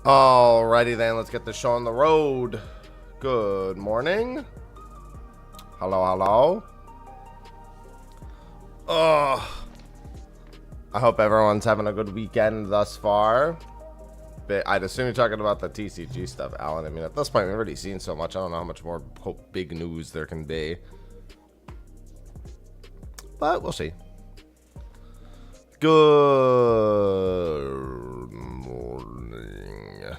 Alrighty then, let's get the show on the road. Good morning. Hello, hello. I hope everyone's having a good weekend thus far. But I'd assume you're talking about the TCG stuff, Alan. I mean, at this point, we've already seen so much. I don't know how much more big news there can be. But we'll see. Good morning.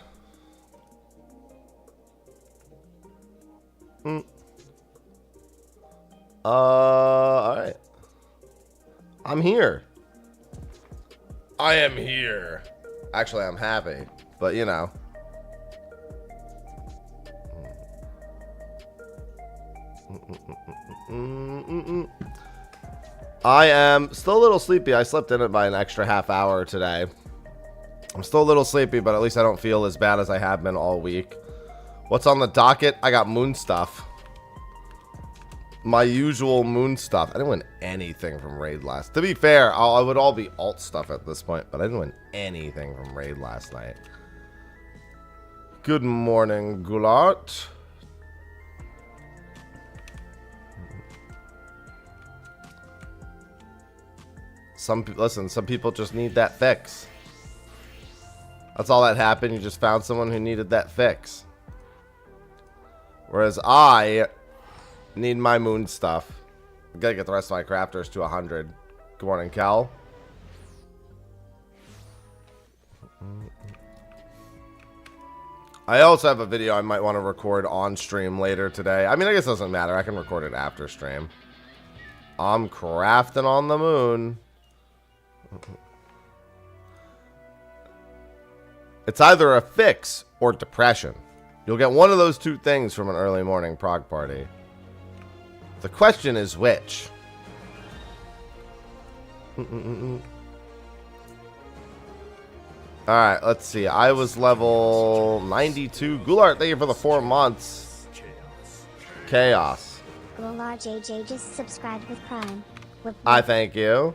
Alright. I'm here. I am here. Actually, I'm happy. But, you know. I am still a little sleepy. I slept in it by an extra half hour today. I'm still a little sleepy, but at least I don't feel as bad as I have been all week. What's on the docket? I got moon stuff. My usual moon stuff. I didn't win anything from Raid last. To be fair, I would all be alt stuff at this point, but I didn't win anything from Raid last night. Good morning, Goulart. Listen, some people just need that fix. That's all that happened. You just found someone who needed that fix. Whereas I need my moon stuff. I gotta get the rest of my crafters to 100. Good morning, Cal. I also have a video I might want to record on stream later today. I mean, I guess it doesn't matter. I can record it after stream. I'm crafting on the moon. It's either a fix or depression. You'll get one of those two things from an early morning prog party. The question is which? Alright, let's see. I was level 92. Goulart, thank you for the 4 months. Chaos. Goulart JJ just subscribed with Prime. I thank you.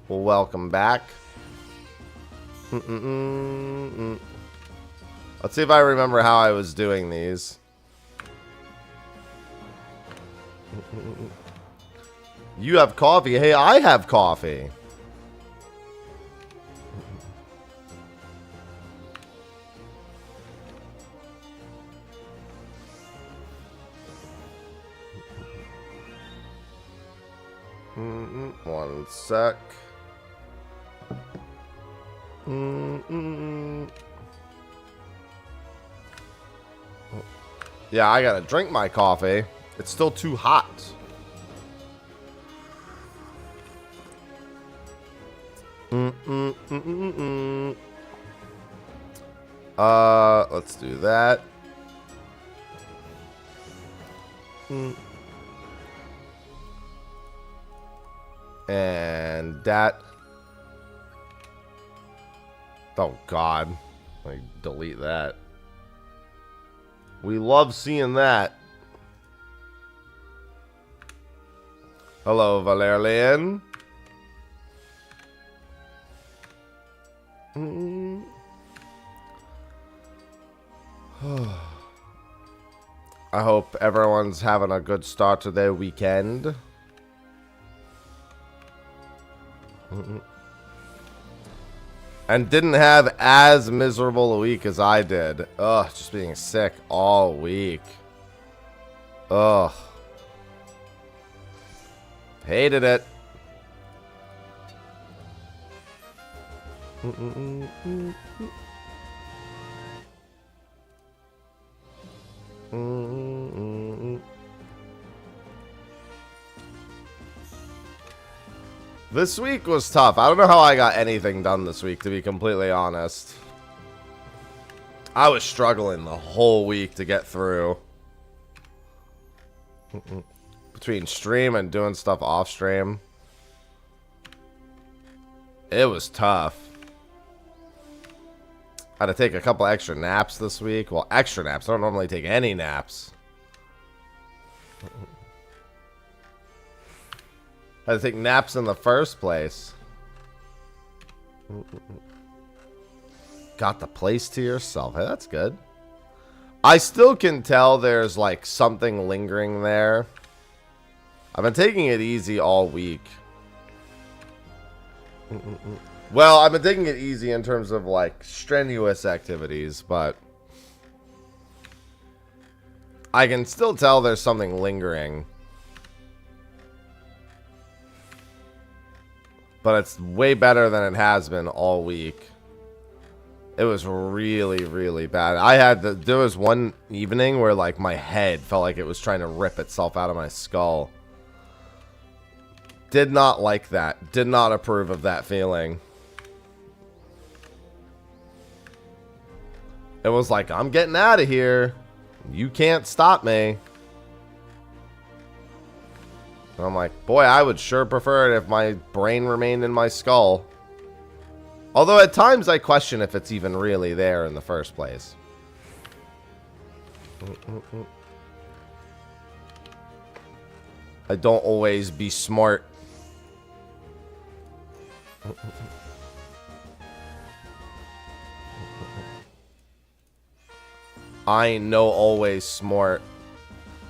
Well, welcome back. Let's see if I remember how I was doing these. You have coffee. Hey, I have coffee. One sec. Yeah, I gotta drink my coffee. It's still too hot. Let's do that. And that. Oh, God. Like, delete that. We love seeing that. Hello, Valerian. I hope everyone's having a good start to their weekend. And didn't have as miserable a week as I did. Ugh, just being sick all week. Ugh. Hated it. This week was tough. I don't know how I got anything done this week, to be completely honest. I was struggling the whole week to get through. Between stream and doing stuff off stream. It was tough. I had to take a couple extra naps this week. Well, extra naps. I don't normally take any naps. I had to take naps in the first place. Got the place to yourself. Hey, that's good. I still can tell there's like something lingering there. I've been taking it easy all week. Well, I've been taking it easy in terms of like strenuous activities, but I can still tell there's something lingering. But it's way better than it has been all week. It was really, really bad. There was one evening where like my head felt like it was trying to rip itself out of my skull. Did not like that. Did not approve of that feeling. It was like, I'm getting out of here. You can't stop me. And I'm like, boy, I would sure prefer it if my brain remained in my skull. Although at times I question if it's even really there in the first place. I don't always be smart. I ain't no always smart.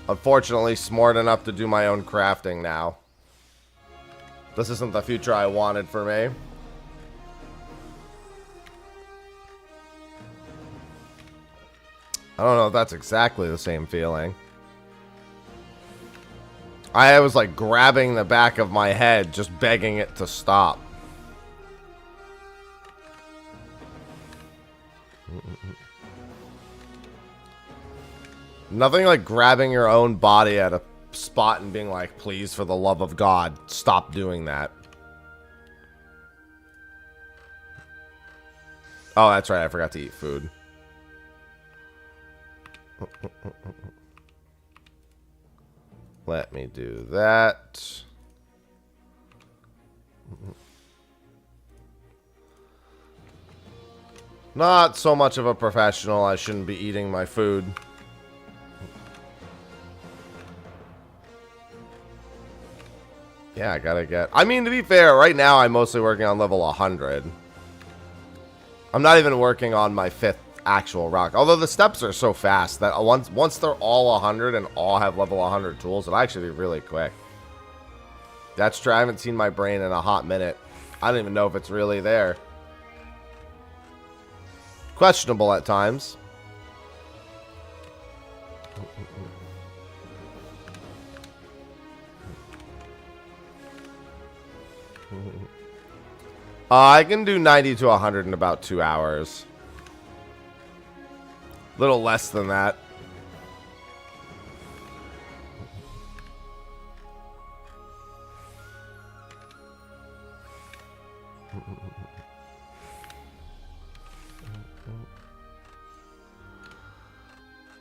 Unfortunately, smart enough to do my own crafting now. This isn't the future I wanted for me. I don't know if that's exactly the same feeling. I was like grabbing the back of my head, just begging it to stop. Nothing like grabbing your own body at a spot and being like, please, for the love of God, stop doing that. Oh, that's right. I forgot to eat food. Let me do that. Not so much of a professional. I shouldn't be eating my food. Yeah, I gotta get... I mean, to be fair, right now I'm mostly working on level 100. I'm not even working on my 5th actual rock. Although the steps are so fast that once they're all 100 and all have level 100 tools, it'll actually be really quick. That's true. I haven't seen my brain in a hot minute. I don't even know if it's really there. Questionable at times. I can do 90 to 100 in about 2 hours. Little less than that.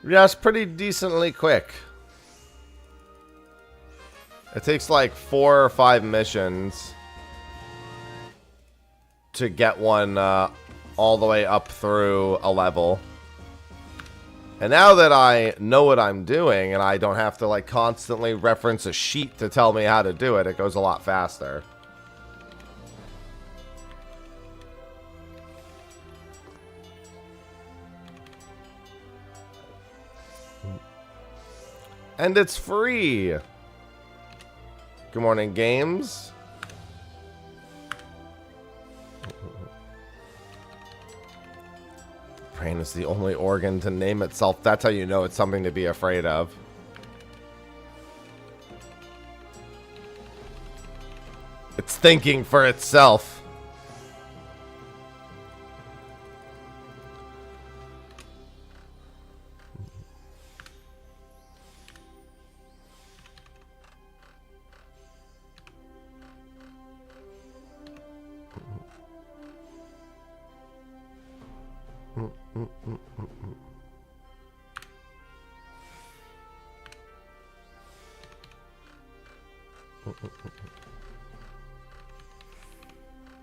Yeah, it's pretty decently quick. It takes like 4 or 5 missions to get one all the way up through a level. And now that I know what I'm doing and I don't have to like constantly reference a sheet to tell me how to do it, it goes a lot faster. And it's free. Good morning, games. Brain is the only organ to name itself. That's how you know it's something to be afraid of. It's thinking for itself.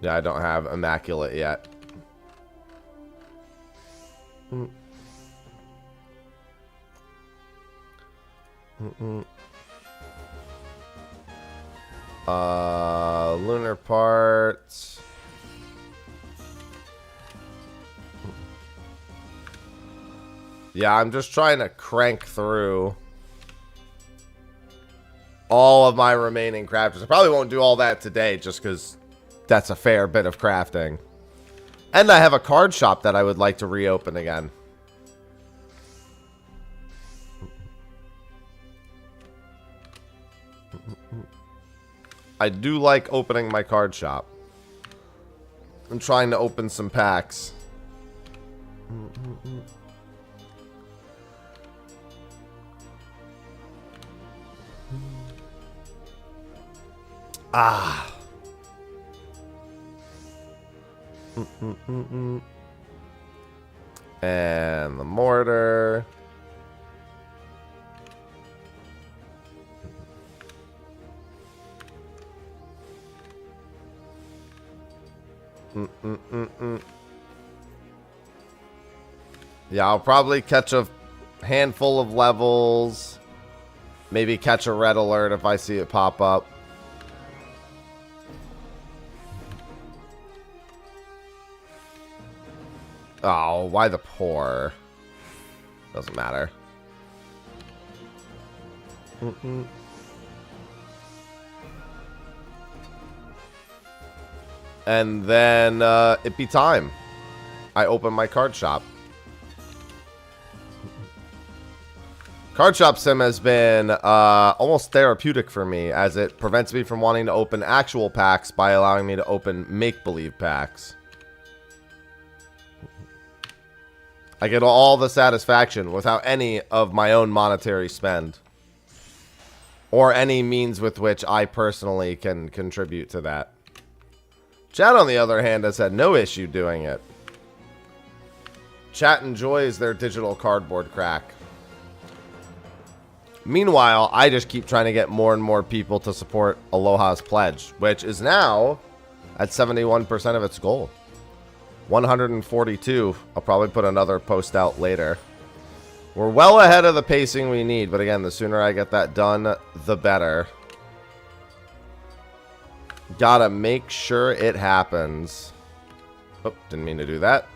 Yeah, I don't have Immaculate yet. Lunar parts. Yeah, I'm just trying to crank through all of my remaining crafters. I probably won't do all that today just because that's a fair bit of crafting. And I have a card shop that I would like to reopen again. I do like opening my card shop. I'm trying to open some packs. Ah. And the mortar. Yeah, I'll probably catch a handful of levels. Maybe catch a red alert if I see it pop up. Oh, why the poor? Doesn't matter. And then it be time. I open my card shop. Card Shop Sim has been almost therapeutic for me, as it prevents me from wanting to open actual packs by allowing me to open make-believe packs. I get all the satisfaction without any of my own monetary spend. Or any means with which I personally can contribute to that. Chat, on the other hand, has had no issue doing it. Chat enjoys their digital cardboard crack. Meanwhile, I just keep trying to get more and more people to support Aloha's pledge, which is now at 71% of its goal. 142. I'll probably put another post out later. We're well ahead of the pacing we need, but again, the sooner I get that done, the better. Gotta make sure it happens. Oh, didn't mean to do that.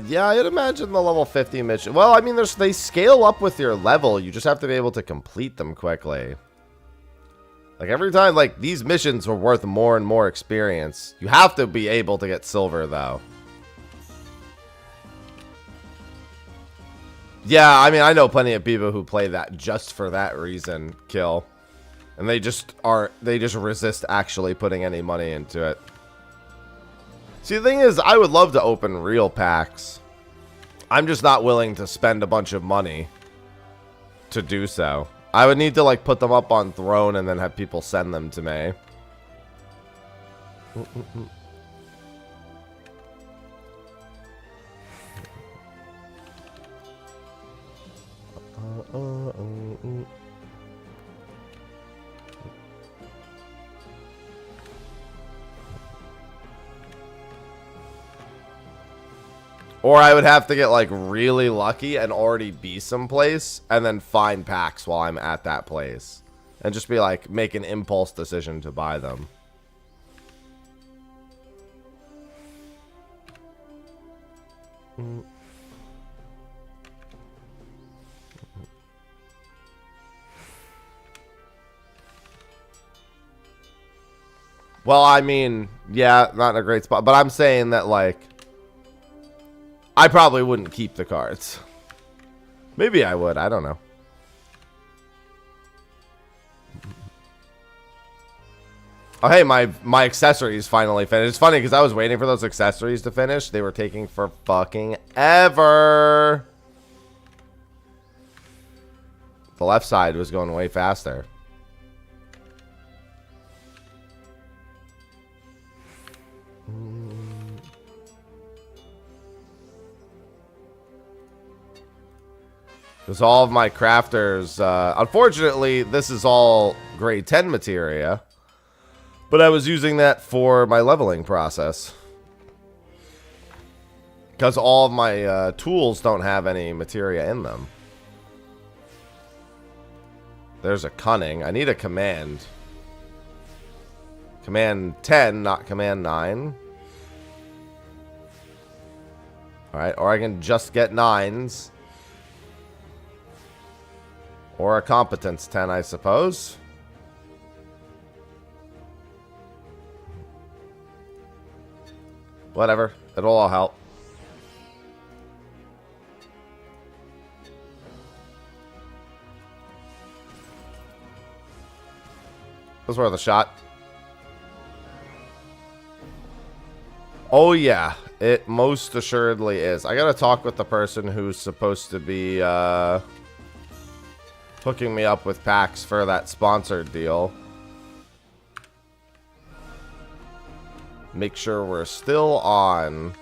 Yeah, I'd imagine the level 50 mission. Well, I mean, they scale up with your level. You just have to be able to complete them quickly. Like, every time, like, these missions are worth more and more experience. You have to be able to get silver, though. Yeah, I mean, I know plenty of people who play that just for that reason, Kill. And they just resist actually putting any money into it. See, the thing is, I would love to open real packs. I'm just not willing to spend a bunch of money to do so. I would need to, like, put them up on Throne and then have people send them to me. Or I would have to get, like, really lucky and already be someplace and then find packs while I'm at that place. And just be like, make an impulse decision to buy them. Well, I mean, yeah, not in a great spot. But I'm saying that, like, I probably wouldn't keep the cards. Maybe I would. I don't know. Oh, hey, my accessories finally finished. It's funny because I was waiting for those accessories to finish. They were taking for fucking ever. The left side was going way faster. Because all of my crafters, unfortunately, this is all grade 10 materia. But I was using that for my leveling process. Because all of my tools don't have any materia in them. There's a cunning. I need a command. Command 10, not command 9. Alright, or I can just get 9s. Or a competence 10, I suppose. Whatever. It'll all help. It was worth a shot. Oh, yeah. It most assuredly is. I gotta talk with the person who's supposed to be hooking me up with packs for that sponsored deal. Make sure we're still on.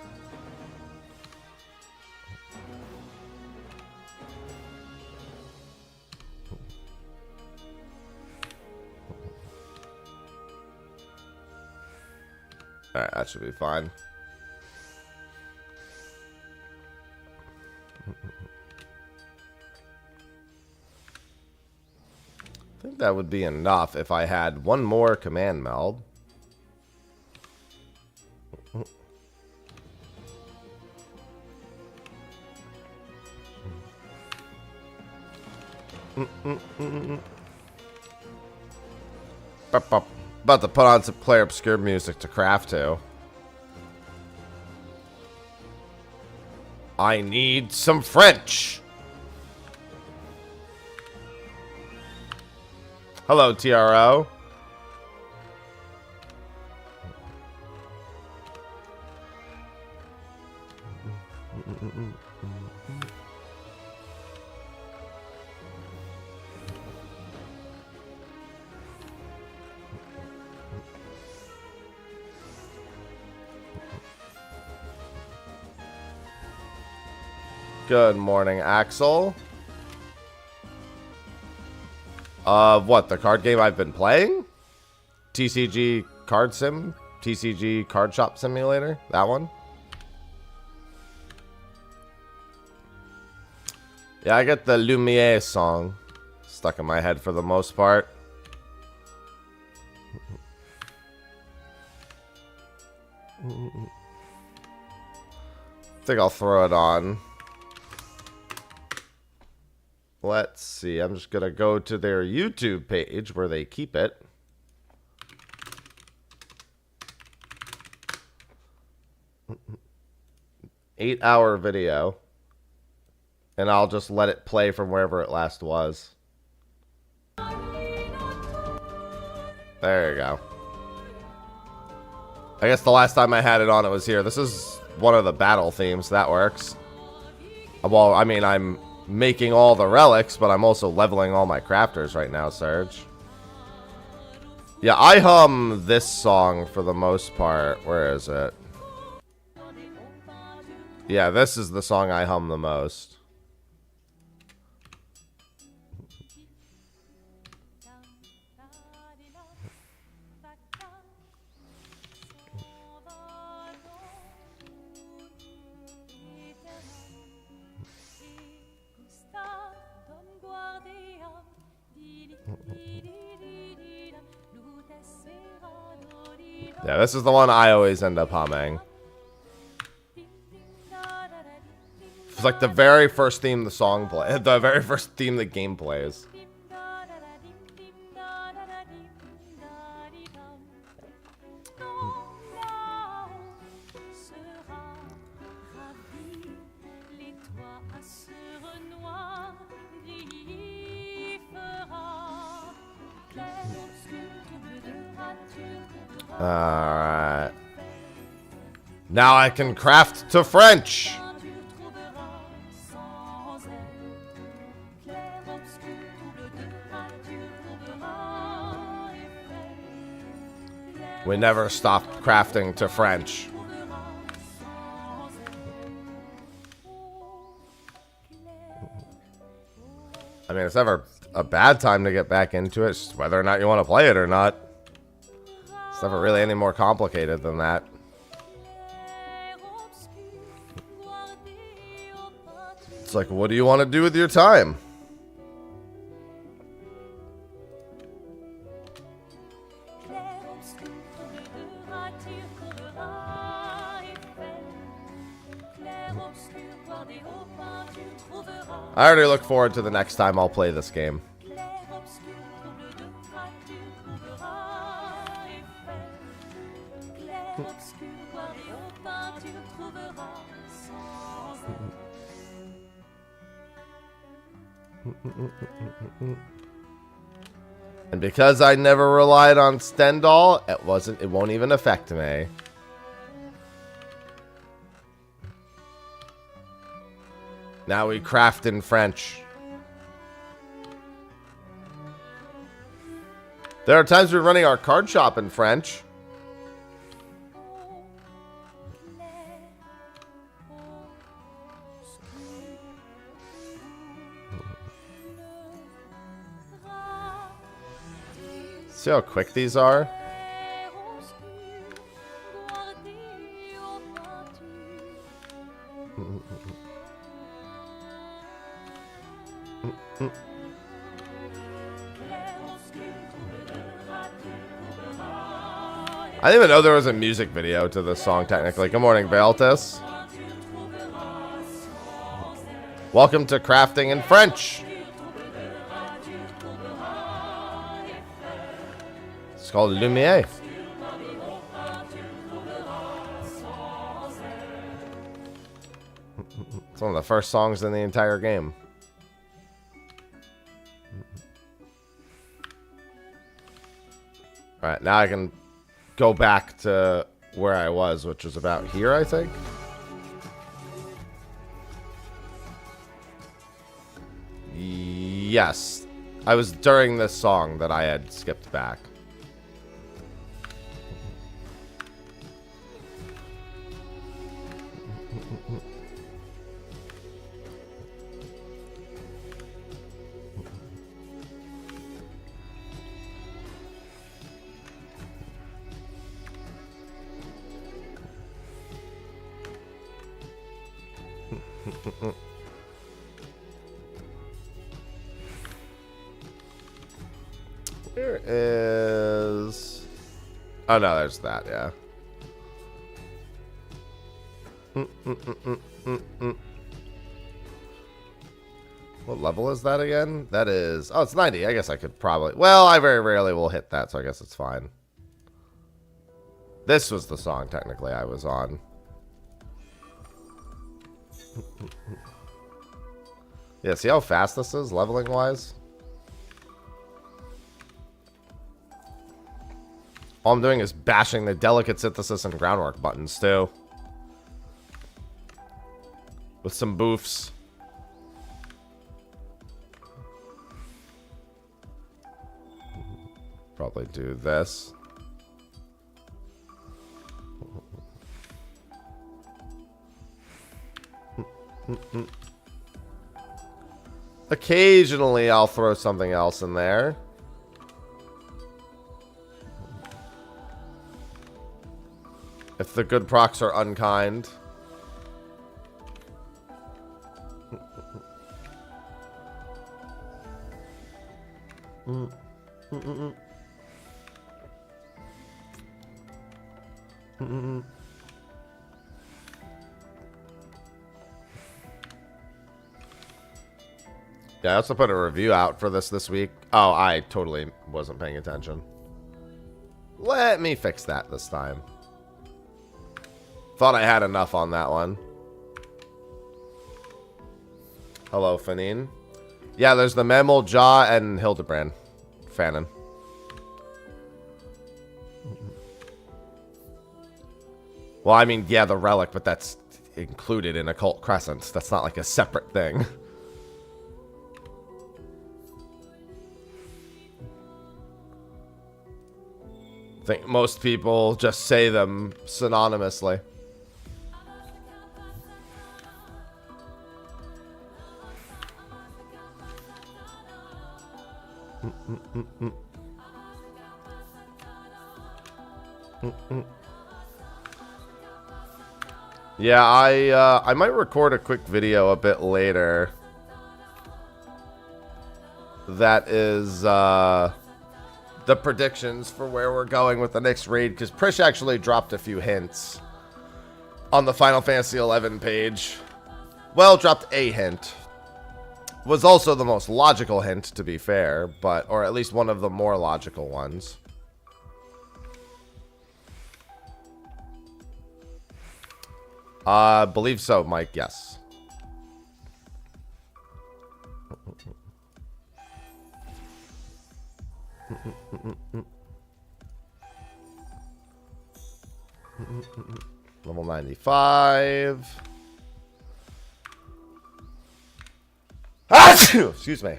Alright, that should be fine. I think that would be enough if I had one more command meld. About to put on some Claire Obscure music to craft to. I need some French. Hello, TRO. Good morning, Axel. What, the card game I've been playing? TCG Card Sim? TCG Card Shop Simulator? That one? Yeah, I get the Lumiere song stuck in my head for the most part. I think I'll throw it on. Let's see. I'm just going to go to their YouTube page where they keep it. Eight-hour video. And I'll just let it play from wherever it last was. There you go. I guess the last time I had it on, it was here. This is one of the battle themes. That works. Well, I mean, I'm making all the relics, but I'm also leveling all my crafters right now, Serge. Yeah, I hum this song for the most part. Where is it? Yeah, this is the song I hum the most. Yeah, this is the one I always end up humming. It's like the very first theme the song plays. The very first theme the game plays. Alright. Now I can craft to French. We never stop crafting to French. it's ever a bad time to get back into it. It's just whether or not you want to play it or not. It's never really any more complicated than that. It's like, what do you want to do with your time? I already look forward to the next time I'll play this game. And because I never relied on Stendhal, it won't even affect me. Now we craft in French. There are times we're running our card shop in French. See how quick these are? I didn't even know there was a music video to this song, technically. Good morning, Baltus. Welcome to Crafting in French. It's called Lumiere. It's one of the first songs in the entire game. Alright, now I can go back to where I was, which was about here, I think. Yes. I was during this song that I had skipped back. Where is... Oh, no, there's that, yeah. What level is that again? That is... Oh, it's 90. I guess I could probably... Well, I very rarely will hit that, so I guess it's fine. This was the song, technically, I was on. Yeah, see how fast this is, leveling-wise? All I'm doing is bashing the delicate synthesis and groundwork buttons, too. With some boofs. Probably do this. Occasionally, I'll throw something else in there. If the good procs are unkind. Yeah, I also put a review out for this week. Oh, I totally wasn't paying attention. Let me fix that this time. Thought I had enough on that one. Hello, Fanine. Yeah, there's the Mammal, Jaw, and Hildebrand. Fanon. Well, I mean, yeah, the relic, but that's included in Occult Crescent. That's not like a separate thing. I think most people just say them synonymously. Yeah, I might record a quick video a bit later. That is the predictions for where we're going with the next raid, because Prish actually dropped a few hints on the Final Fantasy XI page. Well, dropped a hint. Was also the most logical hint, to be fair, but or at least one of the more logical ones. I believe so, Mike, yes. Level 95. Excuse me.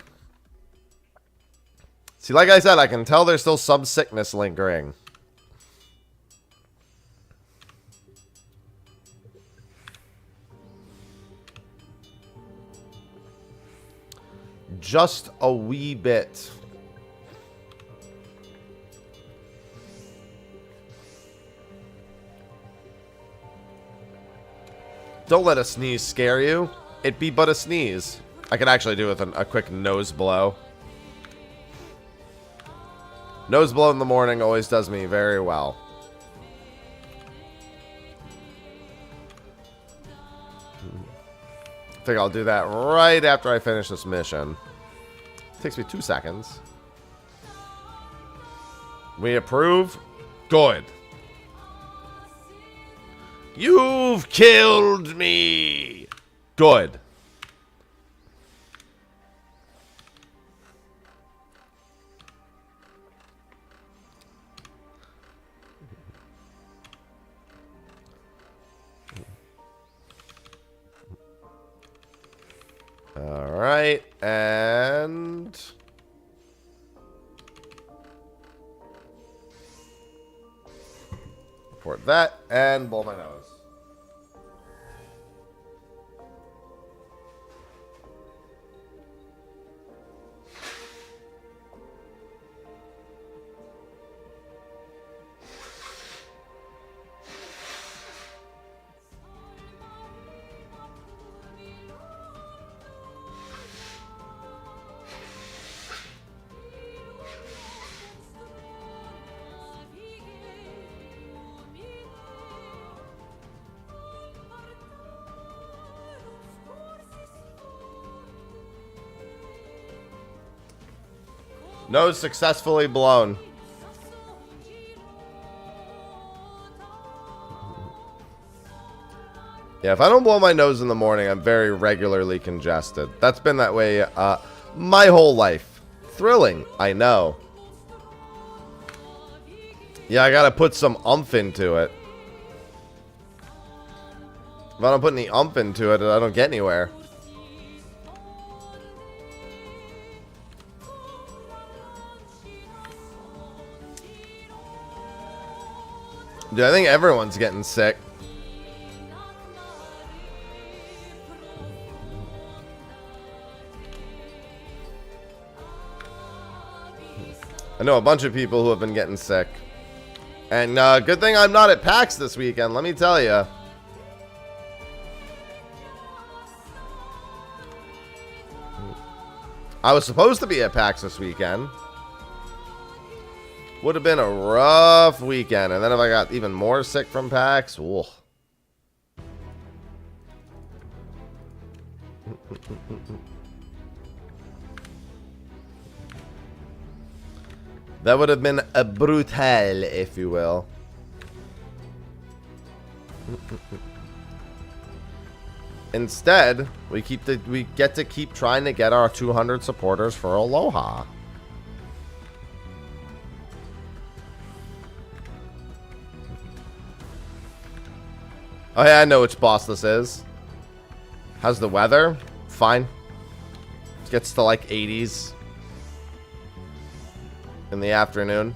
See, like I said, I can tell there's still some sickness lingering. Just a wee bit. Don't let a sneeze scare you. It be but a sneeze. I could actually do with a quick nose blow. Nose blow in the morning always does me very well. I think I'll do that right after I finish this mission. Takes me 2 seconds. We approve. Good. You've killed me. Good. All right, and report that and blow my nose. Nose successfully blown. Yeah, if I don't blow my nose in the morning, I'm very regularly congested. That's been that way my whole life. Thrilling, I know. Yeah, I gotta put some oomph into it. If I don't put any oomph into it, I don't get anywhere. Dude, I think everyone's getting sick. I know a bunch of people who have been getting sick. And good thing I'm not at PAX this weekend, let me tell you. I was supposed to be at PAX this weekend. Would have been a rough weekend. And then if I got even more sick from PAX, ooh. That would have been a brutal, if you will. Instead, we get to keep trying to get our 200 supporters for Aloha. Oh yeah, I know which boss this is. How's the weather? Fine. Gets to like 80s in the afternoon.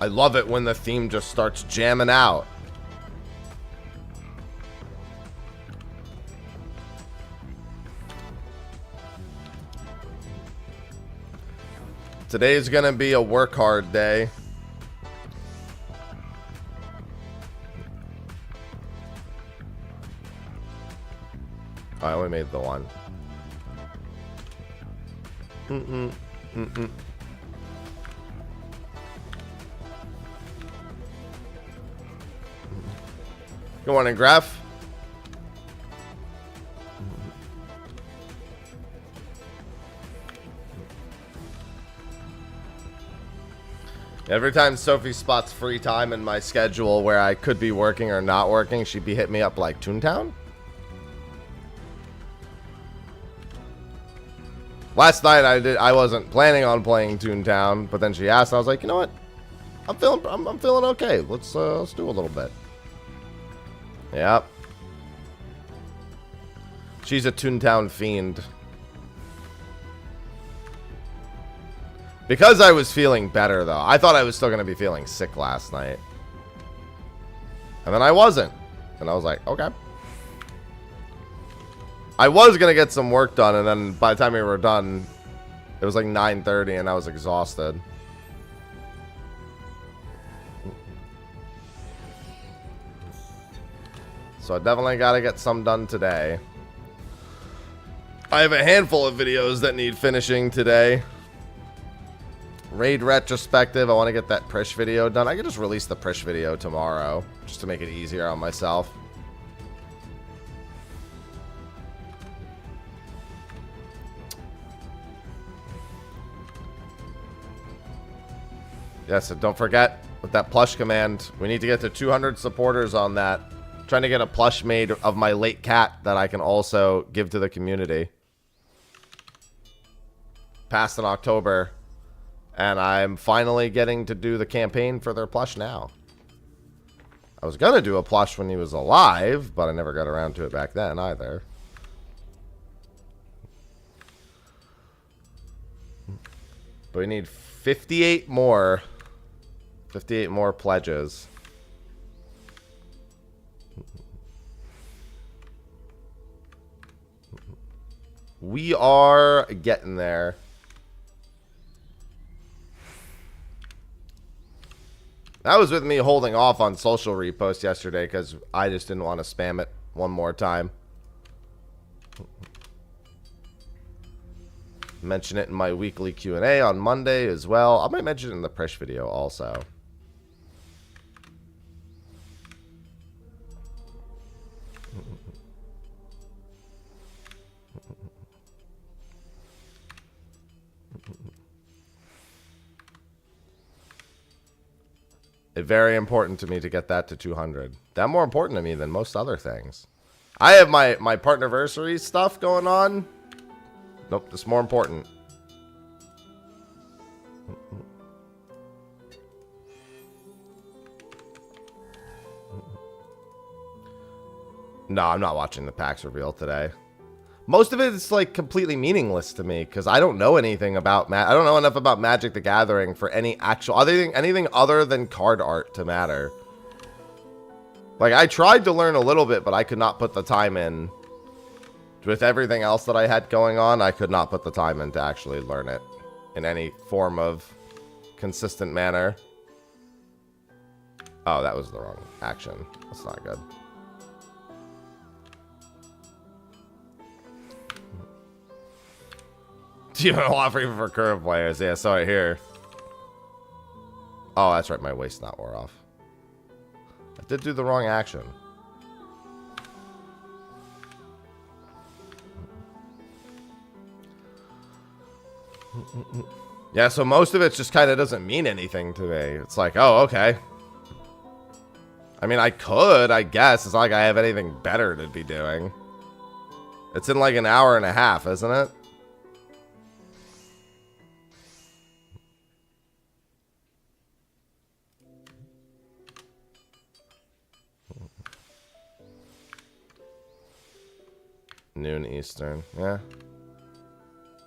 I love it when the theme just starts jamming out. Today's gonna be a work hard day. I only made the one. Good morning, Graph. Every time Sophie spots free time in my schedule where I could be working or not working, she'd be hitting me up like Toontown. Last night I wasn't planning on playing Toontown, but then she asked, and I was like, you know what? I'm feeling okay. Let's do a little bit. Yep. She's a Toontown fiend. Because I was feeling better, though. I thought I was still going to be feeling sick last night. And then I wasn't. And I was like, okay. I was going to get some work done, and then by the time we were done, it was like 9:30, and I was exhausted. So I definitely got to get some done today. I have a handful of videos that need finishing today. Raid retrospective. I want to get that Prish video done. I could just release the Prish video tomorrow just to make it easier on myself. Yes, and don't forget with that plush command, we need to get to 200 supporters on that. I'm trying to get a plush made of my late cat that I can also give to the community. Passed in October. And I'm finally getting to do the campaign for their plush now. I was going to do a plush when he was alive, but I never got around to it back then either. But we need 58 more. 58 more pledges. We are getting there. That was with me holding off on social reposts yesterday because I just didn't want to spam it one more time. Mention it in my weekly Q&A on Monday as well. I might mention it in the Prish video also. It's very important to me to get that to 200. That's more important to me than most other things. I have my partnerversary stuff going on. Nope, it's more important. No, I'm not watching the PAX reveal today. Most of it is like completely meaningless to me because I don't know anything about I don't know enough about Magic the Gathering for any actual anything other than card art to matter. Like I tried to learn a little bit, but I could not put the time in. With everything else that I had going on, I could not put the time in to actually learn it in any form of consistent manner. Oh, that was the wrong action. That's not good. Even offer even for current players. Yeah, sorry here. Oh, that's right. My waist not wore off. I did do the wrong action. Yeah, so most of it just kind of doesn't mean anything to me. It's like, oh, okay. I mean, I could, I guess. It's not like I have anything better to be doing. It's in like an hour and a half, isn't it? Noon Eastern. Yeah.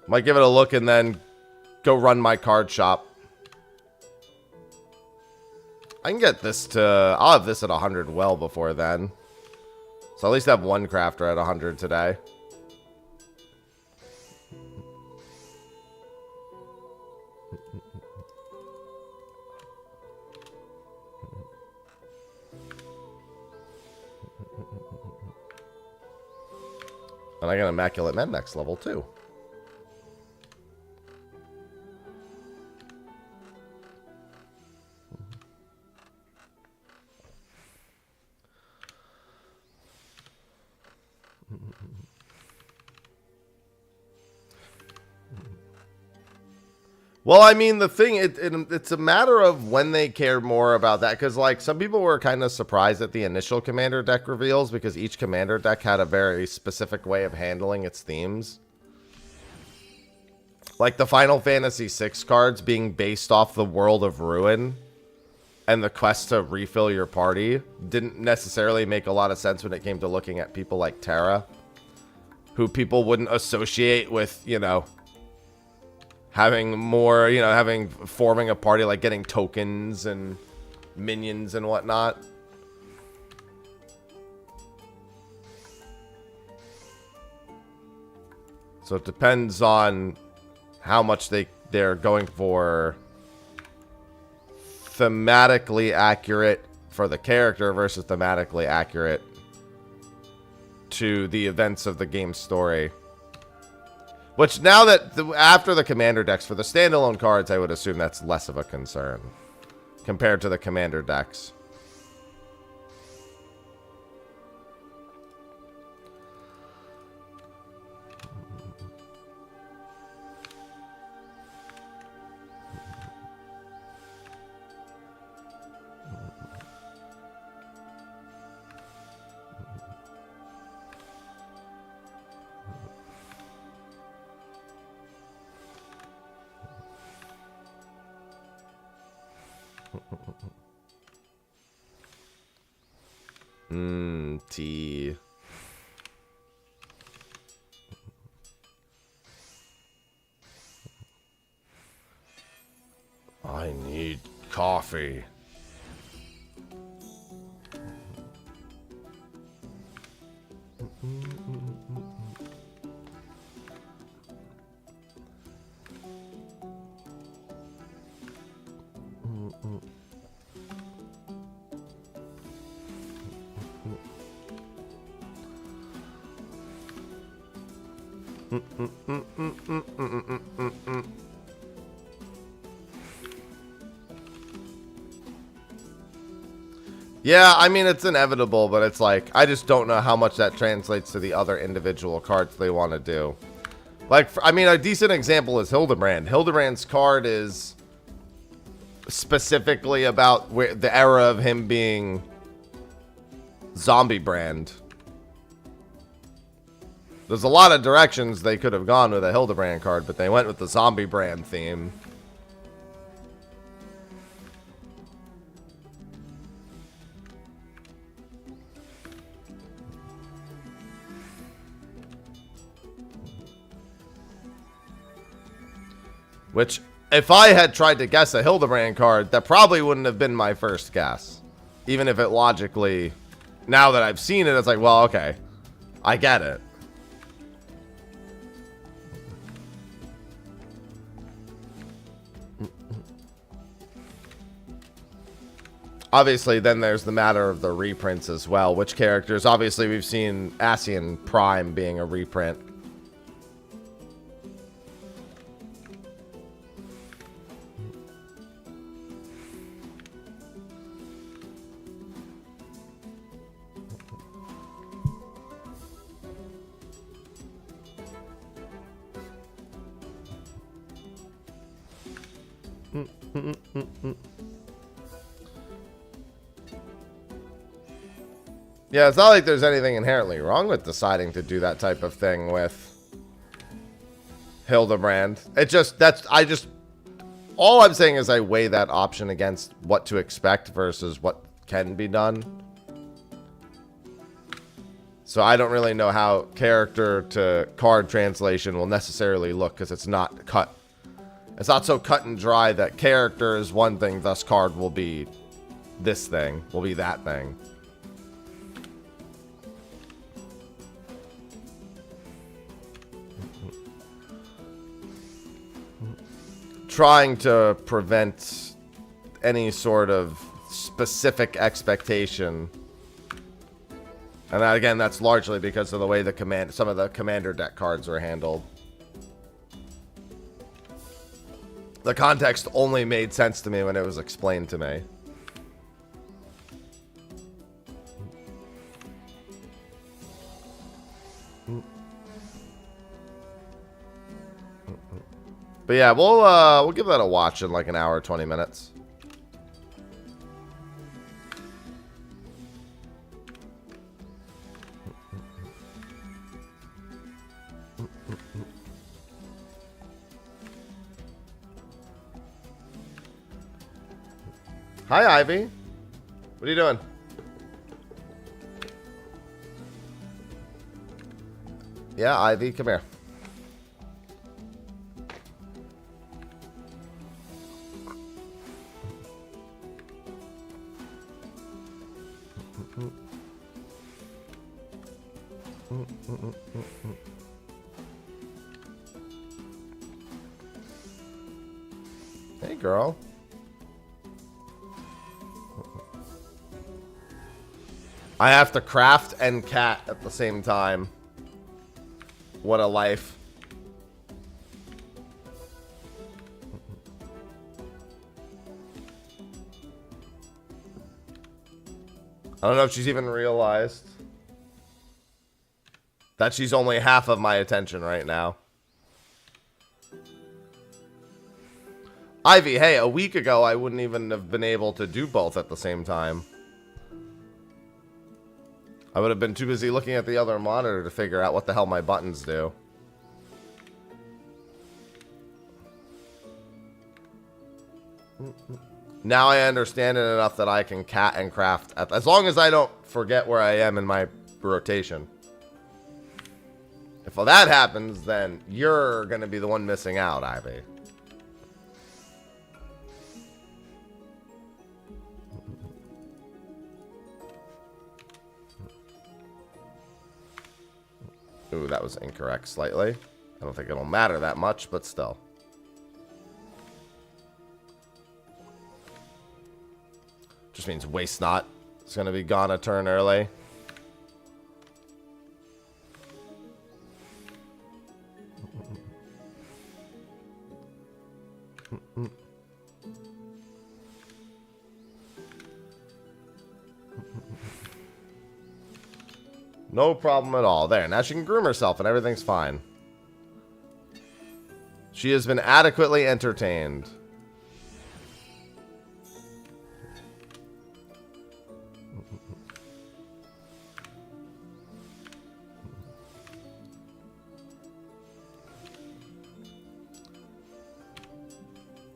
Might give it a look and then go run my card shop. I can get this to... I'll have this at 100 well before then. So at least have one crafter at 100 today. And I got Immaculate Men next level too. Well, I mean, the thing, it's a matter of when they care more about that. Because, like, some people were kind of surprised at the initial Commander deck reveals because each Commander deck had a very specific way of handling its themes. Like, the Final Fantasy VI cards being based off the World of Ruin and the quest to refill your party didn't necessarily make a lot of sense when it came to looking at people like Terra, who people wouldn't associate with, you know, having more, you know, forming a party, like getting tokens and minions and whatnot. So it depends on how much they're going for thematically accurate for the character versus thematically accurate to the events of the game's story. Which now that, after the Commander decks, for the standalone cards, I would assume that's less of a concern compared to the Commander decks. Tea. I need coffee. Yeah, I mean, it's inevitable, but it's like, I just don't know how much that translates to the other individual cards they want to do. Like, I mean, a decent example is Hildebrand. Hildebrand's card is specifically about the era of him being Zombie Brand. There's a lot of directions they could have gone with a Hildebrand card, but they went with the Zombie Brand theme. Which, if I had tried to guess a Hildebrand card, that probably wouldn't have been my first guess. Even if it logically, now that I've seen it, it's like, well, okay, I get it. Obviously, then there's the matter of the reprints as well. Which characters? Obviously, we've seen Ascian Prime being a reprint. Yeah, it's not like there's anything inherently wrong with deciding to do that type of thing with Hildebrand. All I'm saying is I weigh that option against what to expect versus what can be done. So I don't really know how character to card translation will necessarily look, because it's not so cut and dry that character is one thing, thus card will be this thing will be that thing. Trying to prevent any sort of specific expectation. And that, again, that's largely because of the way some of the commander deck cards were handled. The context only made sense to me when it was explained to me. But yeah, we'll give that a watch in like an hour, 20 minutes. Hi, Ivy. What are you doing? Yeah, Ivy, come here. Hey, girl. I have to craft and cat at the same time. What a life. I don't know if she's even realized that she's only half of my attention right now. Ivy, hey, a week ago I wouldn't even have been able to do both at the same time. I would have been too busy looking at the other monitor to figure out what the hell my buttons do. Now I understand it enough that I can cat and craft, as long as I don't forget where I am in my rotation. If that happens, then you're going to be the one missing out, Ivy. Ooh, that was incorrect slightly. I don't think it'll matter that much, but still. Just means Waste Not is going to be gone a turn early. No problem at all. There, now she can groom herself and everything's fine. She has been adequately entertained.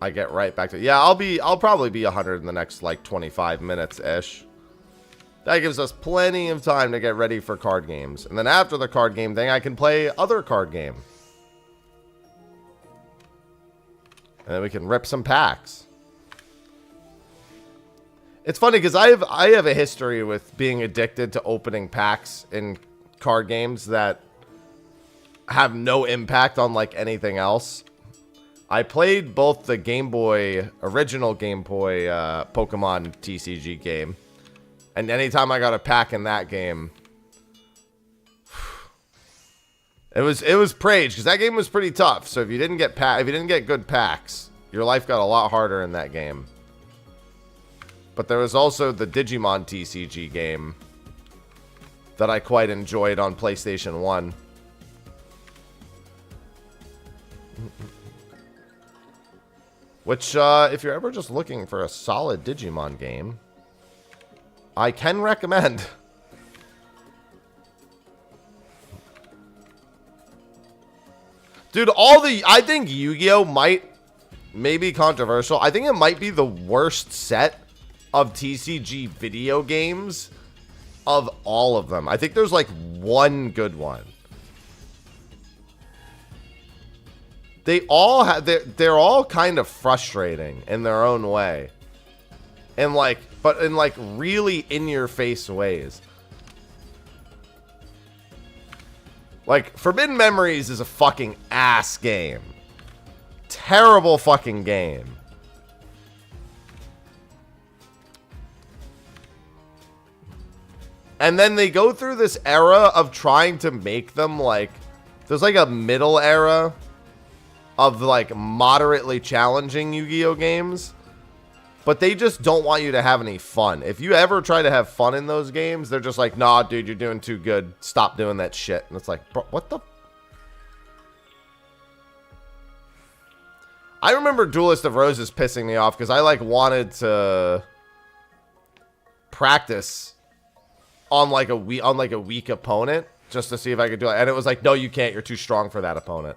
I get right back to, yeah, I'll probably be 100 in the next like 25 minutes ish. That gives us plenty of time to get ready for card games. And then after the card game thing, I can play other card game. And then we can rip some packs. It's funny because I have a history with being addicted to opening packs in card games that have no impact on like anything else. I played both the Game Boy, original Game Boy Pokemon TCG game. And anytime I got a pack in that game, it was praised because that game was pretty tough. So if you didn't get good packs, your life got a lot harder in that game. But there was also the Digimon TCG game that I quite enjoyed on PlayStation 1. Which, if you're ever just looking for a solid Digimon game, I can recommend. Dude, I think YuGiOh may be controversial. I think it might be the worst set of TCG video games of all of them. I think there's like one good one. They're all kind of frustrating in their own way. And like, but in like really in-your-face ways. Like, Forbidden Memories is a fucking ass game. Terrible fucking game. And then they go through this era of trying to make them like... There's like a middle era of like moderately challenging Yu-Gi-Oh games. But they just don't want you to have any fun. If you ever try to have fun in those games, they're just like, nah, dude, you're doing too good. Stop doing that shit. And it's like, bro, what the... I remember Duelist of Roses pissing me off because I, like, wanted to practice on, like, a weak opponent just to see if I could do it. And it was like, no, you can't. You're too strong for that opponent.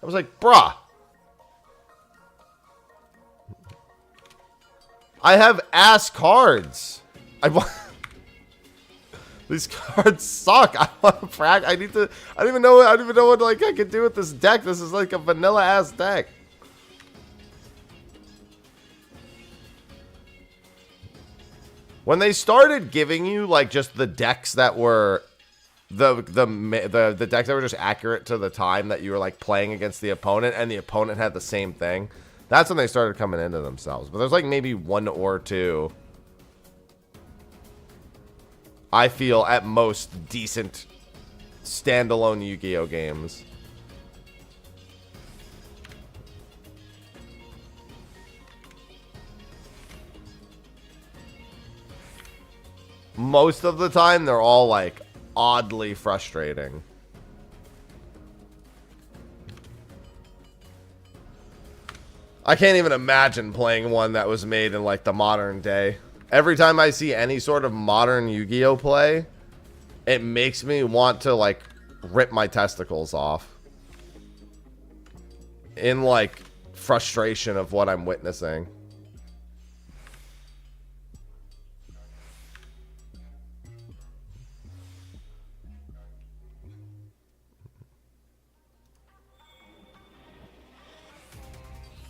I was like, bruh. I have ass cards. These cards suck. I want to practice. I don't even know what like I can do with this deck. This is like a vanilla ass deck. When they started giving you like just the decks that were the decks that were just accurate to the time that you were like playing against the opponent, and the opponent had the same thing. That's when they started coming into themselves. But there's like maybe one or two, I feel, at most decent standalone Yu-Gi-Oh games. Most of the time, they're all like oddly frustrating. I can't even imagine playing one that was made in like the modern day. Every time I see any sort of modern Yu-Gi-Oh play, it makes me want to like rip my testicles off. In like frustration of what I'm witnessing.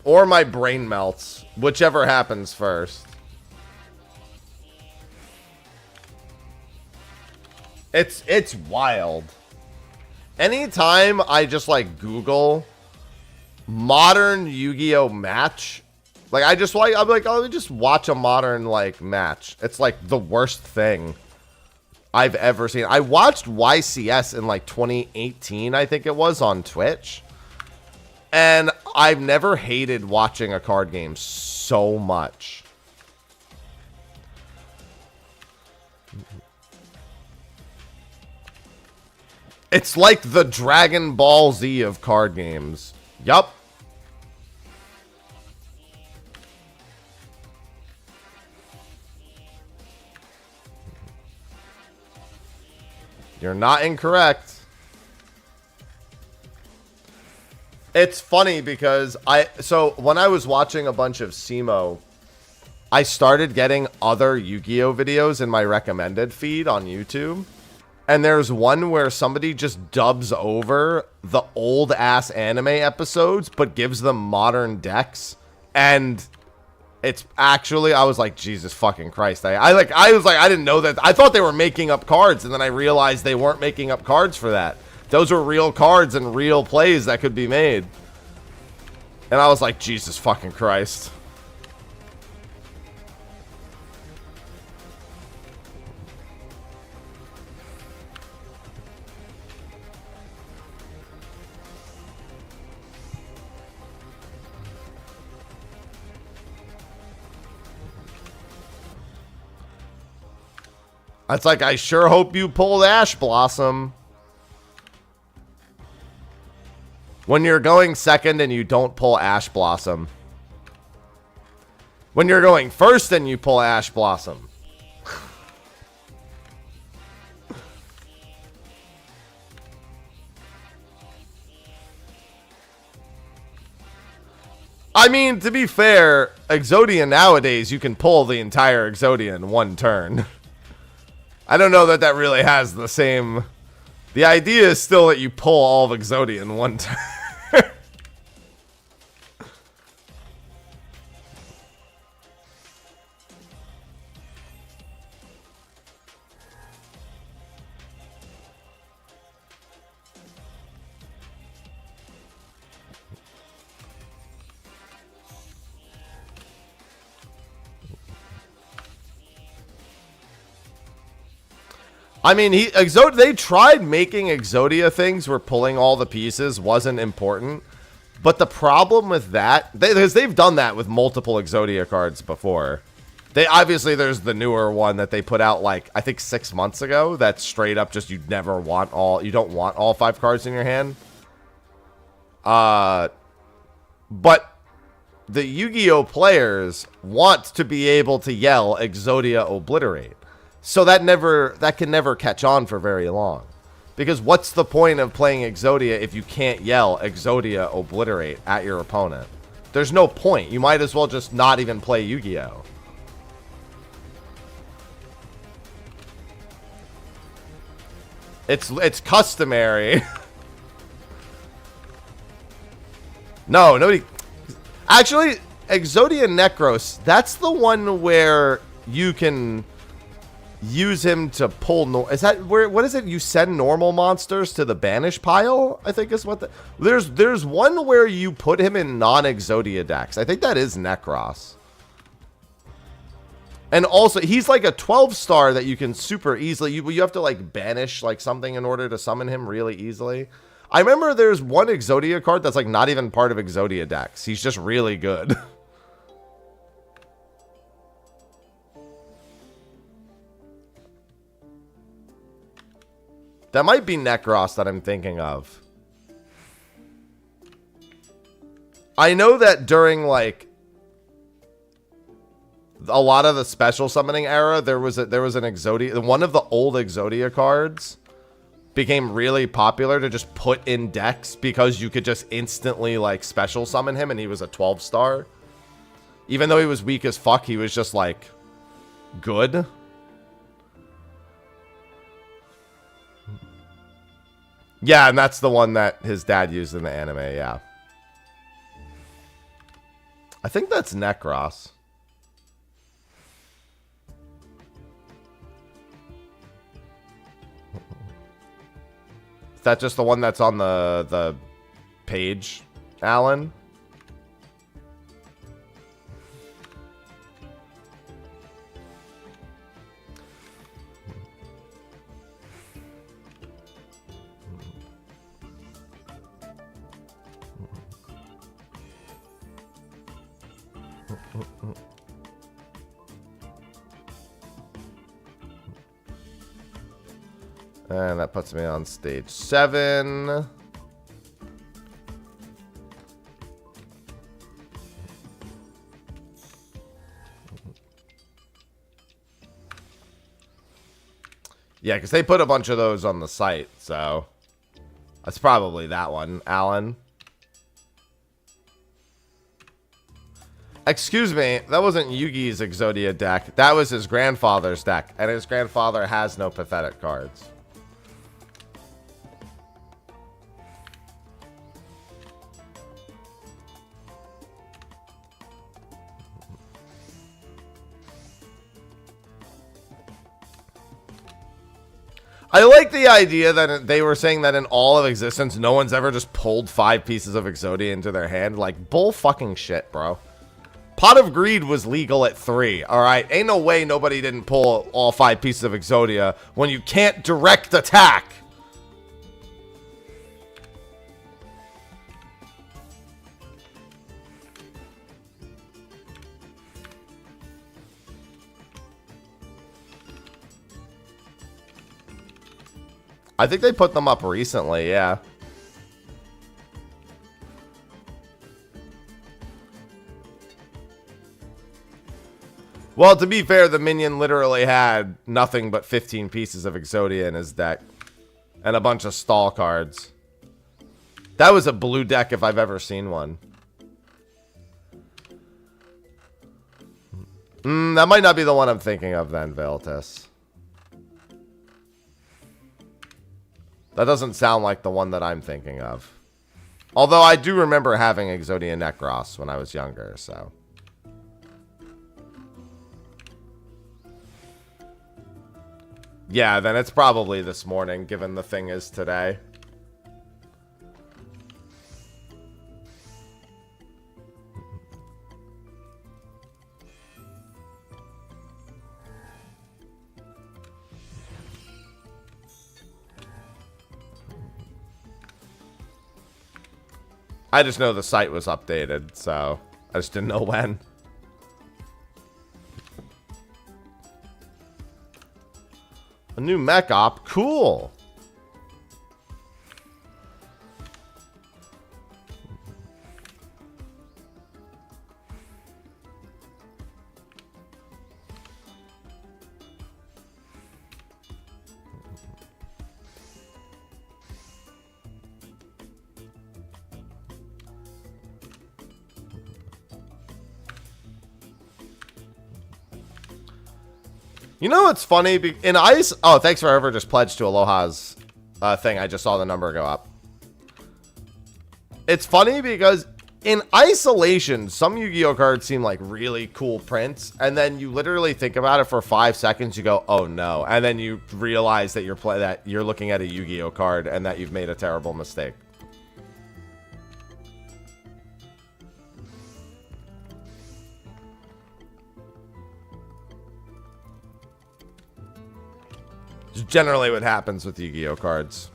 Or my brain melts. Whichever happens first. It's wild. Anytime I just like Google modern Yu-Gi-Oh match, like I'm like, oh, let me just watch a modern like match. It's like the worst thing I've ever seen. I watched YCS in like 2018, I think it was, on Twitch. And I've never hated watching a card game so much. It's like the Dragon Ball Z of card games. Yup. You're not incorrect. It's funny because so when I was watching a bunch of SEMO, I started getting other Yu-Gi-Oh videos in my recommended feed on YouTube. And there's one where somebody just dubs over the old ass anime episodes, but gives them modern decks. And it's actually, I was like, Jesus fucking Christ. I was like, I didn't know that. I thought they were making up cards, and then I realized they weren't making up cards for that. Those were real cards and real plays that could be made. And I was like, Jesus fucking Christ. It's like, I sure hope you pulled Ash Blossom. When you're going second and you don't pull Ash Blossom. When you're going first and you pull Ash Blossom. I mean, to be fair, Exodian nowadays, you can pull the entire Exodian in one turn. I don't know that that really has the same... The idea is still that you pull all of Exodian in one turn. I mean, they tried making Exodia things where pulling all the pieces wasn't important. But the problem with that, because they've done that with multiple Exodia cards before. Obviously, there's the newer one that they put out, like, I think 6 months ago. That's straight up just you don't want all 5 cards in your hand. But the Yu-Gi-Oh players want to be able to yell Exodia Obliterate. So that can never catch on for very long. Because what's the point of playing Exodia if you can't yell Exodia Obliterate at your opponent? There's no point. You might as well just not even play Yu-Gi-Oh. It's customary. No, nobody... Actually, Exodia Necros, that's the one where you can use him to pull... Is that where... What is it? You send normal monsters to the banish pile? I think is what the... There's one where you put him in non-Exodia decks. I think that is Necros. And also, he's like a 12-star that you can super easily... You have to, like, banish, like, something in order to summon him really easily. I remember there's one Exodia card that's, like, not even part of Exodia decks. He's just really good. That might be Necros that I'm thinking of. I know that during, like, a lot of the special summoning era, there was an Exodia... One of the old Exodia cards became really popular to just put in decks because you could just instantly, like, special summon him, and he was a 12-star. Even though he was weak as fuck, he was just, like, good. Yeah, and that's the one that his dad used in the anime, yeah. I think that's Necros. Is that just the one that's on the page, Alan? And that puts me on stage 7. Yeah, because they put a bunch of those on the site, so that's probably that one, Alan. Excuse me, that wasn't Yugi's Exodia deck. That was his grandfather's deck, and his grandfather has no pathetic cards. I like the idea that they were saying that in all of existence, no one's ever just pulled 5 pieces of Exodia into their hand. Like, bull fucking shit, bro. Pot of Greed was legal at 3, alright? Ain't no way nobody didn't pull all 5 pieces of Exodia when you can't direct attack. I think they put them up recently, yeah. Well, to be fair, the minion literally had nothing but 15 pieces of Exodia in his deck. And a bunch of stall cards. That was a blue deck if I've ever seen one. That might not be the one I'm thinking of then, Veltus. That doesn't sound like the one that I'm thinking of. Although I do remember having Exodia Necros when I was younger, so. Yeah, then it's probably this morning, given the thing is today. I just know the site was updated, so I just didn't know when. A new mech op. Cool. You know what's funny? In Ice... Oh, thanks for whoever just pledged to Aloha's thing. I just saw the number go up. It's funny because in isolation, some Yu-Gi-Oh cards seem like really cool prints. And then you literally think about it for 5 seconds. You go, oh no. And then you realize that you're looking at a Yu-Gi-Oh card and that you've made a terrible mistake. It's generally what happens with Yu-Gi-Oh cards.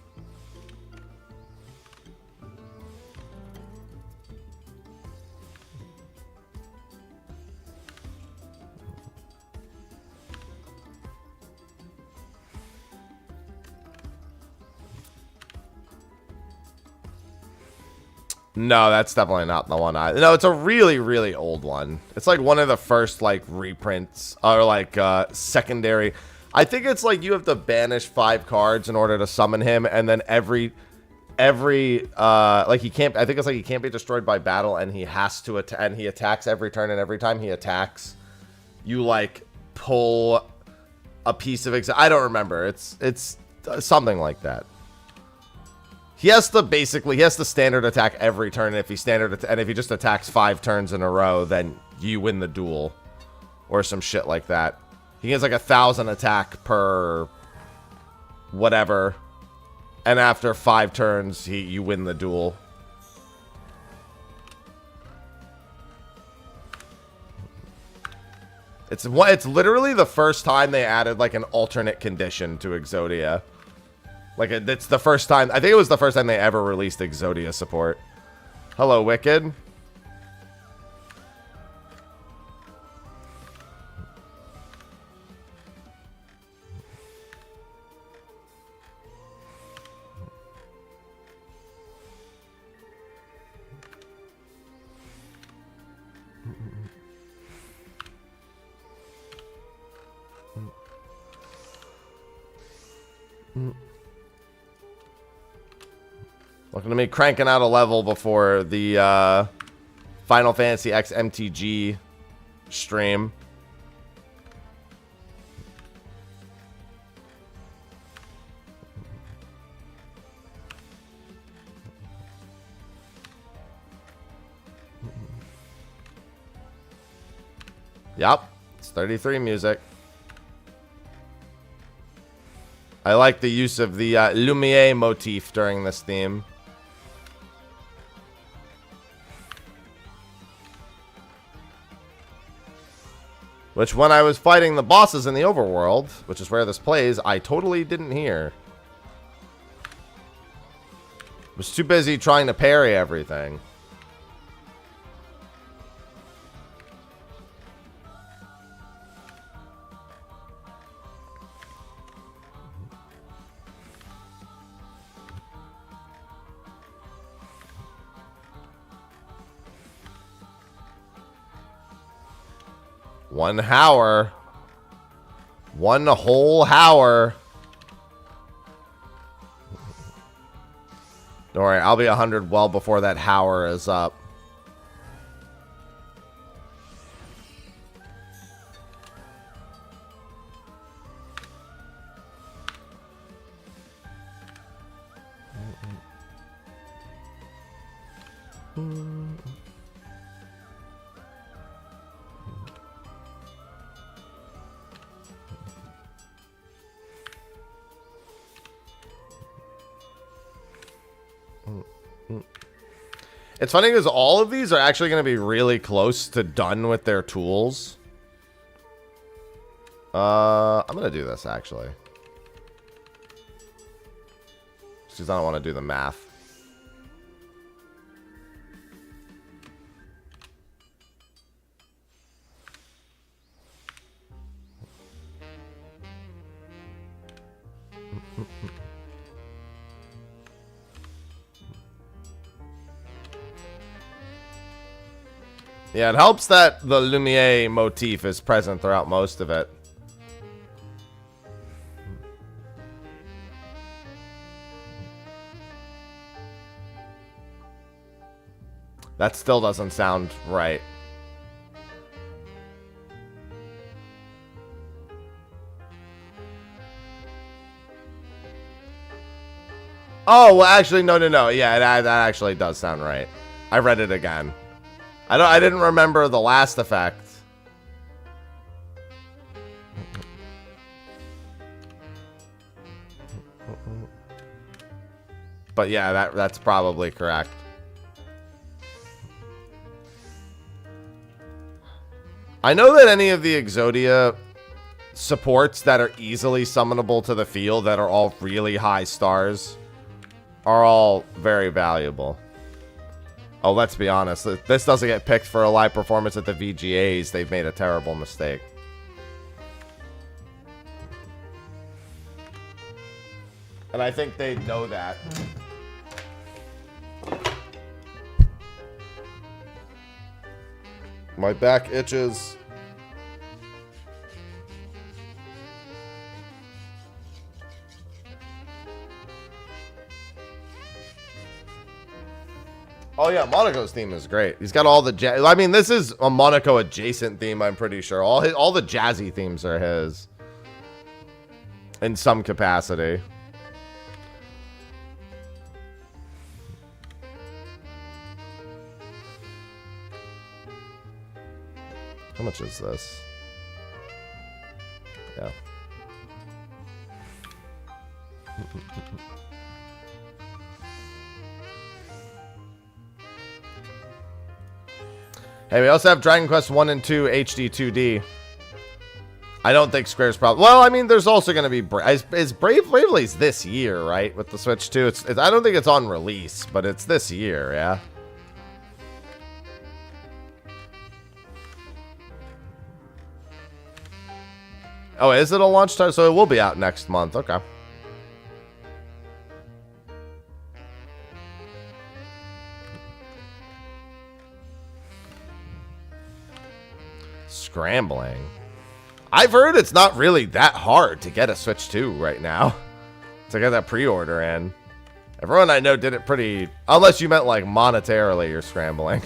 No, that's definitely not the one. No, it's a really, really old one. It's like one of the first like reprints or like secondary. I think it's like you have to banish 5 cards in order to summon him, and then every like he can't. I think it's like he can't be destroyed by battle, and he has to and he attacks every turn, and every time he attacks, you like pull a piece of I don't remember. It's something like that. He has to standard attack every turn. And if he just attacks 5 turns in a row, then you win the duel, or some shit like that. He gets like 1,000 attack per whatever, and after 5 turns, you win the duel. It's literally the first time they added like an alternate condition to Exodia. Like it's the first time. I think it was the first time they ever released Exodia support. Hello, Wicked. Looking to me cranking out a level before the Final Fantasy X MTG stream. Yep, it's 33 music. I like the use of the Lumiere motif during this theme. Which, when I was fighting the bosses in the overworld, which is where this plays, I totally didn't hear. Was too busy trying to parry everything. One hour. One whole hour. Don't worry, I'll be 100 well before that hour is up. It's funny because all of these are actually going to be really close to done with their tools. I'm going to do this, actually. Because I don't want to do the math. Yeah, it helps that the Lumiere motif is present throughout most of it. That still doesn't sound right. Oh, well, actually, no. Yeah, that actually does sound right. I read it again. I didn't remember the last effect. But yeah, that's probably correct. I know that any of the Exodia supports that are easily summonable to the field that are all really high stars are all very valuable. Oh, let's be honest. This doesn't get picked for a live performance at the VGAs. They've made a terrible mistake. And I think they know that. My back itches. Oh yeah, Monaco's theme is great. He's got all the I mean, this is a Monaco adjacent theme, I'm pretty sure. All the jazzy themes are his. In some capacity. How much is this? Yeah. Hey, we also have Dragon Quest 1 and 2 HD 2D. I don't think Square's probably... Well, I mean, there's also going to be... Is Bravely's this year, right? With the Switch 2? I don't think it's on release, but it's this year, yeah? Oh, is it a launch time? So it will be out next month. Okay. Scrambling. I've heard it's not really that hard to get a Switch 2 right now. To get that pre-order in. Everyone I know did it pretty... Unless you meant, like, monetarily you're scrambling.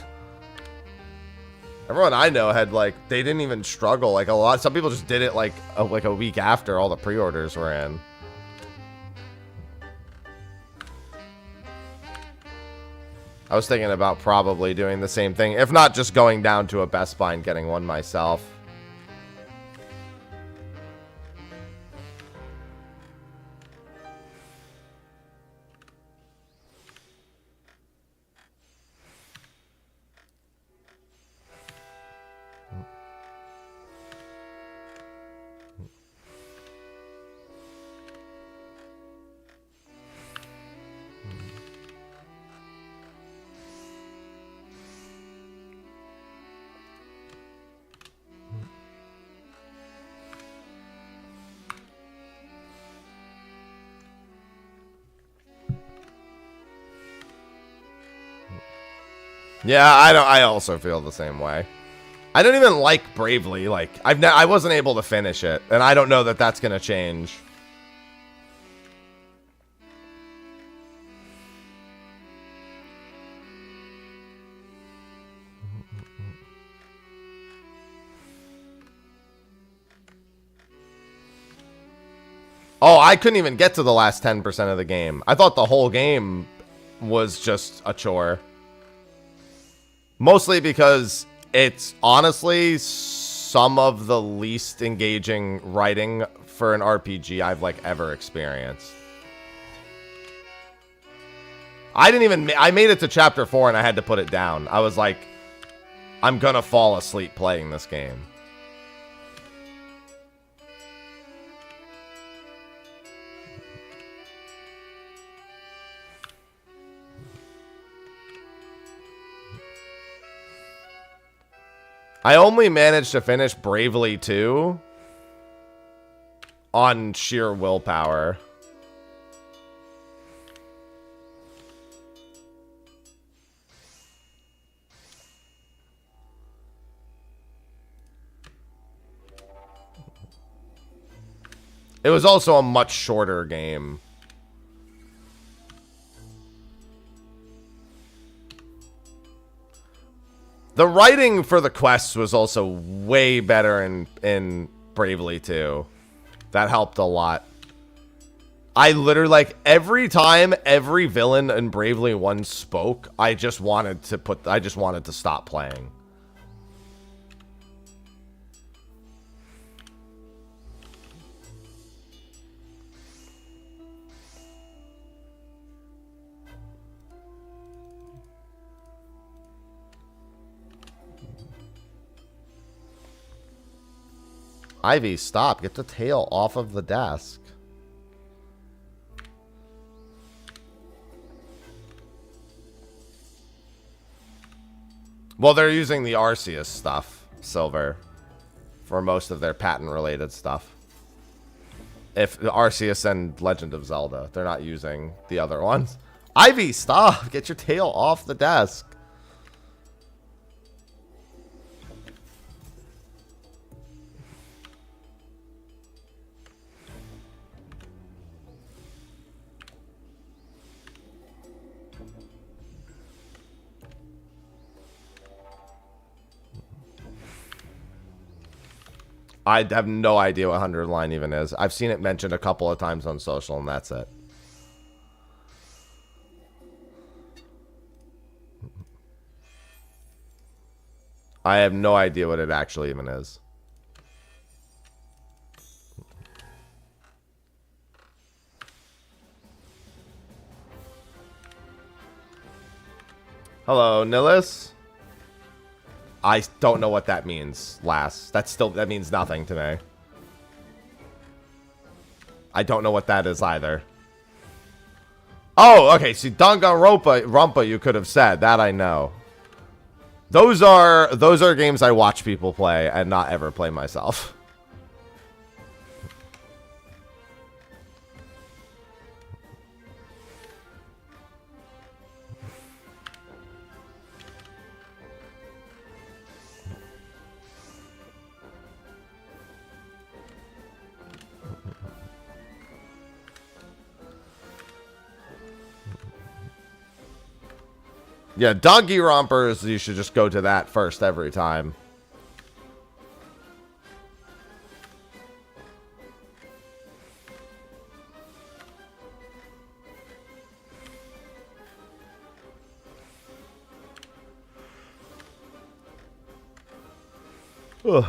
Everyone I know had, like... They didn't even struggle. Like, some people just did it, like a week after all the pre-orders were in. I was thinking about probably doing the same thing. If not, just going down to a Best Buy and getting one myself. Yeah, I also feel the same way. I don't even like Bravely. Like, I wasn't able to finish it, and I don't know that that's gonna change. Oh, I couldn't even get to the last 10% of the game. I thought the whole game was just a chore. Mostly because it's honestly some of the least engaging writing for an RPG I've like ever experienced. I made it to chapter 4 and I had to put it down. I was like, I'm gonna fall asleep playing this game. I only managed to finish Bravely 2 on sheer willpower. It was also a much shorter game. The writing for the quests was also way better in Bravely 2. That helped a lot. I literally, like, every time every villain in Bravely 1 spoke, I just wanted to stop playing. Ivy, stop. Get the tail off of the desk. Well, they're using the Arceus stuff, Silver, for most of their patent-related stuff. If Arceus and Legend of Zelda, they're not using the other ones. Ivy, stop. Get your tail off the desk. I have no idea what 100 line even is. I've seen it mentioned a couple of times on social, and that's it. I have no idea what it actually even is. Hello, Nillis. I don't know what that means, lass. That means nothing to me. I don't know what that is either. Oh, okay. See, Danganronpa you could have said. That I know. Those are games I watch people play and not ever play myself. Yeah, Donkey Rompers, you should just go to that first every time. Ugh.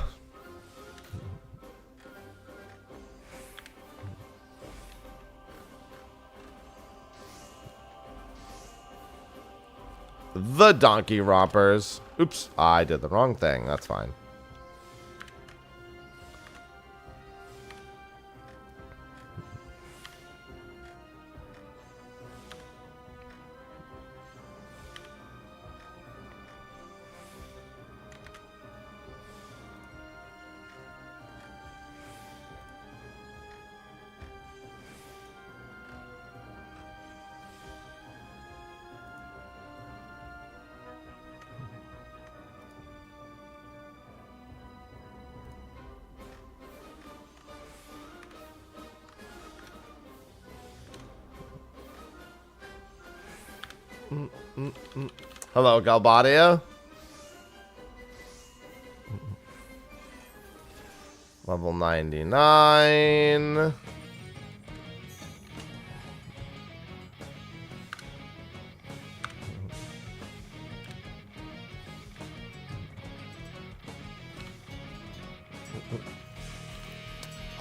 The Donkey Rompers. Oops, I did the wrong thing. That's fine. Hello, Galbadia. Level 99.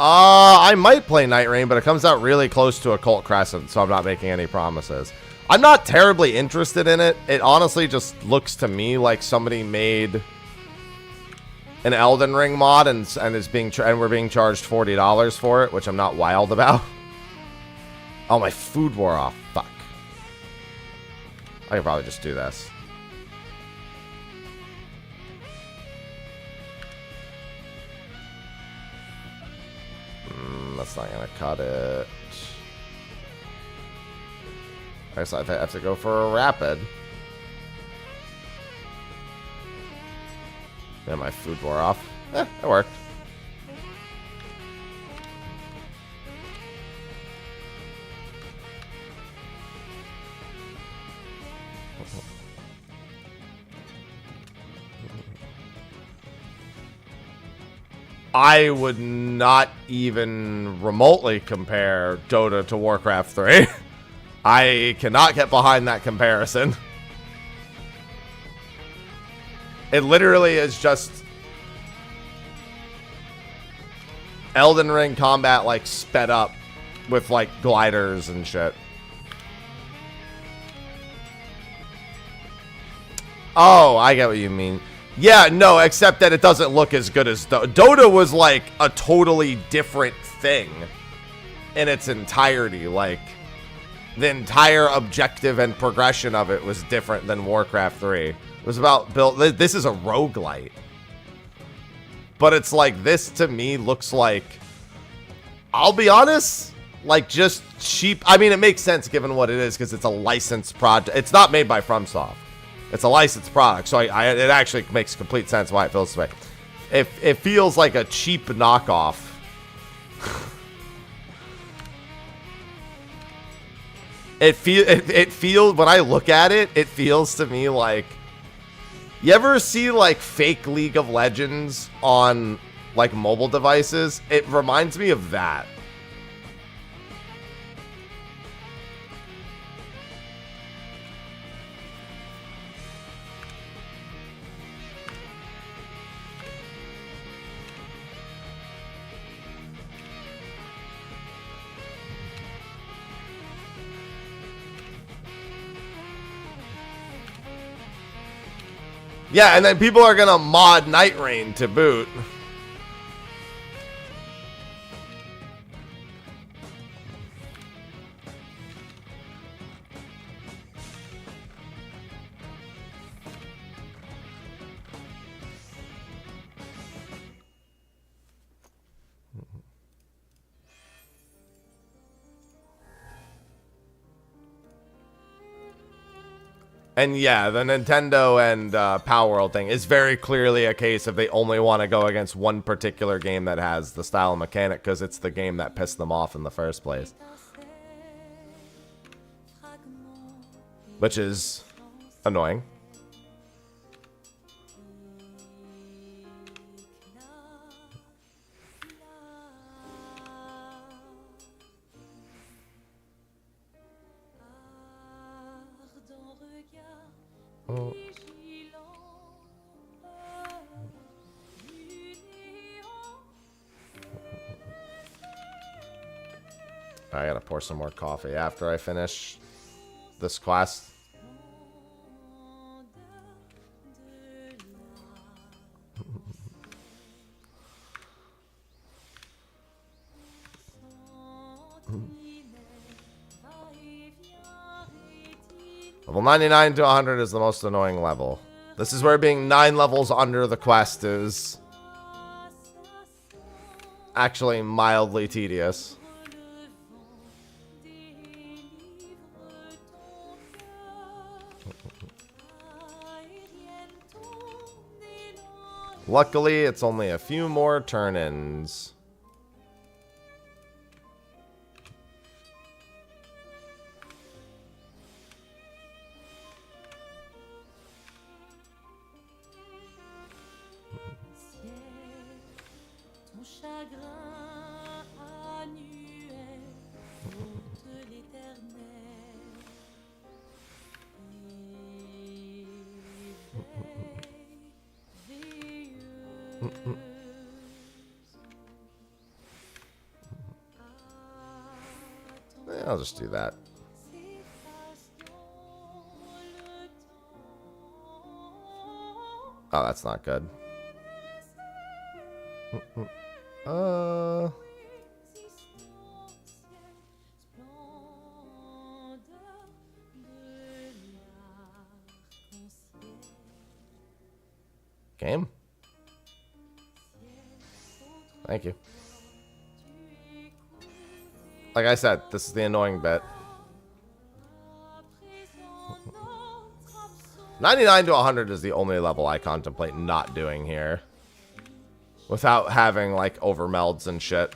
I might play Night Rain, but it comes out really close to Occult Crescent, so I'm not making any promises. I'm not terribly interested in it. It honestly just looks to me like somebody made an Elden Ring mod and we're being charged $40 for it, which I'm not wild about. Oh, my food wore off. Fuck. I could probably just do this. That's not gonna cut it. I guess I have to go for a rapid. Then my food wore off. That worked. I would not even remotely compare Dota to Warcraft 3. I cannot get behind that comparison. It literally is just Elden Ring combat, like, sped up with, like, gliders and shit. Oh, I get what you mean. Yeah, no, except that it doesn't look as good as Dota was, like, a totally different thing in its entirety. Like, the entire objective and progression of it was different than Warcraft 3. It was about this is a roguelite. But it's like, this to me looks like, I'll be honest, like just cheap. I mean, it makes sense given what it is because it's a licensed project. It's not made by FromSoft. It's a licensed product, so it actually makes complete sense why it feels this way. It feels like a cheap knockoff. It feels when I look at it, it feels to me like, you ever see like fake League of Legends on like mobile devices? It reminds me of that. Yeah, and then people are gonna mod Night Rain to boot. And yeah, the Nintendo and Power World thing is very clearly a case of they only want to go against one particular game that has the style and mechanic because it's the game that pissed them off in the first place. Which is annoying. Oh. I gotta pour some more coffee after I finish this quest. Level 99 to 100 is the most annoying level. This is where being 9 levels under the quest is actually mildly tedious. Luckily, it's only a few more turn-ins. I'll just do that. Oh, that's not good. Game? Thank you. Like I said, this is the annoying bit. 99 to 100 is the only level I contemplate not doing here. Without having, like, overmelds and shit.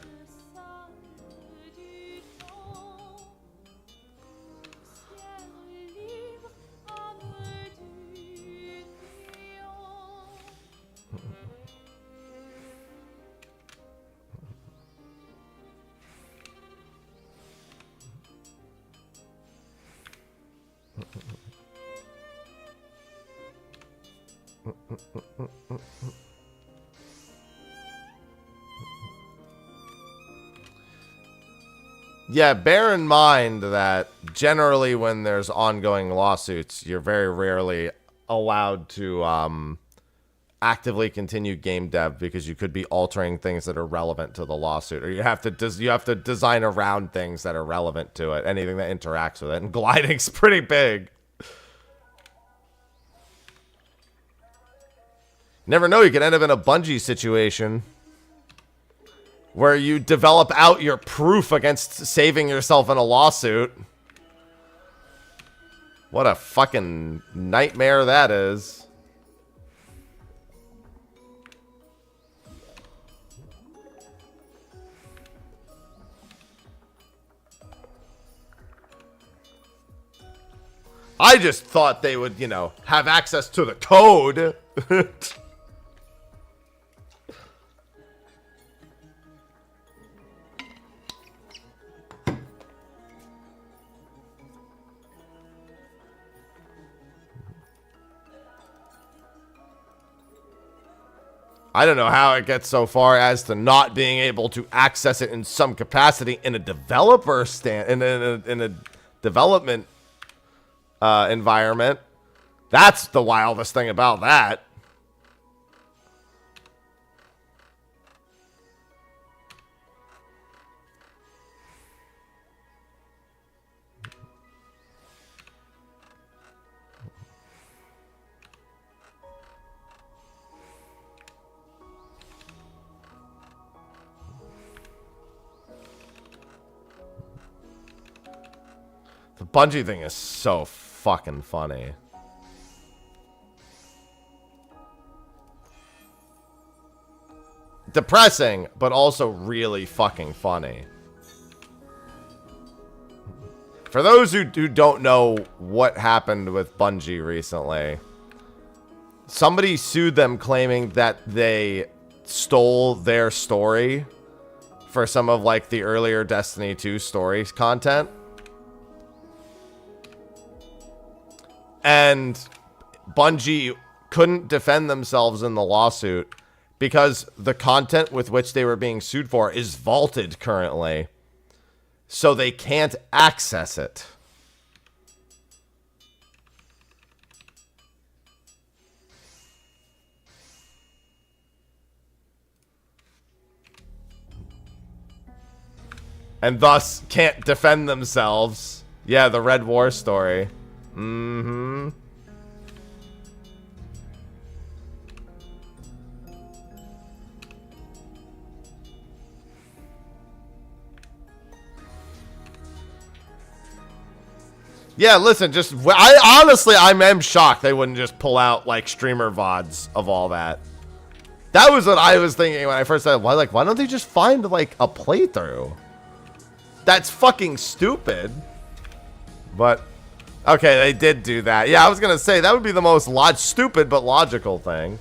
Yeah, bear in mind that generally when there's ongoing lawsuits, you're very rarely allowed to actively continue game dev because you could be altering things that are relevant to the lawsuit, or you have to design around things that are relevant to it, anything that interacts with it. And gliding's pretty big. Never know, you could end up in a Bungie situation where you develop out your proof against saving yourself in a lawsuit. What a fucking nightmare that is. I just thought they would, you know, have access to the code. I don't know how it gets so far as to not being able to access it in some capacity in a developer in a development environment. That's the wildest thing about that. The Bungie thing is so fucking funny. Depressing, but also really fucking funny. For those who don't know what happened with Bungie recently, somebody sued them claiming that they stole their story for some of like the earlier Destiny 2 story content. And Bungie couldn't defend themselves in the lawsuit because the content with which they were being sued for is vaulted currently. So they can't access it. And thus can't defend themselves. Yeah, the Red War story. Mm-hmm. Yeah, listen, I am shocked they wouldn't just pull out, like, streamer VODs of all that. That was what I was thinking when I first said, why don't they just find, like, a playthrough? That's fucking stupid. But, okay, they did do that. Yeah, I was gonna say, that would be the most stupid but logical thing.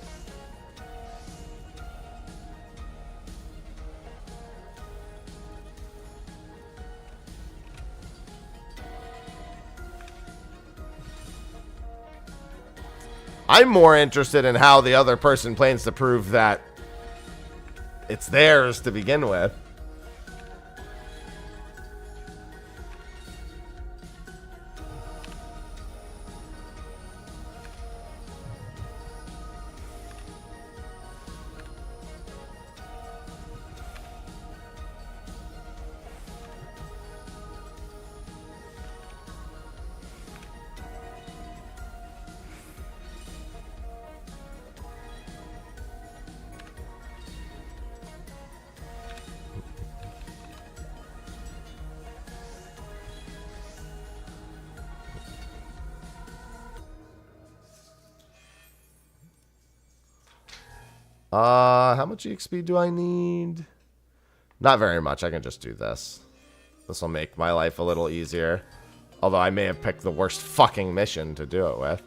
I'm more interested in how the other person plans to prove that it's theirs to begin with. How much EXP do I need? Not very much. I can just do this. This will make my life a little easier. Although I may have picked the worst fucking mission to do it with.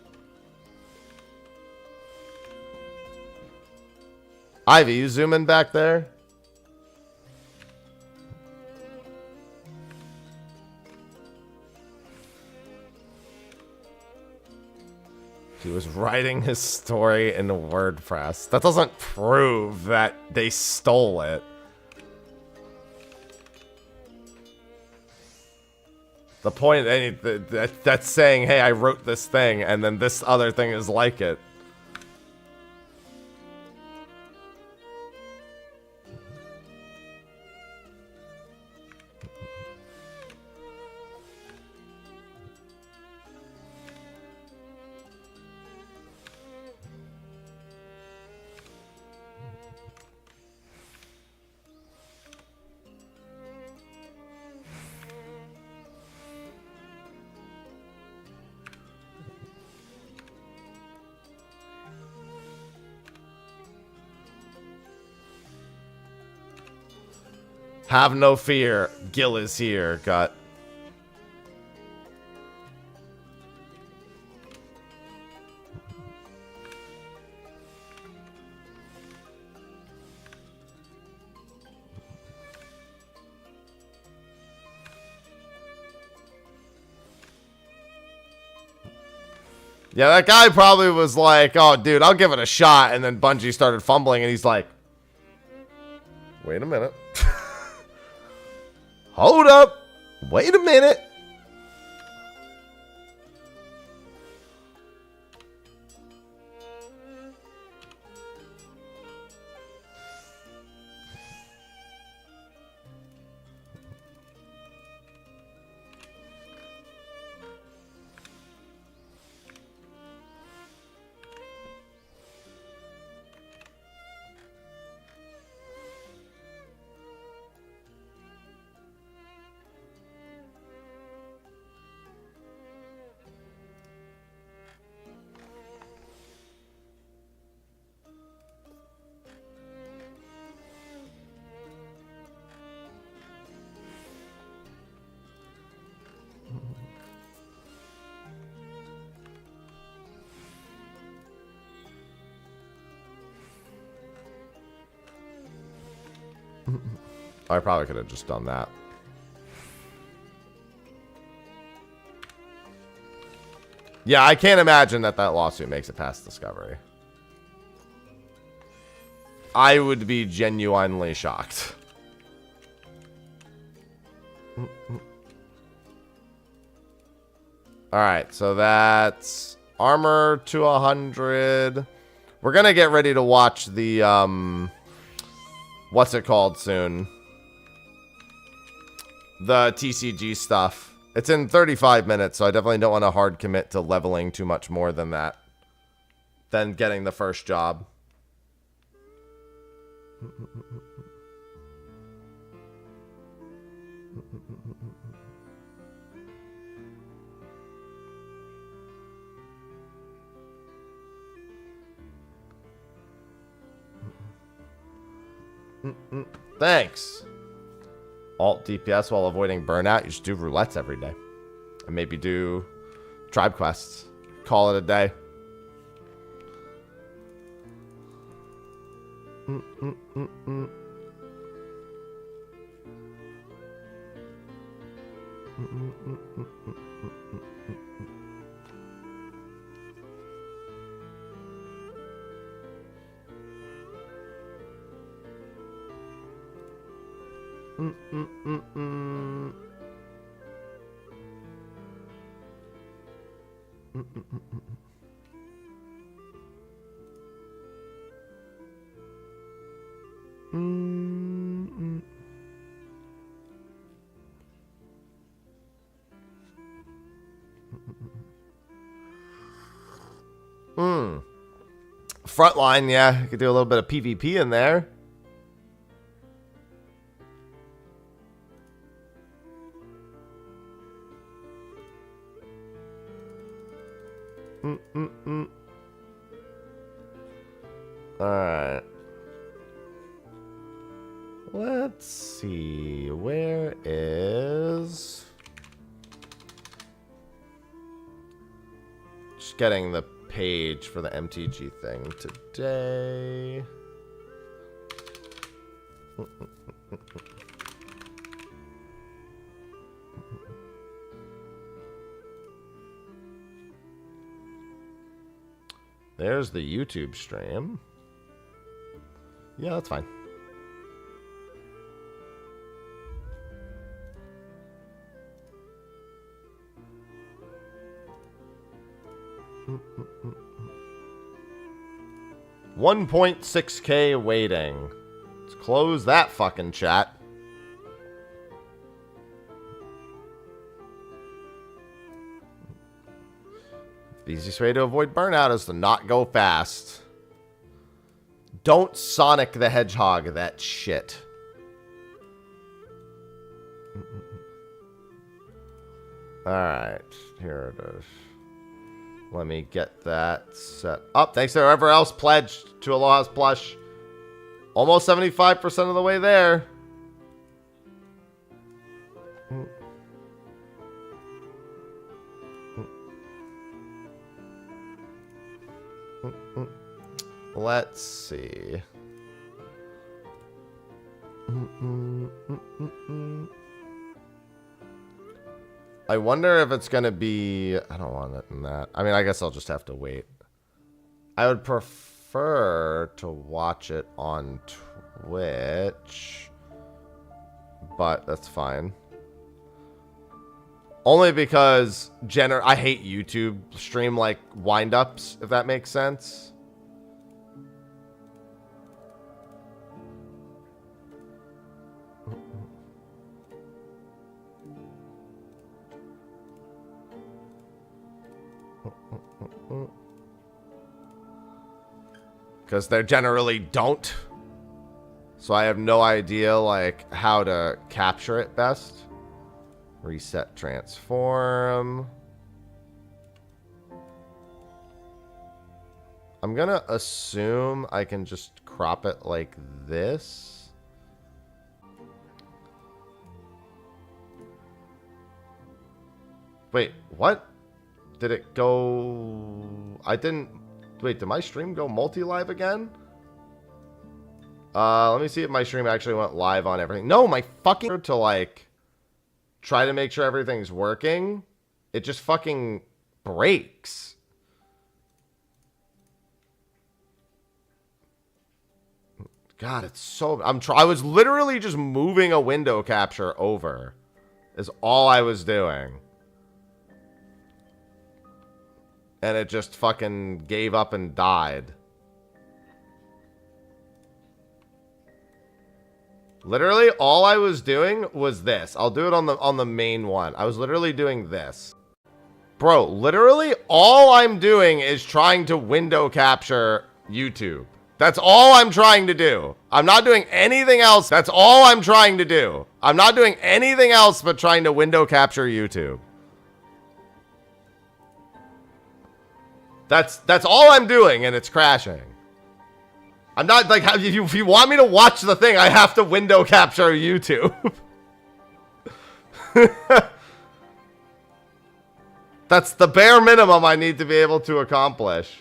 Ivy, you zooming back there? He was writing his story in WordPress. That doesn't prove that they stole it. The point that's saying, hey, I wrote this thing, and then this other thing is like it. Have no fear. Gil is here. Got. Yeah, that guy probably was like, oh, dude, I'll give it a shot. And then Bungie started fumbling, and he's like, wait a minute. Hold up. Wait a minute. I probably could have just done that. Yeah, I can't imagine that lawsuit makes it past discovery. I would be genuinely shocked. Alright, so that's armor to 100. We're gonna get ready to watch the, what's it called soon? The TCG stuff. It's in 35 minutes, so I definitely don't want to hard commit to leveling too much more than that. Than getting the first job. Thanks. Alt DPS while avoiding burnout. You should do roulettes every day. And maybe do tribe quests. Call it a day. Frontline, yeah. You could do a little bit of PvP in there. Alright. Let's see. Where is... Just getting the page for the MTG thing today. There's the YouTube stream. Yeah, that's fine. 1.6K waiting. Let's close that fucking chat. The easiest way to avoid burnout is to not go fast. Don't Sonic the Hedgehog that shit. Alright, here it is. Let me get that set up. Thanks to whoever else pledged to Aloha's plush. Almost 75% of the way there. Let's see. I wonder if it's going to be... I don't want it in that. I mean, I guess I'll just have to wait. I would prefer to watch it on Twitch. But that's fine. Only because I hate YouTube stream like wind-ups, if that makes sense. Because they generally don't. So I have no idea, like, how to capture it best. Reset transform. I'm gonna assume I can just crop it like this. Wait, what? Did it go... I didn't... Wait, did my stream go multi-live again? Let me see if my stream actually went live on everything. No, my fucking... To, like, try to make sure everything's working. It just fucking breaks. God, it's so... I was literally just moving a window capture over. Is all I was doing. And it just fucking gave up and died. Literally, all I was doing was this. I'll do it on the main one. I was literally doing this. Bro, literally, all I'm doing is trying to window capture YouTube. That's all I'm trying to do. I'm not doing anything else. That's all I'm trying to do. I'm not doing anything else but trying to window capture YouTube. That's all I'm doing, and it's crashing. I'm not, like, if you want me to watch the thing, I have to window capture YouTube. That's the bare minimum I need to be able to accomplish.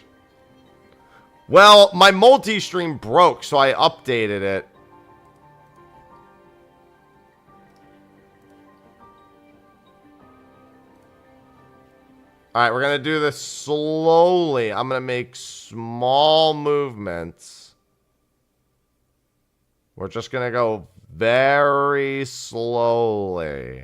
Well, my multi-stream broke, so I updated it. Alright, we're going to do this slowly. I'm going to make small movements. We're just going to go very slowly.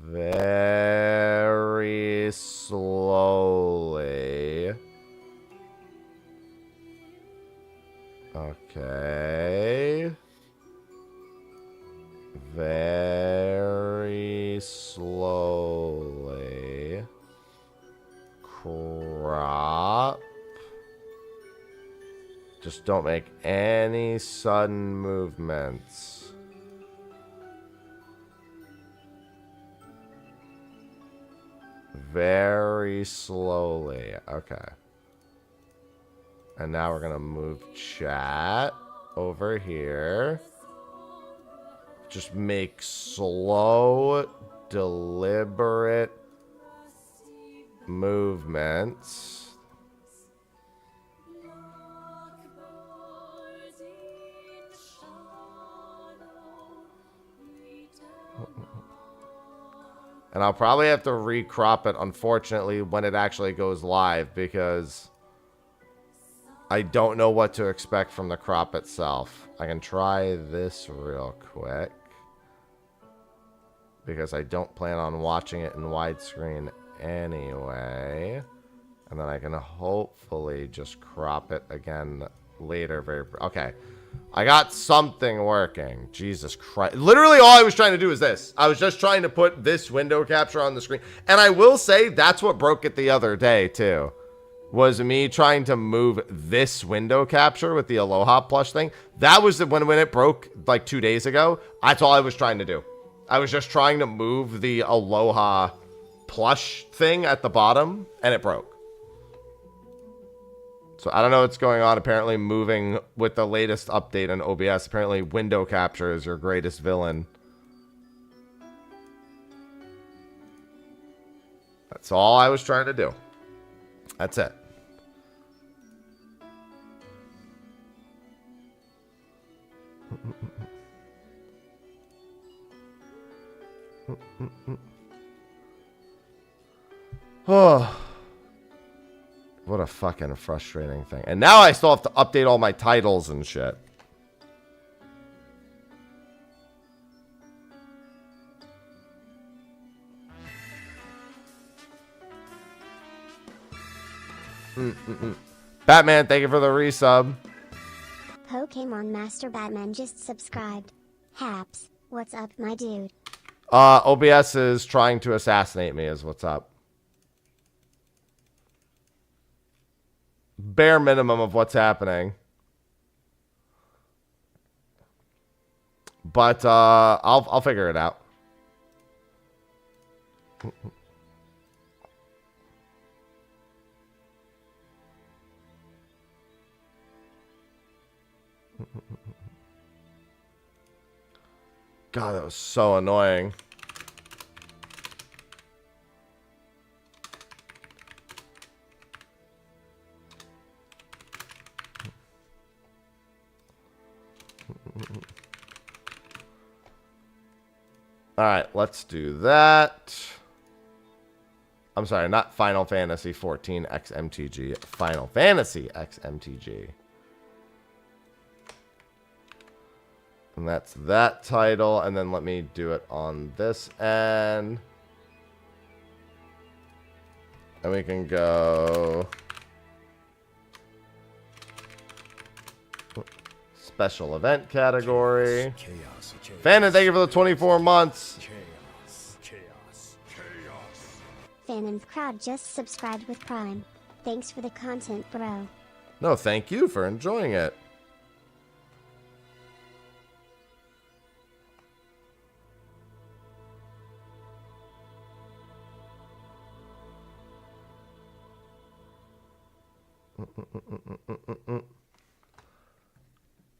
Very slowly. Okay. Very slowly. Crop. Just don't make any sudden movements. Very slowly. Okay. And now we're going to move chat over here. Just make slow, deliberate movements. And I'll probably have to recrop it, unfortunately, when it actually goes live, because I don't know what to expect from the crop itself. I can try this real quick. because I don't plan on watching it in widescreen anyway. And then I can hopefully just crop it again later. Okay. I got something working. Jesus Christ. Literally all I was trying to do is this. I was just trying to put this window capture on the screen. And I will say that's what broke it the other day too. Was me trying to move this window capture with the Aloha plush thing. That was when it broke like 2 days ago. That's all I was trying to do. I was just trying to move the Aloha plush thing at the bottom and it broke. So I don't know what's going on. Apparently moving with the latest update on OBS. Apparently window capture is your greatest villain. That's all I was trying to do. That's it. Oh. What a fucking frustrating thing. And now I still have to update all my titles and shit. Batman, thank you for the resub. Pokemon Master Batman just subscribed. Haps, what's up, my dude? OBS is trying to assassinate me is what's up. Bare minimum of what's happening. But I'll figure it out. God, that was so annoying. All right, let's do that. I'm sorry, not Final Fantasy XIV X MTG. Final Fantasy X MTG. And that's that title. And then let me do it on this end. And we can go special event category. Fanon, thank you for the 24 months. Fanon's crowd just subscribed with Prime. Thanks for the content, bro. No, thank you for enjoying it.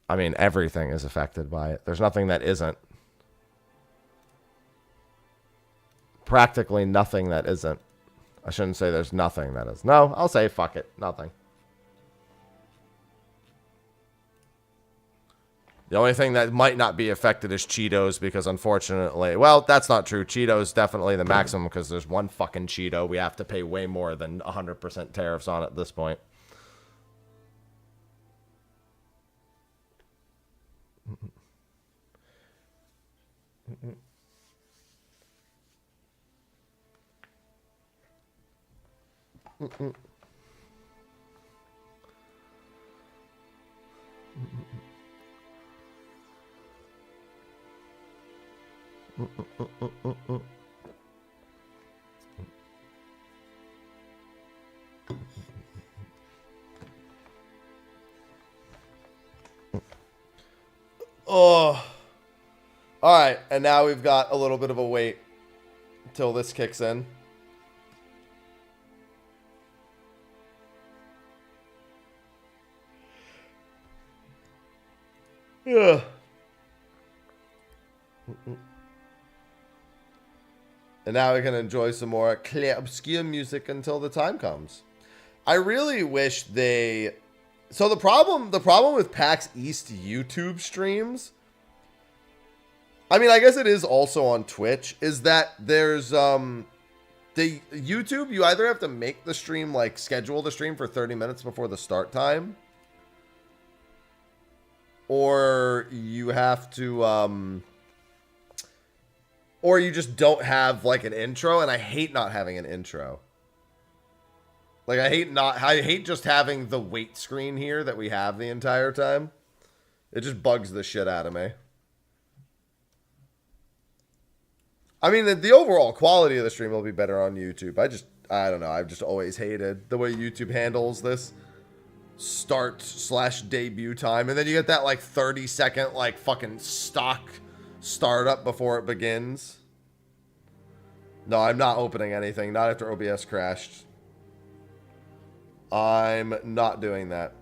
I mean, everything is affected by it. There's nothing that isn't. Practically nothing that isn't. I shouldn't say there's nothing that is. No, I'll say fuck it. Nothing. The only thing that might not be affected is Cheetos because unfortunately... Well, that's not true. Cheetos definitely the maximum because there's one fucking Cheeto we have to pay way more than 100% tariffs on at this point. Oh. All right, and now we've got a little bit of a wait until this kicks in. Yeah. And now we can enjoy some more clear, obscure music until the time comes. I really wish they... So the problem with PAX East YouTube streams, I mean, I guess it is also on Twitch, is that there's the YouTube, you either have to make the stream, like schedule the stream for 30 minutes before the start time, or you have to Or you just don't have like an intro, and I hate not having an intro. Like I hate just having the wait screen here that we have the entire time. It just bugs the shit out of me. I mean, the overall quality of the stream will be better on YouTube. I don't know. I've just always hated the way YouTube handles this start/debut time. And then you get that like 30-second like fucking stock startup before it begins. No, I'm not opening anything. Not after OBS crashed. I'm not doing that.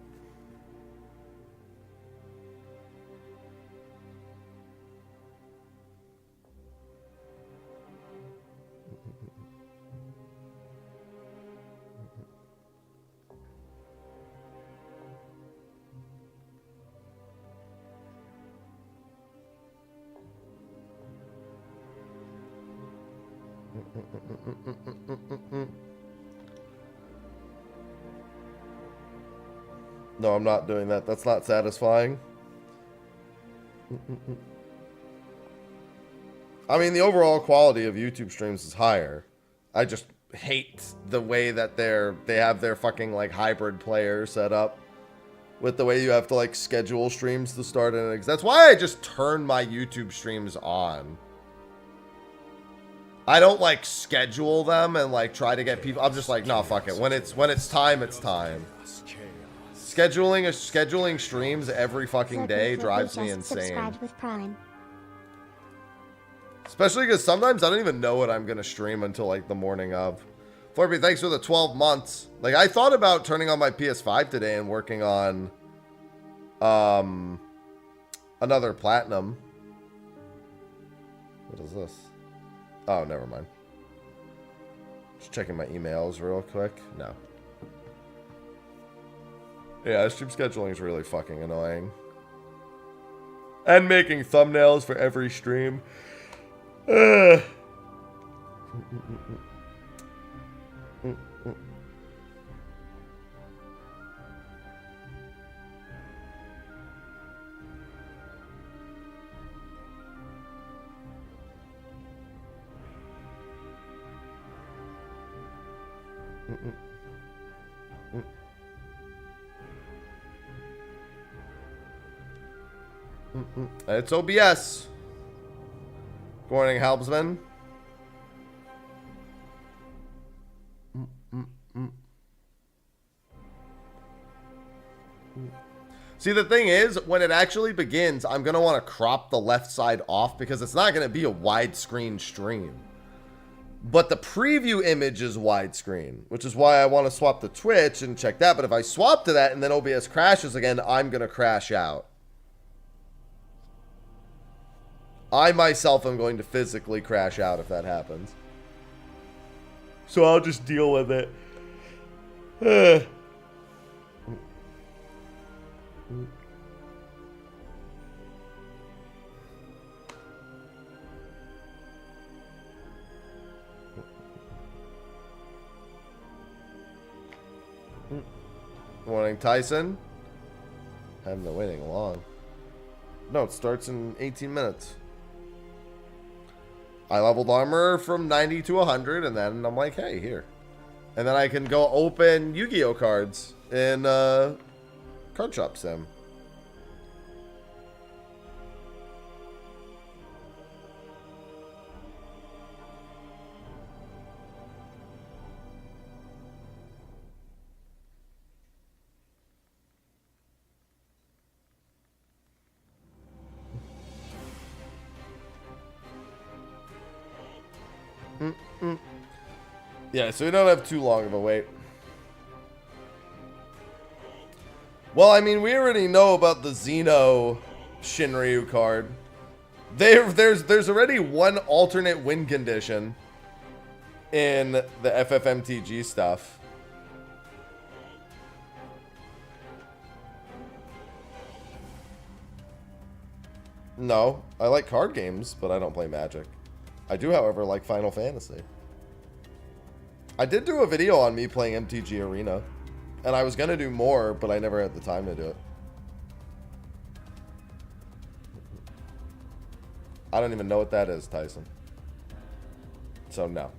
No, I'm not doing that. That's not satisfying. I mean, the overall quality of YouTube streams is higher. I just hate the way that they have their fucking like hybrid player set up with the way you have to like schedule streams to start and that's why I just turn my YouTube streams on. I don't like schedule them and like try to get people. I'm just like, no, fuck it. When it's time, it's time. Scheduling streams every fucking day drives me insane. Especially because sometimes I don't even know what I'm gonna stream until like the morning of. Florby, thanks for the 12 months. Like I thought about turning on my PS5 today and working on another platinum. What is this? Oh, never mind. Just checking my emails real quick. No. Yeah, stream scheduling is really fucking annoying. And making thumbnails for every stream. It's OBS. Good morning, Helmsman. See, the thing is, when it actually begins, I'm going to want to crop the left side off because it's not going to be a widescreen stream. But the preview image is widescreen, which is why I want to swap to Twitch and check that. But if I swap to that and then OBS crashes again, I'm going to crash out. I myself am going to physically crash out if that happens. So I'll just deal with it. Morning, Tyson. Haven't been waiting long. No, it starts in 18 minutes. I leveled armor from 90 to 100, and then I'm like, hey, here. And then I can go open Yu-Gi-Oh cards in Card Shop Sim. Yeah, so we don't have too long of a wait. Well, I mean, we already know about the Xeno Shinryu card. There's already one alternate win condition in the FF MTG stuff. No, I like card games, but I don't play Magic. I do, however, like Final Fantasy. I did do a video on me playing MTG Arena, and I was going to do more, but I never had the time to do it. I don't even know what that is, Tyson. So no.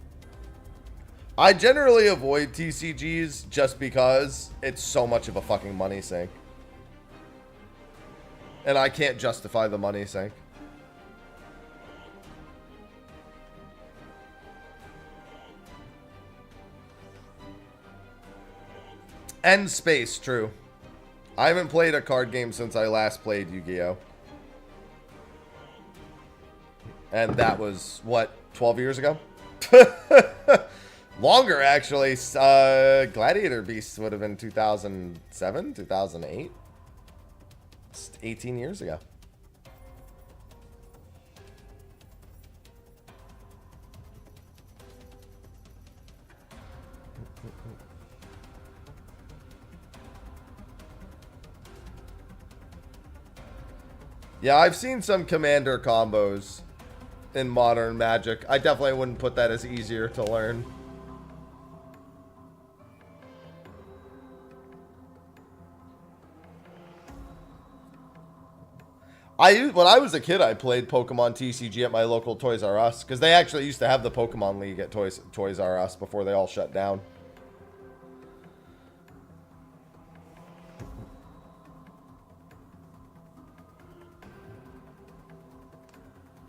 I generally avoid TCGs just because it's so much of a fucking money sink. And I can't justify the money sink. And space, true. I haven't played a card game since I last played Yu-Gi-Oh! And that was, what, 12 years ago? Longer, actually. Gladiator Beasts would have been 2007, 2008. It's 18 years ago. Yeah, I've seen some commander combos in modern Magic. I definitely wouldn't put that as easier to learn. When I was a kid, I played Pokemon TCG at my local Toys R Us, because they actually used to have the Pokemon League at Toys R Us before they all shut down.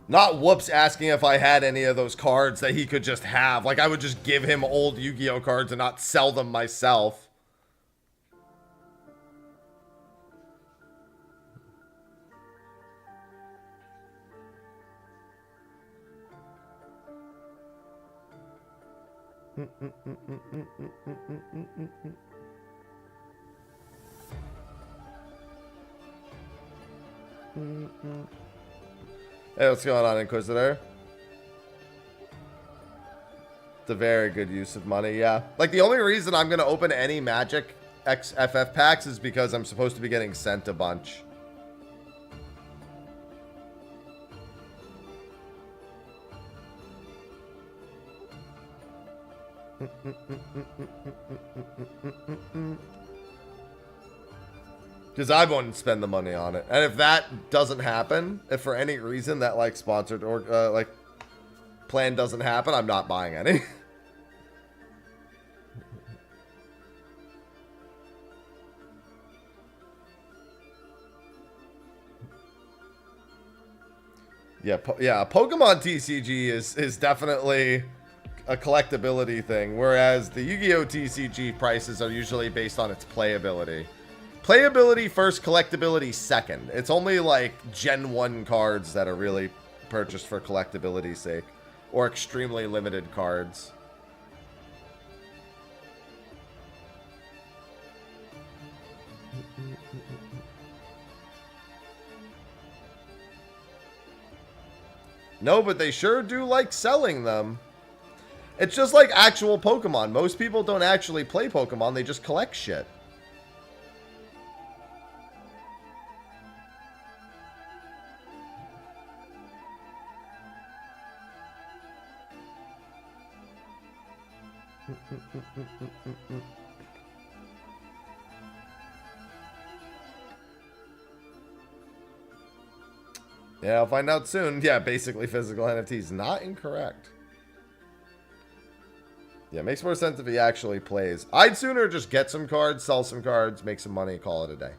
Not Whoops asking if I had any of those cards that he could just have. Like, I would just give him old Yu-Gi-Oh cards and not sell them myself. Hey, what's going on, Inquisitor? It's a very good use of money, yeah. Like, the only reason I'm going to open any Magic XFF packs is because I'm supposed to be getting sent a bunch. Because I wouldn't spend the money on it. And if that doesn't happen, if for any reason that, like, sponsored or, like, plan doesn't happen, I'm not buying any. Yeah, Pokemon TCG is definitely a collectability thing, whereas the Yu-Gi-Oh! TCG prices are usually based on its playability. Playability first, collectability second. It's only like Gen 1 cards that are really purchased for collectability's sake, or extremely limited cards. No, but they sure do like selling them. It's just like actual Pokemon. Most people don't actually play Pokemon, they just collect shit. Yeah, I'll find out soon. Yeah, basically physical NFTs. Not incorrect. Yeah, it makes more sense if he actually plays. I'd sooner just get some cards, sell some cards, make some money, call it a day.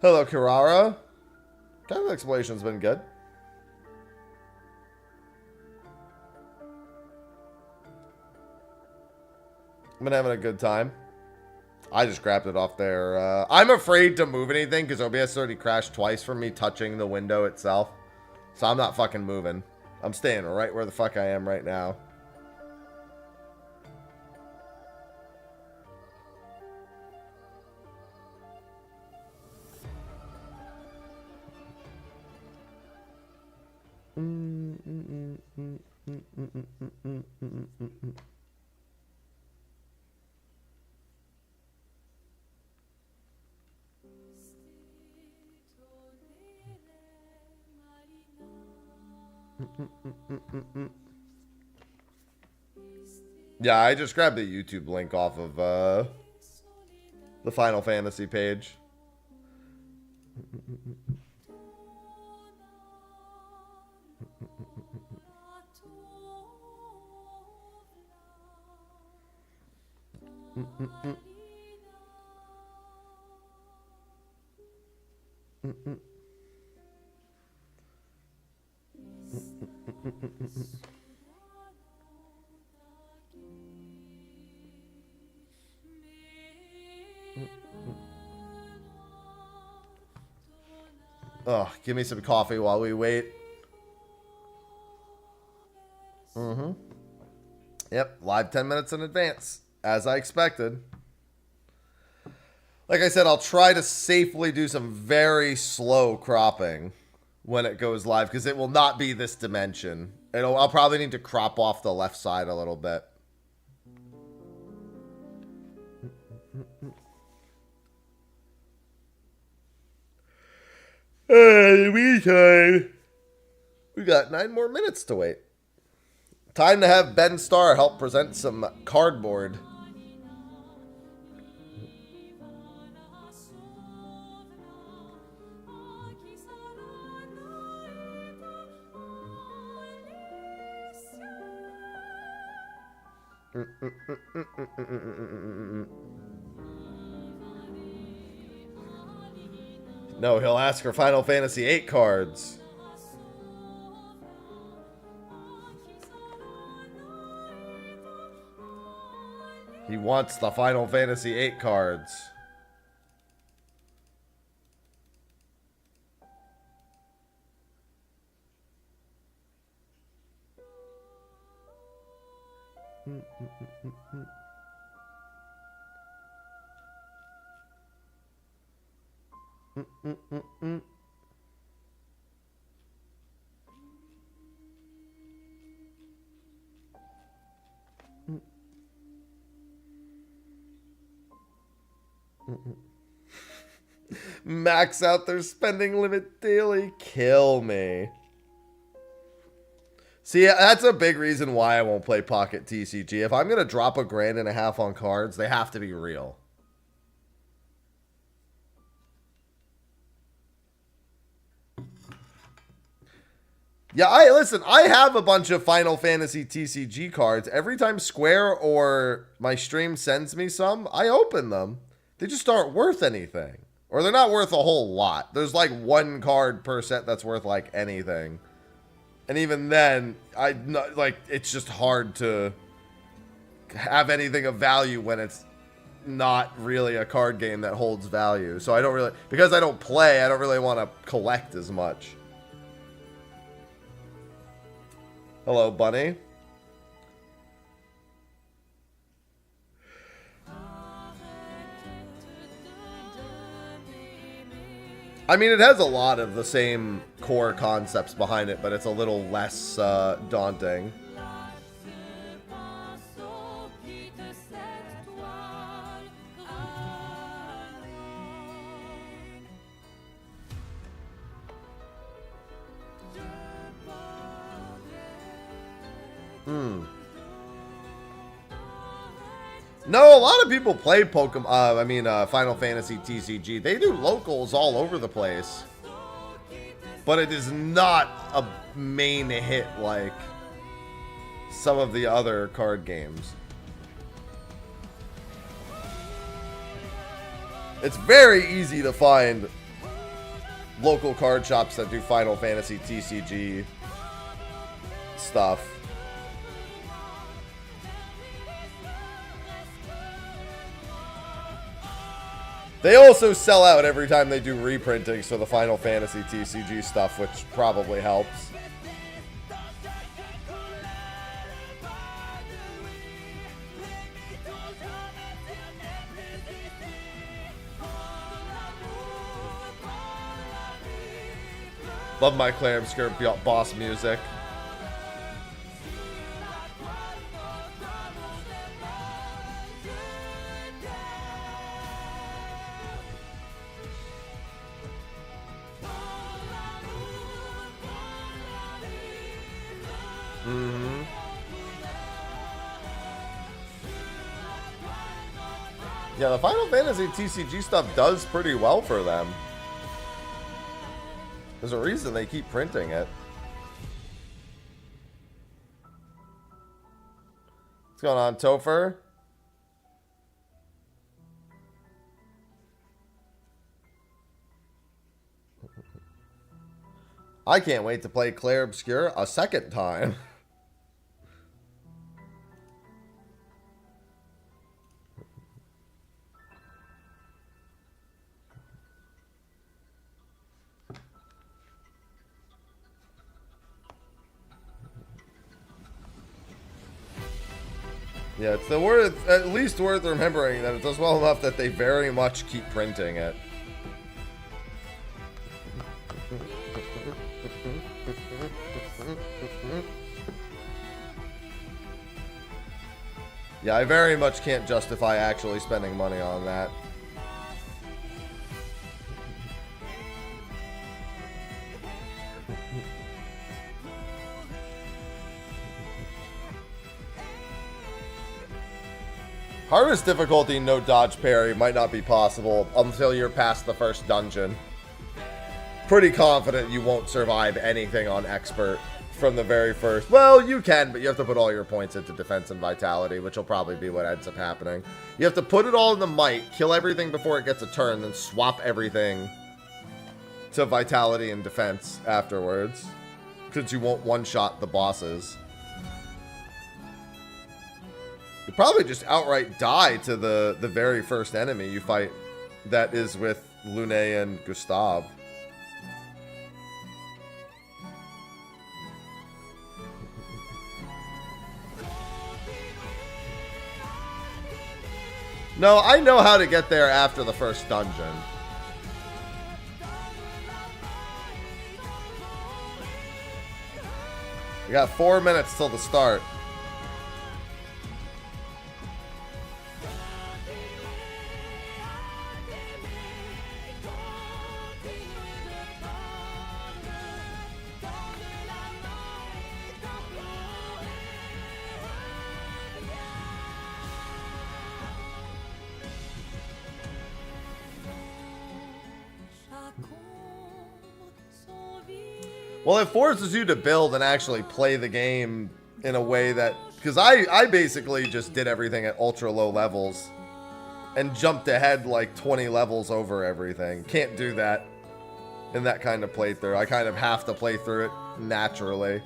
Hello, Kirara. Kind of exploration's been good. I've been having a good time. I just grabbed it off there. I'm afraid to move anything because OBS already crashed twice from me touching the window itself. So I'm not fucking moving. I'm staying right where the fuck I am right now. Yeah, I just grabbed the YouTube link off of the Final Fantasy page. Oh, give me some coffee while we wait. Yep, live 10 minutes in advance, as I expected. Like I said, I'll try to safely do some very slow cropping when it goes live, because it will not be this dimension. I'll probably need to crop off the left side a little bit. In the meantime, we got 9 more minutes to wait. Time to have Ben Starr help present some cardboard. No, he'll ask for Final Fantasy VIII cards. He wants the Final Fantasy VIII cards. Max out their spending limit daily. Kill me. See, that's a big reason why I won't play Pocket TCG. If I'm going to drop $1.5 grand on cards, they have to be real. Yeah, listen, I have a bunch of Final Fantasy TCG cards. Every time Square or my stream sends me some, I open them. They just aren't worth anything. Or they're not worth a whole lot. There's like 1 card per set that's worth like anything. And even then, it's just hard to have anything of value when it's not really a card game that holds value. So I don't really, because I don't play, I don't really want to collect as much. Hello, Bunny. I mean, it has a lot of the same core concepts behind it, but it's a little less daunting. No, a lot of people play Pokemon. Final Fantasy TCG. They do locals all over the place, but it is not a main hit like some of the other card games. It's very easy to find local card shops that do Final Fantasy TCG stuff. They also sell out every time they do reprintings for the Final Fantasy TCG stuff, which probably helps. Love my Claire Obscure boss music. Yeah, the Final Fantasy TCG stuff does pretty well for them. There's a reason they keep printing it. What's going on, Topher? I can't wait to play Clair Obscur a second time. Yeah, it's at least worth remembering that it does well enough that they very much keep printing it. Yeah, I very much can't justify actually spending money on that. Hardest difficulty, no dodge parry, might not be possible until you're past the first dungeon. Pretty confident you won't survive anything on expert from the very first. Well, you can, but you have to put all your points into defense and vitality, which will probably be what ends up happening. You have to put it all into might, kill everything before it gets a turn, then swap everything to vitality and defense afterwards, since you won't one-shot the bosses. You probably just outright die to the very first enemy you fight that is with Lune and Gustav. No, I know how to get there after the first dungeon. We got 4 minutes till the start. Well, it forces you to build and actually play the game in a way that... Because I basically just did everything at ultra low levels and jumped ahead like 20 levels over everything. Can't do that in that kind of playthrough. I kind of have to play through it naturally.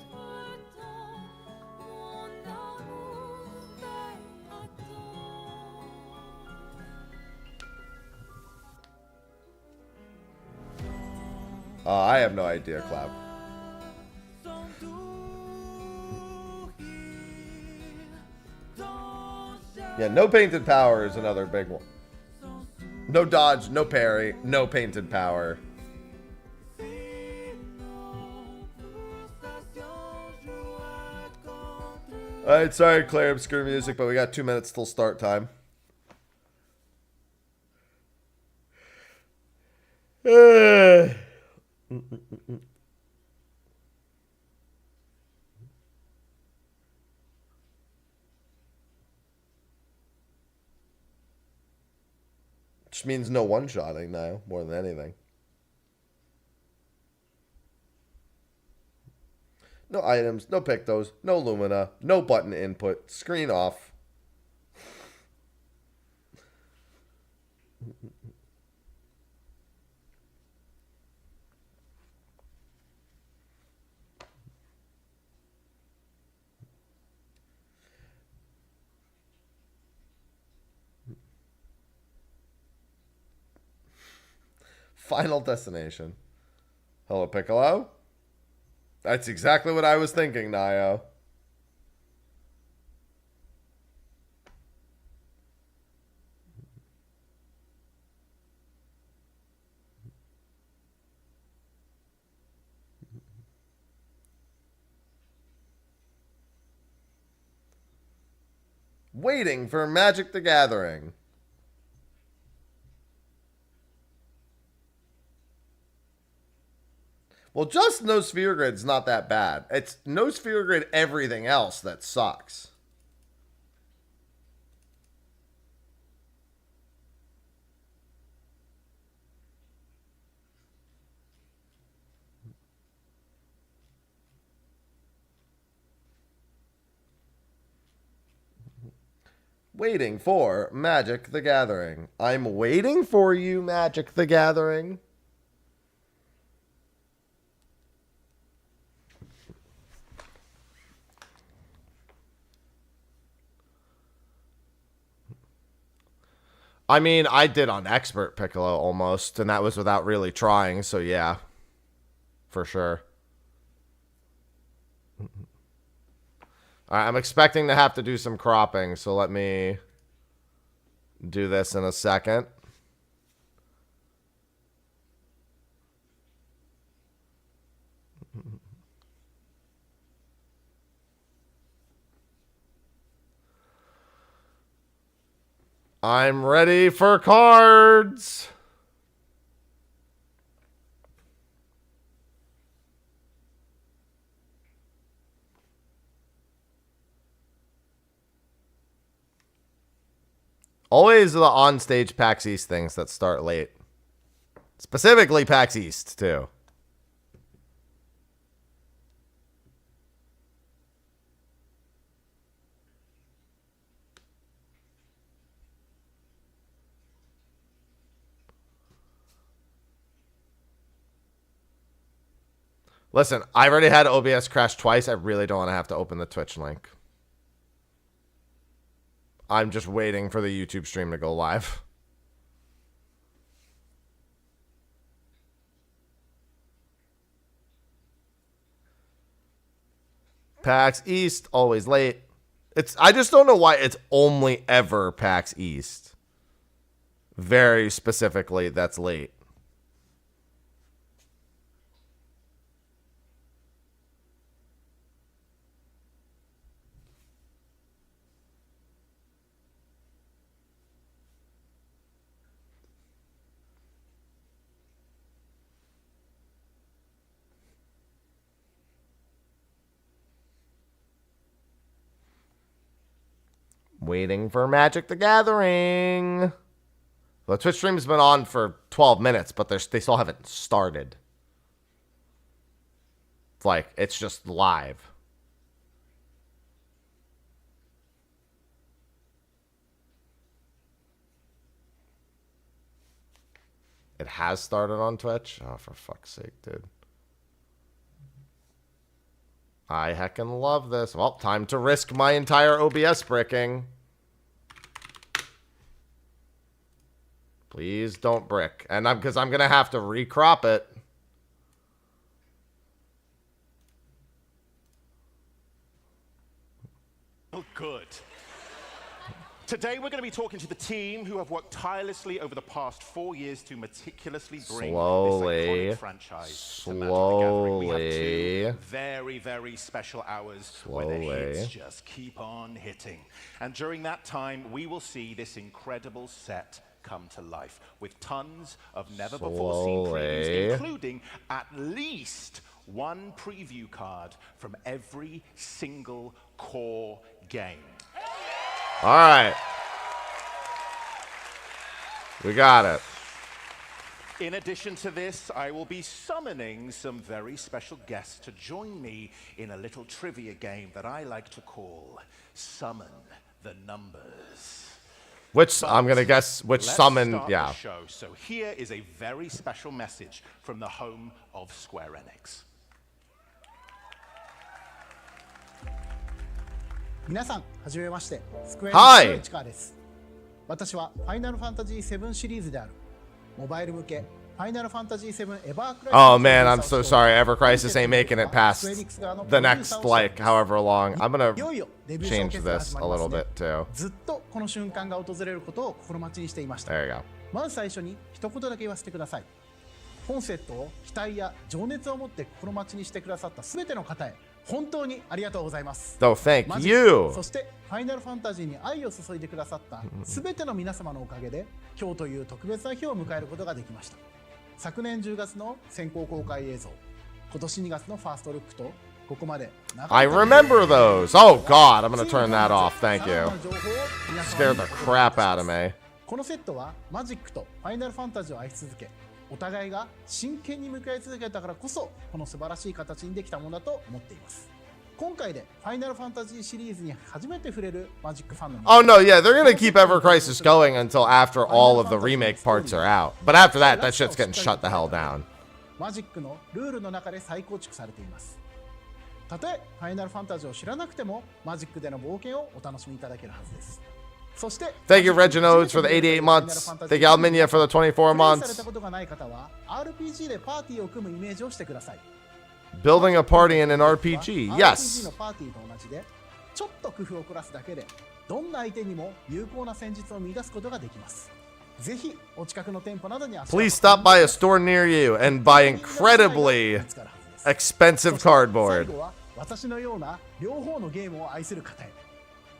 I have no idea, Cloud. Yeah, no painted power is another big one. No dodge, no parry, no painted power. Alright, sorry, Claire, obscure music, but we got 2 minutes till start time. Which means no one-shotting now, more than anything. No items, no pictos, no Lumina, no button input, screen off. Final destination. Hello, Piccolo. That's exactly what I was thinking, Nio. Waiting for Magic the Gathering. Well, just no Sphere Grid's not that bad. It's no Sphere Grid everything else that sucks. Waiting for Magic the Gathering. I'm waiting for you, Magic the Gathering. I mean, I did on Expert Piccolo almost, and that was without really trying, so yeah. For sure. Alright, I'm expecting to have to do some cropping, so let me do this in a second. I'm ready for cards. Always the on-stage PAX East things that start late. Specifically PAX East, too. Listen, I already had OBS crash twice. I really don't want to have to open the Twitch link. I'm just waiting for the YouTube stream to go live. PAX East, always late. I just don't know why it's only ever PAX East. Very specifically, that's late. Waiting for Magic the Gathering. The Twitch stream has been on for 12 minutes, but they still haven't started. It's like, it's just live. It has started on Twitch? Oh, for fuck's sake, dude. I heckin' love this. Well, time to risk my entire OBS bricking. Please don't brick. And because I'm going to have to recrop it. Oh, good. Today we're going to be talking to the team who have worked tirelessly over the past 4 years to meticulously bring this iconic franchise to Magic the Gathering. We have 2 very, very special hours where the hits just keep on hitting. And during that time, we will see this incredible set come to life with tons of never-before-seen previews, including at least 1 preview card from every single core game. All right. We got it. In addition to this, I will be summoning some very special guests to join me in a little trivia game that I like to call Summon the Numbers. Which, I'm going to guess, which summon, yeah. The show. So here is a very special message from the home of Square Enix. 皆さん、はじめまして。スクエアの市川です。私はファイナルファンタジー7シリーズであるモバイル向けファイナルファンタジー7エバークライシス。Oh man, I'm so sorry. Ever Crisis ain't making it past the next like however long. I'm gonna change this a little bit too. ずっとこの瞬間が訪れることを心待ちにしていました。There you go. まず最初に一言だけ言わせてください。本セットを期待や情熱を持って心待ちにしてくださったすべての方へ。本当にありがとうございます。So thank you. そしてファイナルファンタジーに愛を注いでくださったすべての皆様のおかげで今日という特別な日を迎えることができました。昨年10月の先行公開映像、今年2月のファーストルックとここまで I remember those. Oh god, I'm gonna turn that off. Thank you. Scared the crap out of me. このセットはマジックとファイナルファンタジーを愛し続け、お互いが真剣に向き合い続けたからこそこの素晴らしい形にできたものだと思っています。今回でファイナルファンタジーシリーズに初めて触れるマジックファンの皆 Oh no, yeah, they're gonna keep Ever Crisis going until after all of the remake parts are out. But after that, that shit's getting shut the hell down. マジックのルールの中で再構築されています。たとえファイナルファンタジーを知らなくてもマジックでの冒険をお楽しみいただけるはずです。そして Thank you, Reginodes, for the 88 months. Thank you, Ultimia, for the 24 months. されたことがない方は RPG でパーティーを組むイメージをしてください。 Building a party in an RPG. Yes. RPG のパーティーと同じで、ちょっと工夫を凝らすだけで、どんな相手にも有効な戦術を見出すことができます。ぜひお近くの店舗などに足を運んで Please stop by a store near you and buy incredibly expensive cardboard. 最後は私のような両方のゲームを愛する方へ。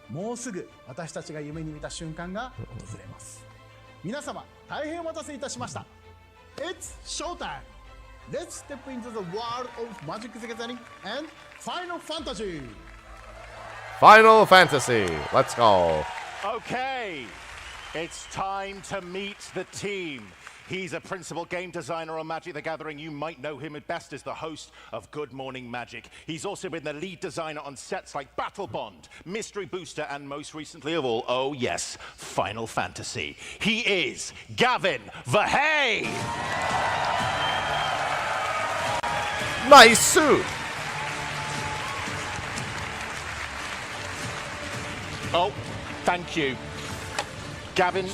もうすぐ私たちが夢に見た瞬間が訪れます。皆様、大変お待たせいたしました。It's showtime! Let's step into the world of Magic the Gathering and Final Fantasy! Final Fantasy. Let's go. Okay, it's time to meet the team. He's a principal game designer on Magic the Gathering. You might know him at best as the host of Good Morning Magic. He's also been the lead designer on sets like Battle Bond, Mystery Booster, and most recently of all, oh yes, Final Fantasy. He is Gavin VIII! Nice suit. Oh, thank you. Gavin,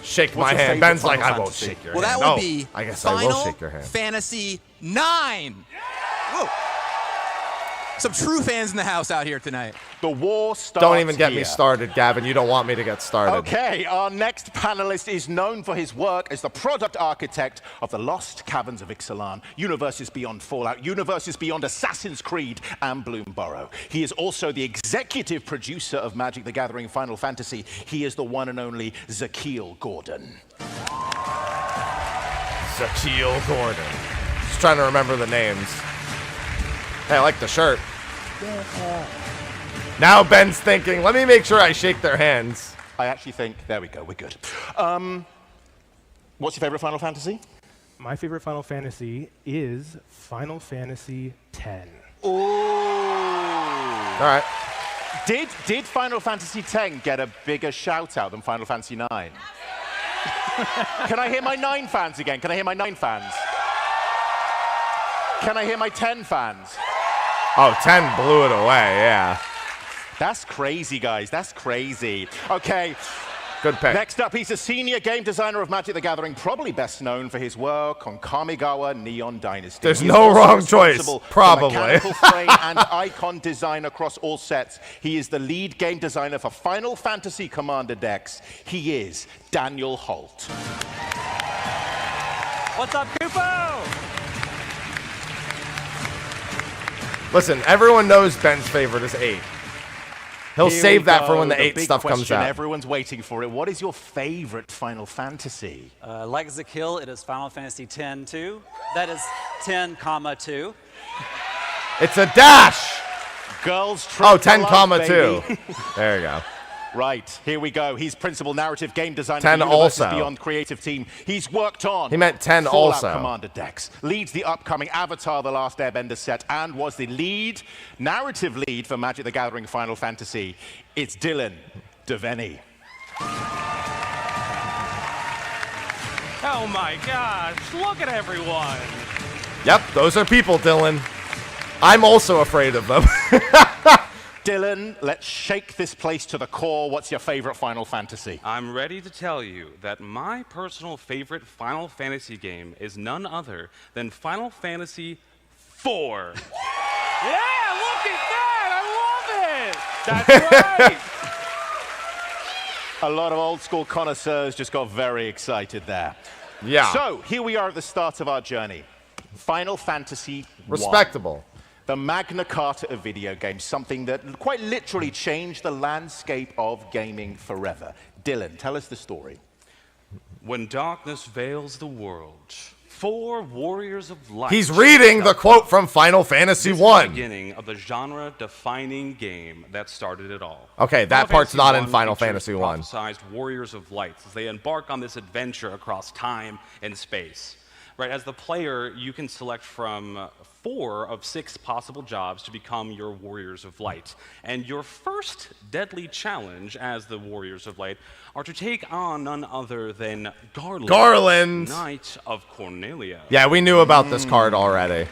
Shake what's my your hand. favorite Ben's like, Final I won't Fantasy? shake your Well, hand. that would No, be I guess I will Final shake your hand. Fantasy IX. Whoa. Some true fans in the house out here tonight. the war starts Don't even get me here. started, Gavin. You don't want me to get started. Okay, our next panelist is known for his work as the product architect of the Lost Caverns of Ixalan, Universes Beyond Fallout, Universes Beyond Assassin's Creed, and Bloomburrow. He is also the executive producer of Magic the Gathering Final Fantasy. He is the one and only Zakiel Gordon. Zakiel Gordon. Just trying to remember the names. Hey, I like the shirt. Now Ben's thinking, let me make sure I shake their hands. I actually think, there we go, we're good. What's your favorite Final Fantasy? My favorite Final Fantasy is Final Fantasy X. Ooh. All right. Did Final Fantasy X get a bigger shout out than Final Fantasy IX? Can I hear my 9 fans again? Can I hear my 9 fans? Can I hear my 10 fans? Oh, 10 blew it away, yeah. That's crazy, guys. That's crazy. Okay. Good pick. Next up, he's a senior game designer of Magic the Gathering, probably best known for his work on Kamigawa Neon Dynasty. There's He is no also wrong choice, responsible for probably. mechanical frame and icon design across all sets. He is the lead game designer for Final Fantasy Commander decks. He is Daniel Holt. What's up, Kupo? Listen, everyone knows Ben's favorite is 8. He'll Here save we that go, for when the 8 big stuff comes question. out. Everyone's waiting for it. What is your favorite Final Fantasy? Like Zakiel, it is Final Fantasy X-2. That is 10, 2. It's a dash! Girls Trip Oh, 10 to Life, comma baby. 2. There you go. Right, here we go. He's principal narrative game designer 10 for Universes also. Beyond creative team. He's worked on He meant 10 Fallout also. Commander decks, leads the upcoming Avatar The Last Airbender set, and was the narrative lead for Magic the Gathering Final Fantasy. It's Dylan Devaney. Oh my gosh, look at everyone. Yep, those are people, Dylan. I'm also afraid of them. Dylan, let's shake this place to the core. What's your favorite Final Fantasy? I'm ready to tell you that my personal favorite Final Fantasy game is none other than Final Fantasy IV. Yeah, look at that! I love it! That's right! A lot of old school connoisseurs just got very excited there. Yeah. So, here we are at the start of our journey. Final Fantasy I. Respectable. The Magna Carta of video games, something that quite literally changed the landscape of gaming forever. Dylan, tell us the story. When darkness veils the world, 4 warriors of light. He's reading the quote from Final Fantasy This is the I. beginning of the genre-defining game that started it all. Okay, that Final part's Fantasy not in I Final features Fantasy I. prophesized warriors of light as they embark on this adventure across time and space. right? As the player, you can select from 4 of 6 possible jobs to become your Warriors of Light. And your first deadly challenge as the Warriors of Light are to take on none other than Garland, Knight of Cornelia. Yeah, we knew about this card already.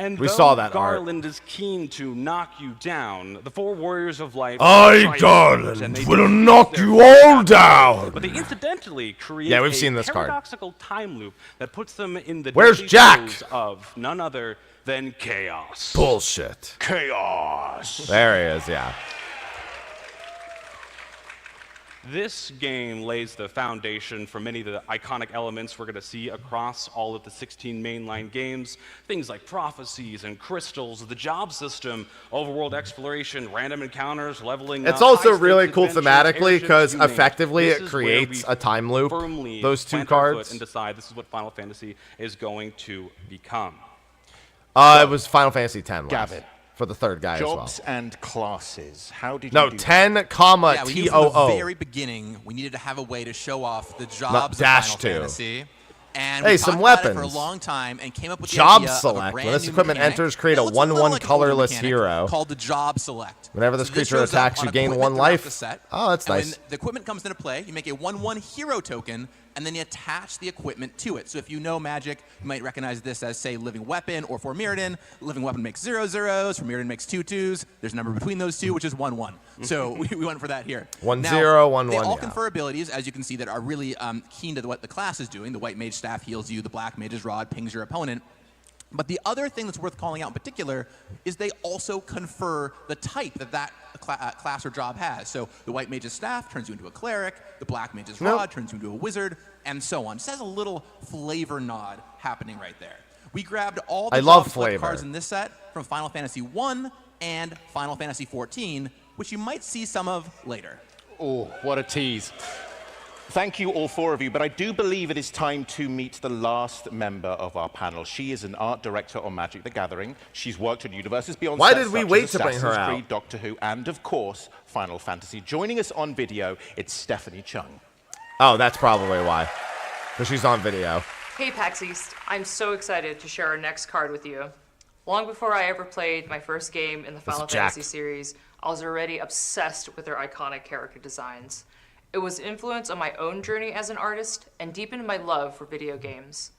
And we saw that Garland is keen to knock you down, the 4 Warriors of Light... Garland, will knock you all down! But they incidentally create we've seen this paradoxical time loop that puts them in the Where's Jack? Of none other than Chaos. Bullshit. Chaos. There he is, yeah. This game lays the foundation for many of the iconic elements we're going to see across all of the 16 mainline games. Things like prophecies and crystals, the job system, overworld exploration, random encounters, leveling It's also really cool thematically because effectively it creates a time loop, those 2 cards. And decide this is what Final Fantasy is going to become. It was Final Fantasy X. Gavin. For the 3rd guy Jobs as well. and classes. How did you No, do 10, comma, yeah, we knew from the TOO. very beginning we needed to have a way to show off the jobs dash of Final 2. Fantasy. And Hey, we some talked about it weapons. for a long time and came up with the Job idea select. of a When brand this new equipment mechanic enters, create that a looks little 1/1 like an colorless older mechanic hero. called the job select. Whenever this So creature shows up attacks, on you gain equipment 1 throughout life. the set. Oh, that's And nice. when the equipment comes into play, you make a 1/1 hero token, and then you attach the equipment to it. So if you know Magic, you might recognize this as, say, Living Weapon, or for Mirrodin, Living Weapon makes 0 0s, for Mirrodin makes 2 2s. There's a number between those 2, which is 1 1. So we went for that here. 1 now, 0, 1 They 1, all yeah. confer abilities, as you can see, that are really keen to what the class is doing. The White Mage Staff heals you, the Black Mage's Rod pings your opponent. But the other thing that's worth calling out in particular is they also confer the type that class or job has. So the White Mage's Staff turns you into a Cleric, the Black Mage's Rod turns you into a Wizard, and so on. Just has a little flavor nod happening right there. We grabbed all the job select cards in this set from Final Fantasy I and Final Fantasy XIV, which you might see some of later. Oh, what a tease. Thank you, all 4 of you, but I do believe it is time to meet the last member of our panel. She is an art director on Magic the Gathering. She's worked on universes beyond Why sets did we such wait as to bring her Assassin's out? Creed, Doctor Who, and of course, Final Fantasy. Joining us on video, it's Stephanie Chung. Oh, that's probably why. Because she's on video. Hey PAX East, I'm so excited to share our next card with you. Long before I ever played my first game in the Final Fantasy series, I was already obsessed with their iconic character designs. It was influence on my own journey as an artist and deepened my love for video games.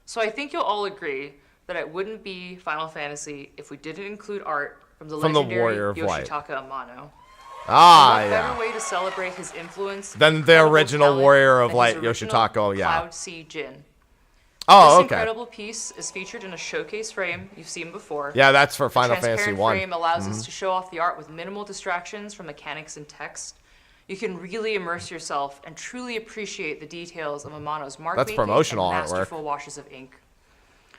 So I think you'll all agree that it wouldn't be Final Fantasy if we didn't include art from the legendary Warrior of Light. Yoshitaka Amano. Ah, What yeah. better way to celebrate his influence Than the incredible original talent Warrior of than his Light, original Yoshitaka, yeah. Cloud Sea Jin. Oh, This okay. incredible piece is featured in a showcase frame you've seen before. Yeah, that's for The Final Fantasy transparent 1. frame allows us to show off the art with minimal distractions from mechanics and text. You can really immerse yourself and truly appreciate the details of Amano's mark That's making promotional and artwork. masterful washes of ink.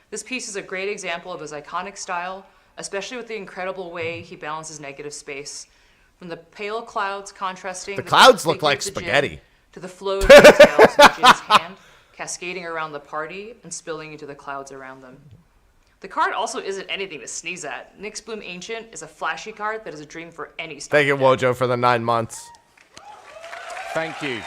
This piece is a great example of his iconic style, especially with the incredible way he balances negative space. From the pale clouds contrasting The with clouds figure look like of the spaghetti. Jinn, to the flow of details in Jin's hand, cascading around the party and spilling into the clouds around them. The card also isn't anything to sneeze at. Nyx Bloom Ancient is a flashy card that is a dream for any starter Thank you, deck. Wojo, for the 9 months. Thank you.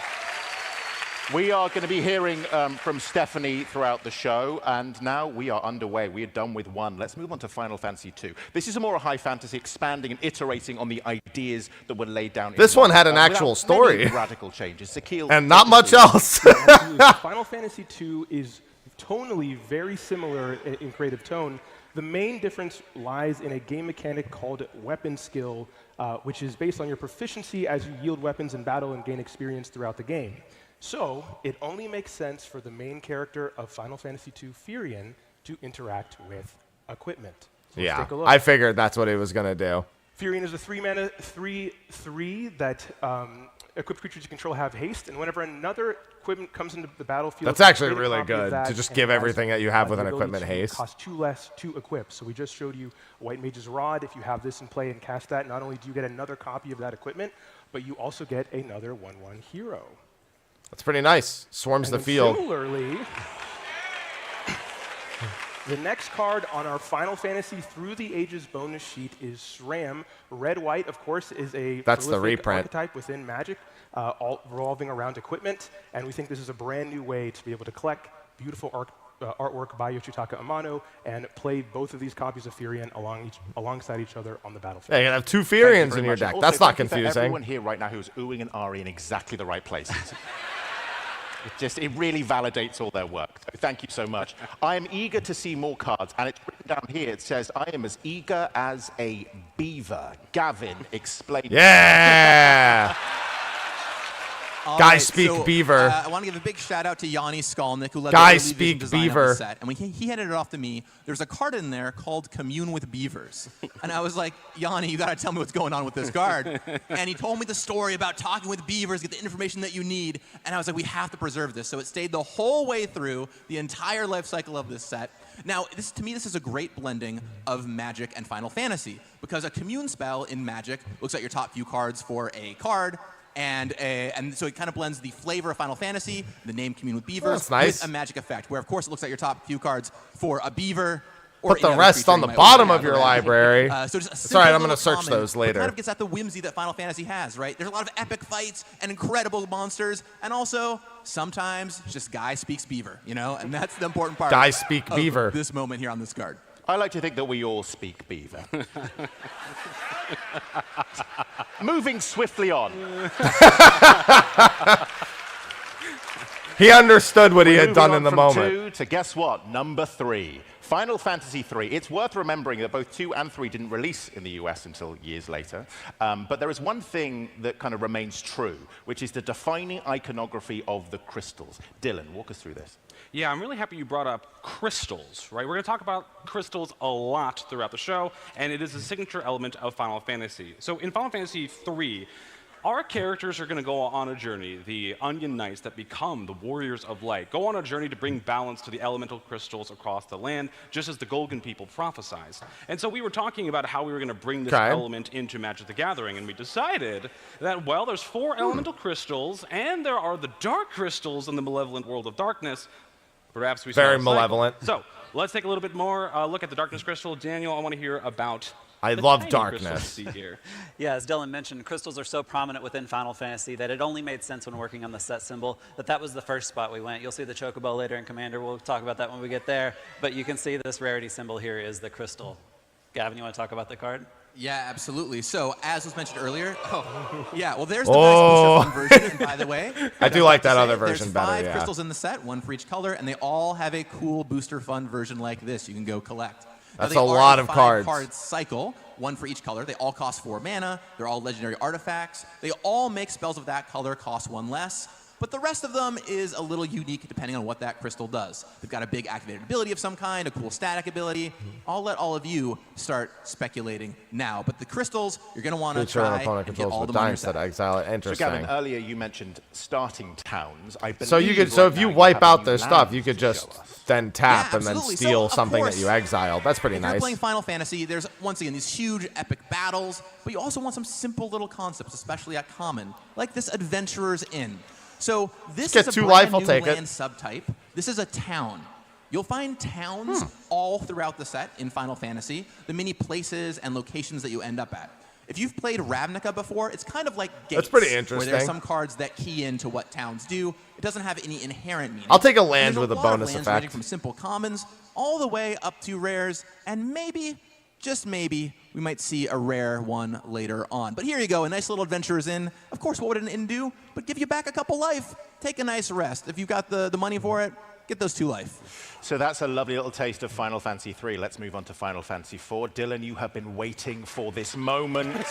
We are going to be hearing from Stephanie throughout the show, and now we are underway. We are done with 1. Let's move on to Final Fantasy II. This is a more high fantasy, expanding and iterating on the ideas that were laid down. This in one had an without actual many story. radical changes. Sakil, And not much else. Final Fantasy II is tonally very similar in creative tone. The main difference lies in a game mechanic called weapon skill, which is based on your proficiency as you yield weapons in battle and gain experience throughout the game. So it only makes sense for the main character of Final Fantasy II, Firion, to interact with equipment. So let's Yeah, take a look. I figured that's what he was going to do. Firion is a 3-mana 3/3 that equipped creatures you control have haste, and whenever another equipment comes into the battlefield, That's actually create a really copy of good, that, to just and give it has, everything that you have with the an ability equipment to haste. Cost 2 less to equip. So we just showed you a White Mage's Rod. If you have this in play and cast that, not only do you get another copy of that equipment, but you also get another 1/1 hero. That's pretty nice. Swarms And the then field. Similarly, the next card on our Final Fantasy Through the Ages bonus sheet is SRAM. Red-white, of course, is a That's the prolific reprint. archetype within Magic. all revolving around equipment. And we think this is a brand new way to be able to collect beautiful artwork by Yoshitaka Amano and play both of these copies of Firion alongside each other on the battlefield. Yeah, you have 2 Firions in your deck. Also, that's not thank you for confusing. Everyone here right now who's oohing and ahhing in exactly the right places. It really validates all their work. So thank you so much. I am eager to see more cards, and it's written down here. It says, I am as eager as a beaver. Gavin, explain. Yeah! Guys speak so, beaver. I want to give a big shout out to Yanni Skolnick, who led Guys the early speak design beaver. on the set. And when he handed it off to me, there's a card in there called Commune with Beavers. And I was like, Yanni, you got to tell me what's going on with this card. And he told me the story about talking with beavers, get the information that you need. And I was like, we have to preserve this. So it stayed the whole way through the entire life cycle of this set. Now, to me, this is a great blending of Magic and Final Fantasy, because a Commune spell in Magic looks at your top few cards for a card, and so it kind of blends the flavor of Final Fantasy, the name Commune with Beavers, nice. with a Magic effect, where, of course, it looks at your top few cards for a beaver. Put the rest on the bottom of your library. So just it's all right, I'm going to search those later. It kind of gets at the whimsy that Final Fantasy has, right? There's a lot of epic fights and incredible monsters, and also sometimes just guy speaks beaver, you know? And that's the important part. Guy speak beaver. This moment here on this card. I like to think that we all speak beaver. Moving swiftly on. He understood what he had done in the moment. 2 to guess what? Number 3. Final Fantasy III. It's worth remembering that both 2 and 3 didn't release in the US until years later. But there is one thing that kind of remains true, which is the defining iconography of the crystals. Dylan, walk us through this. Yeah, I'm really happy you brought up crystals, right? We're going to talk about crystals a lot throughout the show, and it is a signature element of Final Fantasy. So in Final Fantasy III, our characters are going to go on a journey, the Onion Knights that become the Warriors of Light, go on a journey to bring balance to the elemental crystals across the land, just as the Golgan people prophesied. And so we were talking about how we were going to bring this element into Magic the Gathering, and we decided that, well, there's 4 elemental crystals, and there are the dark crystals in the malevolent world of darkness. Perhaps we very malevolent. So let's take a little bit more look at the darkness crystal. Daniel, I want to hear about I love darkness. Yeah, as Dylan mentioned, crystals are so prominent within Final Fantasy that it only made sense when working on the set symbol that was the first spot we went. You'll see the Chocobo later in Commander. We'll talk about that when we get there. But you can see this rarity symbol here is the crystal. Gavin, you want to talk about the card? Yeah, absolutely. So, as was mentioned earlier, yeah, well, there's the best booster fun version, by the way. I do like that other version better, There's 5 crystals in the set, 1 for each color, and they all have a cool booster fun version like this you can go collect. That's a lot of cards. 5-card cycle, 1 for each color. They all cost 4 mana. They're all legendary artifacts. They all make spells of that color cost 1 less. But the rest of them is a little unique depending on what that crystal does. They've got a big activated ability of some kind, a cool static ability. I'll let all of you start speculating now. But the crystals, you're going to want to try and get all the money set. Exile it. Interesting. So Gavin, earlier you mentioned starting towns. I believe so you could, so if you wipe out their stuff, you could just then tap and then steal something that you exiled. That's pretty nice. If you're playing Final Fantasy, there's once again these huge epic battles, but you also want some simple little concepts, especially at common, like this Adventurer's Inn. So this is a brand new land subtype. This is a town. You'll find towns all throughout the set in Final Fantasy, the many places and locations that you end up at. If you've played Ravnica before, it's kind of like Gates. That's pretty interesting. Where there's some cards that key into what towns do. It doesn't have any inherent meaning. I'll take a land with a bonus effect. Ranging from simple commons all the way up to rares, and maybe, just maybe, we might see a rare one later on. But here you go, a nice little Adventurer's Inn. Of course, what would an inn do? But give you back a couple life. Take a nice rest. If you've got the money for it, get those 2 life. So that's a lovely little taste of Final Fantasy III. Let's move on to Final Fantasy IV. Dylan, you have been waiting for this moment.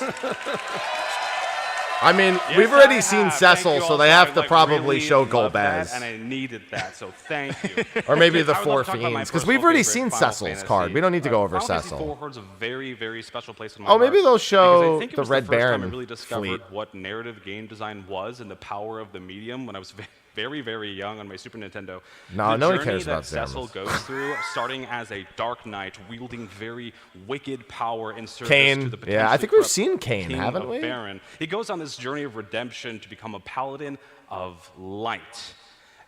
I mean, we've already seen Cecil, so they have to probably show Golbez. And I needed that, so thank you. Or maybe the 4 Fiends, because we've already seen Cecil's card. We don't need to go over Cecil. Final Fantasy IV holds a very, very special place in my heart. Maybe they'll show the Red Baron. Baron I really discovered fleet. what narrative game design was and the power of the medium when I was very, very young on my Super Nintendo. No one cares about Cecil goes through, starting as a Dark Knight, wielding very wicked power in service to the potentially I think we've seen Kain, haven't we? Baron. He goes on this journey of redemption to become a paladin of light.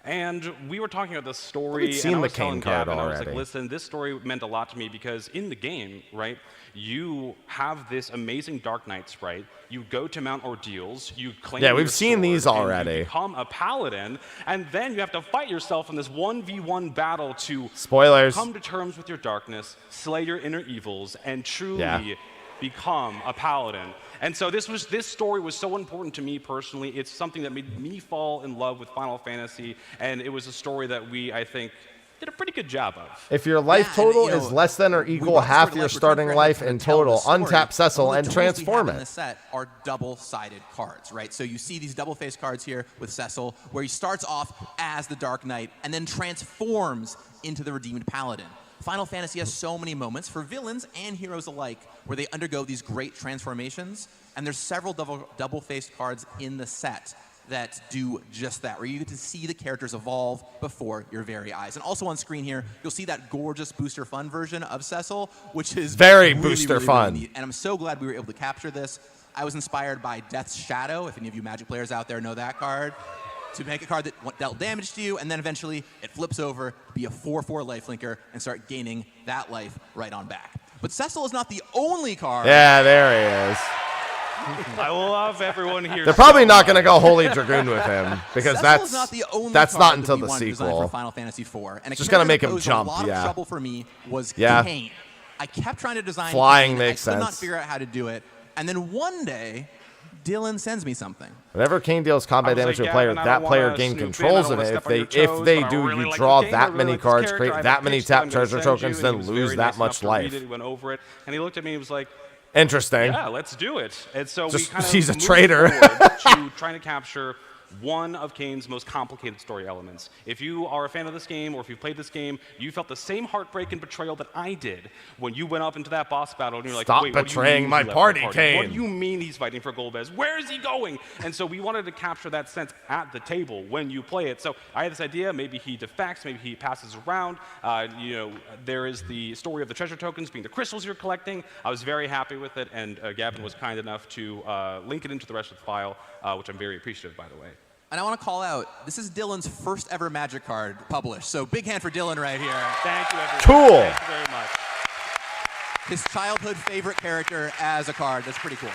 And we were talking about the story, We've seen and I the was telling Kane card Gavin, I was already. like, listen, this story meant a lot to me because in the game, right, you have this amazing Dark Knight sprite. You go to Mount Ordeals, you claim Yeah, we've your seen sword, these and already. you become a paladin, and then you have to fight yourself in this 1v1 battle to Spoilers. come to terms with your darkness, slay your inner evils, and truly Yeah. become a paladin. And so this story was so important to me personally. It's something that made me fall in love with Final Fantasy, and it was a story that we, I think, did a pretty good job of. If your life total is less than or equal half your starting life in total, untap Cecil and transform in the it. set are double-sided cards, right? So you see these double-faced cards here with Cecil, where he starts off as the Dark Knight and then transforms into the Redeemed Paladin. Final Fantasy has so many moments for villains and heroes alike where they undergo these great transformations, and there's several double-faced cards in the set that do just that, where you get to see the characters evolve before your very eyes. And also on screen here, you'll see that gorgeous Booster Fun version of Cecil, which is Very really, Booster really, Fun. Really neat. And I'm so glad we were able to capture this. I was inspired by Death's Shadow, if any of you Magic players out there know that card, to make a card that dealt damage to you, and then eventually it flips over to be a 4/4 lifelinker and start gaining that life right on back. But Cecil is not the only card. Yeah, there he is. I love everyone here. They're probably not going to go Holy Dragoon with him because Cecil is not the only that's card not that until we the wanted to design sequel. for Final Fantasy IV. And Just gonna make him posed jump, A lot yeah. of trouble for me was Yeah. Kane. I kept trying to design Flying Kane. makes I could not sense. figure out how to do it. And then one day, Dylan sends me something. Whenever Kane deals combat damage to a player, that player gain controls of it. If they do, you draw that many cards, create that many tap treasure tokens, then lose that much life. He went over it, and he looked at me and was like, Interesting. yeah, let's do it. And so we Just- kind of he's a moved traitor. forward to trying to capture one of Kane's most complicated story elements. If you are a fan of this game, or if you've played this game, you felt the same heartbreak and betrayal that I did when you went up into that boss battle and you're like, Stop wait, what do you betraying mean my he left party, the What Kane. do you mean he's fighting for Golbez? Where is he going? And so we wanted to capture that sense at the table when you play it. So I had this idea, maybe he defects, maybe he passes around. There is the story of the treasure tokens being the crystals you're collecting. I was very happy with it, and Gavin was kind enough to link it into the rest of the file, which I'm very appreciative, by the way. And I want to call out, this is Dylan's first ever Magic card published. So big hand for Dylan right here. Thank you, everyone. Cool. Thank you very much. His childhood favorite character as a card. That's pretty cool.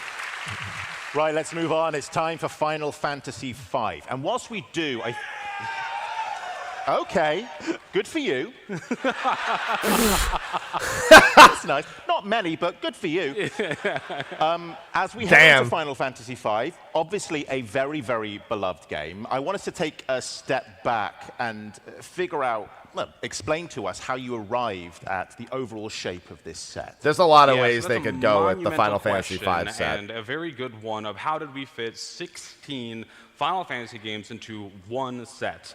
Right, let's move on. It's time for Final Fantasy V. And whilst we do, Okay, good for you. That's nice. Not many, but good for you. As we head into Final Fantasy V, obviously a very, very beloved game, I want us to take a step back and figure out, well, explain to us how you arrived at the overall shape of this set. There's a lot of Yeah, ways so they that's a could go with the Final monumental Fantasy V question, set. And a very good one of how did we fit 16 Final Fantasy games into one set.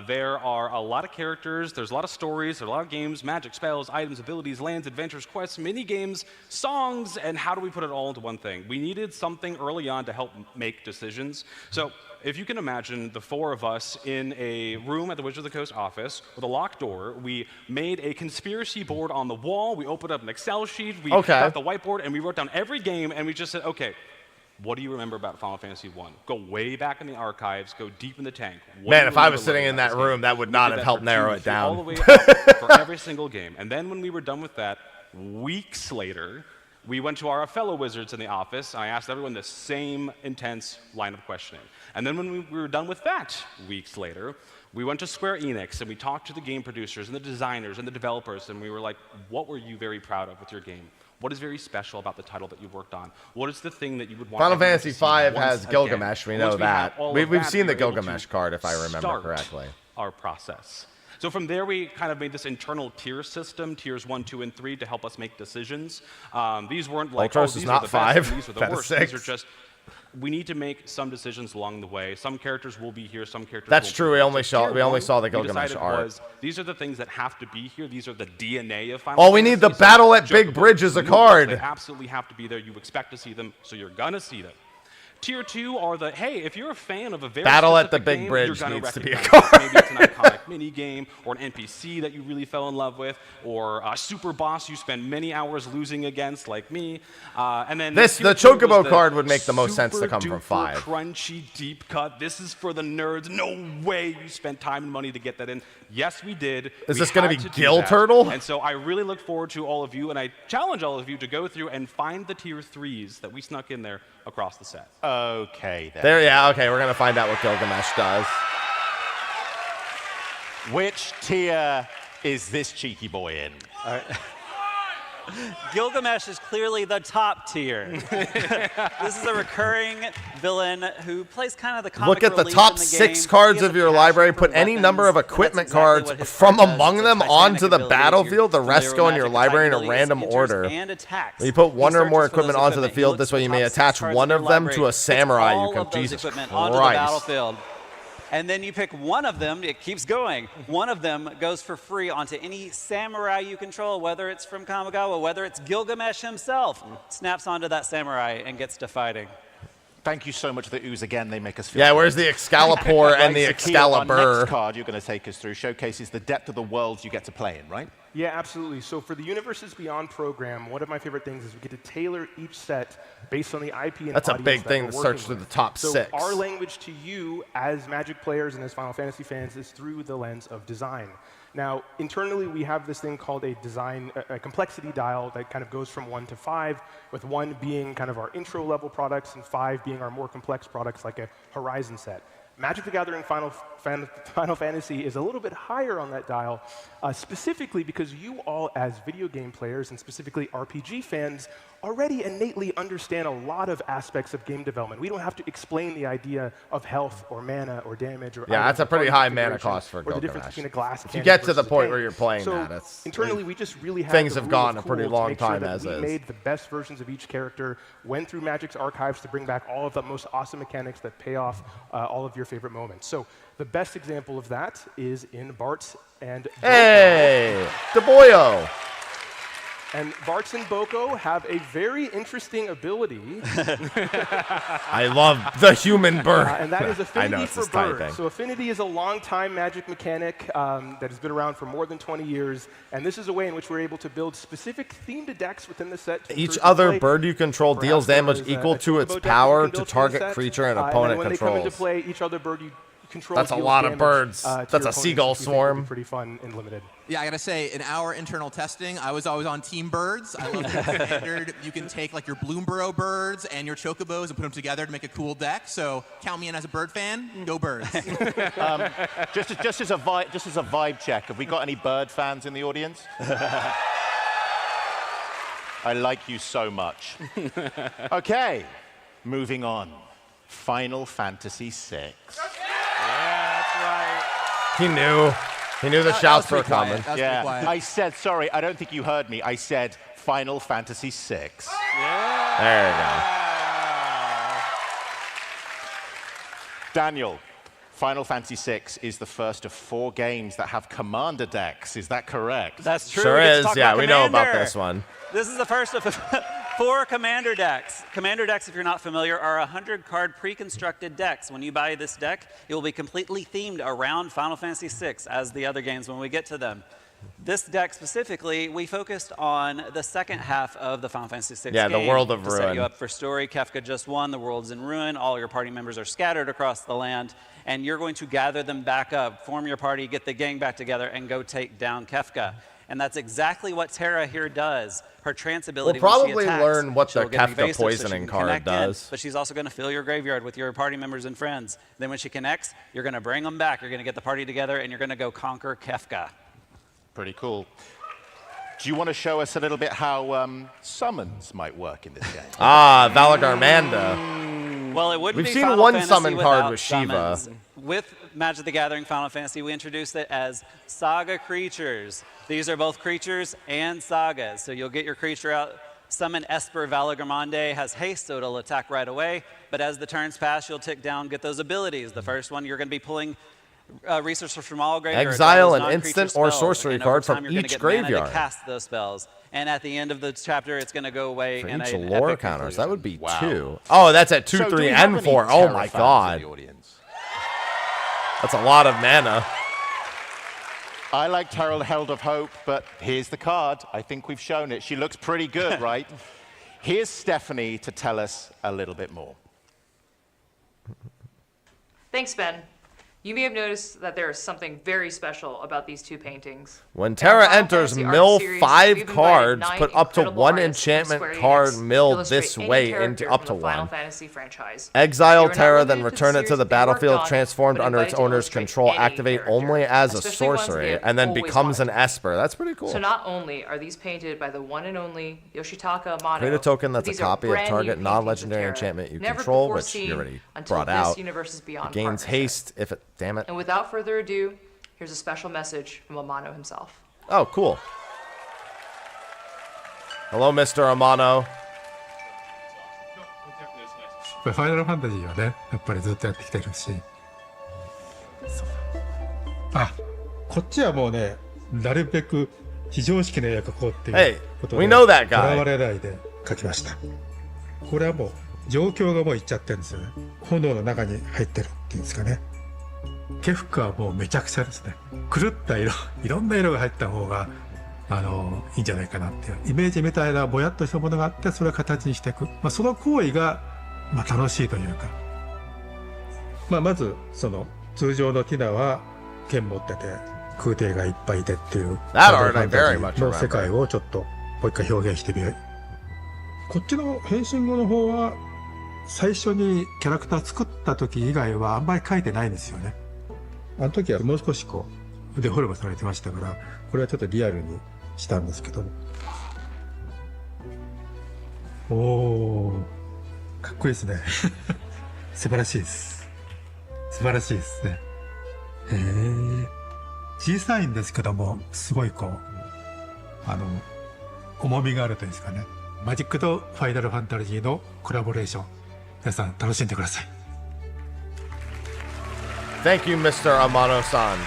There are a lot of characters, there's a lot of stories, there's a lot of games, magic, spells, items, abilities, lands, adventures, quests, mini-games, songs, and how do we put it all into one thing? We needed something early on to help make decisions. So if you can imagine the four of us in a room at the Wizards of the Coast office with a locked door, we made a conspiracy board on the wall, we opened up an Excel sheet, we got the whiteboard, and we wrote down every game, and we just said, okay, what do you remember about Final Fantasy I? Go way back in the archives, go deep in the tank. Man, if I was sitting in that room, that would not have helped narrow it down. All the way up for every single game. And then when we were done with that, weeks later, we went to our fellow wizards in the office, and I asked everyone the same intense line of questioning. And then when we were done with that, weeks later, we went to Square Enix, and we talked to the game producers and the designers and the developers, and we were like, what were you very proud of with your game? What is very special about the title that you worked on? What is the thing that you would want? Final Fantasy V has Gilgamesh, we know that. We've seen the Gilgamesh card, if I remember correctly. Our process. So from there, we kind of made this internal tier system, tiers 1, 2, and 3, to help us make decisions. These weren't like, Ultros is not 5. These are the worst. 6. These are just, we need to make some decisions along the way. Some characters will be here, some characters That's won't true. be We here. only So saw the tier 1, we Gilgamesh decided art. these are the things that have to be here. These are the DNA of Final Oh, we need the Fantasy. Battle at So Big Bridge as a they card. absolutely have to be there. You expect to see them, so you're gonna see them. Tier 2 are the, hey, if you're a fan of a very Battle at the specific Big game, Bridge you're gonna needs to be a recognize it. card. Maybe it's an iconic mini game or an NPC that you really fell in love with, or a super boss you spend many hours losing against, like me. And then the Tier 2 was Chocobo card would make the most sense to super come from duper 5. Crunchy deep cut. This is for the nerds. No way you spent time and money to get that in. Yes, we did. Is We this gonna had be to do Gill that. Turtle? And so I really look forward to all of you, and I challenge all of you to go through and find the tier 3s that we snuck in there across the set. Okay, then. Okay, we're gonna find out what Gilgamesh does. Which tier is this cheeky boy in? Gilgamesh is clearly the top tier. This is a recurring villain who plays kind of the comic Look at the relief top in the 6 game. cards He has of a your passion library. for Put any weapons, number of and that's equipment exactly cards what his from card does. among It's a them Titanic onto the ability. battlefield. The You're rest go in familiar your with library in a Titan random abilities, order. enters and attacks. When you put He one or more searches for those equipment onto the equipment. He field, looks this way you at may the top attach 6 cards one in of your them library, to a puts samurai. all You can, of those Jesus equipment onto the Christ. battlefield. And then you pick one of them, it keeps going. One of them goes for free onto any samurai you control, whether it's from Kamigawa, whether it's Gilgamesh himself, snaps onto that samurai and gets to fighting. Thank you so much for the ooze again. They make us feel Yeah, where's the Excalibur and the Our Excalibur? next card you're going to take us through showcases the depth of the worlds you get to play in, right? Yeah, absolutely. So for the Universes Beyond program, one of my favorite things is we get to tailor each set based on the IP and That's a audience big that thing we're to working search through with. the top so 6. Our language to you as Magic players and as Final Fantasy fans is through the lens of design. Now, internally, we have this thing called a complexity dial that kind of goes from 1 to 5, with 1 being kind of our intro level products and 5 being our more complex products like a Horizon set. Magic the Gathering Final Fantasy is a little bit higher on that dial, specifically because you all as video game players and specifically RPG fans already innately understand a lot of aspects of game development. We don't have to explain the idea of health or mana or damage or Yeah, that's a pretty high mana cost for or the difference Gilgamesh. between a glass If you cannon get to the versus a point tank. where you're playing so that, it's internally we just really have things the have rule gone of a pretty cool to long make sure time that as we is. made the best versions of each character, went through Magic's archives to bring back all of the most awesome mechanics that pay off all of your favorite moments. So the best example of that is in Barts and Hey, DeBoyo. And Barts and Boko have a very interesting ability. I love the human bird. And that is I affinity know, it's for just birds. typing. So affinity is a long-time Magic mechanic that has been around for more than 20 years. And this is a way in which we're able to build specific themed decks within the set. to Each encourage other play. bird you control Perhaps deals damage there is equal a to its Chocobo deck that you power can to build for the target set. creature an And then opponent when they come into controls. play, each other bird you control That's a deals lot of damage, birds. to your That's a opponents, seagull which we think will be swarm. Pretty fun and limited. Yeah, I gotta say, in our internal testing, I was always on Team Birds. I love the standard. You can take like your Bloomborough birds and your Chocobos and put them together to make a cool deck. So count me in as a bird fan. Go Birds. Just as a vibe check, have we got any bird fans in the audience? I like you so much. Okay, moving on. Final Fantasy VI. Yeah, that's right. He knew. He knew the shouts were coming. Yeah, I said, sorry, I don't think you heard me. I said Final Fantasy VI. There you go. Daniel, Final Fantasy VI is the first of 4 games that have commander decks. Is that correct? That's true. Sure We get to is. talk Yeah, about we know about Commander. this one. This is the first of 4 commander decks. Commander decks, if you're not familiar, are 100-card pre-constructed decks. When you buy this deck, it will be completely themed around Final Fantasy VI, as the other games when we get to them. This deck specifically, we focused on the second half of the Final Fantasy VI Yeah, game. the World of to set Ruin. you up for story. Kefka just won. The world's in ruin. All your party members are scattered across the land, and you're going to gather them back up, form your party, get the gang back together, and go take down Kefka. And that's exactly what Terra here does. Her trance ability. We'll when she probably attacks, learn what the she'll get Kefka evasive so she poisoning can card connect in, does. but she's also going to fill your graveyard with your party members and friends. Then when she connects, you're going to bring them back. You're going to get the party together, and you're going to go conquer Kefka. Pretty cool. Do you want to show us a little bit how summons might work in this game? Ah, Valagarmanda. Well, it wouldn't We've be seen Final one Fantasy summon card without with Shiva. summons. With Magic the Gathering Final Fantasy, we introduced it as Saga creatures. These are both creatures and sagas. So you'll get your creature out, summon Esper Valagarmande, has haste, so it'll attack right away. But as the turns pass, you'll tick down, get those abilities. The first one, you're going to be pulling resources from all graveyards. Exile all an those instant non-creature or spells, sorcery and card over time from you're gonna each get mana graveyard. to cast those spells. And at the end of the chapter, it's going to go away For in each an lore epic counters, conclusion. that would be Wow. 2. Oh, that's at 2, So do 3, we have and any 4. Oh Terra my fans in god. the audience? That's a lot of mana. I like Terra Held of Hope, but here's the card. I think we've shown it. She looks pretty good, right? Here's Stephanie to tell us a little bit more. Thanks, Ben. You may have noticed that there is something very special about these two paintings. When In Terra Final enters, Fantasy Art mill Series, 5 we've invited cards, 9 put up to incredible 1 artists from enchantment Square card Enix to milled illustrate this any way character into up from to the Final 1. Fantasy franchise. Exile They were not Terra, then limited to return the it to series the that they worked battlefield, on, transformed but under its invited to owner's illustrate control, any activate character, only as a especially ones sorcery, they've and then always becomes an wanted. Esper. That's pretty cool. So not only are these painted by the one and only Yoshitaka Amano, Create a token that's a these are copy of brand new target paintings non-legendary Terra, enchantment you never control, before which seen you already until brought this out. Universe's Beyond It gains partnership. haste if it... Damn it. And without further ado, here's a special message from Amano himself. Oh, cool. Hello, Mr. Amano. ファイナルファンタジーはね、やっぱりずっとやってきてるし。あ、こっちはもうね、なるべく非常識の絵を描こうっていうことで、 we know that guy. とらわれないで描きました。これはもう状況がもういっちゃってるんですよね。炎の中に入ってるっていうんですかね。ケフカはもうめちゃくちゃですね。狂った色、いろんな色が入った方がいいんじゃないかなっていうイメージみたいなぼやっとしたものがあって、それを形にしていく。まあその行為が楽しいというか。まずその通常のティナは剣持ってて空挺がいっぱいいてっていうの世界をちょっともう一回表現してみる。こっちの変身後の方は最初にキャラクター作った時以外はあんまり描いてないんですよね。あの時はもう少しこう腕フォルムされてましたから、これはちょっとリアルにしたんですけども。おー、かっこいいですね。素晴らしいです。素晴らしいですね。小さいんですけども、すごいこう、重みがあるというんですかね。マジックとファイナルファンタジーのコラボレーション。皆さん楽しんでください。Thank you, Mr. Amano-san.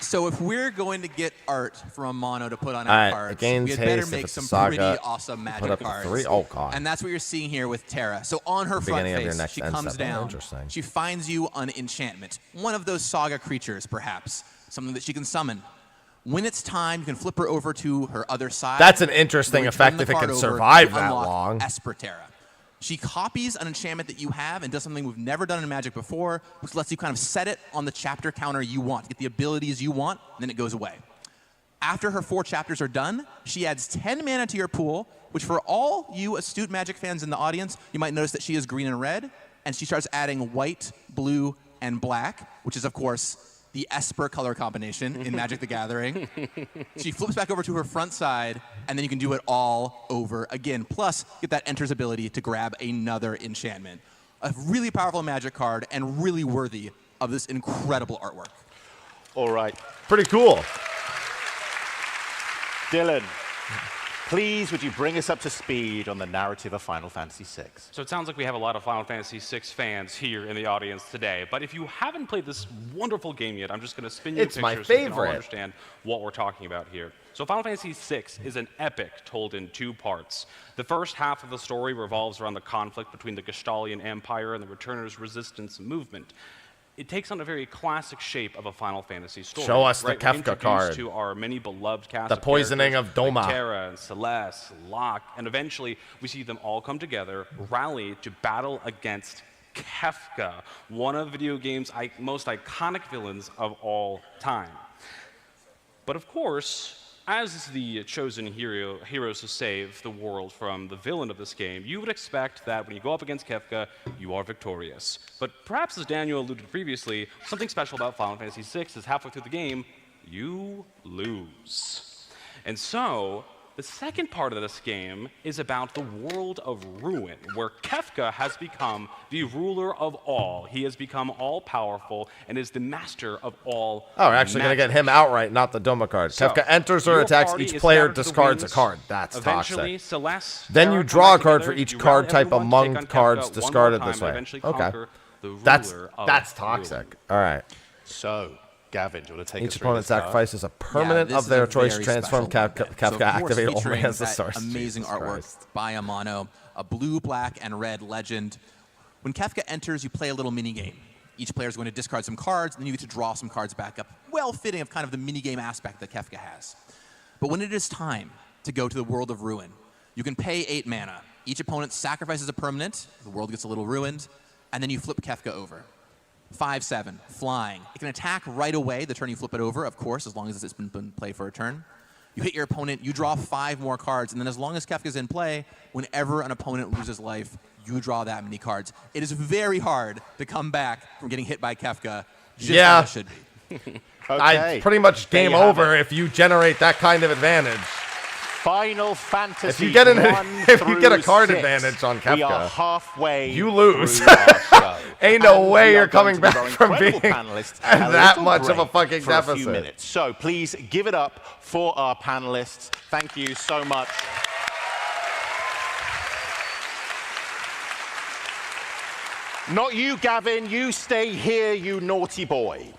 So if we're going to get art from Amano to put on our cards, we had better make some pretty awesome magic cards. Oh, God. And that's what you're seeing here with Terra. So on her front face, she comes down, she finds you an enchantment, one of those saga creatures, perhaps, something that she can summon. When it's time, you can flip her over to her other side. That's an interesting effect if it can survive that long. Esper Terra. She copies an enchantment that you have and does something we've never done in Magic before, which lets you kind of set it on the chapter counter you want, get the abilities you want, and then it goes away. After her 4 chapters are done, she adds 10 mana to your pool, which for all you astute Magic fans in the audience, you might notice that she is green and red, and she starts adding white, blue, and black, which is, of course, the Esper color combination in Magic the Gathering. She flips back over to her front side, and then you can do it all over again. Plus, get that Enter's ability to grab another enchantment. A really powerful Magic card, and really worthy of this incredible artwork. All right. Pretty cool. Dylan, please would you bring us up to speed on the narrative of Final Fantasy VI? So it sounds like we have a lot of Final Fantasy VI fans here in the audience today. But if you haven't played this wonderful game yet, I'm just going to spin you a picture so you can all understand what we're talking about here. So Final Fantasy VI is an epic told in 2 parts. The first half of the story revolves around the conflict between the Gestalian Empire and the Returners' resistance movement. It takes on a very classic shape of a Final Fantasy story. Show us the Kefka card. To our many beloved cast the poisoning of Doma. Like Terra and Celeste, Locke, and eventually we see them all come together, rally to battle against Kefka, one of video game's most iconic villains of all time. But of course, as the chosen heroes to save the world from the villain of this game, you would expect that when you go up against Kefka, you are victorious. But perhaps, as Daniel alluded previously, something special about Final Fantasy VI is halfway through the game, you lose. And so, The second part of this game is about the world of Ruin, where Kefka has become the ruler of all. He has become all-powerful and is the master of all. Oh, we're actually going to get him outright, not the Doma card. So, Kefka enters or attacks. Each player discards a card. That's toxic. Then you draw a card for each card type among cards discarded this way. Okay. That's toxic. All right. So, Gavin, do you want to take each opponent sacrifices a permanent of their choice. Transform Kefka, activate only as the source. Amazing artwork by Amano, a blue, black, and red legend. When Kefka enters, you play a little mini game. Each player is going to discard some cards, and then you get to draw some cards back up. Well fitting of kind of the mini game aspect that Kefka has. But when it is time to go to the world of Ruin, you can pay 8 mana. Each opponent sacrifices a permanent. The world gets a little ruined, and then you flip Kefka over. 5/7, flying. It can attack right away the turn you flip it over, of course, as long as it's been played for a turn. You hit your opponent, you draw 5 more cards, and then as long as Kefka's in play, whenever an opponent loses life, you draw that many cards. It is very hard to come back from getting hit by Kefka, just as it should be. Okay. Pretty much game over if you generate that kind of advantage. Final Fantasy. If you get a card advantage on Kefka, we are halfway. You lose. Ain't no way you're coming back from being that much of a fucking deficit. A few minutes. So please give it up for our panelists. Thank you so much. Not you, Gavin. You stay here, you naughty boy.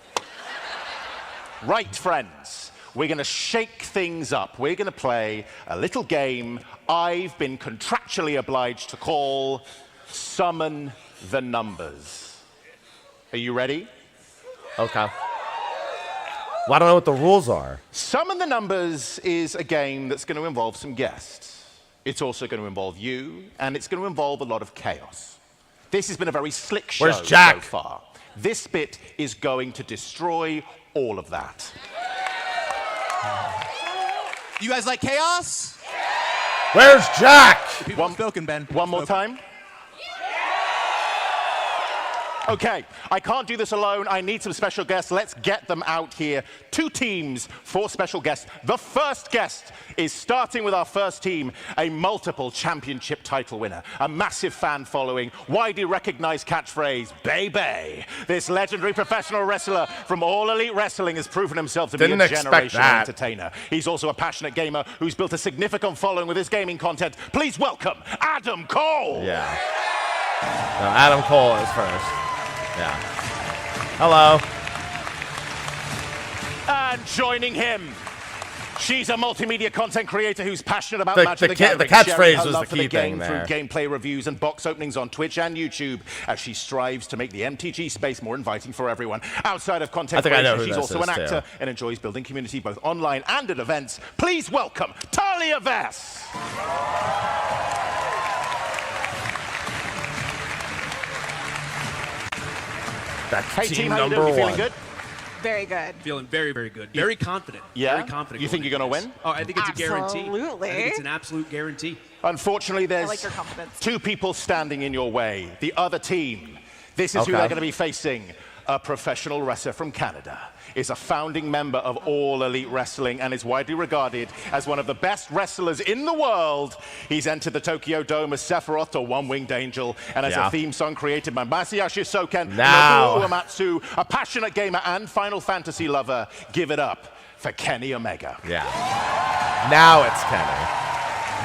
Right, friends. We're going to shake things up. We're going to play a little game I've been contractually obliged to call Summon the Numbers. Are you ready? Okay. Well, I don't know what the rules are. Summon the Numbers is a game that's going to involve some guests. It's also going to involve you, and it's going to involve a lot of chaos. This has been a very slick show so far. This bit is going to destroy all of that. You guys like chaos? Where's Jack? One more time. Okay, I can't do this alone. I need some special guests. Let's get them out here. 2 teams, 4 special guests. The first guest is starting with our first team, a multiple championship title winner, a massive fan following, widely recognized catchphrase, Baby. This legendary professional wrestler from All Elite Wrestling has proven himself to be a generational entertainer. He's also a passionate gamer who's built a significant following with his gaming content. Please welcome Adam Cole. Yeah. No, Adam Cole is first. Yeah. Hello. And joining him, she's a multimedia content creator who's passionate about Magic the Gathering. The catchphrase was the key thing there. Through gameplay reviews and box openings on Twitch and YouTube, as she strives to make the MTG space more inviting for everyone. Outside of content creation, she's also an actor and enjoys building community both online and at events. Please welcome Talia Vess. That's team number 1. Feeling good? Very good. Feeling very, very good. Very confident. Yeah? Very confident. You think you're going to win? Oh, I think it's a guarantee. Absolutely. I think it's an absolute guarantee. Unfortunately, there's like your confidence. 2 people standing in your way. The other team, this is who they're going to be facing. A professional wrestler from Canada, is a founding member of All Elite Wrestling and is widely regarded as one of the best wrestlers in the world. He's entered the Tokyo Dome as Sephiroth, or One-Winged Angel, and as a theme song created by Masayoshi Soken and Nobuo Uematsu, a passionate gamer and Final Fantasy lover. Give it up for Kenny Omega. Yeah. Now it's Kenny.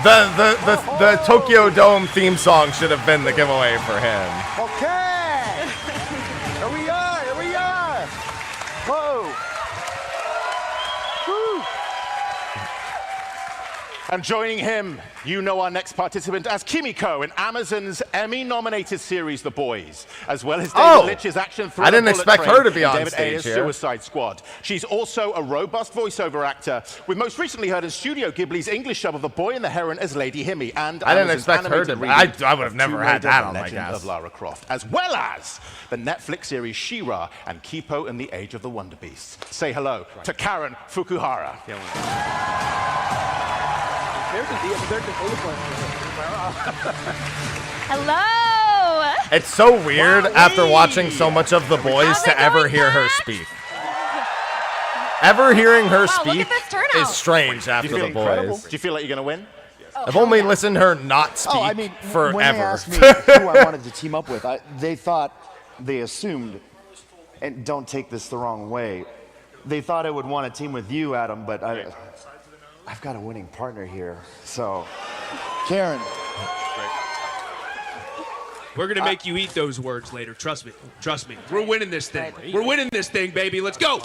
The Tokyo Dome theme song should have been the giveaway for him. Okay. Here we are. Whoa. Woo. And joining him, you know our next participant as Kimiko in Amazon's Emmy-nominated series The Boys, as well as David Litch's action thriller I didn't expect her to be on David stage Ayer's here. Suicide Squad. She's also a robust voiceover actor, with most recently heard in Studio Ghibli's English dub of The Boy and the Heron as Lady Himi, and I didn't expect her to be. I would have never had that on my guess. Of Lara Croft, as well as the Netflix series She-Ra and Kipo and the Age of the Wonder Beasts. Say hello to Karen Fukuhara. Hello. It's so weird after watching so much of The Boys to ever hear her speak. Ever hearing her Wow, look speak at this turnout. is strange after the boys. Do you feel like you're going to win? I've only listened to her not speak Oh, I mean, forever. when they asked me who I wanted to team up with, they assumed, and don't take this the wrong way, they thought I would want to team with you, Adam, but I've got a winning partner here. So, Karen. We're going to make you eat those words later. Trust me. Trust me. We're winning this thing. We're winning this thing, baby. Let's go.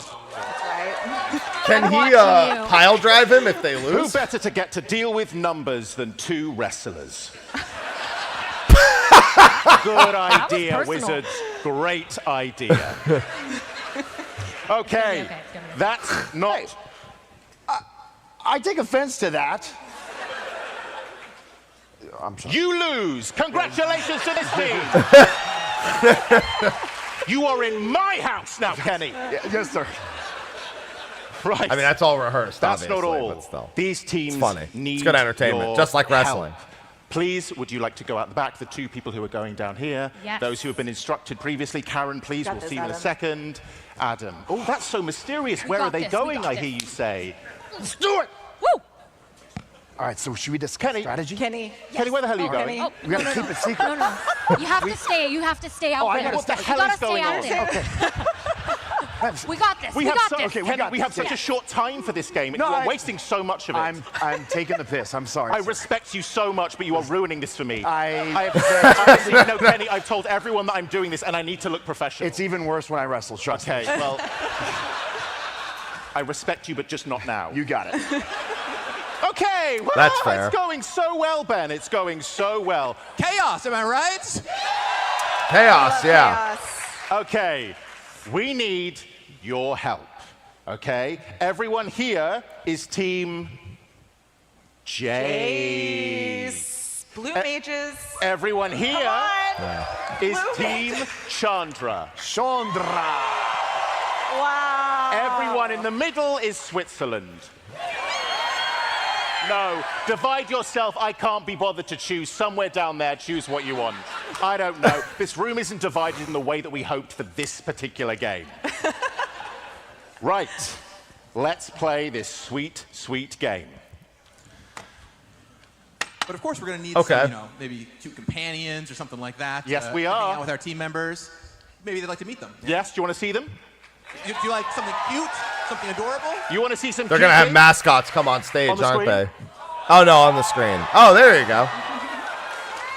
Can he pile drive him if they lose? Who better to get to deal with numbers than two wrestlers? Good idea, Wizards. Great idea. Okay, that's not... Hey, I take offense to that. I'm sorry. You lose. Congratulations to this team. You are in my house now, Kenny. Yes, sir. Right. I mean, that's all rehearsed, That's obviously, not all. but still. These teams It's funny. need It's good entertainment, your just like wrestling. help. Please, would you like to go out the back? The two people who are going down here. Yes. Those who have been instructed previously. Karen, please. We'll see you in a second. Adam. Oh, that's so mysterious. Where are they going, I hear you say? Let's do it. Woo! All right, so should we discuss strategy? Kenny. Kenny, where the hell are you going? Oh, We gotta keep it secret. No, no. You have to stay. You have to stay out I there. gotta What the stay. hell You is gotta stay going out on? there. We got this. We have got so, this. okay, we have such a short time for this game. No, You're wasting so much of it. I'm taking the piss. I'm sorry. I respect you so much, but you are ruining this for me. I have to say, honestly, no, Kenny, I've told everyone that I'm doing this, and I need to look professional. It's even worse when I wrestle. Trust me. Okay, well, I respect you, but just not now. You got it. Okay, well, That's fair. It's going so well, Ben. It's going so well. Chaos, am I right? Chaos, yeah. Okay, we need your help, okay? Everyone here is Team Jace. Blue mages. Everyone here is Team Chandra. Chandra. Wow. Everyone in the middle is Switzerland. No, divide yourself. I can't be bothered to choose. Somewhere down there, choose what you want. I don't know. This room isn't divided in the way that we hoped for this particular game. Right, let's play this sweet, sweet game. But of course, we're going to need Okay. some, maybe two companions or something like that. Yes, we to hang are. out with our team members. Maybe they'd like to meet them. Yes, do you want to see them? Do you like something cute, something adorable? You want to see some They're cute going to have kids? mascots come on stage, On the aren't screen? they? Oh, no, on the screen. Oh, there you go.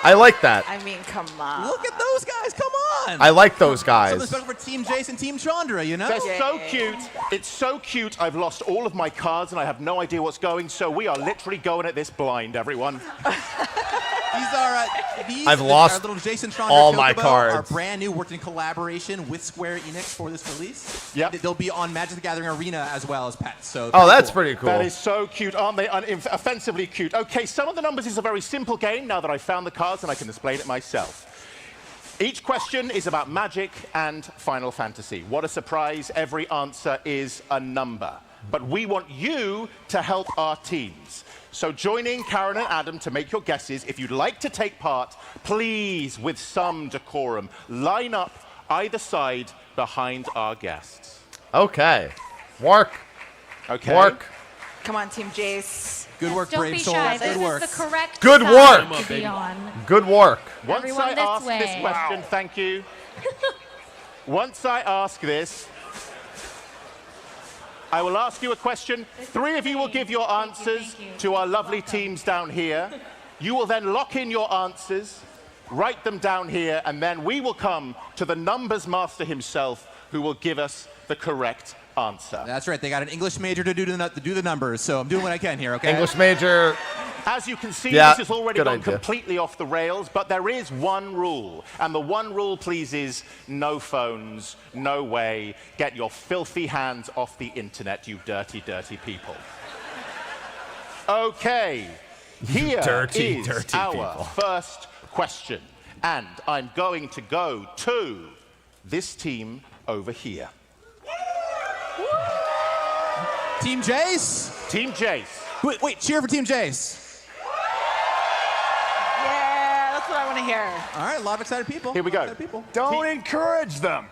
I like that. I mean, come on. Look at those guys, come on! I like those Something guys. special for Team Jace and Team Chandra, you know? They're so cute. It's so cute. I've lost all of my cards and I have no idea what's going, so we are literally going at this blind, everyone. These I've our lost little Jason Chandra all my Chocobo cards. are brand new, worked in collaboration with Square Enix for this release. Yep. They'll be on Magic the Gathering Arena as well as pets. So Oh, that's pretty cool. That is so cute, aren't they? Offensively cute. Okay, some of the numbers is a very simple game now that I've found the cards and I can explain it myself. Each question is about Magic and Final Fantasy. What a surprise. Every answer is a number. But we want you to help our teams. So joining Karen and Adam to make your guesses. If you'd like to take part, please, with some decorum, line up either side behind our guests. Okay. Work. Okay. Work. Come on, Team Jace. Good work, Don't Brave be Souls. shy. Good This work. is the correct Good side work. to be on. Good work. Once Everyone I this ask this way. question, thank you. Once I ask this, I will ask you a question. Three of you will give your answers to our lovely teams down here. You will then lock in your answers, write them down here, and then we will come to the numbers master himself, who will give us the correct answer. That's right. They got an English major to do the numbers, so I'm doing what I can here, okay? English major. As you can see, Yeah, this has already good gone idea. completely off the rails, but there is one rule. And the one rule, please, is no phones, no way. Get your filthy hands off the internet, you dirty, dirty people. Okay, here Dirty, is dirty our people. first question. And I'm going to go to this team over here. Team Jace? Team Jace. Wait, cheer for Team Jace. Yeah, that's what I want to hear. All right, a lot of excited people. Here we go. Excited people. Don't encourage them.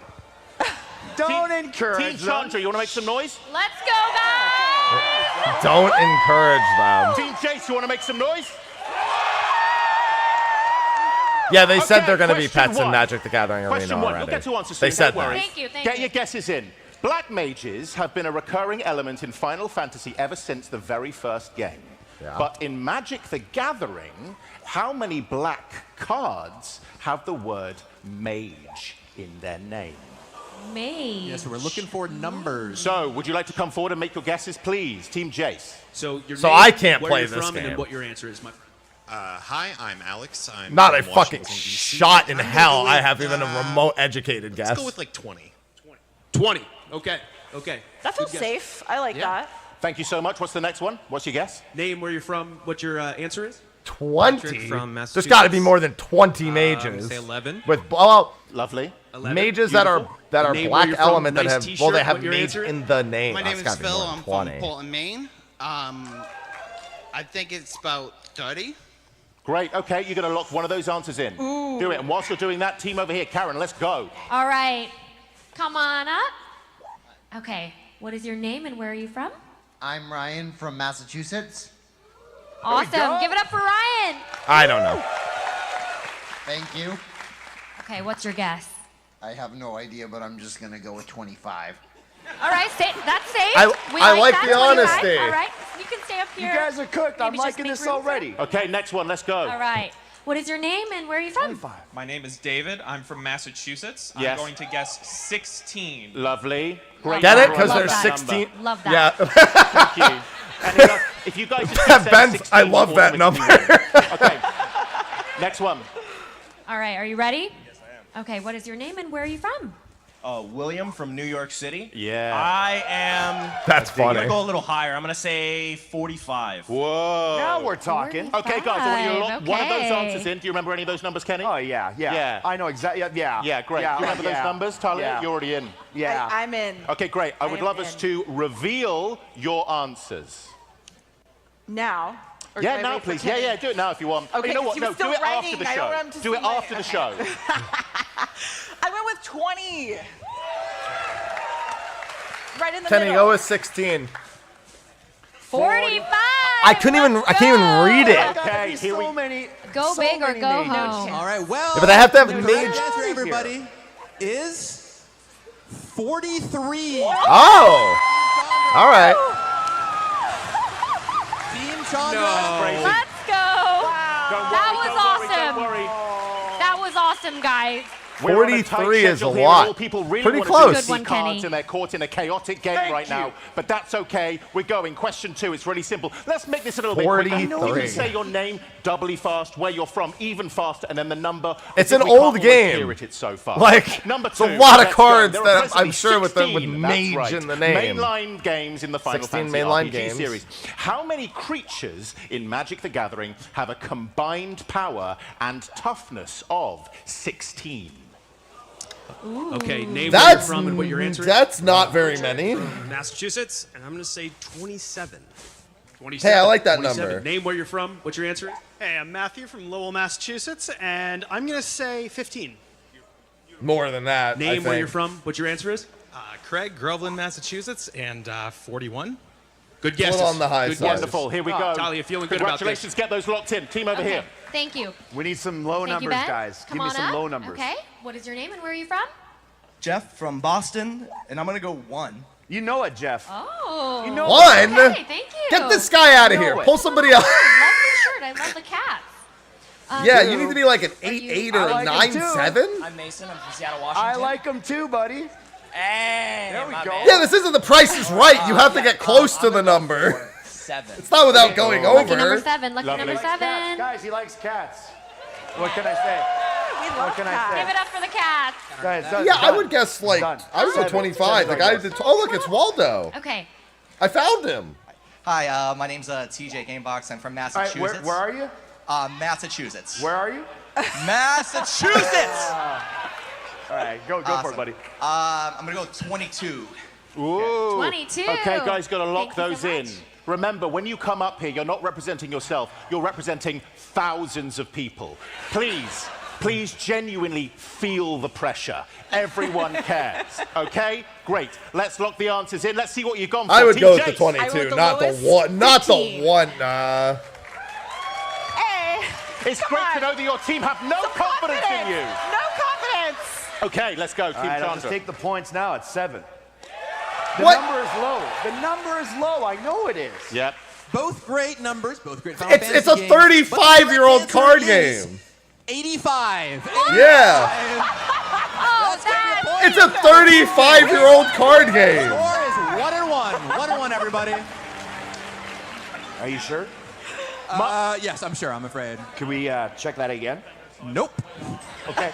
Don't encourage Team Chandra, you want to make some noise? Let's go, guys! Don't encourage them. Team Jace, you want to make some noise? Yeah, they said Okay, they're going to be question pets in one. Magic the Gathering Question Arena one. already. You'll get to answer They soon, said don't worry. that. Thank you, thank Get you. your guesses in. Black mages have been a recurring element in Final Fantasy ever since the very first game. Yeah. But in Magic the Gathering, how many black cards have the word mage in their name? Mage. Yeah, so we're looking for numbers. So, would you like to come forward and make your guesses, please? Team Jace. So your So name, I can't where play you're this from, and game. then what your answer is, my friend. Hi, I'm Alex. I'm Not a from fucking Washington, DC. shot in I'm gonna hell. go I with, have even a remote educated guess. Let's go with like 20. 20. Okay. Okay. That feels Good guess. safe. I like that. Thank you so much. What's the next one? What's your guess? Name, where you're from, what your answer is. 20? Patrick from There's got to be more than 20 mages. Say 11. With well, Lovely. 11. mages that are Name where black you're from, element that nice have t-shirt, they have what your mage answer is? in the name. My name That's is gotta be Phil. more I'm than from 20. Portland, Maine. I think it's about 30. Great. Okay, you're going to lock one of those answers in. Ooh. Do it. And whilst you're doing that, team over here, Karen, let's go. All right. Come on up. Okay. What is your name and where are you from? I'm Ryan from Massachusetts. Awesome. Give it up for Ryan. I don't know. Thank you. Okay, what's your guess? I have no idea, but I'm just gonna go with 25. All right, that's safe. I like that, the 25. honesty. All right, you can stay up here. You guys are cooked. I'm Maybe just liking make this room for- already. Okay, next one. Let's go. All right. What is your name and where are you from? My name is David. I'm from Massachusetts. Yes. I'm going to guess 16. Lovely. Great. Get it? number. Because I love there's that 16. number. Love that. Yeah. Thank you. And if you guys just keep saying Ben, 16, I love you that automatically number. win. Okay. Next one. All right, are you ready? Yes, I am. Okay, what is your name and where are you from? William from New York City. Yeah. I am. That's I'm funny. gonna go a little higher. I'm gonna say 45. Whoa. Now we're talking. Okay, guys, I want you to lock one of those Okay. answers in. Do you remember any of those numbers, Kenny? Oh, yeah. Yeah. I know exactly. Yeah. Yeah, great. Yeah, Do you remember yeah. those numbers, Talia? Yeah. You're already in. Yeah. I'm in. Okay, great. I would am love us in. to reveal your answers. Now. Or Yeah, do I now, wait for please. Yeah, Kenny? yeah, do it now if you want. Okay, you know 'cause what? he No, was do still it after writing. the I don't show. want him to Do it see my- after the show. I went with 20. Right in the Kenny, middle. go with 16. 45. I can't even read it. Okay, here we many. Go so big or many go mages. home. All right, well. Yeah, but they have to have the mage- correct answer, everybody, is 43. Oh. All right. Team Chandra. Crazy. Let's go. Don't That worry, was don't worry, awesome. don't worry. That was awesome, guys. We're on a tight 43 is a schedule here. lot. All people really Pretty want close. to Good see one, cards, Kenny. and they're caught in a chaotic game right now. But that's okay. We're going. Question 2. It's really simple. Let's make this a little bit quicker. You 43. can say your name doubly fast, where you're from even faster, and then the number. It's If an we can't old almost game. hear it, it's so fast. Like, number it's 2. a lot of let's go. cards There are that presently I'm sure with 16, that's mage right, in the name. Mainline games in the Final 16 Fantasy mainline RPG games. series. How many creatures in Magic the Gathering have a combined power and toughness of 16? Okay, name where you're That's from and what your answer is. that's not very many. Massachusetts, and I'm going to say 27. Hey, I like that 27. number. Name where you're from, what's your answer is. Hey, I'm Matthew from Lowell, Massachusetts, and I'm going to say 15. More than that. Name where you're from, what your answer is. Craig, Groveland, Massachusetts, and 41. Good A guesses. little on the high Good side. guesses. Wonderful. Here we go. Talia, feeling good about this. Congratulations. Get those locked in. Team over Okay. here. Thank you. We need some low Thank you, numbers, Ben. guys. Come Give me on some up. low numbers. Okay. What is your name and where are you from? Jeff from Boston, and I'm gonna go 1. You know it, Jeff. Oh. You know One? Okay, thank you. Get this guy out of You know here. it. Pull somebody else. Lovely shirt. I love the cats. Yeah, you need to be like an 8-8 or I a like 'em 9-7. I'm Mason. I'm from Seattle, Washington. I like them too, buddy. Hey, There we my go. man. Yeah, this isn't the Price is Right. You have to get close to the number. 7. It's not without going Lucky number over. 7. Lucky Lovely. number 7. Guys, he likes cats. What can I say? We love What can I cats. say? Give it up for the cats. Guys, Yeah, I would guess like Done. I would go 25. The guy did. Oh, look, it's Waldo. Okay. I found him. Hi, my name's TJ Gamebox. I'm from All right, Massachusetts. where are you? Massachusetts. Where are you? Massachusetts! All right, go for Awesome. it, buddy. I'm gonna go 22. Ooh. 22. Okay, guys, got to lock Thank you those so in. much. Remember, when you come up here, you're not representing yourself. You're representing thousands of people. Please, Please genuinely feel the pressure. Everyone cares. Okay? Great. Let's lock the answers in. Let's see what you've gone for. I would go with TJ. the 22, not the one. Not the one. It's great to know that your team have no confidence in you. No confidence. Okay, let's go. Team All right, I'll Chandra. just take the points now at 7. The What? number is low. The number is low. I know it is. Yep. Both great numbers, both great Final It's Fantasy a games, 35-year-old but the card answer is game. 85. Yeah. It's a 35-year-old card game. Score is 1-1. 1-1, everybody. Are you sure? Yes, I'm sure, I'm afraid. Can we check that again? Nope. Okay.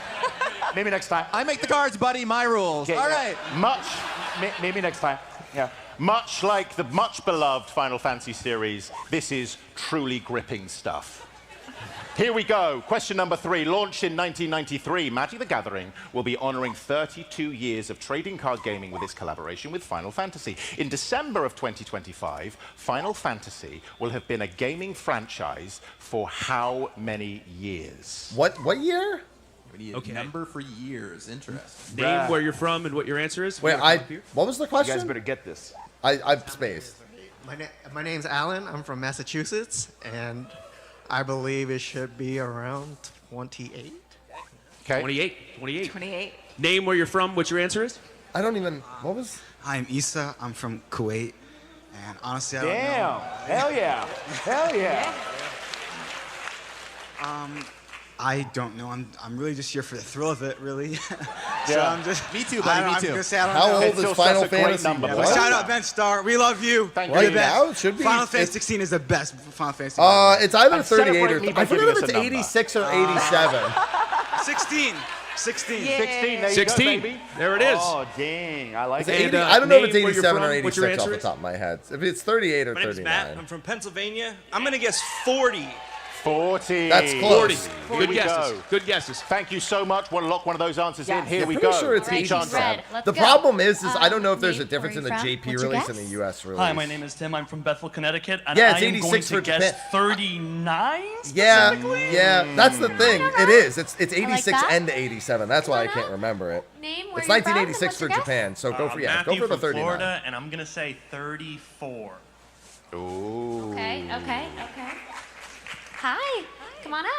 Maybe next time. I make the cards, buddy. My rules. Okay, All yeah. right. Maybe next time. Yeah. Much like the much beloved Final Fantasy series, this is truly gripping stuff. Here we go. Question number 3. Launched in 1993, Magic the Gathering will be honoring 32 years of trading card gaming with its collaboration with Final Fantasy. In December of 2025, Final Fantasy will have been a gaming franchise for how many years? What year? Okay. Number for years. Interesting. Name where you're from and what your answer is. Wait, what was the question? You guys better get this. I've spaced. My name's Alan. I'm from Massachusetts, and I believe it should be around 28. Okay. 28. Name where you're from, what your answer is? I don't even. What was? I'm Issa. I'm from Kuwait, and honestly, I don't know. Damn. Hell yeah. Hell yeah. I don't know. I'm really just here for the thrill of it, really. So Yeah. I'm just. Me too, buddy. Me I'm too. gonna say I don't How know. old It's is still Final such a great Fantasy? number. Yeah, What? but shout out Ben Starr. We love you. Thank You're you. the best. Now it should be- Final it's- Fantasy 16 is the best Final Fantasy. It's either And 38 celebrate or me by I forget giving if us it's a number. 86 or 87. 16. 16. Yeah. 16. There you 16. go, baby. There it is. Oh, dang. I like It's it. 80, I don't know if it's name where you're 87 or from, what your 86 off answer the is? top of my head. If it's 38 or My name's Matt. 39. I'm from Pennsylvania. I'm going to guess 40. 40. That's close. 40. Good we guesses. go. Good guesses. Thank you so much. We'll lock one of those answers in. Here Yeah, we pretty go. sure it's Team 87. Chandra. Let's The go. problem is I don't know if there's a name, difference in the where you JP from? What's your release and guess? the US release. Hi, my name is Tim. I'm from Bethel, Connecticut. And Yeah, it's I am 86 going for to guess Japan. 39 Yeah, specifically? yeah, that's the thing. It is. It's 86 that. and 87. That's why I can't remember it. Name where It's you're from and 1986 what's for your guess? Japan. So go for go Matthew for the from 39. Florida, and I'm going to say 34. Ooh. Okay. Hi, come on up.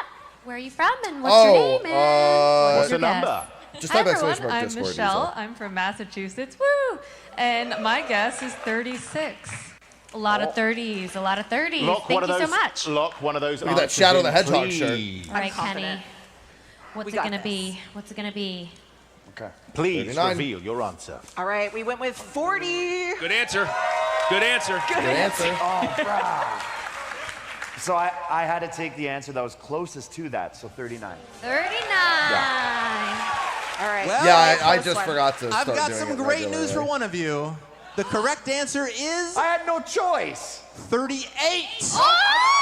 Where are you from and what's your name and What's your the number? guess? Just Hi type that everyone, Smash I'm Discord, Michelle. Lisa. I'm from Massachusetts. Woo! And my guess is 36. A lot of 30s. A lot of 30s. Lock Thank one you of so those. much. Lock one of those. Look at that answers Shadow in, the Hedgehog please. All right, confident. Kenny. What's We it got gonna this. be? What's it gonna be? Okay. Please 39. reveal your answer. All right, we went with 40. Good answer. Good answer. Good answer. So I had to take the answer that was closest to that, so 39. 39. All right. Well, Yeah, I Close just one. forgot to I've start got doing some it great news for regularly. one of you. The correct answer is I had no choice. 38.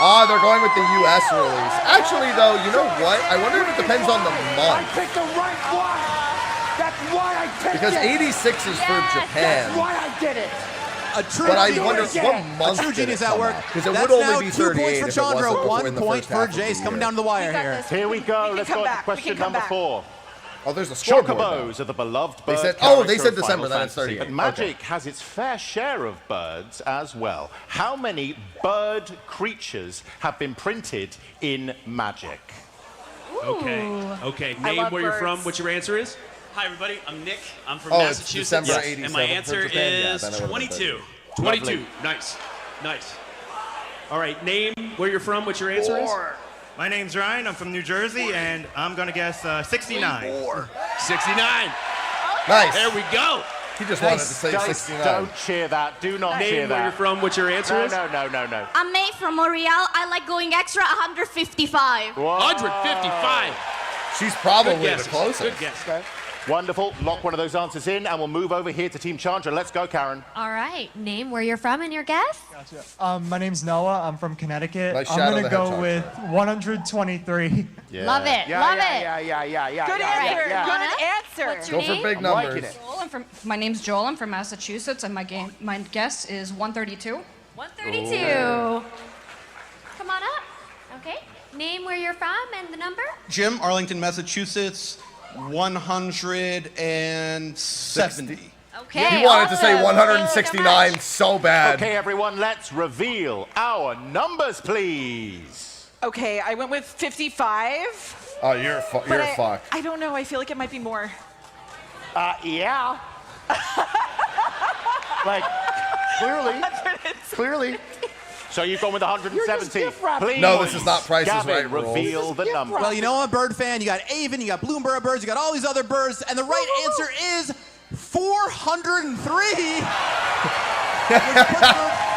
Ah, they're going with the US release. Actually, though, you know what? I wonder if it depends on the I month. picked the right one. That's why I picked Because it. 86 is for That's Japan. why I did it. A true But I genius. wonder what month A true did genius it at come work. out? Because it That's would now only be 2 points 38 for if it Chandra, wasn't 1 in the point first for half of the Jace. Coming year. down to the wire We got here. this. Here we go. can Let's come go on to back. We question can come number back. 4. Oh, there's a scoreboard now. Chocobos are the beloved They bird said- character they said of December, Final then it's Fantasy, 38. But Magic has its fair share of birds as well. How many bird creatures have been printed in Magic? Okay. I Name love where you're from, birds. what your answer is? Hi, everybody. I'm Nick. I'm from Oh, it's Massachusetts. December And my 87 for answer Japan? Yeah, is then I would've been 22. 22. Nice. All right. Name where you're from, what your answer is? My name's Ryan. I'm from New Jersey, and I'm going to guess 69. 69. Nice. There we go. He just wanted to say Guys, 69. don't cheer that. Do not cheer Name where you're that. from, what your answer No, is? no. I'm May from Montreal. I like going extra 155. 155. She's probably Good the guesses. closest. Good guess. Okay. Wonderful. Lock one of those answers in, and we'll move over here to Team Chandra. Let's go, Karen. All right. Name where you're from and your guess? My name's Noah. I'm from Connecticut. Nice I'm Shadow gonna the go Hedgehog with 123. Yeah. Love it. Yeah, Love yeah, it. yeah. Good answer. Good answer. What's your Go for name? big I'm liking numbers. it. My name's Joel. I'm from Massachusetts, and my guess is 132. 132. Come on up. Okay. Name, where you're from, and the number? Jim, Arlington, Massachusetts, 170. Okay. He wanted to say 169 so bad. Okay, everyone, let's reveal our numbers, please. Okay, I went with 55. Oh, you're fucked. I don't know. I feel like it might be more. Yeah. like, clearly. So you've gone with 170. Please. No, this is not Price is Gavin, Right rules. reveal the number. Well, you know, I'm a bird fan. You got Avon, you got Bloomberg birds, you got all these other birds, and the right answer is 403. Which puts the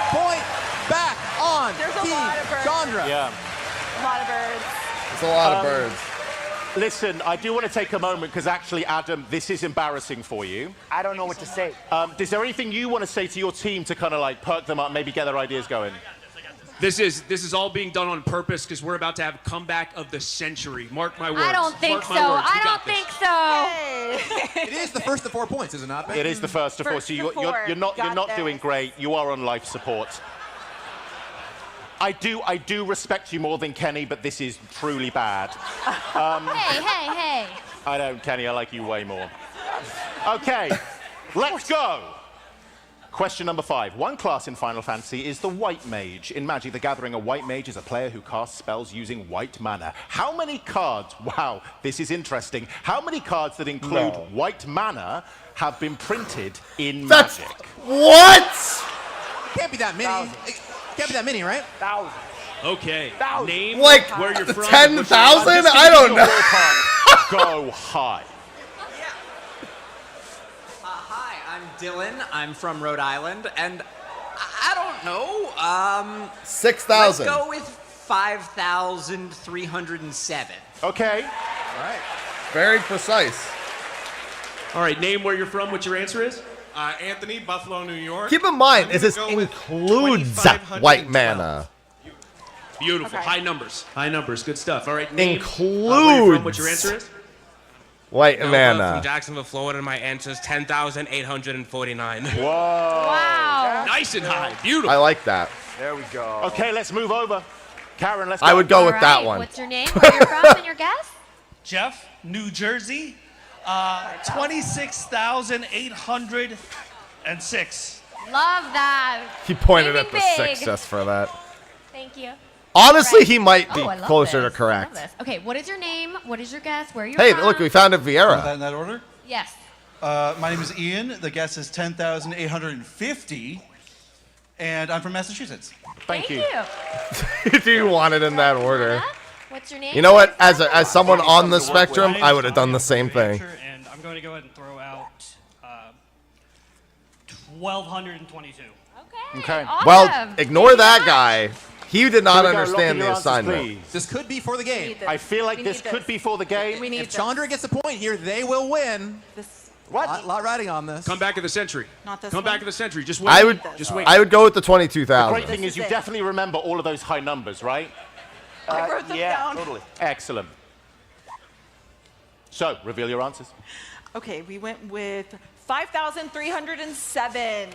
point back on There's a Team lot of birds. Chandra. Yeah. A lot of birds. It's a lot of birds. Listen, I do want to take a moment because actually, Adam, this is embarrassing for you. I don't know what to say. Is there anything you want to say to your team to kind of like perk them up, maybe get their ideas going? This is all being done on purpose because we're about to have comeback of the century. Mark my words. I don't think Mark so. my words. We I got don't this. think so. It is the first of 4 points, is it not, Ben? It is the first of four, so you're not doing great. You are on life support. I do respect you more than Kenny, but this is truly bad. Hey. I don't, Kenny. I like you way more. Okay, let's go. Question number 5. One class in Final Fantasy is the White Mage. In Magic the Gathering, a White Mage is a player who casts spells using white mana. How many cards, wow, this is interesting, how many cards that include white mana have been printed in Magic? What? Can't be that many. Can't be that many, right? 1,000. Okay. Name Like where you're from. 10,000? I don't know. Go high. Hi, I'm Dylan. I'm from Rhode Island, and I don't know. 6,000. Let's go with 5,307. Okay. All right. Very precise. All right. Name where you're from. What your answer is? Anthony, Buffalo, New York. Keep in mind, this includes white mana. Beautiful. Okay. High numbers. High numbers. Good stuff. All right. Name Includes where you're from. What your answer is? white From mana. Jacksonville, Florida. My answer is 10,849. Whoa. Wow. Nice and high. Beautiful. I like that. There we go. Okay, let's move over. Karen, let's go. I would go with All that right, one. What's your name, where you're from, and your guess? Jeff, New Jersey, 26,806. Love that. He pointed at Dreaming the big. 6 just for that. Thank you. Honestly, Right. he might be Oh, I love closer this. to correct. I love this. Okay, what is your name? What is your guess? Where are you Hey, from? look, we found a Vieira. In that order? Yes. My name is Ian. The guess is 10,850. And I'm from Massachusetts. Thank you. Do you want it in that order? What's your name? You know what? As someone on the spectrum, I would have done the same thing. And I'm going to go ahead and throw out 1,222. Okay. Well, ignore that guy. He did not Here we go, understand lock in your the answers, assignment. please. This could be for the game. I feel like this could be for the game. If Chandra gets a point here, they will win. What? Lot riding on this. Come back of the century. Not this Come one? back of the century. Just wait. I would go with the The 22,000. great thing is you definitely remember all of those high numbers, right? I wrote them down. Totally. Excellent. So, reveal your answers. Okay, we went with 5,307.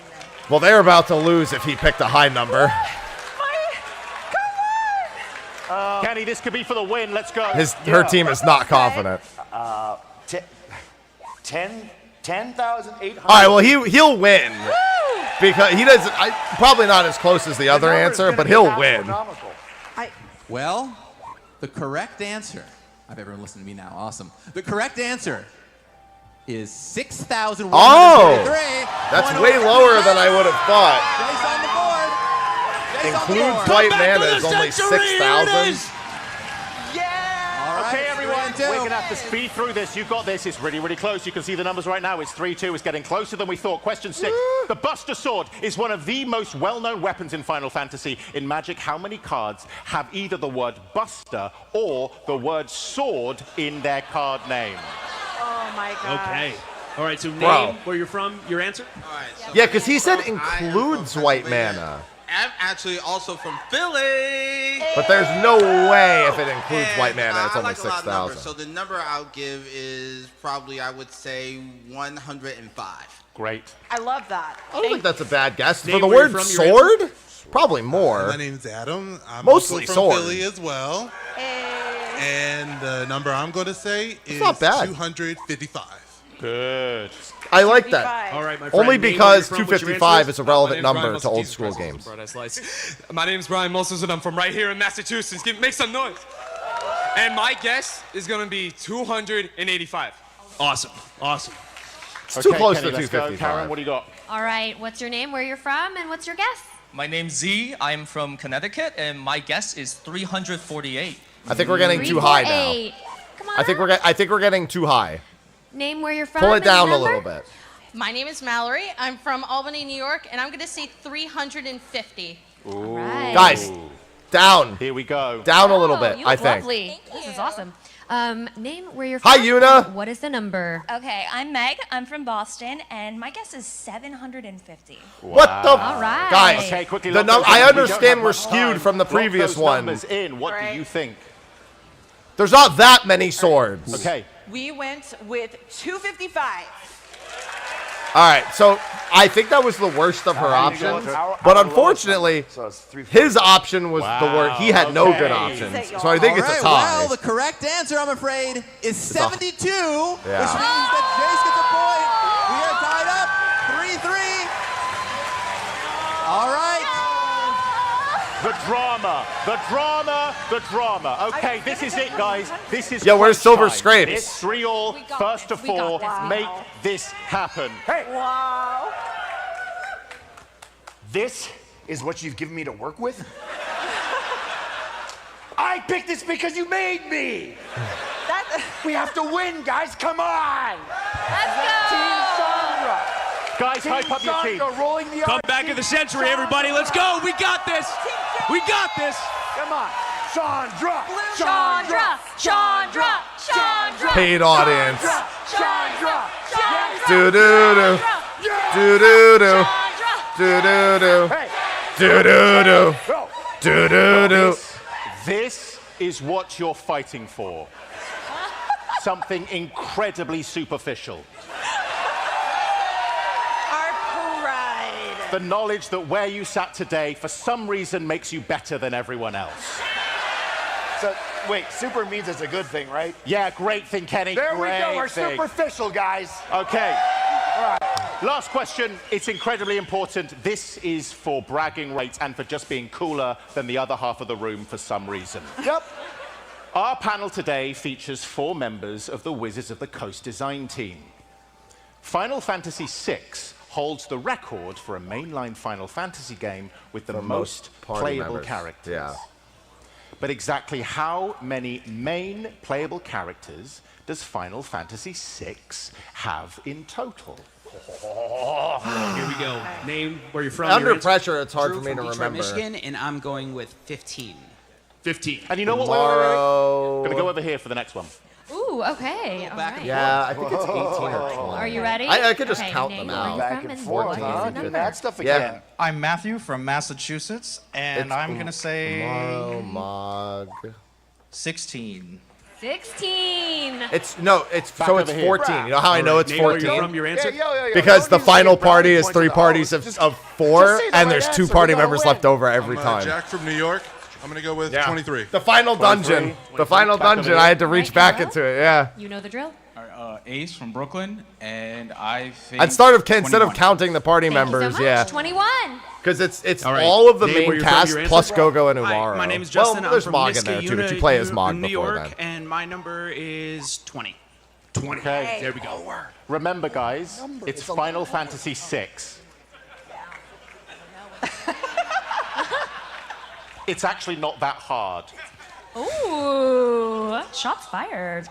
Well, they're about to lose if he picked a high number. Kenny, this could be for the win. Let's go. Her team is not confident. 10,800. All right, well, he'll win. Because he doesn't, probably not as close as the other answer, but he'll win. Well, the correct answer. I have everyone listening to me now. Awesome. The correct answer is 6,133. That's way lower than I would have thought. Jace on the board. Includes white mana is only 6,000. Okay, everyone, we're going to have to speed through this. You've got this. It's really, really close. You can see the numbers right now. It's 3-2. It's getting closer than we thought. Question 6. The Buster Sword is one of the most well-known weapons in Final Fantasy. In Magic, how many cards have either the word Buster or the word Sword in their card name? Oh, my God. Okay. All right, so name where you're from, your answer? Yeah, because he said includes white mana. I'm actually also from Philly. But there's no way if it includes white mana, it's I only like a lot of numbers, 6,000. so the number I'll give is probably, I would say, 105. Great. I love that. I don't think that's a bad guess. Name For the where you're word from, your sword, probably more. My name's Adam. I'm Mostly also from sword. Philly as well. And the number I'm going to say is not bad. 255. Good. I like that. All right, my friend. Only name, because where you're from, what's your 255 answer is a relevant My name's Brian number to old Moses. school Jesus games. Christ, Paradise Lights. My name's Brian Moses, and I'm from right here in Massachusetts. Make some noise. And my guess is going to be 285. Awesome. Awesome. It's too close Kenny, to let's go. 255. Karen, what do you got? All right, what's your name, where you're from, and what's your guess? My name's Z. I'm from Connecticut, and my guess is 348. I think we're getting too high now. 348. Come on. I think we're getting too high. Name where you're from. Pull it and down a number? little bit. My name is Mallory. I'm from Albany, New York, and I'm going to say 350. Ooh. right. Guys, down. Here we go. Down a little Oh, bit, you I look think. lovely. This is awesome. Name where you're from. Hi, Yuna. and what is the number? Okay, I'm Meg. I'm from Boston, and my guess is 750. What the? All right. Guys, Okay, quickly. the lock those I in. We don't understand have we're much skewed time. from the Lock previous those one. numbers in. What do you think? There's not that many swords. Okay. We went with 255. All right, so I think that was the worst of her options, but unfortunately, his option was the worst. He had no good options, so I think it's a tie. Well, the correct answer, I'm afraid, is 72, which means Yeah. that Jace gets a point. We are tied up, 3-3. All right. The drama, the drama, the drama. Okay, this is it, guys. This is Yeah, where's crunch Silver time. Scrapes? It's 3-all, first to We got four. this. Make this happen. Hey, Wow. this is what you've given me to work with? I picked this because you made me. We have to win, guys. Come on. Let's go. Team Sandra. Guys, hype up your team. Sandra rolling the Come back of the century, everybody. Let's go. We got this. We got this. Come on. Sandra. Chandra. Chandra. Chandra. Paid audience. Sandra. Do do do. Do do do. Do do do. Do do do. Do do do. This is what you're fighting for. Something incredibly superficial. Our pride. The knowledge that where you sat today, for some reason, makes you better than everyone else. So, wait, super means it's a good thing, right? Yeah, great thing, Kenny. There we Great go. We're thing. superficial, guys. Okay. All right. Last question. It's incredibly important. This is for bragging rights and for just being cooler than the other half of the room for some reason. Yep. Our panel today features 4 members of the Wizards of the Coast design team. Final Fantasy VI holds the record for a mainline Final Fantasy game with the most party playable members. characters. Yeah. But exactly how many main playable characters does Final Fantasy VI have in total? Here we go. Name where you're from. Under your answer. pressure, it's hard Drew for me from to Detroit, remember. Michigan, and I'm going with 15. 15. And you know what? Tomorrow. Gonna go over here for the next one. Ooh, okay. All right. Yeah, I think it's 18 or 20. Are you ready? I could just Okay, count name them where out. you're Back from and and forth, what is huh? the Doing number? that stuff Yeah. again. I'm Matthew from Massachusetts, and It's I'm going to say Tomorrow, Mog. 16. 16. It's Back so it's over here. 14. You know how I know it's Name where you're 14? from. Your answer. Because the final party is 3 parties of just 4, say the and right there's 2 answer, party we gotta members win. left over every I'm time. Jack from New York. I'm going to go with 23. The final 23. dungeon. The final dungeon. I had to reach back into it. Yeah. You know the drill. Ace from Brooklyn, and I think. Instead of counting the party Thank you so members, much. yeah, 21. because it's All right. all of the Name where main you're from, cast your plus answer? Gogo and Hi, Umaro. my name is Justin. Well, there's I'm from Mog in Niska, there too, but Yuna, you play as Mog New before York, then. and my number is 20. 20. Okay. There we go. Remember, guys, it's Final Fantasy VI. It's actually not that hard. Ooh, shots fired.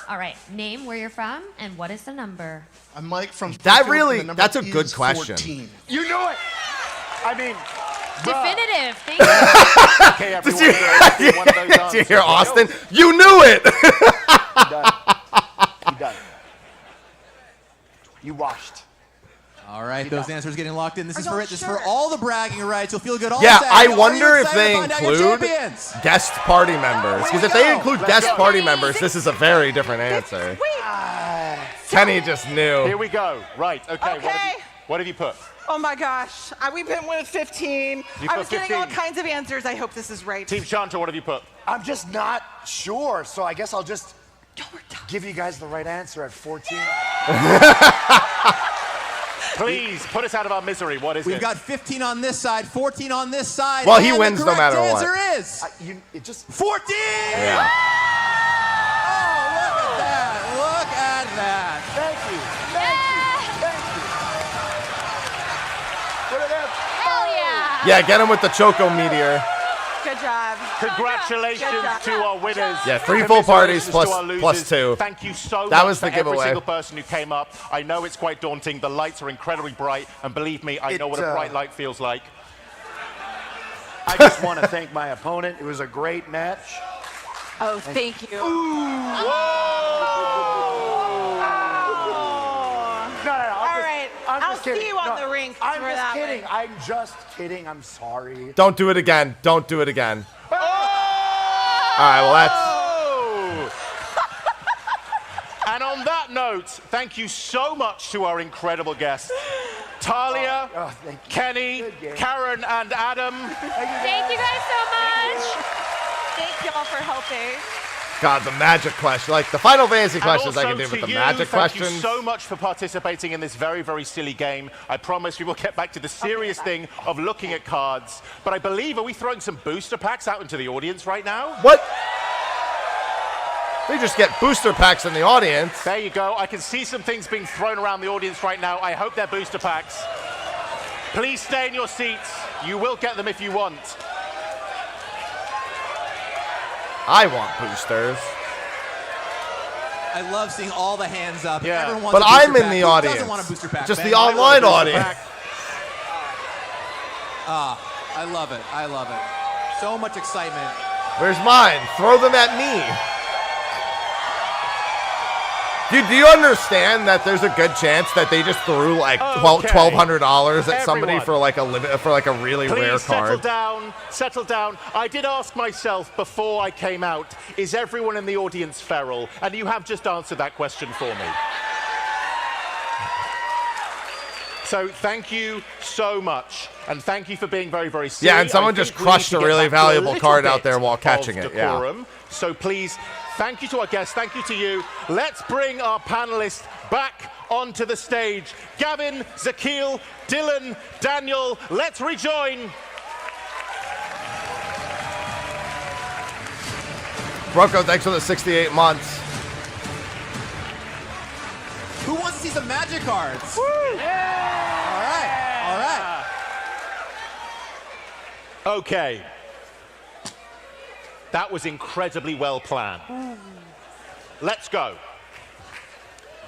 All right, name where you're from and what is the number? I'm Mike from That Springfield, really, and the number that's a good is question. 14. You knew it. I mean, Definitive. Thank you. Okay, everyone, do one of those Did you answers. hear Austin? You knew it. you done. You done. You washed. All right, those answers getting locked in. This is for it. This is for all the bragging rights. You'll feel good all Yeah, day. I Are you wonder if excited they to find out your include champions? guest party members. Because if they include guest party members, this is a very different answer. Kenny just knew. Here we go. Right. Okay. What have you put? Oh my gosh. We've been with 15. You I put was getting all 15. kinds of answers. I hope this is right. Team Chantra, what have you put? I'm just not sure, so I guess I'll just give you guys the right answer at 14. Please put us out of our misery. What is We've it? got 15 on this side, 14 on this side. Well, he and wins the no correct matter what. answer is it just 14. Yeah. Oh, look at that! Look at that! Thank you. Thank you. Put it in. Hell yeah! Yeah, get him with the Choco Meteor. Good job. Congratulations Good job. to our winners. Yeah, 3 full parties Commiserations to our plus losers. 2. Thank you so much That was the for every giveaway. single person who came up. I know it's quite daunting. The lights are incredibly bright, and believe me, I know what a bright light feels like. I just want to thank my opponent. It was a great match. Oh, thank you. All right. I'll see you on the rink. I'm for just that kidding. one. I'm just kidding. I'm sorry. Don't do it again. Don't do it again. All right, well, that's... And on that note, thank you so much to our incredible guests, Talia, Kenny, Karen, and Adam. Thank you guys so much. Thank y'all for helping. God, the magic question. Like, the Final Fantasy And questions I also can do, but to the you, magic thank questions... you so much for participating in this very, very silly game. I promise we will get back to the serious thing of looking at cards. But I believe, are we throwing some booster packs out into the audience right now? What? They just get booster packs in the audience. There you go. I can see some things being thrown around the audience right now. I hope they're booster packs. Please stay in your seats. You will get them if you want. I want boosters. I love seeing all the hands up. Yeah. Everyone wants But a booster I'm in pack. the Who audience. doesn't want a booster pack? Just Ben? the online audience. I love it. I love it. So much excitement. Where's mine? Throw them at me. Dude, do you understand that there's a good chance that they just threw like $1,200 at somebody for like a really rare card? Settle down. I did ask myself before I came out, is everyone in the audience feral? And you have just answered that question for me. So thank you so much. And thank you for being very, very silly. Yeah, and someone just crushed a really valuable card out there while catching it. Yeah. So please, thank you to our guests. Thank you to you. Let's bring our panelists back onto the stage. Gavin, Zakil, Dylan, Daniel, let's rejoin. Rocco, thanks for the 68 months. Who wants to see some magic cards? Woo! Yeah! All right. All right. Okay. That was incredibly well planned. Let's go.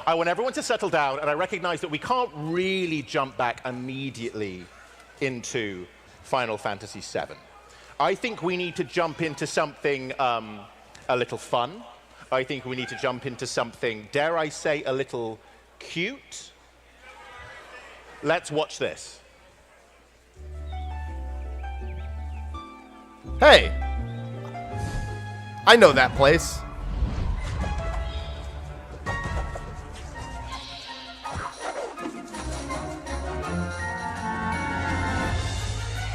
I want everyone to settle down, and I recognize that we can't really jump back immediately into Final Fantasy VII. I think we need to jump into something a little fun. I think we need to jump into something, dare I say, a little cute. Let's watch this. Hey, I know that place.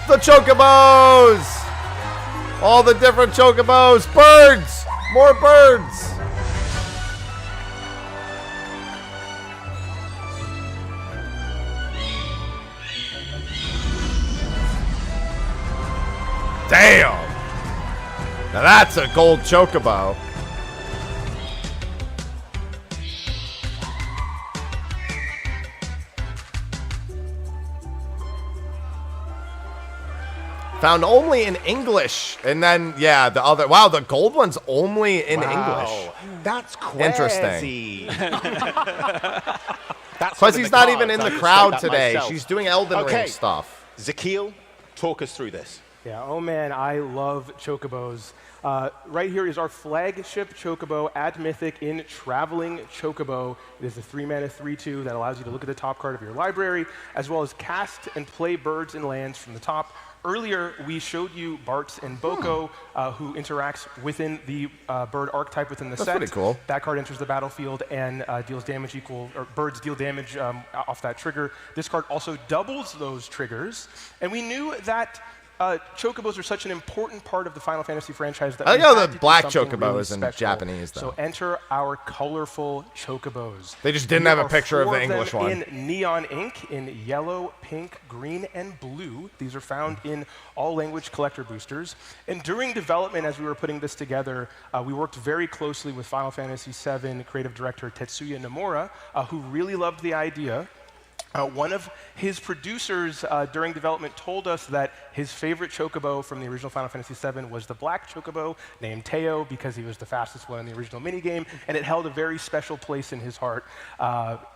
The Chocobos! All the different Chocobos! Birds! More birds! Damn! Now that's a gold Chocobo. Found only in English. And then, yeah, the other... Wow, the gold one's only in English. That's interesting. That's Because he's not even in the crowd today. She's doing Elden Ring Okay. stuff. Zakil, talk us through this. Yeah, oh man, I love Chocobos. Right here is our flagship Chocobo at Mythic in Traveling Chocobo. It is a 3-mana 3/2 that allows you to look at the top card of your library, as well as cast and play birds and lands from the top. Earlier, we showed you Barts and Boko, who interacts within the bird archetype within the set. That's pretty cool. That card enters the battlefield and deals damage or birds deal damage off that trigger. This card also doubles those triggers. And we knew that Chocobos are such an important part of the Final Fantasy franchise that I we like how had the to do black something Chocobo really is in special. Japanese, though. So enter our colorful Chocobos. They just didn't There have a are picture of 4 the English them one. in neon ink in yellow, pink, green, and blue. These are found in all language collector boosters. And during development, as we were putting this together, we worked very closely with Final Fantasy VII creative director Tetsuya Nomura, who really loved the idea. One of his producers during development told us that his favorite Chocobo from the original Final Fantasy VII was the black Chocobo named Teo because he was the fastest one in the original minigame, and it held a very special place in his heart.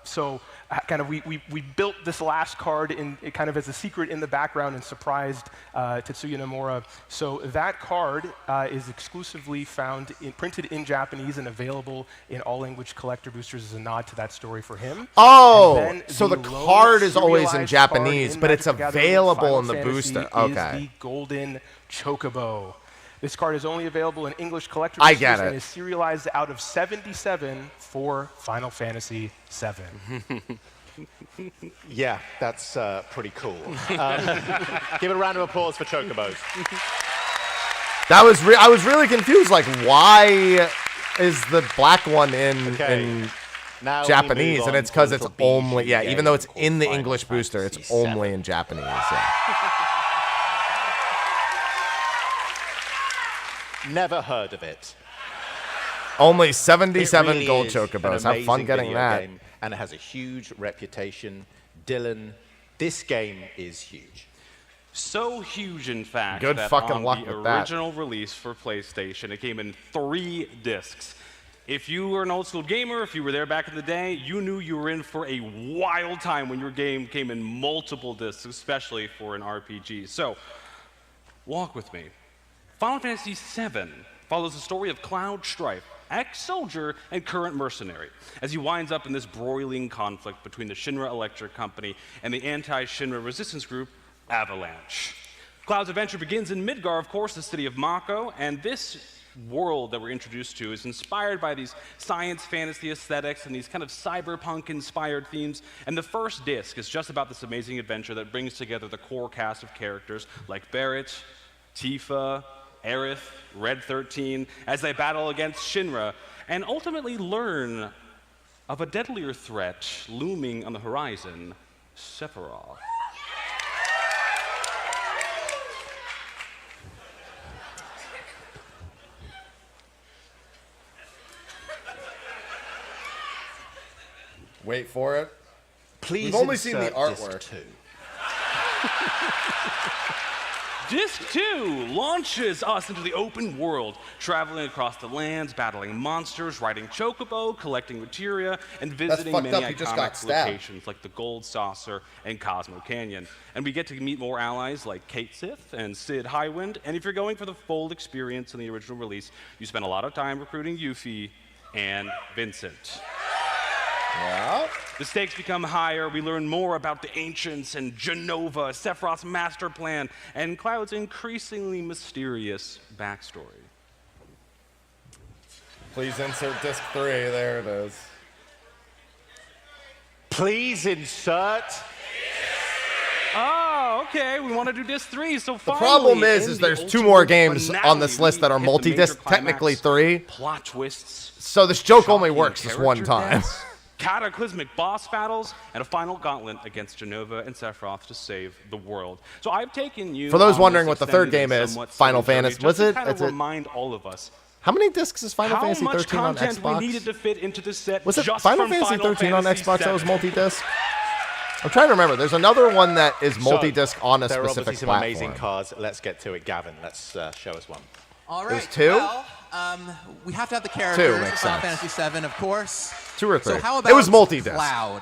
So kind of we built this last card in kind of as a secret in the background and surprised Tetsuya Nomura. So that card is exclusively found printed in Japanese and available in all language collector boosters as a nod to that story for him. Oh, so the card is always in Japanese, but it's available in the booster. Okay. The Golden Chocobo. This card is only available in English collector I boosters get and it. is serialized out of 77 for Final Fantasy VII. Yeah, that's pretty cool. Give a round of applause for Chocobos. That was I was really confused. Like, why is the black one in Now we Japanese? move And on it's to because a it's little only bijou even though game it's called in the Final English booster, it's Fantasy only VII. in Japanese. Yeah. Never heard of it. Only 77 It really gold is an chocobos. Have fun amazing getting video that. game, and it has a huge reputation. Dylan, this game is huge. So huge, in fact, Good that fucking on luck the with that. original release for PlayStation, it came in 3 discs. If you were an old school gamer, if you were there back in the day, you knew you were in for a wild time when your game came in multiple discs, especially for an RPG. So, walk with me. Final Fantasy VII follows the story of Cloud Strife, ex-soldier and current mercenary, as he winds up in this broiling conflict between the Shinra Electric Company and the anti-Shinra resistance group, Avalanche. Cloud's adventure begins in Midgar, of course, the city of Mako, and this world that we're introduced to is inspired by these science fantasy aesthetics and these kind of cyberpunk-inspired themes. And the first disc is just about this amazing adventure that brings together the core cast of characters like Barrett, Tifa, Aerith, Red 13, as they battle against Shinra, and ultimately learn of a deadlier threat looming on the horizon, Sephiroth. Wait for it. Please We've only seen the insert disc artwork. 2. Disc 2 launches us into the open world, traveling across the lands, battling monsters, riding Chocobo, collecting materia, and visiting fucked many up, he just got iconic stabbed. locations like the Gold Saucer and Cosmo Canyon. And we get to meet more allies like Kate Sith and Sid Highwind. And if you're going for the full experience in the original release, you spend a lot of time recruiting Yuffie and Vincent. Yeah. The stakes become higher. We learn more about the ancients and Genova, Sephiroth's master plan, and Cloud's increasingly mysterious backstory. Please insert disc 3. There it is. Please insert. Oh, okay. We want to do disc 3. So The finally, problem is in the there's 2 more ultimate games finale, on this list that are we hit the multi-disc, major climax, technically 3. Plot twists. So this joke only shocking works this one character time. deaths, cataclysmic boss battles, and a final gauntlet against Genova and Sephiroth to save the world. So I've taken you. For those on wondering this what the third extended game and is, somewhat Final silly journey Fantasy- just was to it? kind of That's it. remind all of us How many discs is Final Fantasy how much 13 on content we Xbox? needed to fit into the set. Was it just Final from Fantasy 13 on Fantasy Xbox that was VII? multi-disc? I'm trying to remember. There's another one that is multi-disc on a there are specific obviously some platform. amazing cards. Let's get to it. Gavin, let's show us one. All right. There's 2? Well, we have to have the characters. makes Final sense. Fantasy VII, of course. 2 or 3. So how It about was multi-disc. Cloud?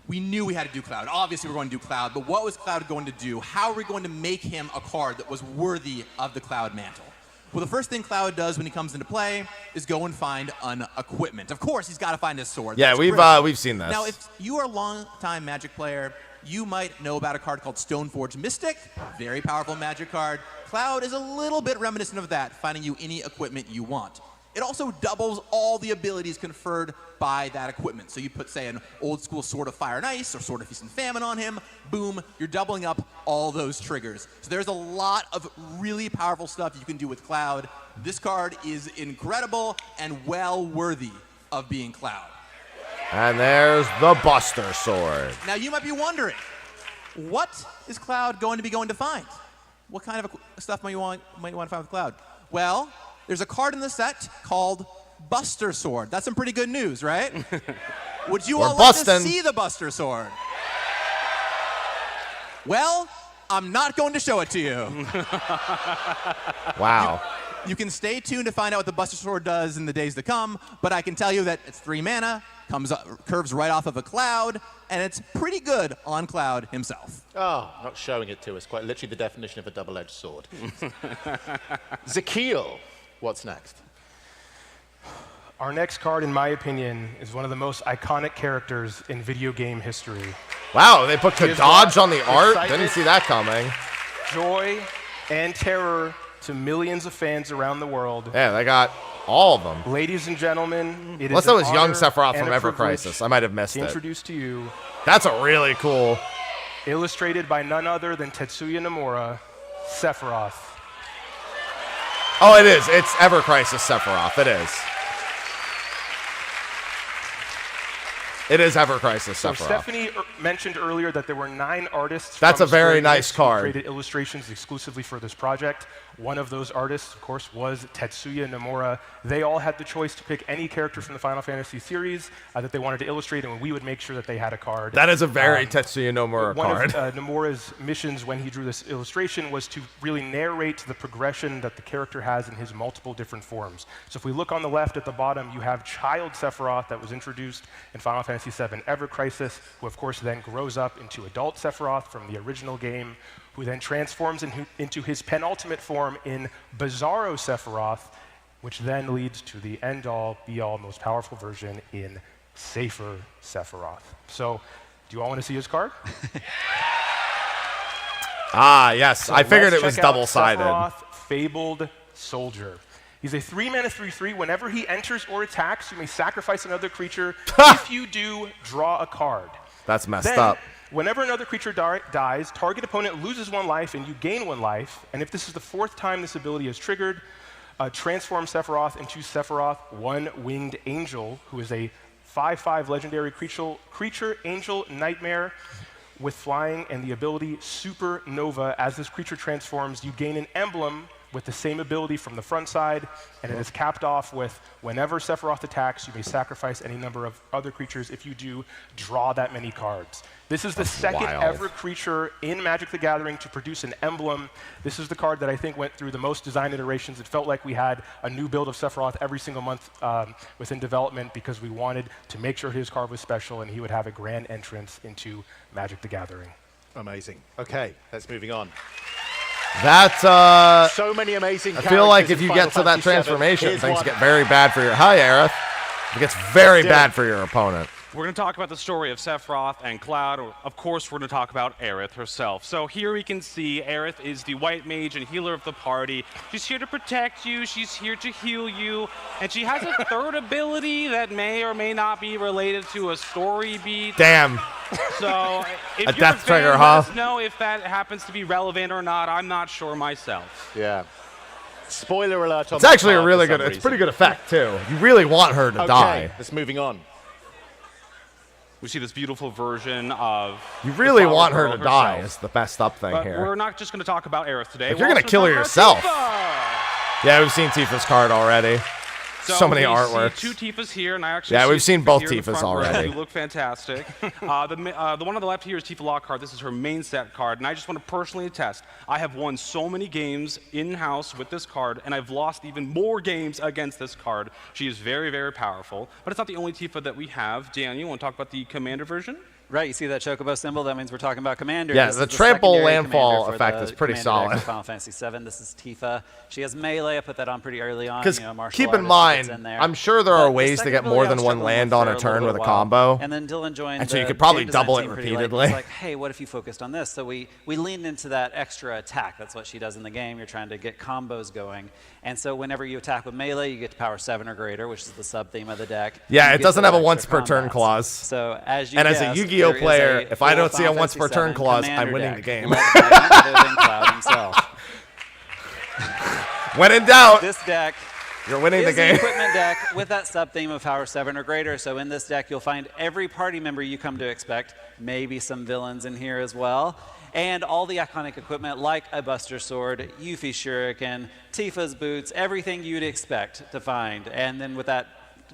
we knew we had to do Cloud. Obviously, we're going to do Cloud, but what was Cloud going to do? How are we going to make him a card that was worthy of the Cloud mantle? Well, the first thing Cloud does when he comes into play is go and find an equipment. Of course, he's got to find his sword. Yeah, That's we've seen this. Now, if you are a long-time Magic player, you might know about a card called Stoneforge Mystic. Very powerful Magic card. Cloud is a little bit reminiscent of that, finding you any equipment you want. It also doubles all the abilities conferred by that equipment. So you put, say, an old school Sword of Fire and Ice or Sword of Feast and Famine on him, boom, you're doubling up all those triggers. So there's a lot of really powerful stuff you can do with Cloud. This card is incredible and well worthy of being Cloud. And there's the Buster Sword. Now you might be wondering, what is Cloud going to find? What kind of stuff might you want to find with Cloud? Well, there's a card in the set called Buster Sword. That's some pretty good news, right? Would you all like to see the Buster Sword? Well, I'm not going to show it to you. Wow. You can stay tuned to find out what the Buster Sword does in the days to come, but I can tell you that it's 3 mana, curves right off of a Cloud, and it's pretty good on Cloud himself. Oh, not showing it to us. Quite literally the definition of a double-edged sword. YuGiOh, what's next? Our next card, in my opinion, is one of the most iconic characters in video game history. Wow, they put dodge on the art? Didn't see that coming. Joy and terror to millions of fans around the world. Yeah, they got all of them. Ladies and gentlemen, it Unless is that was young honor Sephiroth and from a Ever privilege Crisis. I might have missed to it. introduce to you. That's a really cool. Illustrated by none other than Tetsuya Nomura, Sephiroth. Oh, it is. It's Ever Crisis Sephiroth. It is. It is Ever Crisis So Sephiroth. Stephanie mentioned earlier that there were 9 artists. That's from a very Square nice Enix card. Who created illustrations exclusively for this project. One of those artists, of course, was Tetsuya Nomura. They all had the choice to pick any character from the Final Fantasy series that they wanted to illustrate, and we would make sure that they had a card. That is a very Tetsuya Nomura card. One of Nomura's missions when he drew this illustration was to really narrate the progression that the character has in his multiple different forms. So if we look on the left at the bottom, you have Child Sephiroth that was introduced in Final Fantasy VII Ever Crisis, who of course then grows up into adult Sephiroth from the original game, who then transforms into his penultimate form in Bizarro Sephiroth, which then leads to the end-all, be-all, most powerful version in Safer Sephiroth. So, do you all want to see his card? Ah, yes. So I figured let's it was check out double-sided. Sephiroth, Fabled Soldier. He's a 3-mana 3/3. Whenever he enters or attacks, you may sacrifice another creature. If you do, draw a card. That's messed Then, up. Whenever another creature dies, target opponent loses 1 life and you gain 1 life. And if this is the 4th time this ability is triggered, transform Sephiroth into Sephiroth, One-Winged Angel, who is a 5/5 legendary creature angel nightmare with flying and the ability Supernova. As this creature transforms, you gain an emblem with the same ability from the front side, and it is capped off with whenever Sephiroth attacks, you may sacrifice any number of other creatures. If you do, draw that many cards. This is the second ever creature in Magic the Gathering to produce an emblem. This is the card that I think went through the most design iterations. It felt like we had a new build of Sephiroth every single month within development because we wanted to make sure his card was special and he would have a grand entrance into Magic the Gathering. Amazing. Okay, let's moving on. That's so many amazing. I feel like if you get to that transformation, things get very bad for your. Hi, Aerith. It gets very bad for your opponent. We're going to talk about the story of Sephiroth and Cloud. Of course, we're going to talk about Aerith herself. So here we can see Aerith is the white mage and healer of the party. She's here to protect you. She's here to heal you. And she has a third ability that may or may not be related to a story beat. Damn. So if A you're death a fan, trigger, let huh? us know if that happens to be relevant or not. I'm not sure myself. Yeah. Spoiler alert on It's actually that a card really for good. some It's pretty reason. good effect too. You really want her to die. Let's moving on. We see this beautiful version of. You really the Flower want her Girl to die. herself. Is the best up thing But here. we're not just going to talk about Aerith today. If We're you're gonna also kill her talk about yourself. Tifa! Yeah, we've seen Tifa's card already. So many we artworks. See 2 Tifas here, and I actually. Yeah, see we've seen Tifa both here in the Tifas front row. already. You look fantastic. The one on the left here is Tifa Lockhart. This is her main set card, and I just want to personally attest. I have won so many games in-house with this card, and I've lost even more games against this card. She is very, very powerful, but it's not the only Tifa that we have. Dan, you want to talk about the Commander version? Right, you see that Chocobo symbol? That means we're talking about commander. Yeah, This the is trample secondary landfall commander for effect the is pretty commander deck solid. for Final Fantasy VII. This is Tifa. She has melee. I put that on pretty early on. Because martial keep in artist mind, gets in there. I'm sure there But are the ways to second get ability more I than was one struggling land with on for a a turn little with a bit while. combo. And then Dylan joined And so you the could probably game design double it team pretty late. repeatedly. He's like, hey, what if you focused on this? So we leaned into that extra attack. That's what she does in the game. You're trying to get combos going. And so whenever you attack with melee, you get to power 7 or greater, which is the sub-theme of the deck. Yeah, You it get doesn't those have a extra once per turn combats. clause. So as you and as a guessed, Yu-Gi-Oh there is player, a if I full don't see a Final once per Fantasy turn VII clause, I'm commander winning the deck game. led by none other than Cloud himself. When in doubt, This deck you're winning the is game. an equipment deck with that sub-theme of power 7 or greater. So in this deck, you'll find every party member you come to expect, maybe some villains in here as well, and all the iconic equipment like a Buster Sword, Yuffie's Shuriken, Tifa's boots, everything you'd expect to find. And then with that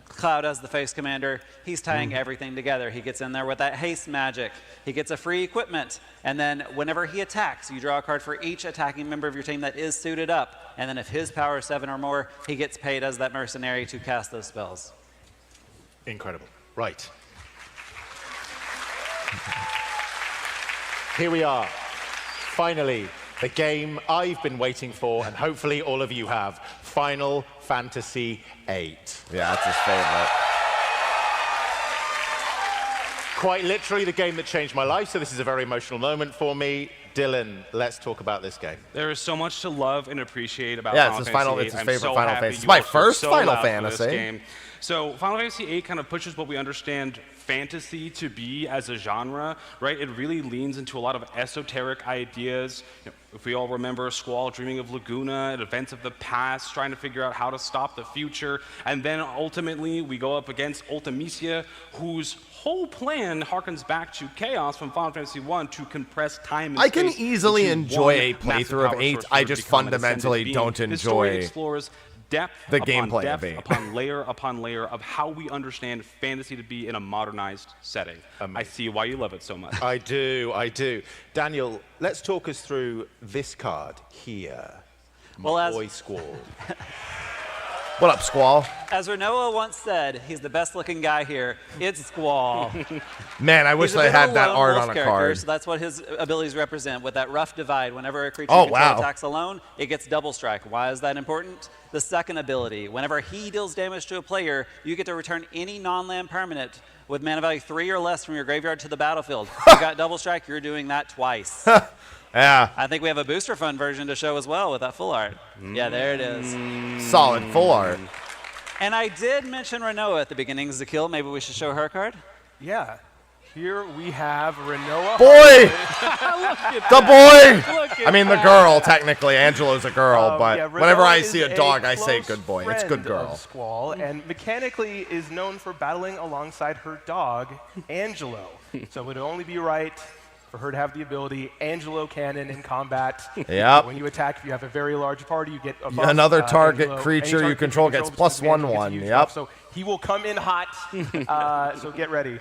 Cloud as the face commander, he's tying everything together. He gets in there with that haste magic. He gets a free equipment. And then whenever he attacks, you draw a card for each attacking member of your team that is suited up. And then if his power is 7 or more, he gets paid as that mercenary to cast those spells. Incredible. Right. Here we are. Finally, the game I've been waiting for, and hopefully all of you have. Final Fantasy VIII. Yeah, that's his favorite. Quite literally the game that changed my life, so this is a very emotional moment for me. Dylan, let's talk about this game. There is so much to love and appreciate about Yeah, Final it's his Fantasy final- VIII. it's his I'm favorite so Final happy Fantasy. you It's my all first so Final loud for this Fantasy. game. So Final Fantasy VIII kind of pushes what we understand fantasy to be as a genre, right? It really leans into a lot of esoteric ideas. If we all remember Squall dreaming of Laguna, events of the past, trying to figure out how to stop the future, and then ultimately we go up against Ultimia, whose whole plan harkens back to Chaos from Final Fantasy I to compress time and I can space easily into enjoy one a massive playthrough of power 8. source I for just become an ascended fundamentally being. don't This story enjoy explores depth the upon gameplay depth of 8. upon layer of how we understand fantasy to be in a modernized setting. I see why you love it so much. I do, I do. Daniel, let's talk us through this card here. My boy Squall. What up, Squall? As Rinoa once said, he's the best looking guy here. It's Squall. Man, I wish He's a I bit of had a that lone art wolf on a character, card. So that's what his abilities represent. With that rough divide, whenever a creature Oh, you control wow. attacks alone, it gets double strike. Why is that important? The second ability, whenever he deals damage to a player, you get to return any non-land permanent with mana value 3 or less from your graveyard to the battlefield. You got double strike, you're doing that twice. Yeah. I think we have a booster fund version to show as well with that full art. Yeah, there it is. Solid full art. And I did mention Rinoa at the beginning, Zakil. Maybe we should show her card? Yeah. Here we have Rinoa. Boy! The The boy! I mean, the girl, technically. Angelo's a girl, but yeah, whenever Rinoa I is see a dog, I say close good boy. It's friend good of girl. Squall, and mechanically is known for battling alongside her dog, Angelo. So it would only be right for her to have the ability Angelo Cannon in combat. Yep. When you attack, if you have a very large party, you get a buff. Another target Angelo, creature any you target control creature gets controls +1/+1. gets a huge Yep. buff. So he will come in hot. So get ready.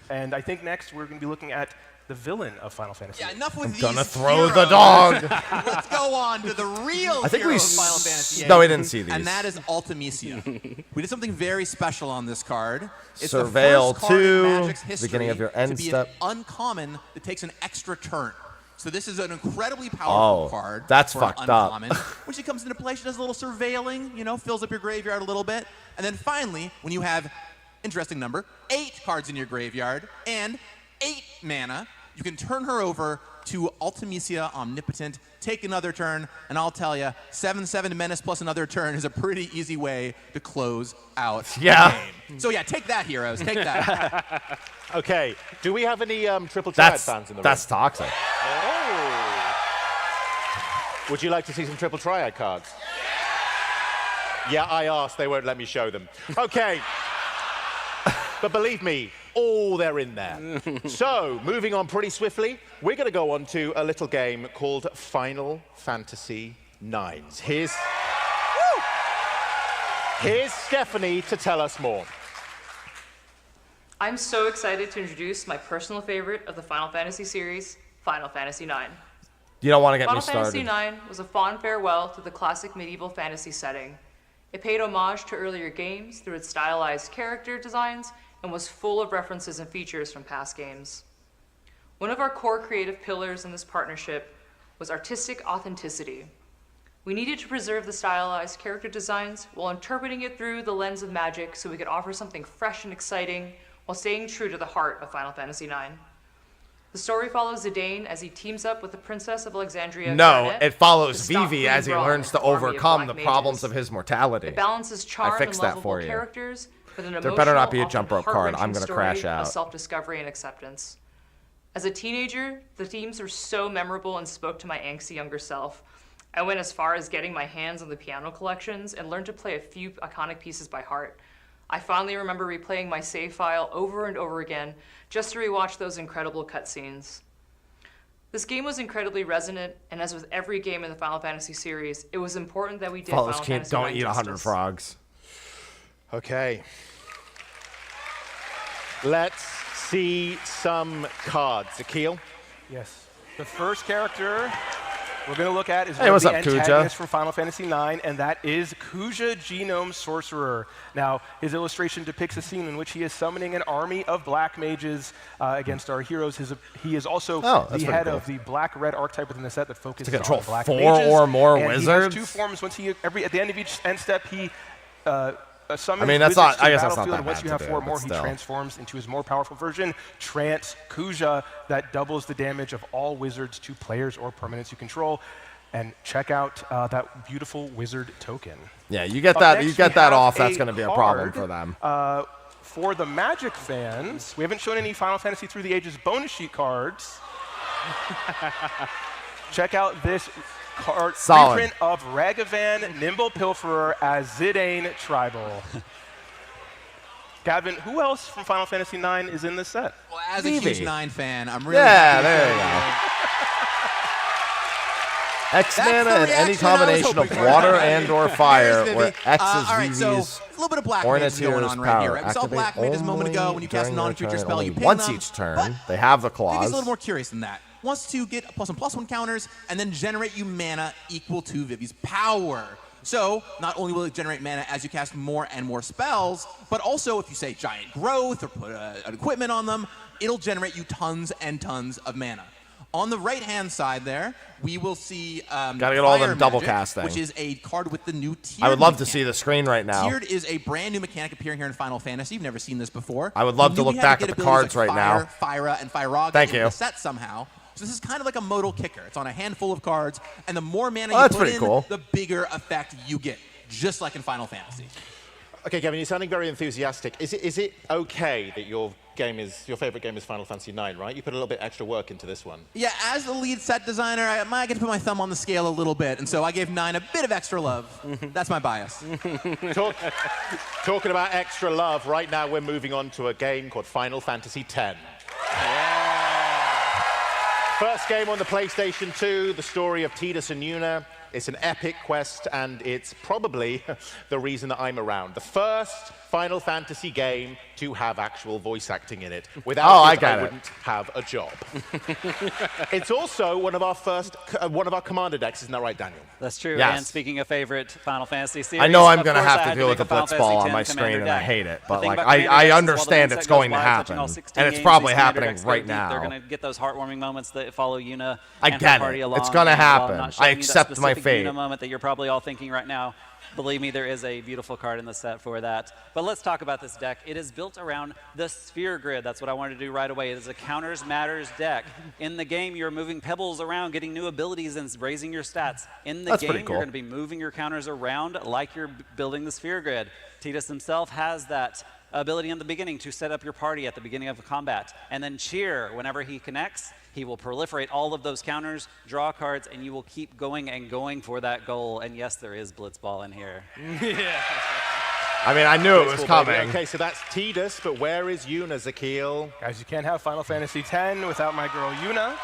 And I think next we're going to be looking at the villain of Final Fantasy. Yeah, enough with I'm these gonna throw heroes. the dog. Let's go on to the real I think hero we of Final Fantasy no, we VIII, didn't see these. And that is Ultimia. We did something very special on this card. It's Surveil the first card in 2, Magic's history beginning of your to end be step. an uncommon that takes an extra turn. So this is an incredibly powerful Oh, card. that's for fucked an up. uncommon. When she comes into play, she does a little surveilling, fills up your graveyard a little bit. And then finally, when you have, interesting number, 8 cards in your graveyard and 8 mana, you can turn her over to Ultimia Omnipotent, take another turn, and I'll tell you, 7/7 Menace plus another turn is a pretty easy way to close out Yeah. the game. So yeah, take that, heroes. Take that. Okay, do we have any Triple Triad That's fans in the room? that's toxic. Oh. Would you like to see some Triple Triad cards? Yeah, I asked. They won't let me show them. Okay. But believe me, they're in there. So, moving on pretty swiftly, we're going to go on to a little game called Final Fantasy IX. Here's Stephanie to tell us more. I'm so excited to introduce my personal favorite of the Final Fantasy series, Final Fantasy IX. You don't want to get me Final started. Fantasy IX was a fond farewell to the classic medieval fantasy setting. It paid homage to earlier games through its stylized character designs and was full of references and features from past games. One of our core creative pillars in this partnership was artistic authenticity. We needed to preserve the stylized character designs while interpreting it through the lens of Magic so we could offer something fresh and exciting while staying true to the heart of Final Fantasy IX. The story follows Zidane as he teams up with the Princess of Alexandria. No, Garnet it follows to stop Vivi as he Braun learns and to his army of overcome the black problems mages. of his mortality. It balances charm I fixed and that lovable for you. characters with an There better not be a emotional, jump rope often card. I'm heart-wrenching gonna story crash of out. self-discovery and acceptance. As a teenager, the themes were so memorable and spoke to my angsty younger self. I went as far as getting my hands on the piano collections and learned to play a few iconic pieces by heart. I fondly remember replaying my save file over and over again just to rewatch those incredible cutscenes. This game was incredibly resonant, and as with every game in the Final Fantasy series, it was important that we did Follows Final can't Fantasy don't IX eat 100 justice. frogs. Okay. Let's see some cards. Akil? Yes. The first character we're going to look at is Hey, one of what's the up, Kuja? antagonists from Final Fantasy IX, and that is Kuja, Genome Sorcerer. Now, his illustration depicts a scene in which he is summoning an army of black mages against our heroes. He is also the head of the black-red archetype within the set that focuses To control on black 4 mages. or more and wizards? He has 2 forms. Once he, at the end of each end step, he summons I mean, that's wizards not- to I the guess that's not battlefield, that and once bad you to have do, 4 but more, he still. transforms into his more powerful version, Trance Kuja, that doubles the damage of all wizards to players or permanents you control. And check out that beautiful wizard token. Yeah, you get Up that. next, You get we that have off. That's a going to be a problem card, for them. For the Magic fans, we haven't shown any Final Fantasy Through the Ages bonus sheet cards. Check out this card Solid. reprint of Ragavan, Nimble Pilferer as Zidane Tribal. Gavin, who else from Final Fantasy IX is in this set? Well, as a Vivi. huge 9 fan, I'm really Yeah, happy there to you say- X That's mana the and any reaction I was combination of hoping for. water and or fire, Here's where Vivi. X All is right, so Vivi's a little bit of black mages going Ornithier's on right here. power. Right? We saw Activate black mages a moment ago when you cast a during their non-creature turn, spell. only You pin once them, each turn. They have the Vivi's claws. a little more curious than that. Wants to get +1/+1 counters and then generate you mana equal to Vivi's power. So not only will it generate mana as you cast more and more spells, but also if you say giant growth or put an equipment on them, it'll generate you tons and tons of mana. On the right-hand side there, we will see Gotta get all them Fire double Magic, casting. which is a card with the new tiered I would love to mechanic. see the screen right now. Tiered is a brand new mechanic appearing here in Final Fantasy. You've never seen this before. I would love We to knew look we had back get at the abilities cards like right now. Fyra and Fyraga Thank in you. the set somehow. So this is kind of like a modal kicker. It's on a handful of cards, and the more mana Oh, you that's put pretty in, cool. the bigger effect you get, just like in Final Fantasy. Okay, Kevin, you're sounding very enthusiastic. Is it okay that your favorite game is Final Fantasy IX, right? You put a little bit extra work into this one. Yeah, as the lead set designer, I might get to put my thumb on the scale a little bit, and so I gave 9 a bit of extra love. That's my bias. Talking about extra love, right now we're moving on to a game called Final Fantasy X. First game on the PlayStation 2, the story of Tidus and Yuna. It's an epic quest, and it's probably the reason that I'm around. The first Final Fantasy game to have actual voice acting in it. Without I it, got I it. wouldn't have a job. It's also one of our commander decks, isn't that right, Daniel? That's true. Yes. And speaking of favorite Final Fantasy series, I know I'm of going to course I have to had deal with make the a Final Blitzball Fantasy on my X screen, commander and I deck. hate it. The But thing like, about commander decks I is while the understand main it's set goes going to wide, happen, touching all 16 and it's games, probably these commander happening decks go right deep. They're now. going to get those heartwarming moments that follow Yuna I and her get party it. along. It's gonna and while I'm happen. not showing I you that accept my specific fate. Yuna moment that you're probably all thinking right now. Believe me, there is a beautiful card in the set for that. But let's talk about this deck. It is built around the Sphere Grid. That's what I wanted to do right away. It is a counters matters deck. In the game, you're moving pebbles around, getting new abilities and raising your stats. In the That's game, pretty cool. you're going to be moving your counters around like you're building the Sphere Grid. Tidus himself has that ability in the beginning to set up your party at the beginning of a combat. And then cheer whenever he connects. He will proliferate all of those counters, draw cards, and you will keep going and going for that goal. And yes, there is Blitzball in here. I mean, I knew it was Blitzball, baby. coming. Okay, so that's Tidus, but where is Yuna, Zakil? Guys, you can't have Final Fantasy X without my girl Yuna.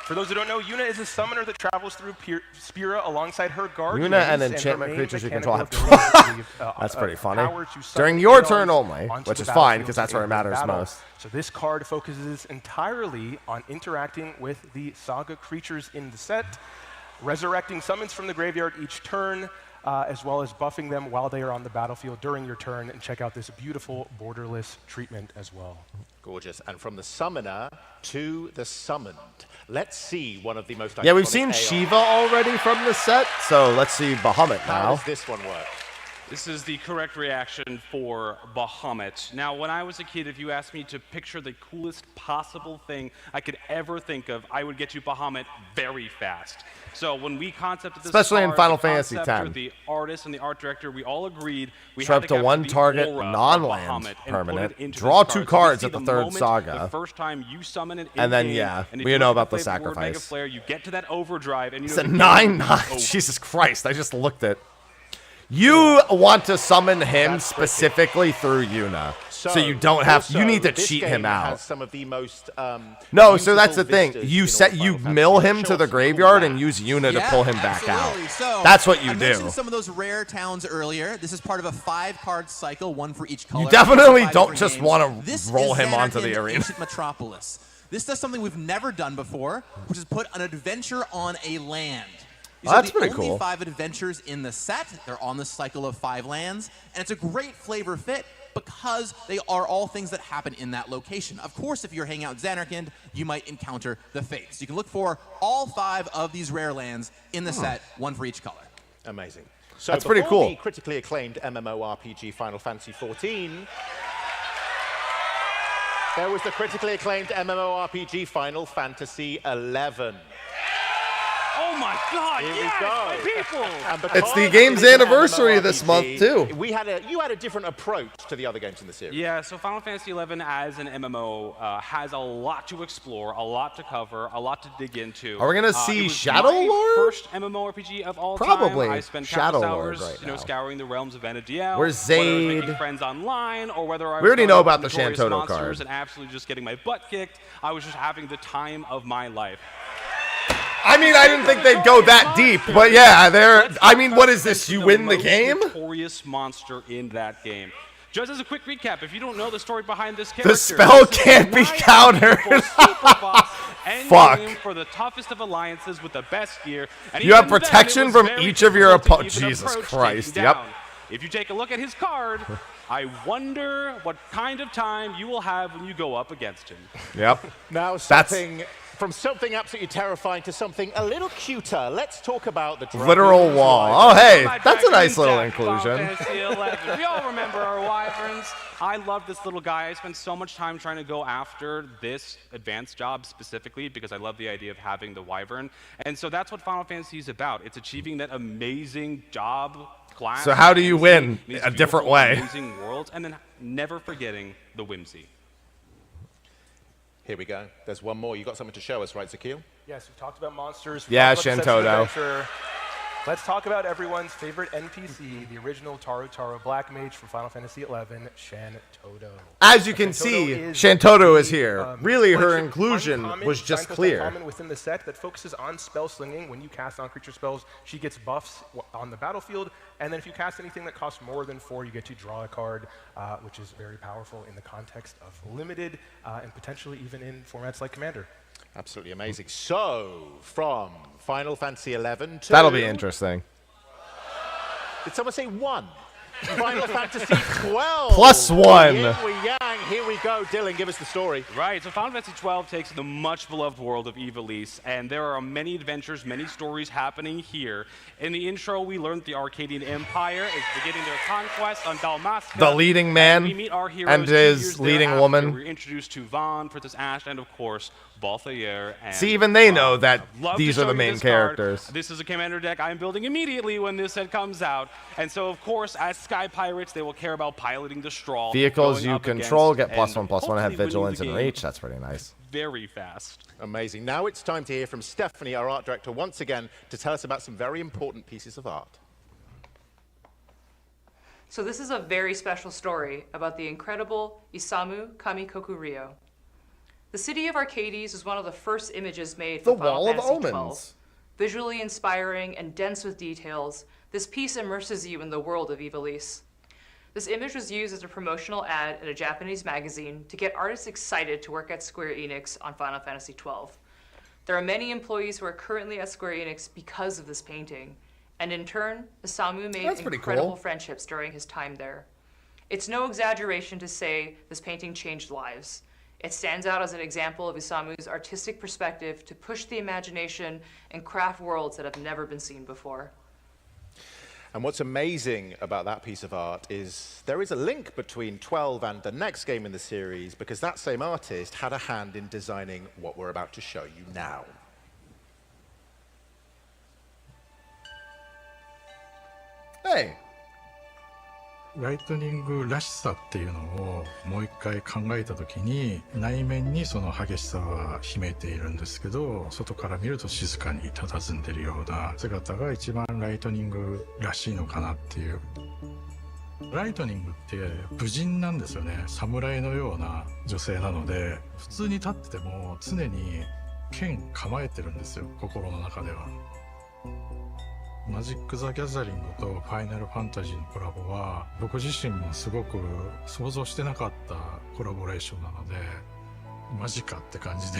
For those who don't know, Yuna is a summoner that travels through Spira alongside her guardians. Yuna and her enchantment main creatures you mechanical control have. ability is to, That's pretty funny. power to summon During your heroes turn only, onto which the is fine battlefield because that's to where it aid in matters battle. most. So this card focuses entirely on interacting with the saga creatures in the set, resurrecting summons from the graveyard each turn, as well as buffing them while they are on the battlefield during your turn. And check out this beautiful borderless treatment as well. Gorgeous. And from the summoner to the summoned. Let's see one of the most Yeah, we've iconic seen AR. Shiva already from the set, so let's see Bahamut How now. does this one work? This is the correct reaction for Bahamut. Now, when I was a kid, if you asked me to picture the coolest possible thing I could ever think of, I would get you Bahamut very fast. So when we concepted this Especially in card, Final the Fantasy conceptor, X. the artist and the art director, we all agreed we Show had up to to capture one the target, aura of non-land Bahamut and put permanent. it into Draw this 2 card. So we cards see at the the 3rd moment, saga. The first time you summon it And then, in-game, yeah, and if we you know look at about the play board, Mega sacrifice. Flare, you get to that overdrive, and you It's know a the game 9/9. is over. Jesus Christ, I just looked at. You want to summon him specifically through Yuna. So you don't have you need to this cheat game him out. Has some of the most, No, so that's the beautiful thing. vistas You in set all you Final mill Fantasy. him Show to us the some cool graveyard and maps. use Yuna to pull him back out. Absolutely. So, That's what you I do. mentioned some of those rare towns earlier. This is part of a 5-card cycle, one for each color. You definitely 5 don't different just games. want This to roll is him onto the Xanarkand arena. Ancient Metropolis. This does something we've never done before, which is put an adventure on a land. These Oh, are that's the pretty only cool. 5 adventures in the set. They're on the cycle of 5 lands, and it's a great flavor fit because they are all things that happen in that location. Of course, if you're hanging out in Xanarkand, you might encounter the Fates. You can look for all 5 of these rare lands in the set, one for each color. Amazing. So That's pretty before cool. the critically acclaimed MMORPG Final Fantasy XIV, there was the critically acclaimed MMORPG Final Fantasy XI. Oh my God! Here Yes, we my go. people! And because It's the it game's is an anniversary this month, MMORPG, too. you had a different approach to the other games in the series. Yeah, so Final Fantasy XI as an MMO has a lot to explore, a lot to cover, a lot to dig into. Are we gonna It see was Shadow my Lord? First MMORPG of all Probably time. I spent Shadow countless Lord hours, right now. scouring the realms of Vanille. Where's whether I was Zayd? making friends online, or whether I was We already going know up about the notorious Shantoto monsters card. and absolutely just getting my butt kicked. I was just having the time of my life. I mean, I didn't think they'd go that deep, but yeah, they're. I mean, what is this? You win the most game? Notorious monster in that game. Just as a quick recap, if you don't know the story behind this character, The spell this is can't be Rinoa, countered. super boss, end Fuck. game for the toughest of alliances with the best gear. And You have even then, protection it was from very each of your difficult to opponents. even Jesus approach Christ, taking yep. down. If you take a look at his card, I wonder what kind of time you will have when you go up against him. Yep. Now from something absolutely terrifying to something a little cuter. Let's talk about the Literal Dragon's wall. Wyvern. Oh, hey, My that's a nice Dragon's little Deck, Final inclusion. Fantasy XI. We all remember our wyverns. I love this little guy. I spent so much time trying to go after this advanced job specifically because I love the idea of having the wyvern. And so that's what Final Fantasy is about. It's achieving that amazing job class. So how do you win? these A different beautiful, way. Amazing worlds, and then never forgetting the whimsy. Here we go. There's one more. You got something to show us, right, Zakil? Yes, we talked about monsters. We Yeah, talked about the sense of Shantoto. adventure. Let's talk about everyone's favorite NPC, the original Taro Black Mage from Final Fantasy XI, Shantoto. As you can see, Shantoto is here. Really, her inclusion was just clear. Common within the set that focuses on spell slinging. When you cast on-creature spells, she gets buffs on the battlefield. And then if you cast anything that costs more than 4, you get to draw a card, which is very powerful in the context of limited and potentially even in formats like Commander. Absolutely amazing. So, from Final Fantasy XI to... That'll be interesting. Did someone say 1? Final Fantasy XII. +1. Yin we yang. Here we go. Dylan, give us the story. Right, so Final Fantasy XII takes the much-beloved world of Ivalice, and there are many adventures, many stories happening here. In the intro, we learned the Arcadian Empire is beginning their conquest on Dalmasca. The leading man we meet our heroes and 2 his years leading thereafter. woman. We're introduced to Vaughn, Princess Ashe, and of course, Balthier. And See, even they know that love these to are the show you main this card. characters. This is a commander deck I'm building immediately when this set comes out. And so, of course, as Sky Pirates, they will care about piloting the Straw. Vehicles going you up control against get +1/+1 and and have hopefully winning vigilance the and game reach. That's pretty nice. very fast. Amazing. Now it's time to hear from Stephanie, our art director, once again, to tell us about some very important pieces of art. So this is a very special story about the incredible Isamu Kamikoku Ryo. The city of Arcades is one of the first images made for The Final Wall of Fantasy Omens. XII. Visually inspiring and dense with details, this piece immerses you in the world of Ivalice. This image was used as a promotional ad in a Japanese magazine to get artists excited to work at Square Enix on Final Fantasy XII. There are many employees who are currently at Square Enix because of this painting, And in turn, Isamu made That's pretty incredible cool. friendships during his time there. It's no exaggeration to say this painting changed lives. It stands out as an example of Isamu's artistic perspective to push the imagination and craft worlds that have never been seen before. And what's amazing about that piece of art is there is a link between 12 and the next game in the series, because that same artist had a hand in designing what we're about to show you now. Hey. ライトニングらしさっていうのをもう一回考えたときに、内面にその激しさは秘めているんですけど、外から見ると静かに佇んでるような姿が一番ライトニングらしいのかなっていう。ライトニングって武人なんですよね。侍のような女性なので、普通に立ってても常に剣構えてるんですよ、心の中では。マジック・ザ・ギャザリングとファイナル・ファンタジーのコラボは僕自身もすごく想像してなかったコラボレーションなので、マジかって感じで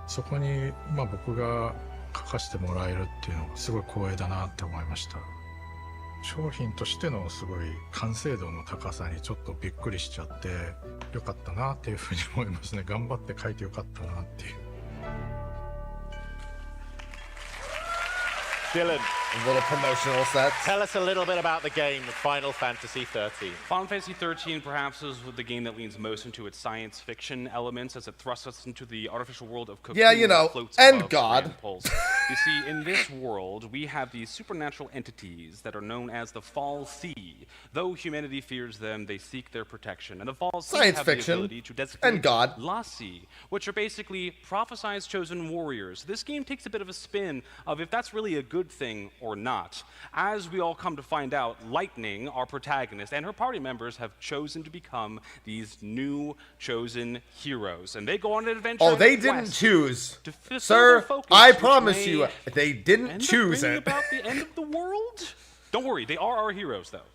そこに僕が書かせてもらえるっていうのがすごい光栄だなって思いました。商品としてのすごい完成度の高さにちょっとびっくりしちゃってよかったなっていうふうに思いますね。頑張って書いてよかったなっていう。Dylan, little promotional sets. Tell us a little bit about the game, Final Fantasy XIII. Final Fantasy XIII perhaps is the game that leans most into its science fiction elements as it thrusts us into the artificial world of Cocoon. Yeah, you know, and God. You see, in this world, we have these supernatural entities that are known as the Fall Sea. Though humanity fears them, they seek their protection. And the Fall Sea Science have fiction, the ability to designate and God. Lassie, which are basically prophesized chosen warriors. This game takes a bit of a spin of if that's really a good thing or not. As we all come to find out, Lightning, our protagonist, and her party members have chosen to become these new chosen heroes. And they go on an adventure. Oh, they didn't choose. Sir, I promise you, they didn't choose it. About the end of the world? Don't worry, they are our heroes, though.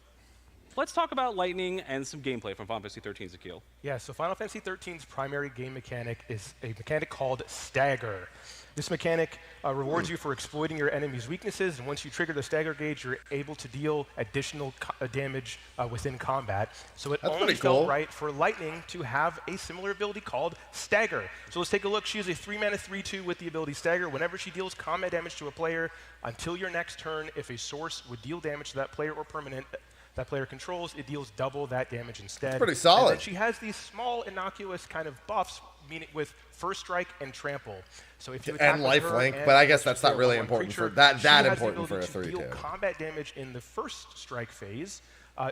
Let's talk about Lightning and some gameplay from Final Fantasy XIII, Zakil. Yeah, so Final Fantasy XIII's primary game mechanic is a mechanic called Stagger. This mechanic rewards you for exploiting your enemy's weaknesses, and once you trigger the stagger gauge, you're able to deal additional damage within combat. So it only felt right for Lightning to have a similar ability called Stagger. So let's take a look. She is a 3-mana 3/2 with the ability Stagger. Whenever she deals combat damage to a player, until your next turn, if a source would deal damage to that player or permanent that player controls, it deals double that damage instead. That's pretty solid. And then she has these small, innocuous kind of buffs, meaning with First Strike and Trample. So if you attack and with her lifelink, but I guess that's not really important creature, for that. That she important for a has the ability to 3/2. deal combat damage in the First Strike phase,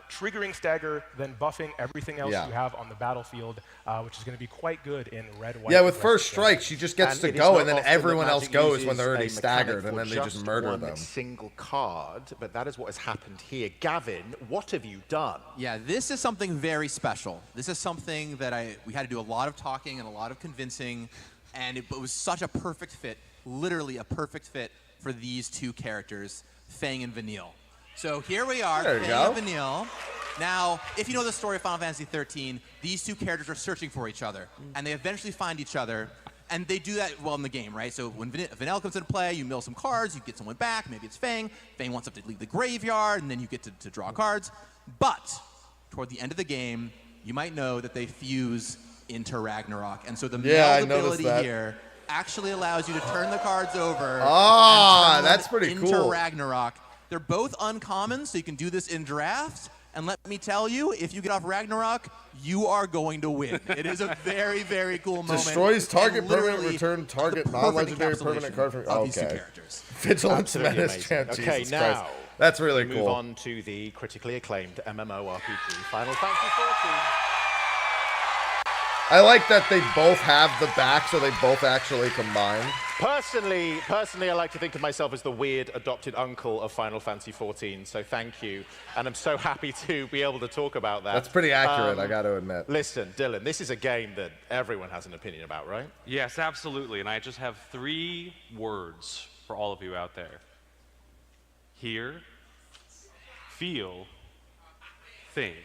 triggering Stagger, then buffing everything else you have on the battlefield, which is going to be quite good in red, white. Yeah, with First Strike, she just gets to go, and then everyone else goes when they're already a staggered, mechanic and then for they just murder one them. Single card, but that is what has happened here. Gavin, what have you done? Yeah, this is something very special. This is something that we had to do a lot of talking and a lot of convincing, and it was such a perfect fit, literally a perfect fit for these two characters, Fang and Vanille. So here we are, There you Fang go. and Vanille. Now, if you know the story of Final Fantasy XIII, these two characters are searching for each other, and they eventually find each other, and they do that well in the game, right? So when Vanille comes into play, you mill some cards, you get someone back, maybe it's Fang. Fang wants up to leave the graveyard, and then you get to draw cards. But toward the end of the game, you might know that they fuse into Ragnarok, and so the meld ability here actually allows you to turn the cards over. Ah, and turn that's them pretty into cool. Ragnarok. They're both uncommon, so you can do this in drafts. And let me tell you, if you get off Ragnarok, you are going to win. It is a very, very cool moment. Destroys target and permanent, literally return target the non-legendary perfect permanent card from. of these two Okay. characters. Vigilance Absolutely Menace amazing. Champ. Okay, Jesus now Christ. That's really we cool. move on to the critically acclaimed MMORPG, Final Fantasy XIV. I like that they both have the back, so they both actually combine. Personally, I like to think of myself as the weird adopted uncle of Final Fantasy XIV, so thank you. And I'm so happy to be able to talk about that. That's pretty accurate, I got to admit. Listen, Dylan, this is a game that everyone has an opinion about, right? Yes, absolutely. And I just have 3 words for all of you out there. Hear, feel, think.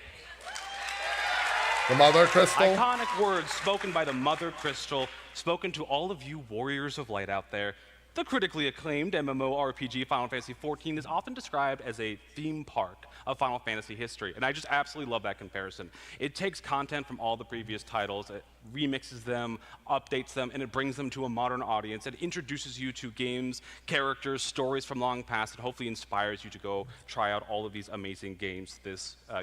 The Mother Crystal. Iconic words spoken by the Mother Crystal, spoken to all of you warriors of light out there. The critically acclaimed MMORPG Final Fantasy XIV is often described as a theme park of Final Fantasy history, and I just absolutely love that comparison. It takes content from all the previous titles, it remixes them, updates them, and it brings them to a modern audience. It introduces you to games, characters, stories from long past, and hopefully inspires you to go try out all of these amazing games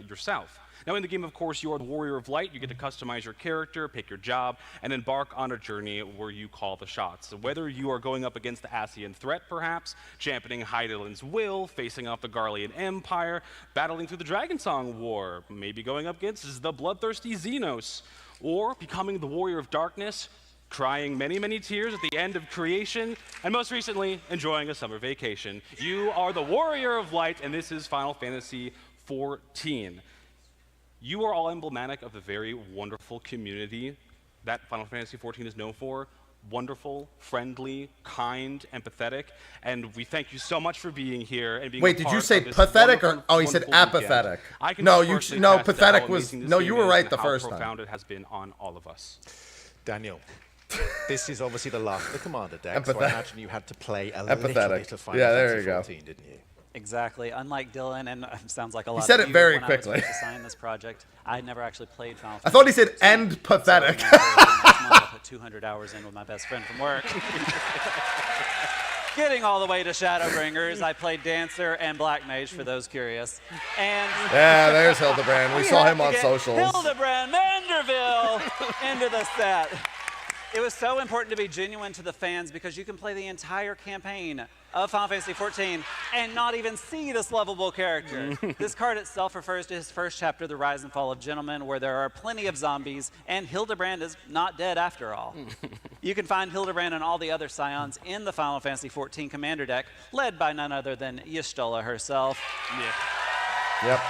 yourself. Now in the game, of course, you are the Warrior of Light. You get to customize your character, pick your job, and embark on a journey where you call the shots. So whether you are going up against the Ascian threat, perhaps, championing Hydaelyn's will, facing off the Garlean Empire, battling through the Dragonsong War, maybe going up against the bloodthirsty Xenos, or becoming the Warrior of Darkness, crying many, many tears at the end of creation, and most recently, enjoying a summer vacation. You are the Warrior of Light, and this is Final Fantasy XIV. You are all emblematic of the very wonderful community that Final Fantasy XIV is known for. Wonderful, friendly, kind, empathetic, and we thank you so much for being here and being Wait, did you say pathetic or he said apathetic? No, pathetic was you were right the first time. How profound it has been on all of us. Daniel, this is obviously the last of the commander deck, so I imagine you had to play a little bit of Final Fantasy XIV, didn't you? Exactly. Unlike Dylan, and sounds like a lot he said of it you, very when quickly. I was assigning this project, I had never actually played Final Fantasy. I thought he said end pathetic. So I put 200 hours in with my best friend from work. Getting all the way to Shadowbringers, I played Dancer and Black Mage for those curious. And yeah, there's Hildebrand. We saw him on socials. Hildebrand Manderville into the set. It was so important to be genuine to the fans because you can play the entire campaign of Final Fantasy XIV and not even see this lovable character. This card itself refers to his first chapter, The Rise and Fall of Gentlemen, where there are plenty of zombies, and Hildebrand is not dead after all. You can find Hildebrand and all the other scions in the Final Fantasy XIV commander deck, led by none other than Y'shtola herself. Yeah. Yep.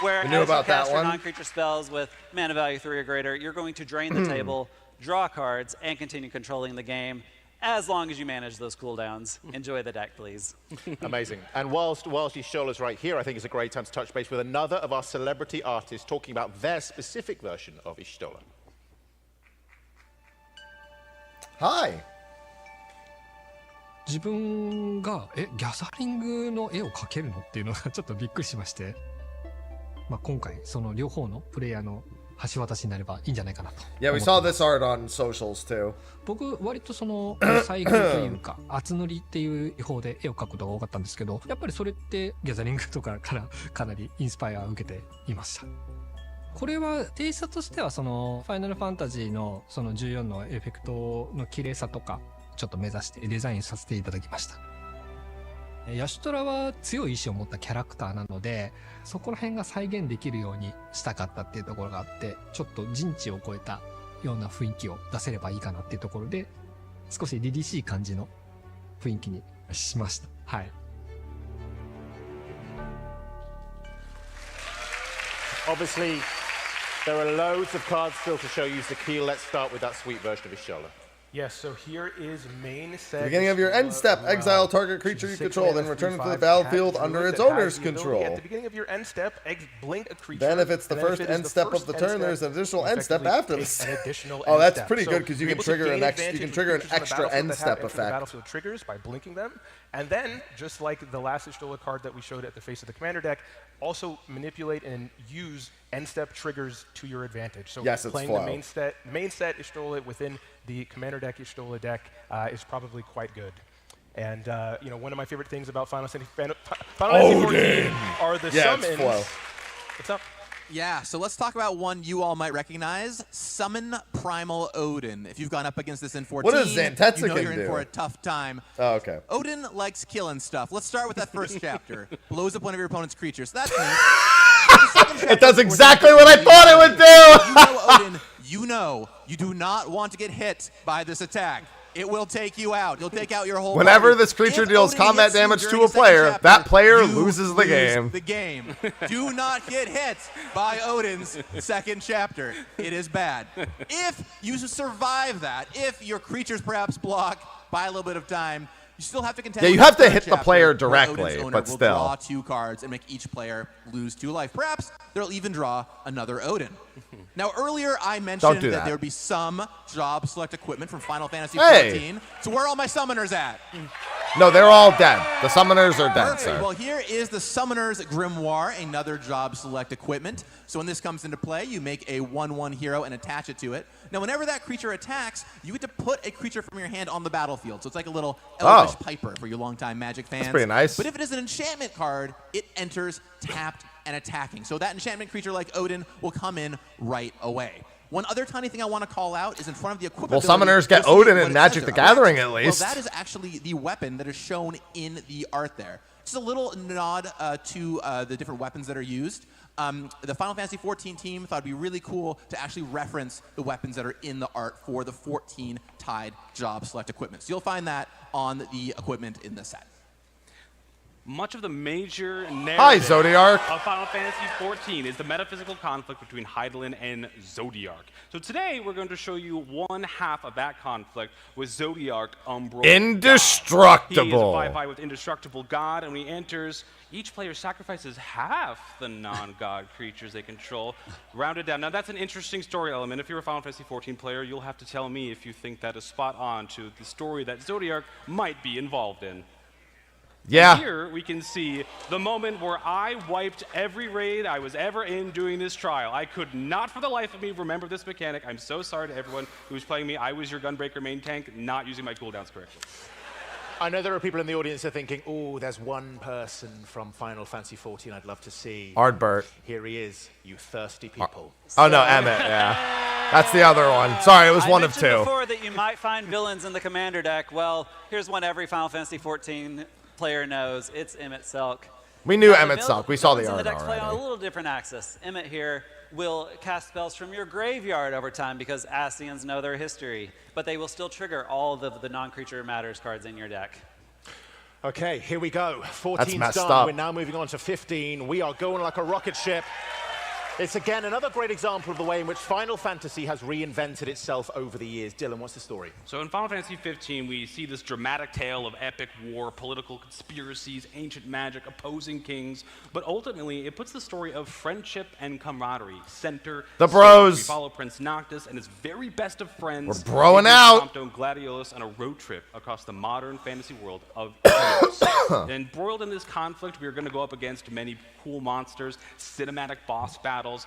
Where we knew as about you cast that your one. non-creature spells with mana value 3 or greater, you're going to drain the table, draw cards, and continue controlling the game, as long as you manage those cooldowns. Enjoy the deck, please. Amazing. And whilst Y'shtola's right here, I think it's a great time to touch base with another of our celebrity artists talking about their specific version of Y'shtola. Hi. 自分がギャザリングの絵を描けるのっていうのがちょっとびっくりしまして、まあ今回その両方のプレイヤーの橋渡しになればいいんじゃないかなと。Yeah, we saw this art on socials too. 僕割とその再現というか厚塗りっていう技法で絵を描くことが多かったんですけど、やっぱりそれってギャザリングとかからかなりインスパイアを受けていました。これはテイストとしてはそのファイナルファンタジーのその14のエフェクトの綺麗さとかちょっと目指してデザインさせていただきました。ヤシュトラは強い意志を持ったキャラクターなので、そこら辺が再現できるようにしたかったっていうところがあって、ちょっと人知を超えたような雰囲気を出せればいいかなっていうところで、少し凛々しい感じの雰囲気にしました。はい。Obviously, there are loads of cards still to show you, Zakil. Let's start with that sweet version of Y'shtola. Yes, so here is main set. Beginning of your end step, exile target creature you control, then return it to the battlefield under its owner's control. At the beginning of your end step, blink a creature. Then if it's the first end step of the turn, there's an additional end step after this. Oh, that's pretty good because you can trigger an extra end step effect. Battlefield triggers by blinking them, and then just like the last Y'shtola card that we showed at the face of the commander deck, also manipulate and use end step triggers to your advantage. So yes, playing the main set Y'shtola within the commander deck Y'shtola deck is probably quite good. And you know, one of my favorite things about Final Fantasy XIV are the summons. What's up? Yeah, so let's talk about one you all might recognize, Summon Primal Odin. If you've gone up against this in 14, what does Zantetsuken you know you're in do? for a tough time. Oh, okay. Odin likes killing stuff. Let's start with that first chapter. Blows up one of your opponent's creatures. So that's it does exactly what I thought it would do! You know, Odin, you know you do not want to get hit by this attack. It will take you out. You'll take out your whole Whenever body. this creature If deals Odin combat hits you damage during to a the second player, chapter, that player you loses the game. The game. Do not get hit by Odin's second chapter. It is bad. If you survive that, if your creatures perhaps block by a little bit of time, You still have to contend. Yeah, you with have to third hit the chapter, player where directly, Odin's owner but will still. draw 2 cards and make each player lose 2 life. Perhaps they'll even draw another Odin. Now, earlier I mentioned do that that. there would be some job select equipment from Final Fantasy Hey. 14. So where are all my summoners at? No, they're all dead. The summoners are dead, Perfect. sir. Well, here is the Summoner's Grimoire, another job select equipment. So when this comes into play, you make a 1/1 hero and attach it to it. Now, whenever that creature attacks, you get to put a creature from your hand on the battlefield. So it's like a little Elvish Piper for your longtime Magic fans. That's pretty nice. But if it is an enchantment card, it enters tapped and attacking. So that enchantment creature like Odin will come in right away. One other tiny thing I want to call out is in front of the equipment. Well, ability, summoners get you'll see Odin what in it Magic says the there. Gathering, at least. Well, that is actually the weapon that is shown in the art there. Just a little nod to the different weapons that are used. The Final Fantasy XIV team thought it'd be really cool to actually reference the weapons that are in the art for the 14 tied job select equipment. So you'll find that on the equipment in the set. Much of the major narrative Hi, Zodiark. of Final Fantasy XIV is the metaphysical conflict between Hydaelyn and Zodiark. So today we're going to show you one half of that conflict with Zodiark Umbral. Indestructible. He is a 5/5 with Indestructible God, and when he enters, each player sacrifices half the non-god creatures they control, rounded down. Now that's an interesting story element. If you're a Final Fantasy XIV player, you'll have to tell me if you think that is spot on to the story that Zodiark might be involved in. Yeah. Here we can see the moment where I wiped every raid I was ever in doing this trial. I could not for the life of me remember this mechanic. I'm so sorry to everyone who was playing me. I was your Gunbreaker main tank, not using my cooldowns correctly. I know there are people in the audience that are thinking, oh, there's one person from Final Fantasy XIV I'd love to see. Ardbert. Here he is, you thirsty people. Oh, no, Emmett, yeah. That's the other one. Sorry, it was one of I two. mentioned before that you might find villains in the commander deck. Well, here's one every Final Fantasy XIV player knows. It's Emmett Selk. We knew Now, Emmett Selk. We saw the villains in art the deck play on a already. little different axis. Emmett here will cast spells from your graveyard over time because Ascians know their history, but they will still trigger all of the non-creature matters cards in your deck. Okay, here we go. 14's That's messed done. up. We're now moving on to 15. We are going like a rocket ship. It's again another great example of the way in which Final Fantasy has reinvented itself over the years. Dylan, what's the story? So in Final Fantasy XV, we see this dramatic tale of epic war, political conspiracies, ancient magic, opposing kings, but ultimately it puts the story of friendship and camaraderie center. The bros. We follow Prince Noctis and his very best of friends. We're broing out. Prompto and Gladiolus on a road trip across the modern fantasy world of Eos. And embroiled in this conflict, we are going to go up against many cool monsters, cinematic boss battles,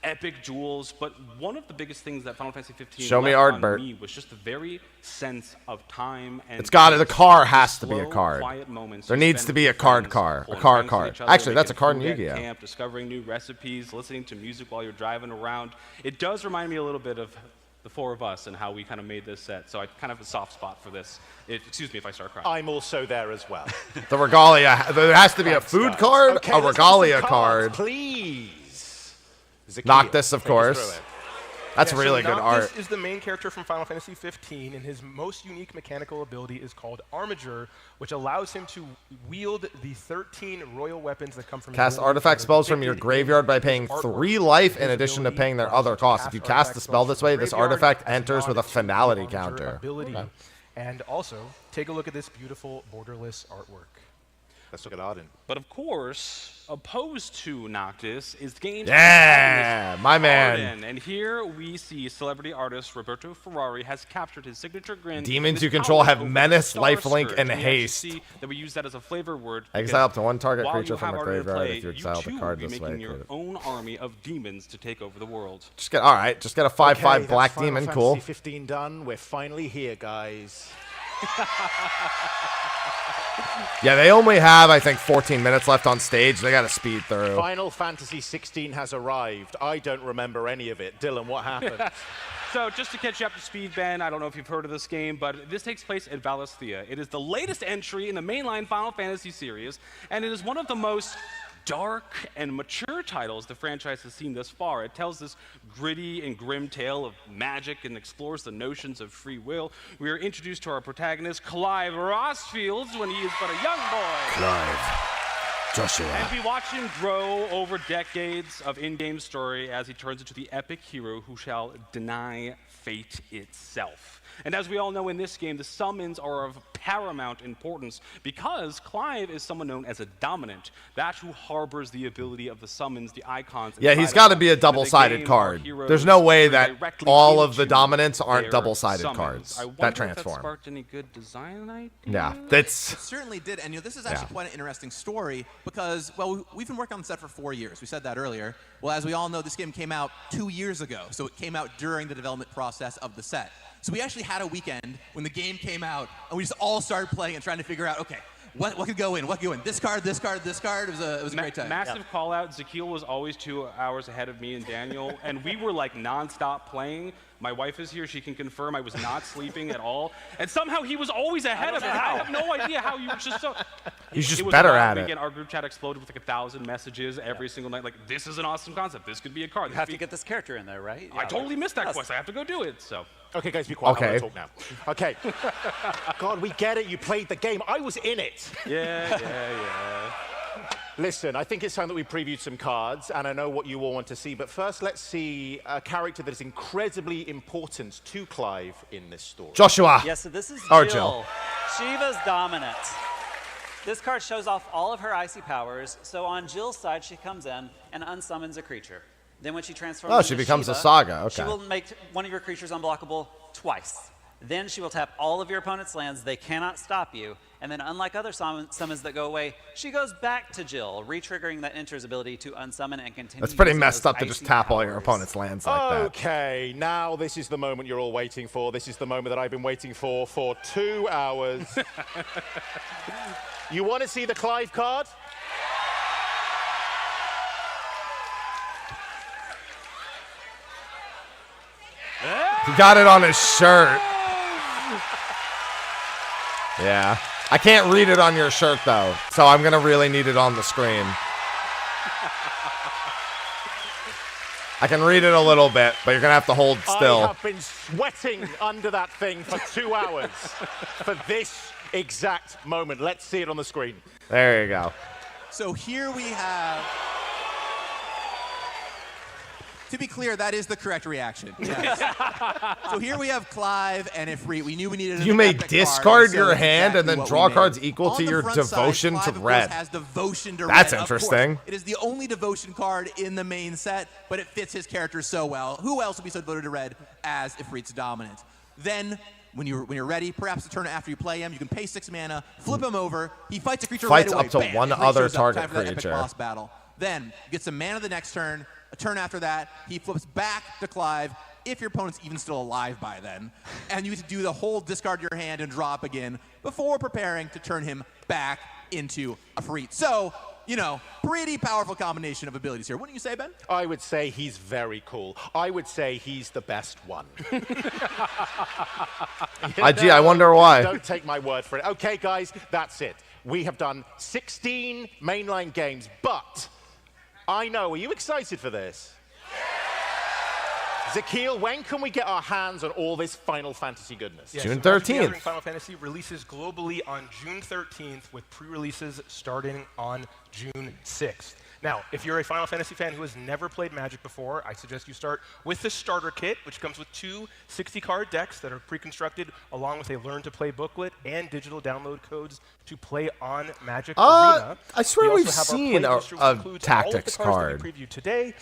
epic duels, but one of the biggest things that Final Fantasy XV Show me left on Ardbert. me was just the very sense of time and It's got it. The car has to be a slow, card. quiet moments There you needs spend to be with a card friends, car. A pulling car pranks with card. each other, Actually, that's a making card in food at Yu-Gi-Oh. camp, discovering new recipes, listening to music while you're driving around. It does remind me a little bit of the four of us and how we kind of made this set. So I kind of have a soft spot for this. Excuse me if I start crying. I'm also there as well. The Regalia. There has to be a food card, Okay, a let's do some Regalia cards, card. Please. Zakiya, Noctis, of take us course. through it. That's Yeah, so really good Noctis art. is the main character from Final Fantasy XV, and his most unique mechanical ability is called Armiger, which allows him to wield the 13 royal weapons that come from his Cast lineage artifact that are spells from your depicted graveyard by in paying his artwork. 3 life in His addition to ability paying their allows other you to costs. If you cast artifact the spell spells this from way, your this graveyard artifact as enters with a nod to finality Armiger counter. ability. Okay. And also, take a look at this beautiful borderless artwork. Let's look at Arden. But of course, opposed to Noctis is game Yeah, my man. Arden. And here we see celebrity artist Roberto Ferrari has captured his signature grin. Demons with you his control power have over menace, the lifelink, Star and Scourge. We actually haste. see that we use that as a flavor word. Exile up because to one target while creature you from have a Arden in graveyard play, if you exile the too card will be this way. making your own army of demons to take over the world. Just get just get a 5/5 Okay, black that's demon. Final Cool. Fantasy 15 done. We're finally here, guys. Yeah, they only have, I think, 14 minutes left on stage. They got to speed through. Final Fantasy 16 has arrived. I don't remember any of it. Dylan, what happened? So just to catch you up to speed, Ben, I don't know if you've heard of this game, but this takes place at Valisthea. It is the latest entry in the mainline Final Fantasy series, and it is one of the most dark and mature titles the franchise has seen thus far. It tells this gritty and grim tale of magic and explores the notions of free will. We are introduced to our protagonist, Clive Rossfields, when he is but a young boy. Clive. Joshua. And we watch him grow over decades of in-game story as he turns into the epic hero who shall deny fate itself. And as we all know in this game, the summons are of paramount importance because Clive is someone known as a dominant, that who harbors the ability of the summons, the icons. Yeah, he's got to be a double-sided card. There's no way that all of the dominants aren't double-sided cards that transform. If that sparked any good design ideas? Yeah, that's... It certainly did, and this is actually quite an interesting story because, well, we've been working on the set for 4 years. We said that earlier. Well, as we all know, this game came out 2 years ago, so it came out during the development process of the set. So we actually had a weekend when the game came out, and we just all started playing and trying to figure out, okay, what could go in? What could go in? This card, this card, this card. It was a great time. Massive call out. Zakiel was always 2 hours ahead of me and Daniel, and we were like nonstop playing. My wife is here. She can confirm I was not sleeping at all. And somehow he was always ahead of me. I have no idea how you were just so... He's just better at it. Our group chat exploded with like 1,000 messages every single night. Like, this is an awesome concept. This could be a card. You have to get this character in there, right? I totally missed that quest. I have to go do it, so... Okay, guys, be quiet. Okay. I want to talk now. Okay. God, we get it. You played the game. I was in it. Yeah. Listen, I think it's time that we previewed some cards, and I know what you all want to see. But first, let's see a character that is incredibly important to Clive in this story. Joshua. Yeah, so this is Or Jill. Shiva's dominant. This card shows off all of her icy powers. So on Jill's side, she comes in and unsummons a creature. Then when she transforms into she becomes Shiva, a Saga. Okay. She will make one of your creatures unblockable twice. Then she will tap all of your opponent's lands. They cannot stop you. And then unlike other summons that go away, she goes back to Jill, re-triggering that Enter's ability to unsummon and continue. That's pretty using messed those up to just icy tap all your powers. opponent's lands like that. Okay, now this is the moment you're all waiting for. This is the moment that I've been waiting for 2 hours. You want to see the Clive card? He got it on his shirt. Yeah. I can't read it on your shirt, though, so I'm going to really need it on the screen. I can read it a little bit, but you're going to have to hold still. I have been sweating under that thing for 2 hours for this exact moment. Let's see it on the screen. There you go. So here we have... To be clear, that is the correct reaction. Yes. So here we have Clive and Ifrit. We knew we needed You may discard your hand and then draw cards equal to your devotion to red. Has devotion to That's red. interesting. It is the only devotion card in the main set, but it fits his character so well. Who else would be so devoted to red as Ifrit's dominant? Then, when you're ready, perhaps the turn after you play him, you can pay 6 mana, flip him over. He fights a creature Fights right away. up to Bam. one Ifrit other shows up. target Time for that epic creature. boss battle. Then, get some mana the next turn. A turn after that, he flips back to Clive, if your opponent's even still alive by then. And you get to do the whole discard your hand and drop again before preparing to turn him back into a Ifrit. So, pretty powerful combination of abilities here. Wouldn't you say, Ben? I would say he's very cool. I would say he's the best one. Gee, I wonder why. Don't take my word for it. Okay, guys, that's it. We have done 16 mainline games, but I know, are you excited for this? Zakiel, when can we get our hands on all this Final Fantasy goodness? Yes, June so Magic the 13th. Gathering Final Fantasy releases globally on June 13th with pre-releases starting on June 6th. Now, if you're a Final Fantasy fan who has never played Magic before, I suggest you start with the starter kit, which comes with 2 60-card decks that are pre-constructed, along with a learn-to-play booklet and digital download codes to play on Magic Arena. I swear We we've also have our seen playlists, which a includes tactics all of the cards card. that we previewed today,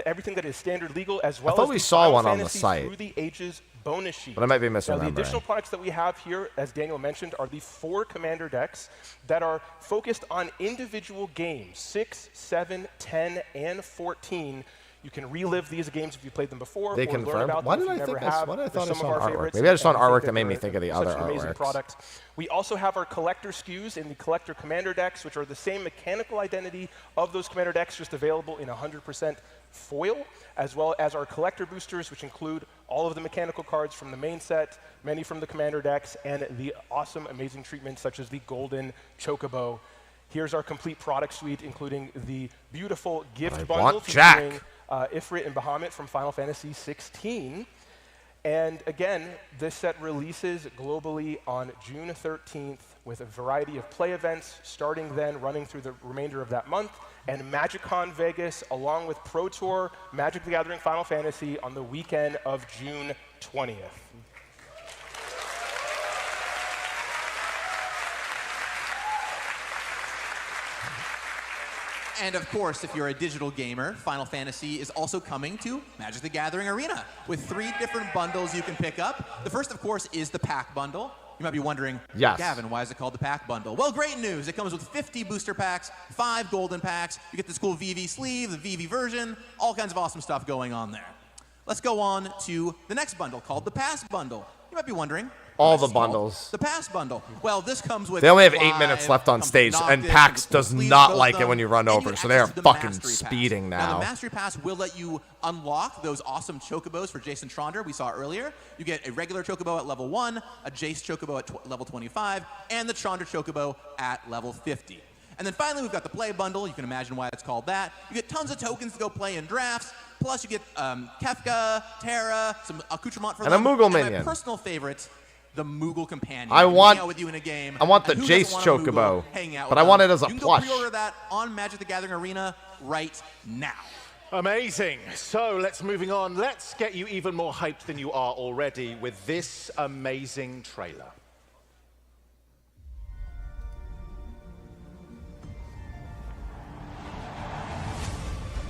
everything that is standard legal, as well thought as we the saw Final one on the Fantasy site. Through the Ages bonus sheet. But I might be Now, the misremembering. additional products that we have here, as Daniel mentioned, are the 4 commander decks that are focused on individual games, 6, 7, 10, and 14. You can relive these games if you played them before. They or learn confirmed? about Why them did if you I never think I- have. why did I They're thought I some saw of our an artwork? favorites, Maybe I just saw an and artwork think that made me they're think of the such other an amazing artworks. product. We also have our collector SKUs in the collector commander decks, which are the same mechanical identity of those commander decks, just available in 100% foil, as well as our collector boosters, which include all of the mechanical cards from the main set, many from the commander decks, and the awesome, amazing treatments such as the golden chocobo. Here's our complete product suite, including the beautiful gift bundle featuring Ifrit and Bahamut from Final Fantasy XVI. And again, this set releases globally on June 13th with a variety of play events starting then, running through the remainder of that month, and MagicCon Vegas, along with Pro Tour Magic the Gathering Final Fantasy on the weekend of June 20th. And of course, if you're a digital gamer, Final Fantasy is also coming to Magic the Gathering Arena with 3 different bundles you can pick up. The first, of course, is the pack bundle. You might be wondering, yes. Gavin, why is it called the pack bundle? Well, great news. It comes with 50 booster packs, 5 golden packs. You get this cool Vivi sleeve, the Vivi version, all kinds of awesome stuff going on there. Let's go on to the next bundle called the Pass Bundle. You might be wondering, all the bundles. The Pass Bundle. Well, this comes with. They only have 8 minutes left on stage, and PAX does not like it when you run over, so they are fucking speeding now. The Mastery Pass will let you unlock those awesome chocobos for Jason Tronder we saw earlier. You get a regular chocobo at level 1, a Jace chocobo at level 25, and the Tronder chocobo at level 50. And then finally, we've got the Play Bundle. You can imagine why it's called that. You get tons of tokens to go play in drafts. Plus, you get Kefka, Terra, some accoutrement for them. And a Moogle and minion. My personal favorite, the Moogle companion. I want. Hang out with you in a game. I want the And who Jace doesn't want a Chocobo, Moogle hanging out but with I want them? it as a You can plush. go pre-order that on Magic the Gathering Arena right now. Amazing. So let's moving on. Let's get you even more hyped than you are already with this amazing trailer.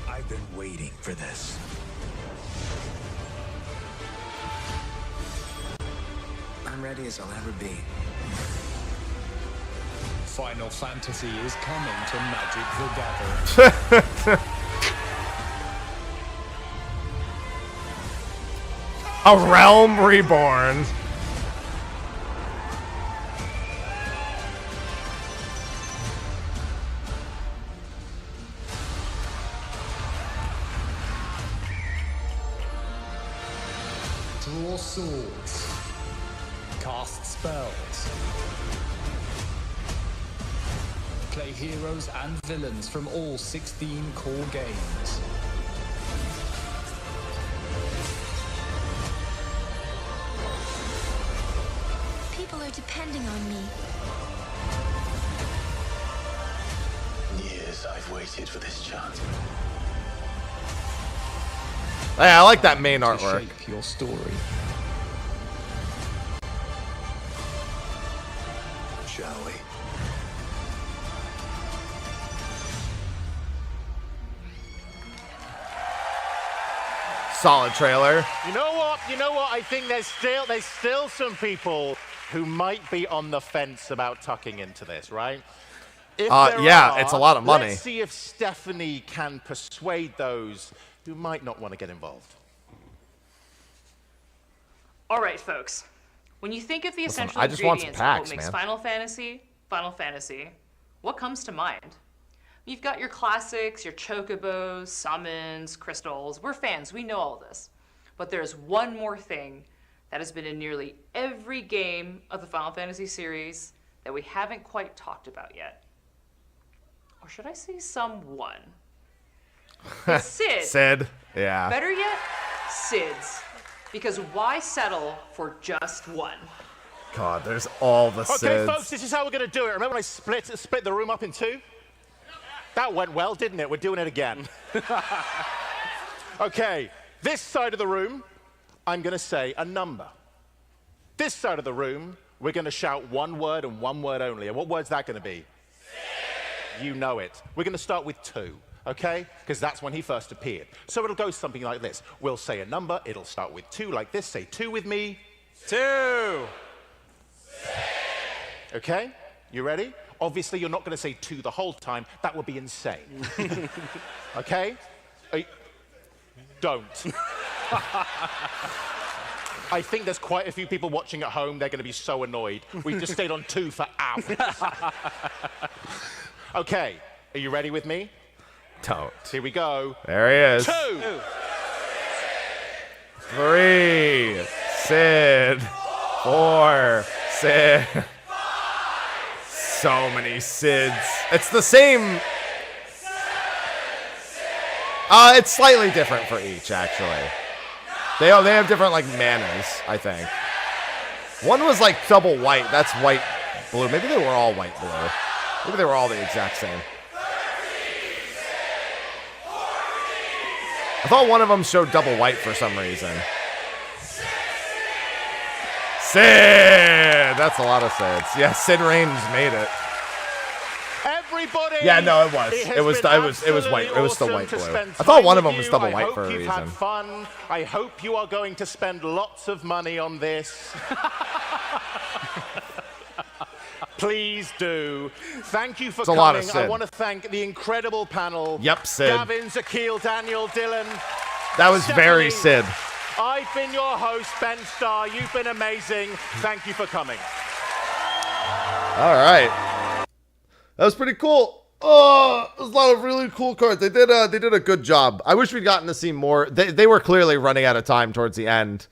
I've been waiting for this. I'm ready as I'll ever be. Final Fantasy is coming to Magic the Gathering. A realm reborn. Draw swords. Cast spells. Play heroes and villains from all 16 core games. People are depending on me. Years I've waited for this chance. Hey, I like that main artwork. Shape your story. Shall we? Solid trailer. You know what? You know what? I think there's still some people who might be on the fence about tucking into this, right? If there yeah, are, it's a lot of money. Let's see if Stephanie can persuade those who might not want to get involved. All right, folks. When you think of the Listen, essential I just want some ingredients of packs, what makes man. Final Fantasy, what comes to mind? You've got your classics, your chocobos, summons, crystals. We're fans, we know all this. But there's one more thing that has been in nearly every game of the Final Fantasy series that we haven't quite talked about yet. Or should I say someone? It's Sid. Sid, yeah. Better yet, Sids. Because why settle for just one? God, there's all the Sids. Okay, folks, this is how we're going to do it. Remember when I split the room up in 2? That went well, didn't it? We're doing it again. Okay, this side of the room, I'm going to say a number. This side of the room, we're going to shout one word and one word only. And what word's that going to be? You know it. We're going to start with 2, okay? Because that's when he first appeared. So it'll go something like this. We'll say a number. It'll start with 2 like this. Say 2 with me. 2. Okay? You ready? Obviously, you're not going to say 2 the whole time. That would be insane. Okay? Don't. I think there's quite a few people watching at home. They're going to be so annoyed. We've just stayed on 2 for hours. Okay. Are you ready with me? Don't. Here we go. There he is. 2. 3. Sid. 4. Sid. So many Sids. It's the same. It's slightly different for each, actually. They have different, like, manners, I think. One was, like, double white. That's white, blue. Maybe they were all white, blue. Maybe they were all the exact same. I thought one of them showed double white for some reason. Sid! That's a lot of Sids. Yeah, Sid Reigns made it. everybody. Yeah, no, it was. It It was white. It was still white blue. I thought one of them was double white for a reason. I hope you've had fun. I hope you are going to spend lots of money on this. Please do. Thank you for It's a lot of coming. Sid. I want to thank the incredible panel. Yep, Sid. Gavin, Zakil, Daniel, Dylan. That was very Stephanie. Sid. I've been your host, Ben Starr. You've been amazing. Thank you for coming. All right. That was pretty cool. Oh, there's a lot of really cool cards. They did a good job. I wish we'd gotten to see more. They were clearly running out of time towards the end.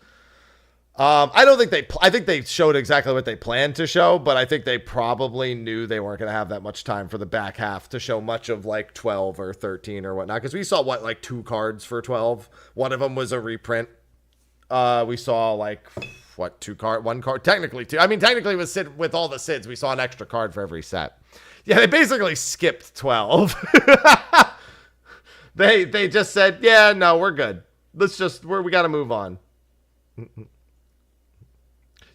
I don't think I think they showed exactly what they planned to show, but I think they probably knew they weren't going to have that much time for the back half to show much of like 12 or 13 or whatnot. Because we saw like 2 cards for 12. One of them was a reprint. We saw like what 1 card, technically 2. I mean, technically with all the Sids, we saw an extra card for every set. Yeah, they basically skipped 12. They just said, yeah, no, we're good. We got to move on.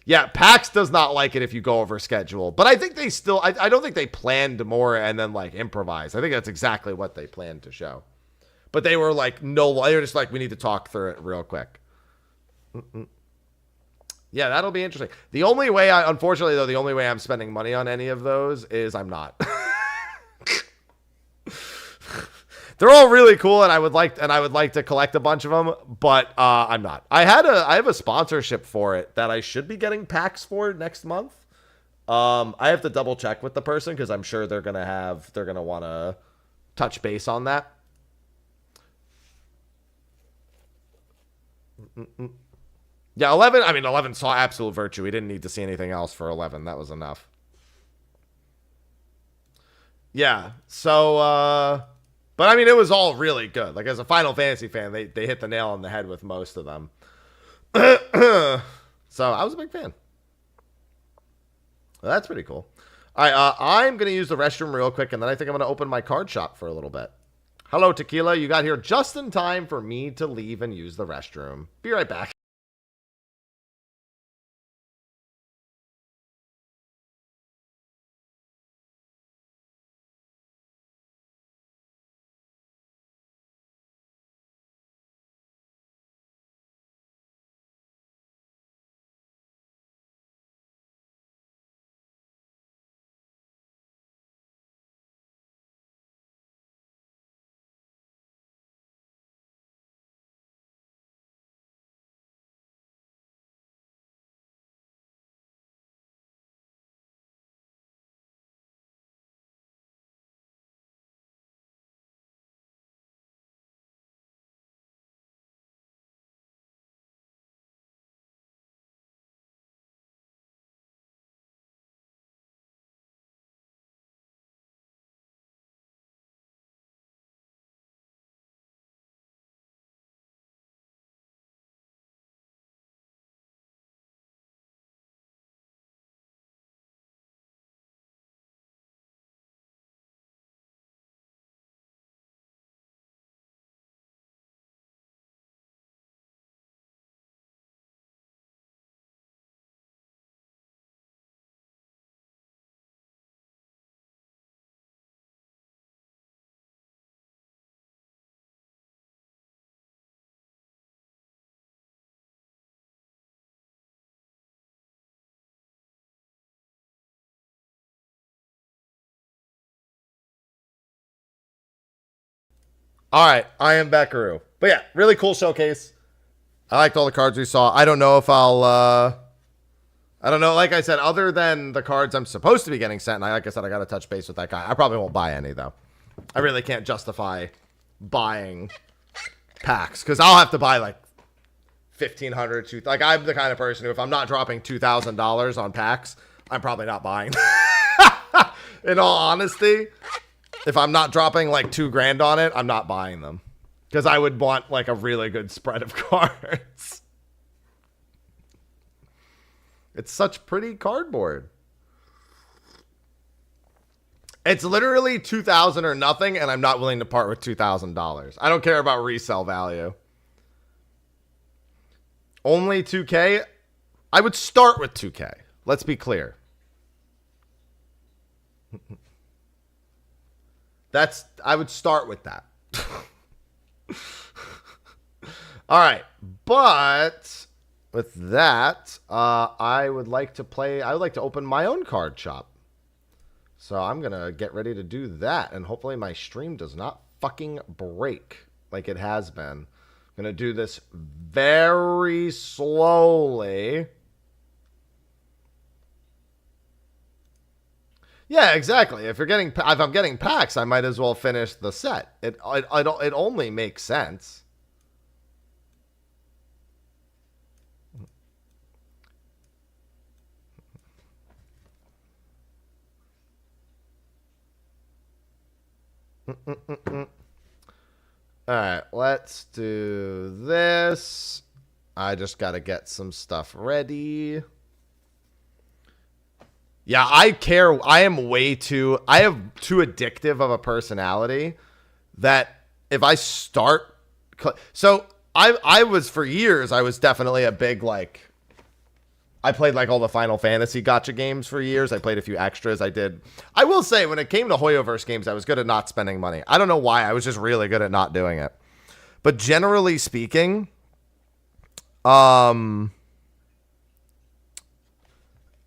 Yeah, PAX does not like it if you go over schedule. But I think they still... I don't think they planned more and then, like, improvise. I think that's exactly what they planned to show. But they were like, no... They were just like, we need to talk through it real quick. Yeah, that'll be interesting. The only way unfortunately, though, the only way I'm spending money on any of those is I'm not. They're all really cool, and I would like to collect a bunch of them, but I'm not. I have a sponsorship for it that I should be getting packs for next month. I have to double check with the person because I'm sure they're gonna want to touch base on that. Yeah, 11. I mean, 11 saw absolute virtue. We didn't need to see anything else for 11. That was enough. Yeah. So. But, I mean, it was all really good. Like, as a Final Fantasy fan, they hit the nail on the head with most of them. So, I was a big fan. Well, that's pretty cool. All right, I'm going to use the restroom real quick, and then I think I'm going to open my card shop for a little bit. Hello, Tequila. You got here just in time for me to leave and use the restroom. Be right back. All right, I am Beckaroo. But yeah, really cool showcase. I liked all the cards we saw. I don't know if I don't know. Like I said, other than the cards I'm supposed to be getting sent, and like I said, I got to touch base with that guy. I probably won't buy any, though. I really can't justify buying packs, because I'll have to buy, like, $1,500. Like, I'm the kind of person who, if I'm not dropping $2,000 on packs, I'm probably not buying. In all honesty, if I'm not dropping like $2,000 on it, I'm not buying them, because I would want like a really good spread of cards. It's such pretty cardboard. It's literally $2,000 or nothing, and I'm not willing to part with $2,000. I don't care about resale value. Only 2K? I would start with 2K. Let's be clear. I would start with that. All right, but with that, I would like to open my own card shop. So I'm gonna get ready to do that, and hopefully my stream does not fucking break like it has been. I'm gonna do this very slowly. Yeah, exactly. If I'm getting packs, I might as well finish the set. It only makes sense. Alright, let's do this. I just gotta get some stuff ready. Yeah, I care. I have too addictive of a personality that if I start... So, I was, for years, I was definitely a big, like... I played, like, all the Final Fantasy gacha games for years. I played a few extras. I will say, when it came to Hoyoverse games, I was good at not spending money. I don't know why. I was just really good at not doing it. But generally speaking,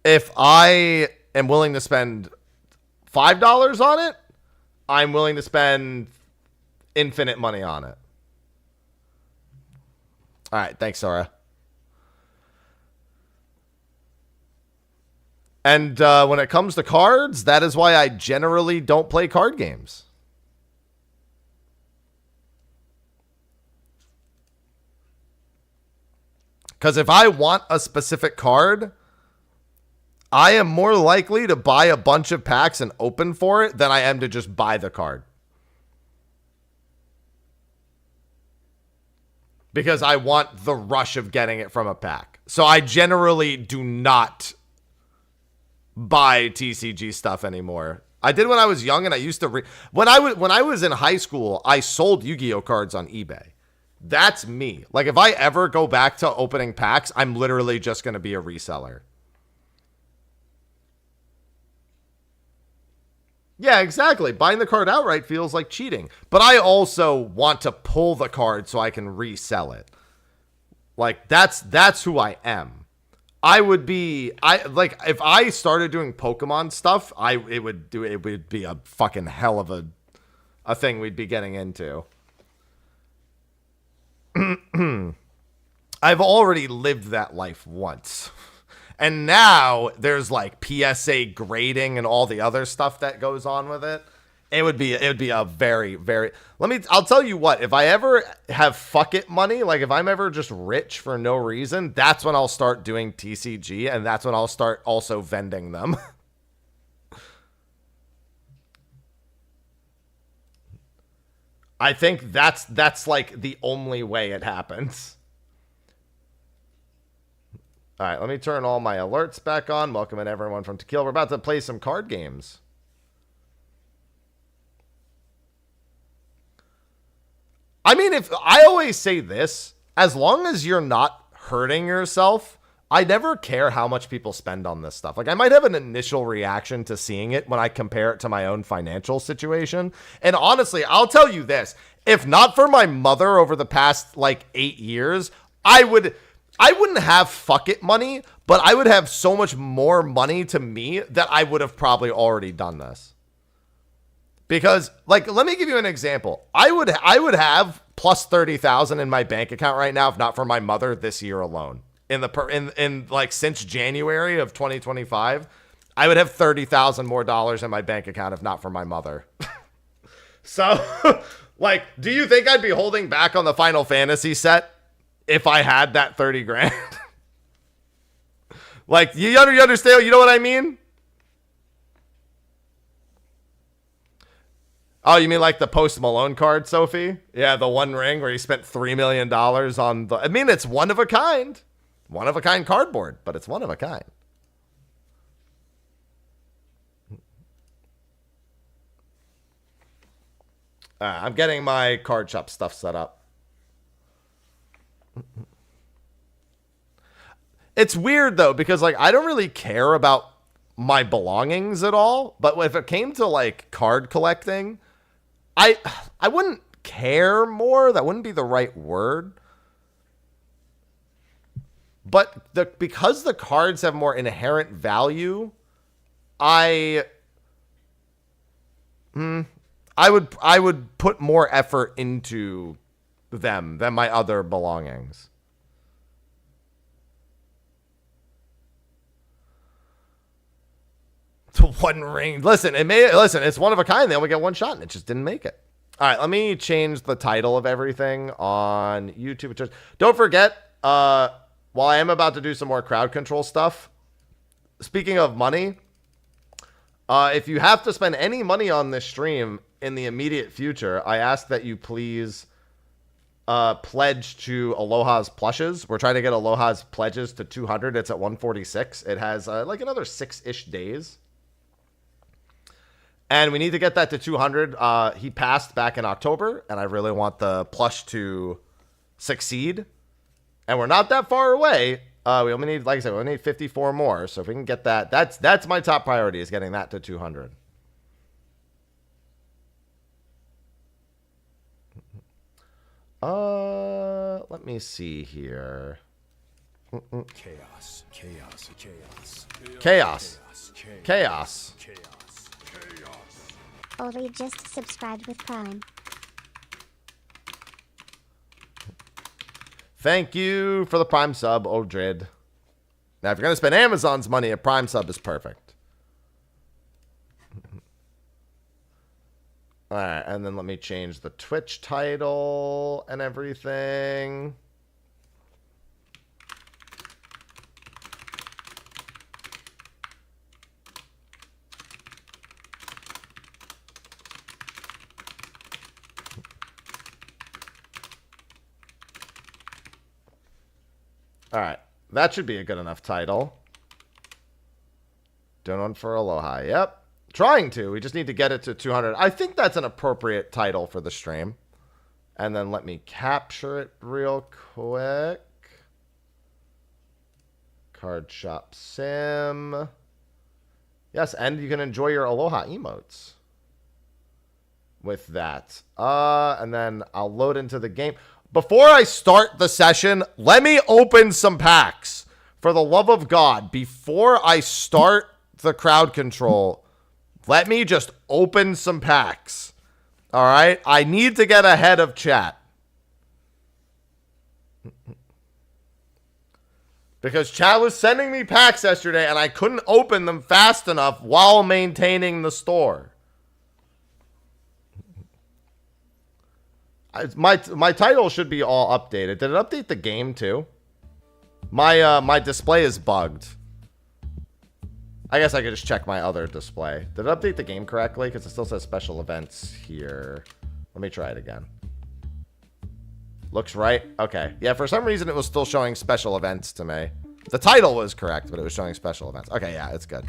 if I am willing to spend $5 on it, I'm willing to spend infinite money on it. All right. Thanks, Sora. And when it comes to cards, that is why I generally don't play card games. Because if I want a specific card, I am more likely to buy a bunch of packs and open for it than I am to just buy the card. Because I want the rush of getting it from a pack. So I generally do not buy TCG stuff anymore. I did when I was young, and I used to when I was in high school, I sold Yu-Gi-Oh cards on eBay. That's me. Like, if I ever go back to opening packs, I'm literally just going to be a reseller. Yeah, exactly. Buying the card outright feels like cheating. But I also want to pull the card so I can resell it. Like, that's who I am. If I started doing Pokemon stuff, it would be a fucking hell of a thing we'd be getting into. I've already lived that life once. And now there's like PSA grading and all the other stuff that goes on with it. It would be a very, very... I'll tell you what, if I ever have fuck it money, like if I'm ever just rich for no reason, that's when I'll start doing TCG, and that's when I'll start also vending them. I think that's like the only way it happens. All right, let me turn all my alerts back on. Welcome in everyone from Tequila. We're about to play some card games. I mean, if I always say this, as long as you're not hurting yourself, I never care how much people spend on this stuff. Like, I might have an initial reaction to seeing it when I compare it to my own financial situation. And honestly, I'll tell you this. If not for my mother over the past, like, 8 years, I wouldn't have fuck it money, but I would have so much more money to me that I would have probably already done this. Because, like, let me give you an example. I would have plus 30,000 in my bank account right now if not for my mother this year alone. In like since January of 2025, I would have $30,000 more in my bank account if not for my mother. So, like, do you think I'd be holding back on the Final Fantasy set if I had that 30 grand? Like, you understand? You know what I mean? Oh, you mean like the Post Malone card, Sophie? Yeah, the One Ring where he spent $3 million on the... I mean, it's one of a kind. One of a kind cardboard, but it's one of a kind. I'm getting my card shop stuff set up. It's weird, though, because, like, I don't really care about my belongings at all. But if it came to, like, card collecting... I wouldn't care more. That wouldn't be the right word. But because the cards have more inherent value, I would put more effort into them than my other belongings. To One Ring. Listen, it's one of a kind. They only get one shot, and it just didn't make it. All right, let me change the title of everything on YouTube. Don't forget, while I am about to do some more crowd control stuff, speaking of money, if you have to spend any money on this stream in the immediate future, I ask that you please pledge to Aloha's plushes. We're trying to get Aloha's pledges to 200. It's at 146. It has like another 6-ish days. And we need to get that to 200. He passed back in October, and I really want the plush to succeed. And we're not that far away. We only need, like I said, we only need 54 more. So if we can get that, that's my top priority, is getting that to 200. Let me see here. Chaos. Ori just subscribed with Prime. Thank you for the Prime sub, Odrid. Now, if you're going to spend Amazon's money, a Prime sub is perfect. All right, and then let me change the Twitch title and everything. All right, that should be a good enough title. Doing one for Aloha. Yep. Trying to. We just need to get it to 200. I think that's an appropriate title for the stream. And then let me capture it real quick. Card Shop Sim. Yes, and you can enjoy your Aloha emotes with that. And then I'll load into the game. Before I start the session, let me open some packs. For the love of God, before I start the crowd control, let me just open some packs. All right? I need to get ahead of chat. Because chat was sending me packs yesterday, and I couldn't open them fast enough while maintaining the store. My title should be all updated. Did it update the game too? My display is bugged. I guess I could just check my other display. Did it update the game correctly? Because it still says special events here. Let me try it again. Looks right. Okay. Yeah, for some reason it was still showing special events to me. The title was correct, but it was showing special events. Okay, yeah, it's good.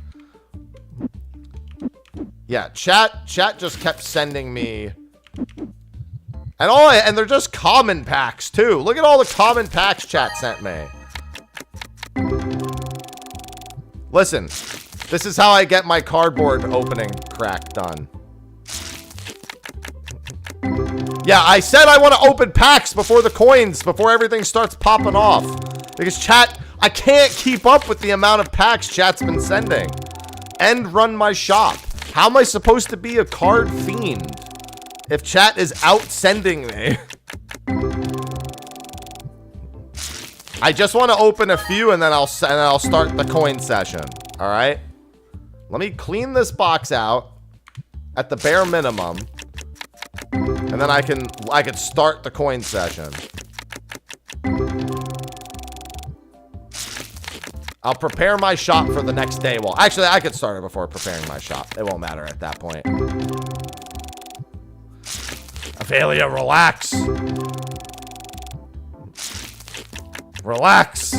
Yeah, chat just kept sending me... And they're just common packs, too. Look at all the common packs chat sent me. Listen, this is how I get my cardboard opening crack done. Yeah, I said I want to open packs before the coins, before everything starts popping off. Because chat, I can't keep up with the amount of packs chat's been sending. And run my shop. How am I supposed to be a card fiend if chat is out sending me? I just want to open a few and then I'll start the coin session. All right. Let me clean this box out at the bare minimum, and then I can start the coin session. I'll prepare my shop for the next day. Well, actually, I could start it before preparing my shop. It won't matter at that point. Ophelia, relax. Relax.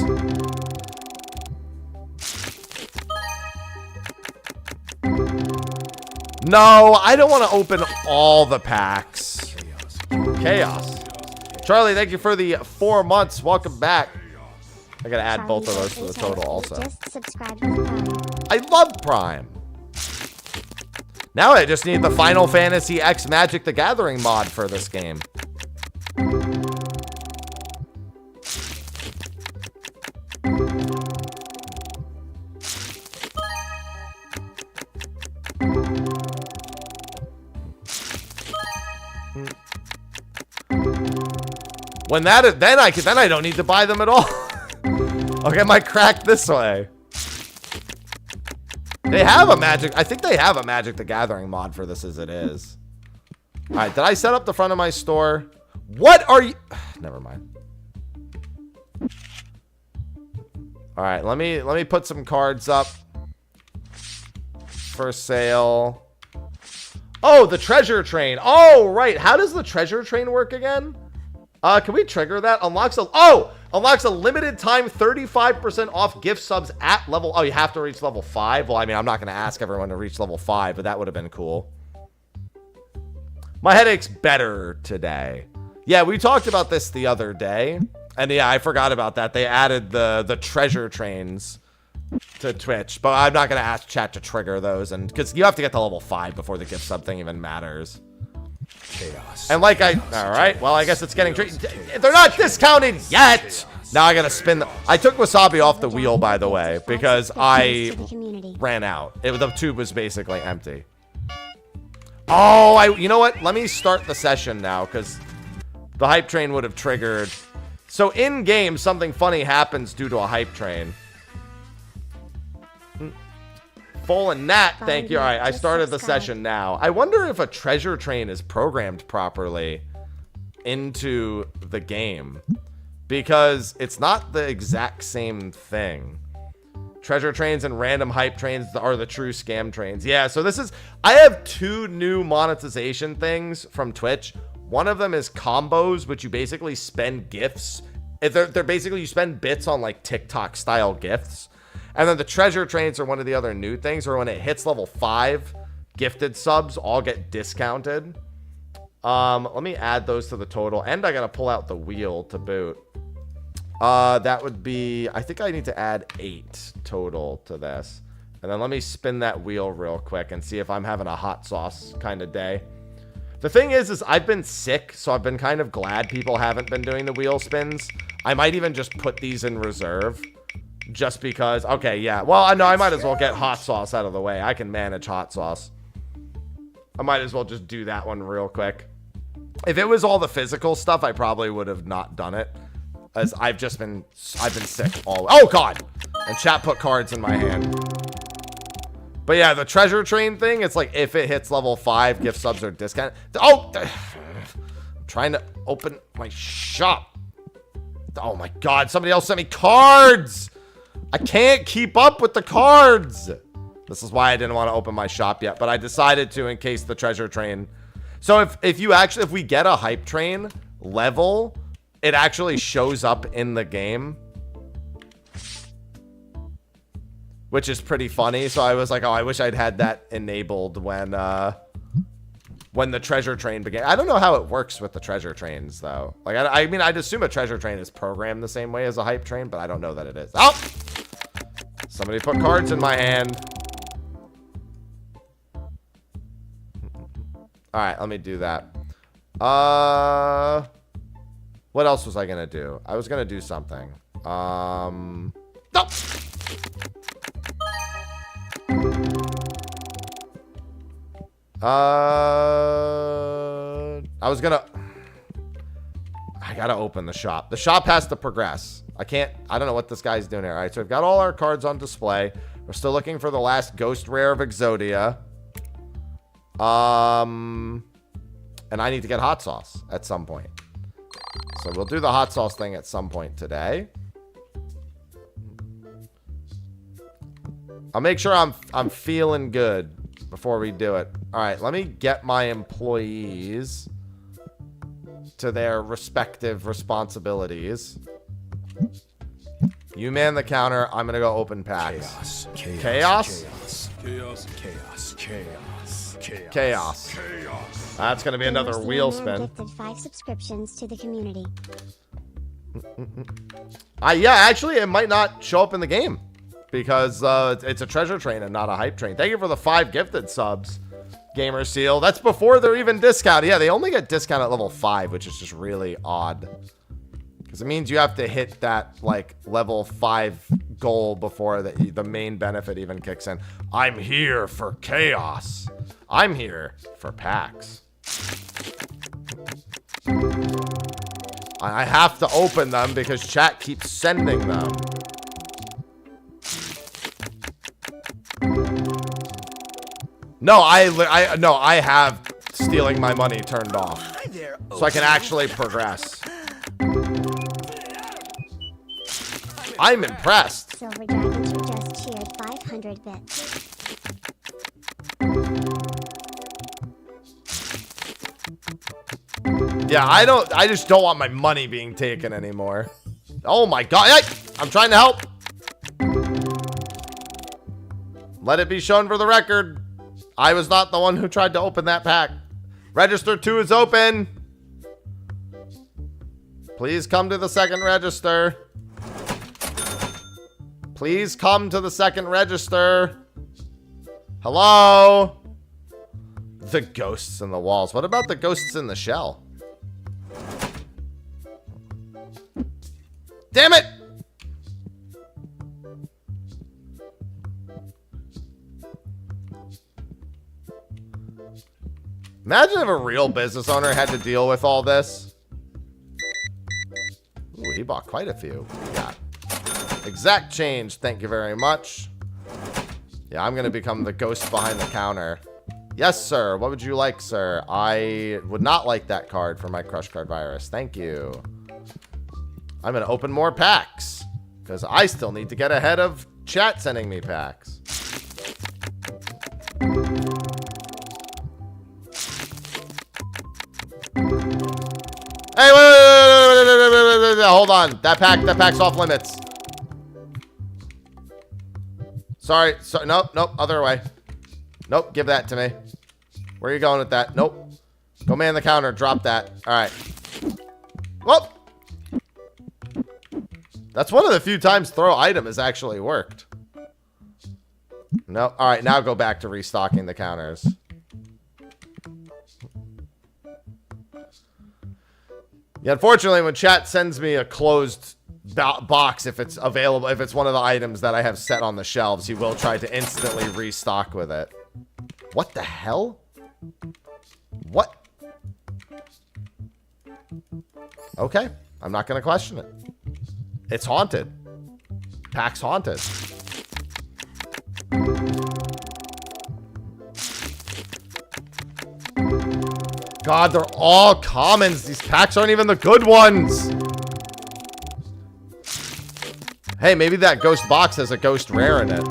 No, I don't want to open all the packs. Chaos. Charlie, thank you for the 4 months. Welcome back. I gotta add both of those to the total also. I love Prime. Now I just need the Final Fantasy X Magic the Gathering mod for this game. When that is, then I don't need to buy them at all. Okay, I might crack this way. They have a Magic, I think they have a Magic the Gathering mod for this as it is. All right, did I set up the front of my store? What are you? Never mind. All right, let me put some cards up for sale. Oh, the treasure train. Oh, right. How does the treasure train work again? Can we trigger that? Unlocks a limited time 35% off gift subs at level. Oh, you have to reach level 5. Well, I mean, I'm not going to ask everyone to reach level 5, but that would have been cool. My headache's better today. Yeah, we talked about this the other day. And yeah, I forgot about that. They added the treasure trains to Twitch, but I'm not going to ask chat to trigger those, and because you have to get to level 5 before the gift sub thing even matters. Chaos. And like all right, well, I guess it's getting tricky. They're not discounted yet. Now I gotta spin I took Wasabi off the wheel, by the way, because I ran out. The tube was basically empty. Oh, you know what? Let me start the session now, because the hype train would have triggered. So in game, something funny happens due to a hype train. Full and Nat, thank you. All right, I started the session now. I wonder if a treasure train is programmed properly into the game, because it's not the exact same thing. Treasure trains and random hype trains are the true scam trains. Yeah, so I have 2 new monetization things from Twitch. One of them is combos, which you basically spend gifts. They're basically, you spend bits on like TikTok style gifts. And then the treasure trains are one of the other new things, where when it hits level 5, gifted subs all get discounted. Let me add those to the total, and I gotta pull out the wheel to boot. That would be, I think I need to add 8 total to this. And then let me spin that wheel real quick and see if I'm having a hot sauce kind of day. The thing is I've been sick, so I've been kind of glad people haven't been doing the wheel spins. I might even just put these in reserve. Just because, okay, yeah. Well, no, I might as well get hot sauce out of the way. I can manage hot sauce. I might as well just do that one real quick. If it was all the physical stuff, I probably would have not done it, as I've been sick all. Oh God! And chat put cards in my hand. But yeah, the treasure train thing, it's like if it hits level 5, gift subs are discounted. Oh, I'm trying to open my shop. Oh my God! Somebody else sent me cards. I can't keep up with the cards. This is why I didn't want to open my shop yet, but I decided to in case the treasure train. So if we get a hype train level, it actually shows up in the game, which is pretty funny. So I was like, oh, I wish I'd had that enabled when the treasure train began. I don't know how it works with the treasure trains though. Like, I mean, I'd assume a treasure train is programmed the same way as a hype train, but I don't know that it is. Oh! Somebody put cards in my hand. All right, let me do that. What else was I gonna do? I was gonna do something. Nope. I gotta open the shop. The shop has to progress. I don't know what this guy's doing here. All right, so we've got all our cards on display. We're still looking for the last ghost rare of Exodia. And I need to get hot sauce at some point. So we'll do the hot sauce thing at some point today. I'll make sure I'm feeling good before we do it. All right, let me get my employees to their respective responsibilities. You man the counter. I'm gonna go open packs. Chaos. That's gonna be another wheel spin. Gifted 5 subscriptions to the community. Yeah, actually, it might not show up in the game because it's a treasure train and not a hype train. Thank you for the 5 gifted subs. Gamer Seal. That's before they're even discounted. Yeah, they only get discounted at level 5, which is just really odd. Because it means you have to hit that, like, level 5 goal before the main benefit even kicks in. I'm here for chaos. I'm here for packs. I have to open them because chat keeps sending them. No, I have stealing my money turned off. So I can actually progress. I'm impressed. Silver Dragons who just cheered 500 bits. Yeah, I just don't want my money being taken anymore. Oh my god. Hey, I'm trying to help. Let it be shown for the record. I was not the one who tried to open that pack. Register 2 is open. Please come to the second register. Please come to the second register. Hello? The ghosts in the walls. What about the ghosts in the shell? Damn it! Imagine if a real business owner had to deal with all this. Ooh, he bought quite a few. We got exact change. Thank you very much. Yeah, I'm going to become the ghost behind the counter. Yes, sir. What would you like, sir? I would not like that card for my crush card virus. Thank you. I'm going to open more packs because I still need to get ahead of chat sending me packs. Hey, wait, hold on. That pack's off limits. Sorry, nope, other way. Nope, give that to me. Where are you going with that? Nope. Go man the counter, drop that. All right. Whoop. That's one of the few times throw item has actually worked. No, all right, now go back to restocking the counters. Yeah, unfortunately, when chat sends me a closed box, if it's available, if it's one of the items that I have set on the shelves, he will try to instantly restock with it. What the hell? What? Okay, I'm not going to question it. It's haunted. Pack's haunted. God, they're all commons. These packs aren't even the good ones. Hey, maybe that ghost box has a ghost rare in it.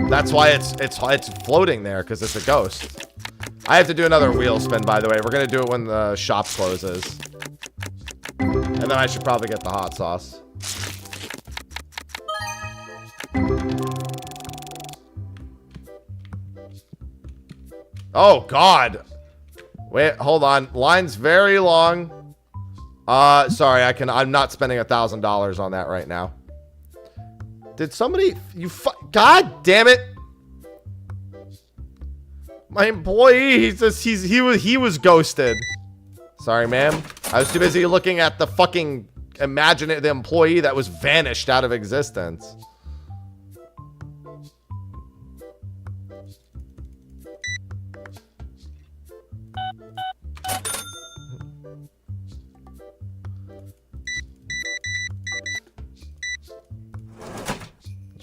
That's why it's floating there, because it's a ghost. I have to do another wheel spin, by the way. We're going to do it when the shop closes. And then I should probably get the hot sauce. Oh, God. Wait, hold on. Line's very long. Sorry, I'm not spending $1,000 on that right now. Did somebody... God damn it. My employee, he was ghosted. Sorry, ma'am. I was too busy looking at the fucking... the employee that was vanished out of existence.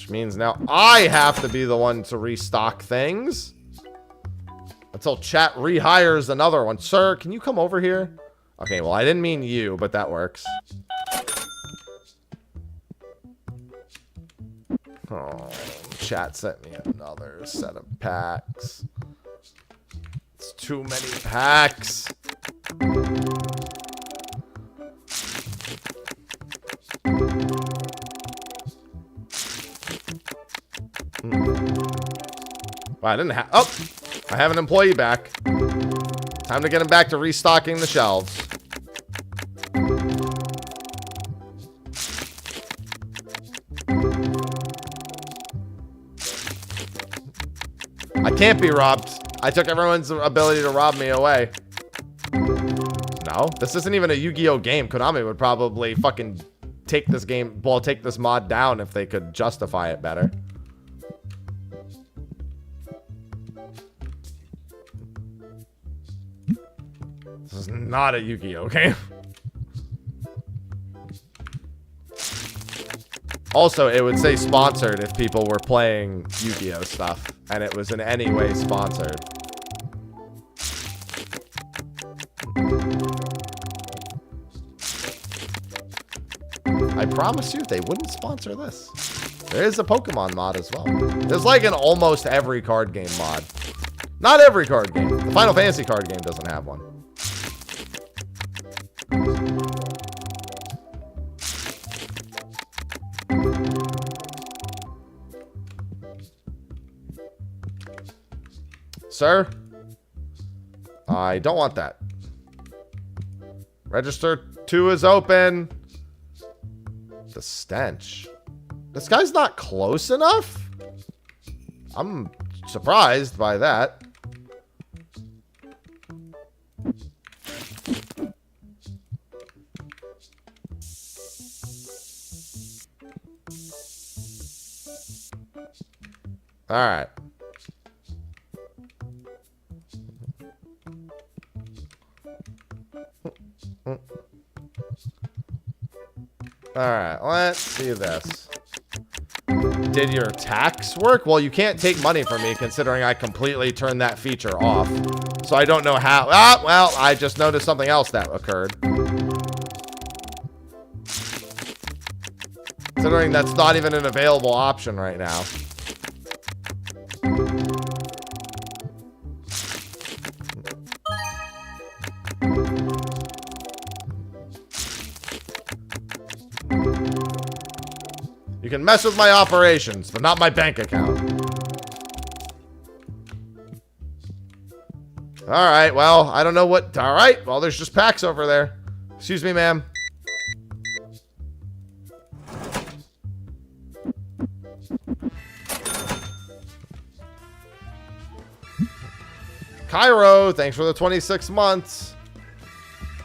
Means now I have to be the one to restock things until chat rehires another one. Sir, can you come over here? Okay, well, I didn't mean you, but that works. Oh, chat sent me another set of packs. It's too many packs. Well, I didn't have... Oh! I have an employee back. Time to get him back to restocking the shelves. I can't be robbed. I took everyone's ability to rob me away. No, this isn't even a Yu-Gi-Oh game. Konami would probably fucking take this game, well, take this mod down if they could justify it better. This is not a Yu-Gi-Oh game. Also, it would say sponsored if people were playing Yu-Gi-Oh stuff, and it was in any way sponsored. I promise you, they wouldn't sponsor this. There is a Pokemon mod as well. There's like an almost every card game mod. Not every card game. The Final Fantasy card game doesn't have one. Sir? I don't want that. Register 2 is open. The stench. This guy's not close enough? I'm surprised by that. All right. Alright, let's see this. Did your tax work? Well, you can't take money from me considering I completely turned that feature off. So I don't know how. Ah, well, I just noticed something else that occurred. Considering that's not even an available option right now. You can mess with my operations, but not my bank account. Alright, well, I don't know what... Alright, well, there's just packs over there. Excuse me, ma'am. Cairo, thanks for the 26 months.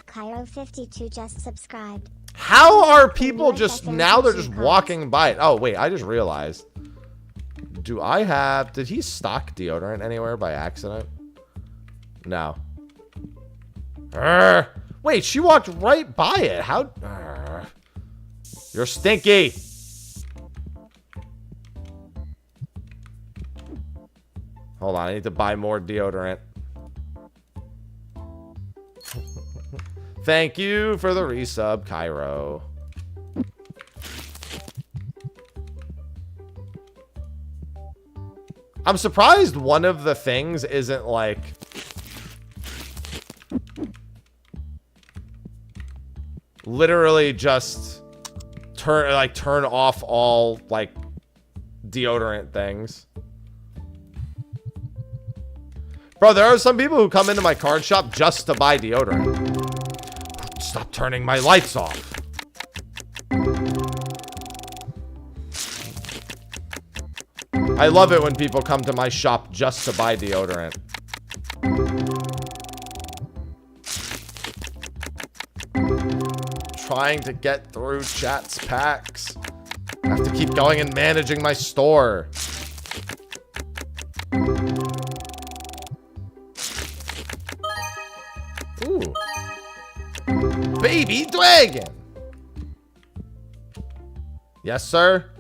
Cairo52 just subscribed. How are people just now? They're just walking by it. Oh, wait, I just realized. Do I have... Did he stock deodorant anywhere by accident? No. Wait, she walked right by it. How... You're stinky. Hold on, I need to buy more deodorant. Thank you for the resub, Cairo. I'm surprised one of the things isn't like... literally just turn off all like deodorant things. Bro, there are some people who come into my card shop just to buy deodorant. Stop turning my lights off. I love it when people come to my shop just to buy deodorant. Trying to get through chat's packs. I have to keep going and managing my store. Ooh. Baby dragon. Yes, sir.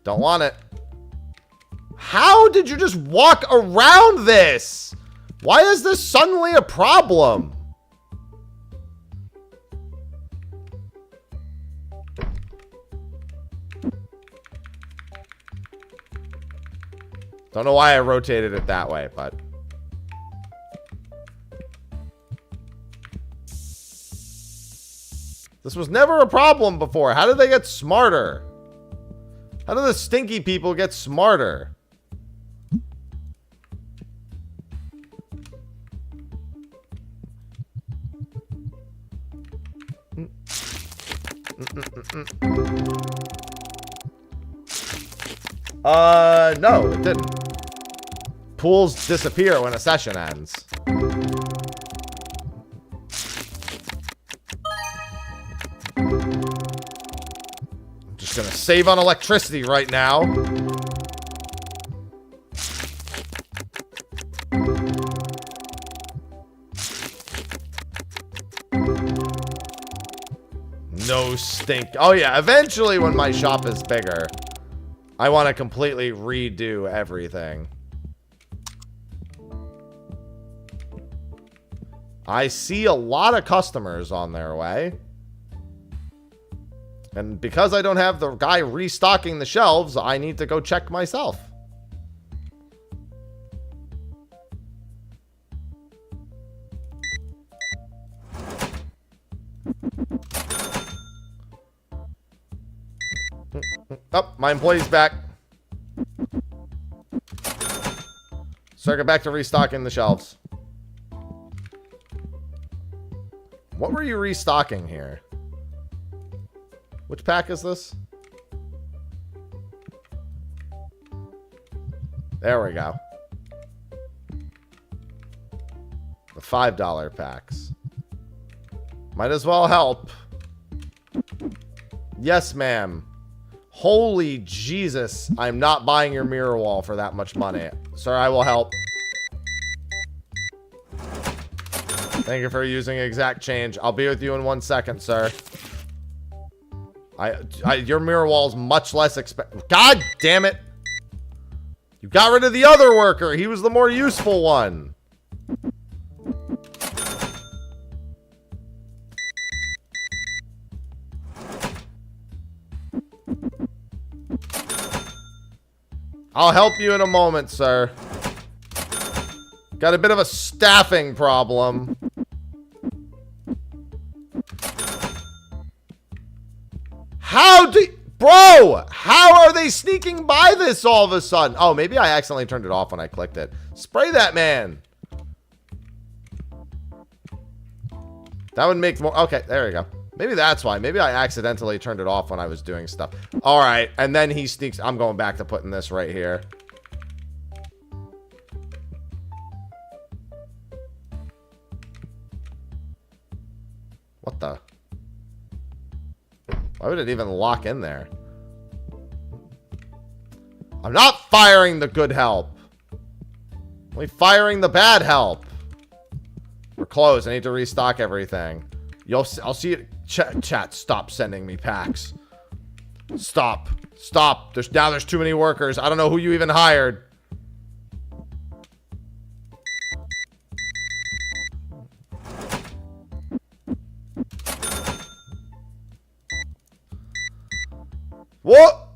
Don't want it. How did you just walk around this? Why is this suddenly a problem? Don't know why I rotated it that way, but... This was never a problem before. How did they get smarter? How do the stinky people get smarter? No, it didn't. pools disappear when a session ends. I'm just gonna save on electricity right now. No stink. Oh yeah, eventually when my shop is bigger, I want to completely redo everything. I see a lot of customers on their way. And because I don't have the guy restocking the shelves, I need to go check myself. Oh, my employee's back. Circuit back to restocking the shelves. What were you restocking here? Which pack is this? There we go. The $5 packs. Might as well help. Yes, ma'am. Holy Jesus, I'm not buying your mirror wall for that much money. Sir, I will help. Thank you for using exact change. I'll be with you in 1 second, sir. Your mirror wall is much less expensive. God damn it. You got rid of the other worker. He was the more useful one. I'll help you in a moment, sir. Got a bit of a staffing problem. Bro, how are they sneaking by this all of a sudden? Oh, maybe I accidentally turned it off when I clicked it. Spray that man. That would make more. Okay, there we go. Maybe that's why. Maybe I accidentally turned it off when I was doing stuff. All right, and then he sneaks. I'm going back to putting this right here. What the? Why would it even lock in there? I'm not firing the good help. I'm only firing the bad help. We're closed. I need to restock everything. I'll see it. Chat, stop sending me packs. Stop. Stop. There's too many workers. I don't know who you even hired. What?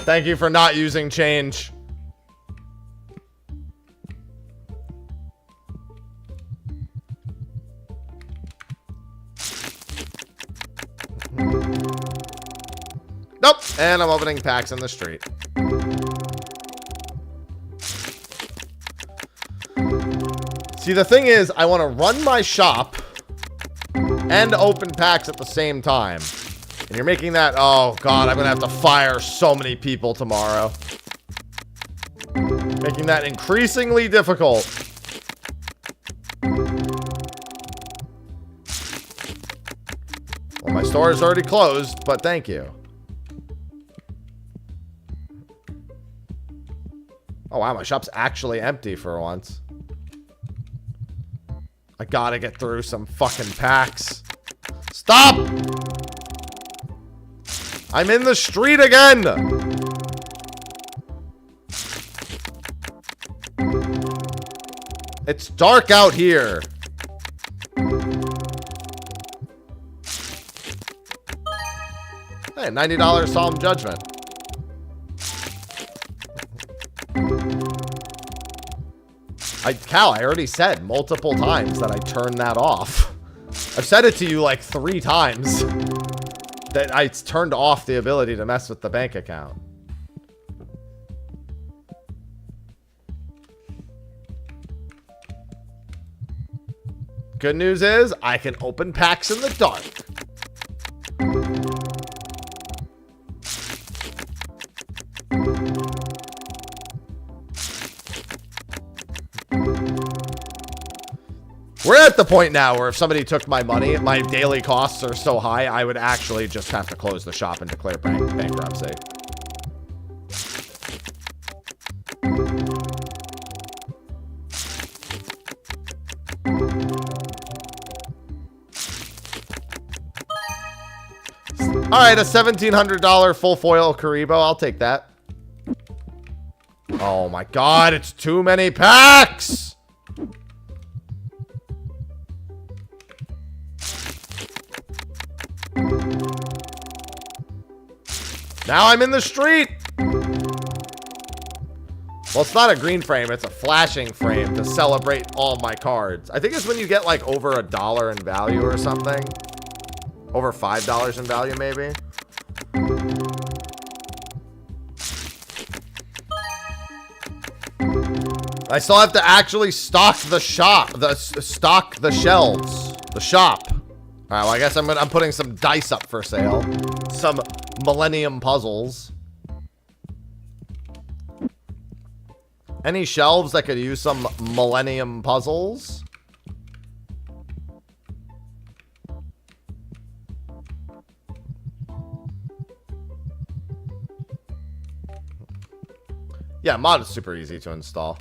Thank you for not using change. Nope. And I'm opening packs in the street. See, the thing is, I want to run my shop and open packs at the same time. And you're making that... Oh, God, I'm going to have to fire so many people tomorrow. Making that increasingly difficult. Well, my store is already closed, but thank you. Oh, wow, my shop's actually empty for once. I gotta get through some fucking packs. Stop! I'm in the street again! It's dark out here. Hey, $90 Solemn Judgment. Cal, I already said multiple times that I turned that off. I've said it to you like 3 times. That I turned off the ability to mess with the bank account. Good news is I can open packs in the dark. We're at the point now where if somebody took my money, my daily costs are so high, I would actually just have to close the shop and declare bankruptcy. All right, a $1,700 full foil Karibo. I'll take that. Oh my god, it's too many packs! Now I'm in the street! Well, it's not a green frame, it's a flashing frame to celebrate all my cards. I think it's when you get like over $1 in value or something. Over $5 in value, maybe. I still have to actually stock the shop, stock the shelves, the shop. All right, well, I guess I'm putting some dice up for sale. Some Millennium puzzles. Any shelves that could use some Millennium puzzles? Yeah, mod is super easy to install.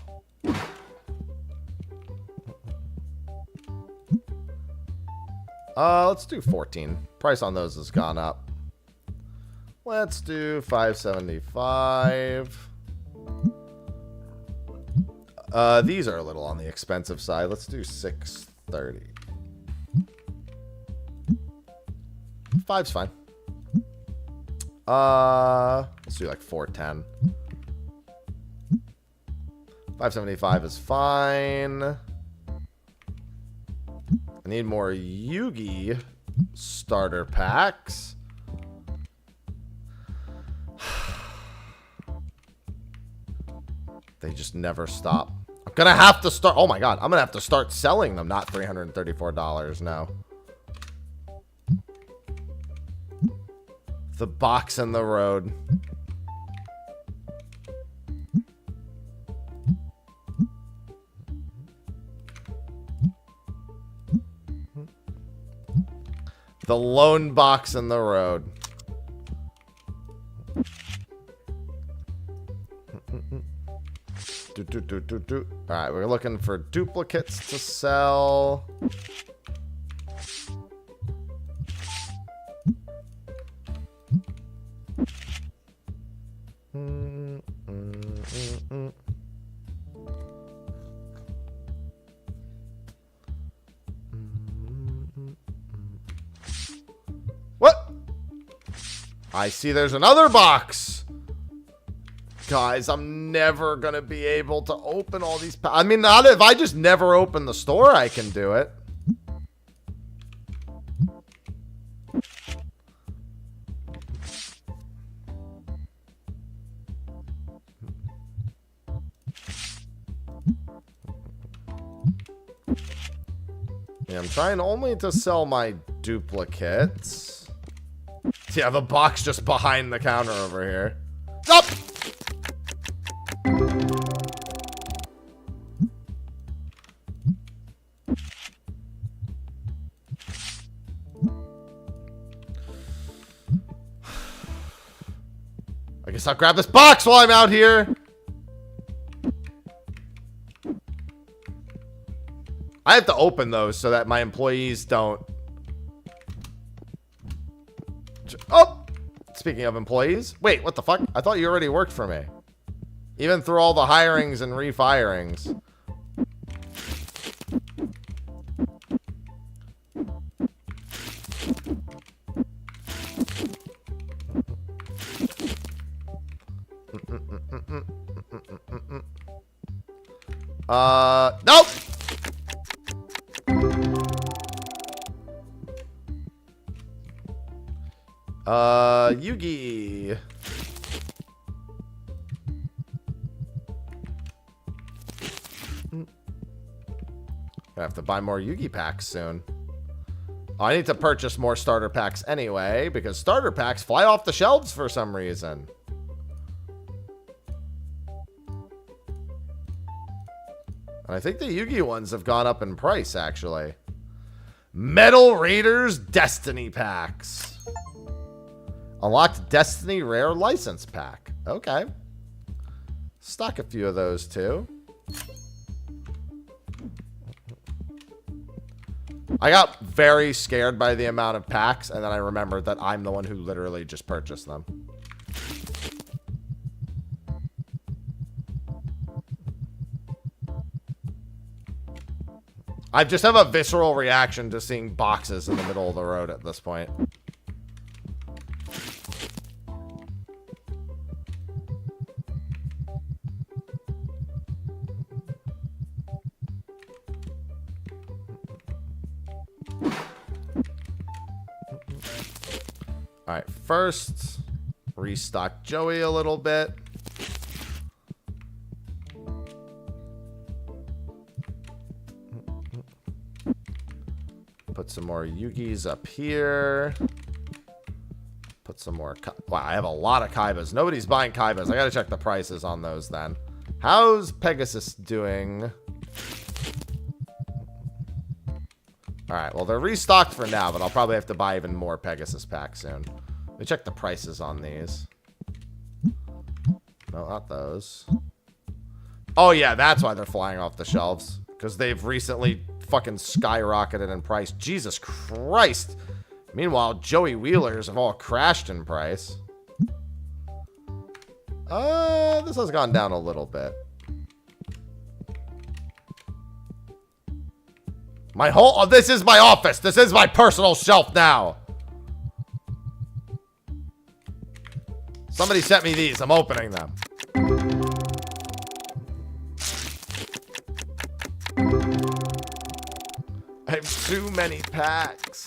Let's do 14. Price on those has gone up. Let's do 575. These are a little on the expensive side. Let's do 630. 5's fine. Let's do like 410. 575 is fine. I need more Yugi starter packs. They just never stop. I'm gonna have to start. Oh my god, I'm gonna have to start selling them. Not $334 now. The box in the road. The lone box in the road. Alright, we're looking for duplicates to sell. What? I see there's another box. Guys, I'm never gonna be able to open all these I mean, not if I just never open the store, I can do it. Yeah, I'm trying only to sell my duplicates. Yeah, the box just behind the counter over here. Stop! I guess I'll grab this box while I'm out here. I have to open those so that my employees don't... Oh! Speaking of employees. Wait, what the fuck? I thought you already worked for me. Even through all the hirings and refirings. Nope! Yugi. I have to buy more Yugi packs soon. Oh, I need to purchase more starter packs anyway, because starter packs fly off the shelves for some reason. And I think the Yugi ones have gone up in price, actually. Metal Raiders Destiny packs. Unlocked Destiny Rare License pack. Okay. Stock a few of those, too. I got very scared by the amount of packs, and then I remembered that I'm the one who literally just purchased them. I just have a visceral reaction to seeing boxes in the middle of the road at this point. Alright, first, restock Joey a little bit. Put some more Yugis up here. Put some more... Wow, I have a lot of Kaibas. Nobody's buying Kaibas. I gotta check the prices on those then. How's Pegasus doing? Alright, well, they're restocked for now, but I'll probably have to buy even more Pegasus packs soon. Let me check the prices on these. No, not those. Oh, yeah, that's why they're flying off the shelves. Because they've recently fucking skyrocketed in price. Jesus Christ. Meanwhile, Joey Wheelers have all crashed in price. This has gone down a little bit. My whole... Oh, this is my office. This is my personal shelf now. Somebody sent me these. I'm opening them. I have too many packs.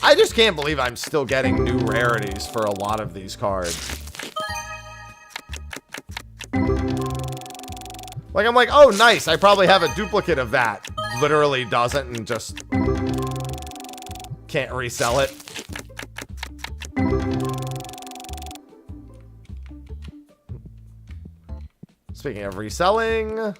I just can't believe I'm still getting new rarities for a lot of these cards. Like, I'm like, oh, nice. I probably have a duplicate of that. Literally doesn't and just can't resell it. Speaking of reselling...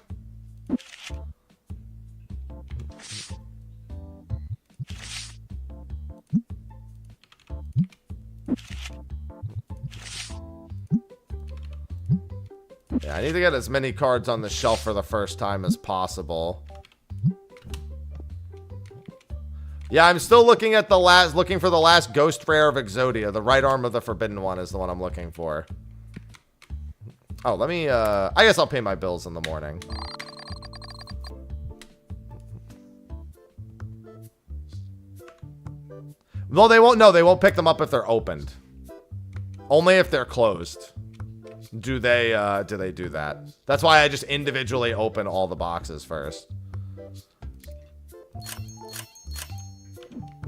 Yeah, I need to get as many cards on the shelf for the first time as possible. Yeah, I'm still looking at the looking for the last Ghost Rare of Exodia. The right arm of the Forbidden One is the one I'm looking for. Oh, let me, I guess I'll pay my bills in the morning. Well, they won't, no, they won't pick them up if they're opened. Only if they're closed. Do they do that? That's why I just individually open all the boxes first.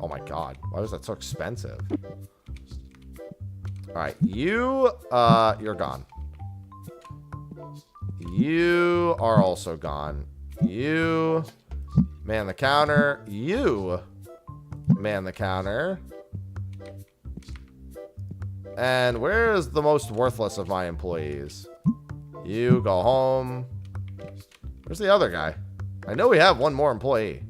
Oh my god, why was that so expensive? Alright, you're gone. You are also gone. You man the counter. You man the counter. And where is the most worthless of my employees? You go home. Where's the other guy? I know we have one more employee.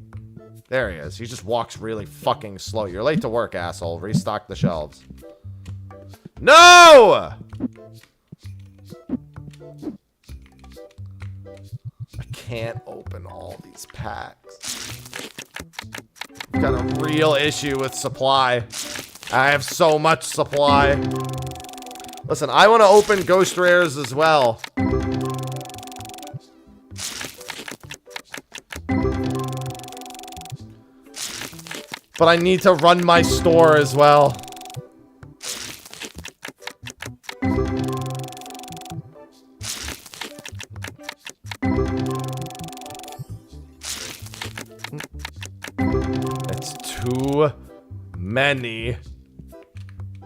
There he is. He just walks really fucking slow. You're late to work, asshole. Restock the shelves. No! I can't open all these packs. I've got a real issue with supply. I have so much supply. Listen, I want to open Ghost Rares as well. But I need to run my store as well. It's too many.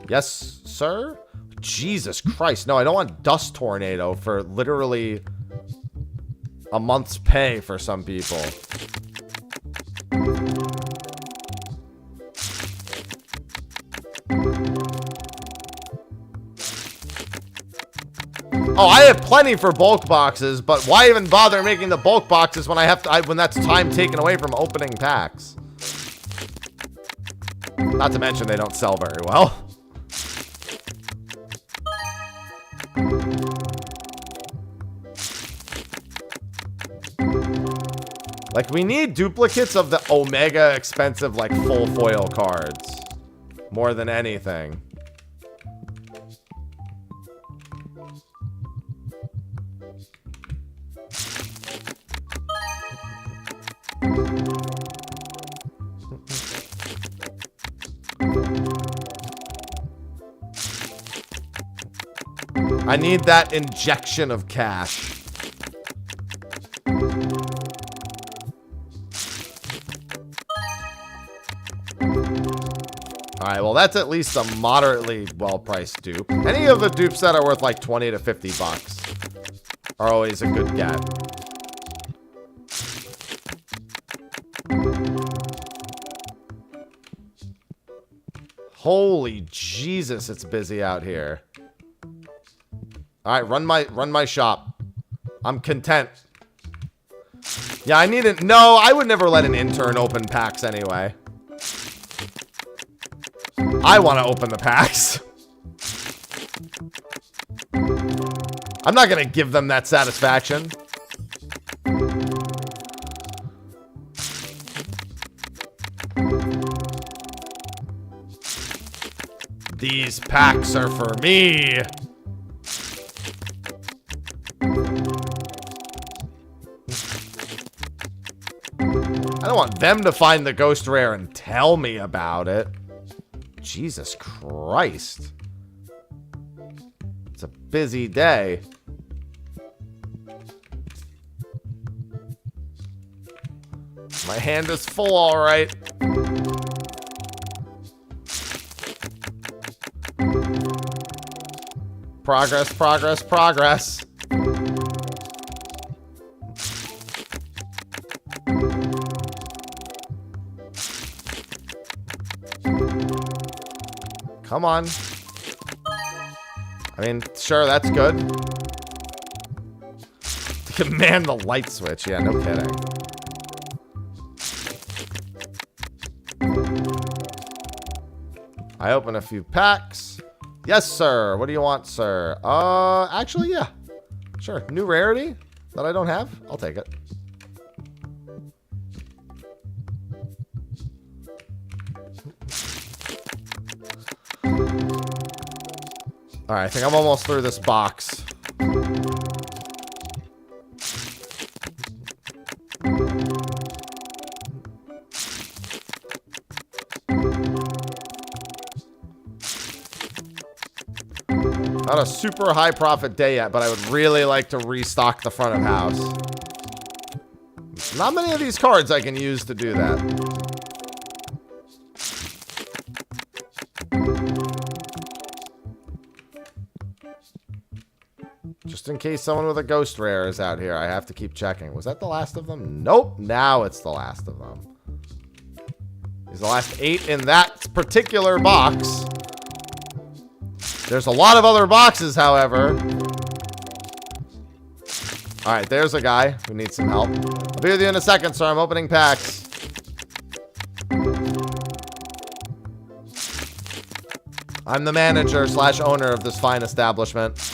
Yes, sir? Jesus Christ. No, I don't want Dust Tornado for literally a month's pay for some people. Oh, I have plenty for bulk boxes, but why even bother making the bulk boxes when I have to, when that's time taken away from opening packs? Not to mention they don't sell very well. Like, we need duplicates of the Omega expensive, like, full foil cards. More than anything. I need that injection of cash. Alright, well that's at least a moderately well-priced dupe. Any of the dupes that are worth like 20 to 50 bucks are always a good get. Holy Jesus, it's busy out here. Alright, run my shop. I'm content. Yeah, I need it. No, I would never let an intern open packs anyway. I want to open the packs. I'm not going to give them that satisfaction. These packs are for me. I don't want them to find the ghost rare and tell me about it. Jesus Christ. It's a busy day. My hand is full, all right. Progress, progress, progress. Come on. I mean, sure, that's good. Command the light switch. Yeah, no kidding. I open a few packs. Yes, sir. What do you want, sir? Actually, yeah. Sure. New rarity that I don't have? I'll take it. Alright, I think I'm almost through this box. Not a super high profit day yet, but I would really like to restock the front of house. Not many of these cards I can use to do that. Just in case someone with a ghost rare is out here, I have to keep checking. Was that the last of them? Nope. Now it's the last of them. These are the last 8 in that particular box. There's a lot of other boxes, however. Alright, there's a guy who needs some help. I'll be with you in a second, sir. I'm opening packs. I'm the manager / owner of this fine establishment.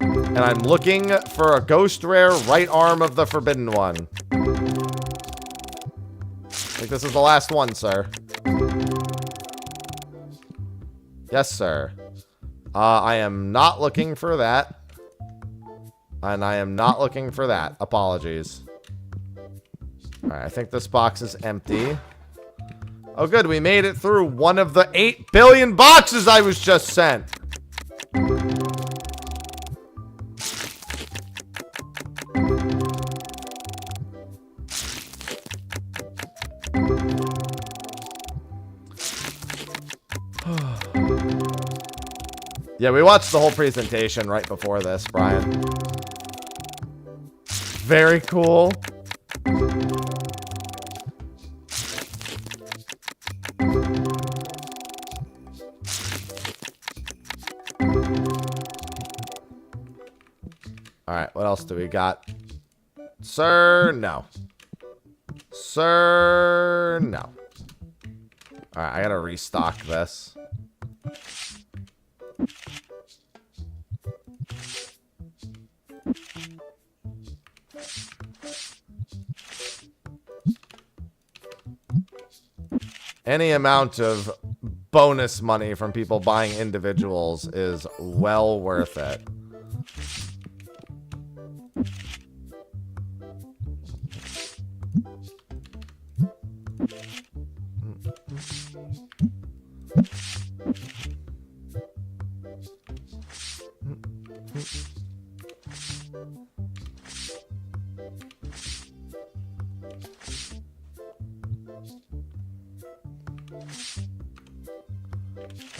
And I'm looking for a ghost rare right arm of the forbidden one. I think this is the last one, sir. Yes, sir. I am not looking for that. And I am not looking for that. Apologies. Alright, I think this box is empty. Oh, good. We made it through one of the 8 billion boxes I was just sent. Yeah, we watched the whole presentation right before this, Brian. Very cool. Alright, what else do we got? Sir, no. Sir, no. Alright, I gotta restock this. Any amount of bonus money from people buying individuals is well worth it.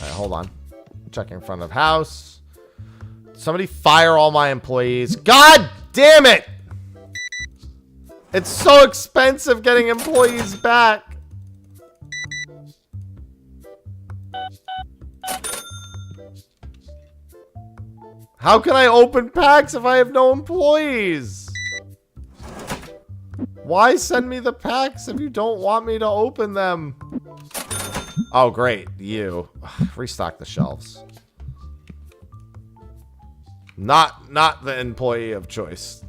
Alright, hold on. Checking front of house. Somebody fire all my employees. God damn it! It's so expensive getting employees back. How can I open packs if I have no employees? Why send me the packs if you don't want me to open them? Oh, great. You. Restock the shelves. Not the employee of choice.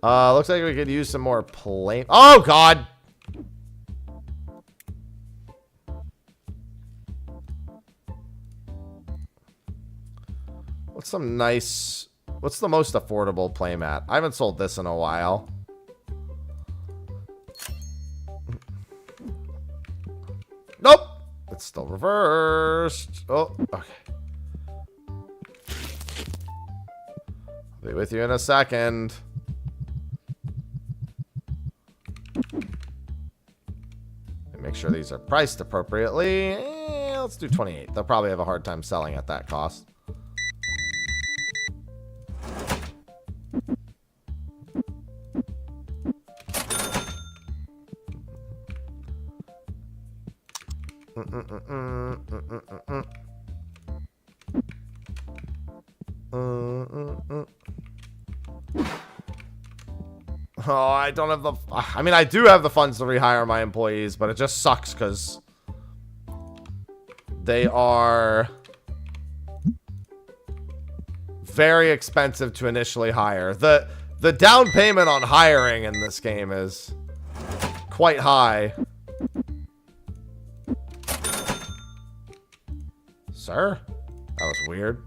Looks like we could use some more plain. Oh, God! What's some nice... What's the most affordable playmat? I haven't sold this in a while. Nope! It's still reversed. Oh, okay. I'll be with you in a second. Make sure these are priced appropriately. Let's do 28. They'll probably have a hard time selling at that cost. Oh, I don't have the... I mean, I do have the funds to rehire my employees, but it just sucks because they are very expensive to initially hire. The down payment on hiring in this game is quite high. Sir? That was weird.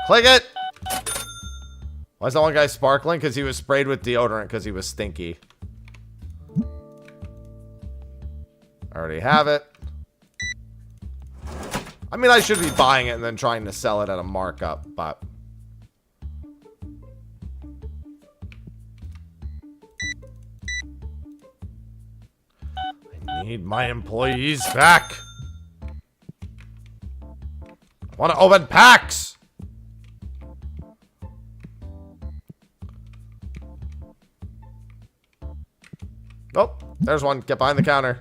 Click it! Why is that one guy sparkling? Because he was sprayed with deodorant because he was stinky. I already have it. I mean, I should be buying it and then trying to sell it at a markup, but... I need my employees back. I want to open packs! Oh, there's one. Get behind the counter.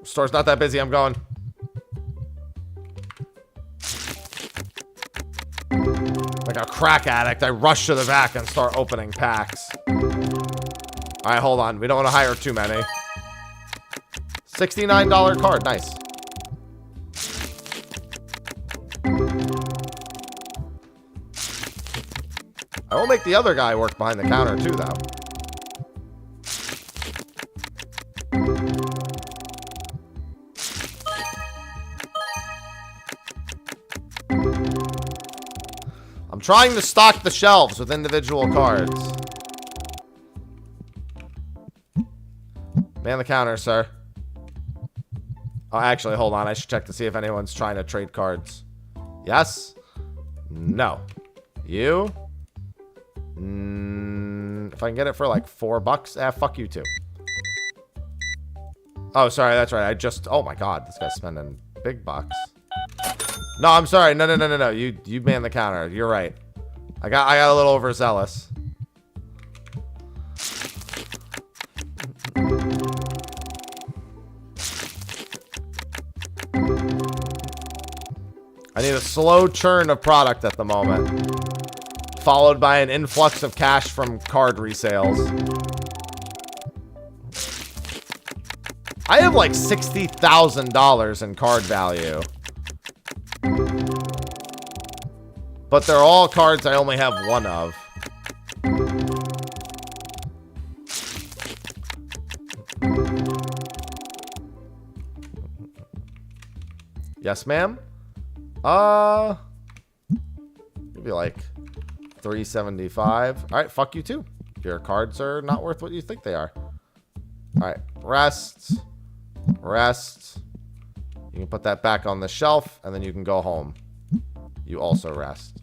Store's not that busy. I'm going. Like a crack addict, I rush to the back and start opening packs. Alright, hold on. We don't want to hire too many. $69 card. Nice. I will make the other guy work behind the counter too, though. trying to stock the shelves with individual cards. Man the counter, sir. Oh, actually, hold on. I should check to see if anyone's trying to trade cards. Yes? No. You? If I can get it for like $4, fuck you too. Oh, sorry, that's right. Oh my god, this guy's spending big bucks. No, I'm sorry. No. You man the counter. You're right. I got a little overzealous. I need a slow churn of product at the moment, followed by an influx of cash from card resales. I have like $60,000 in card value. But they're all cards I only have one of. Yes, ma'am? Maybe like $375. All right, fuck you too. Your cards are not worth what you think they are. All right, rest. You can put that back on the shelf, and then you can go home. You also rest.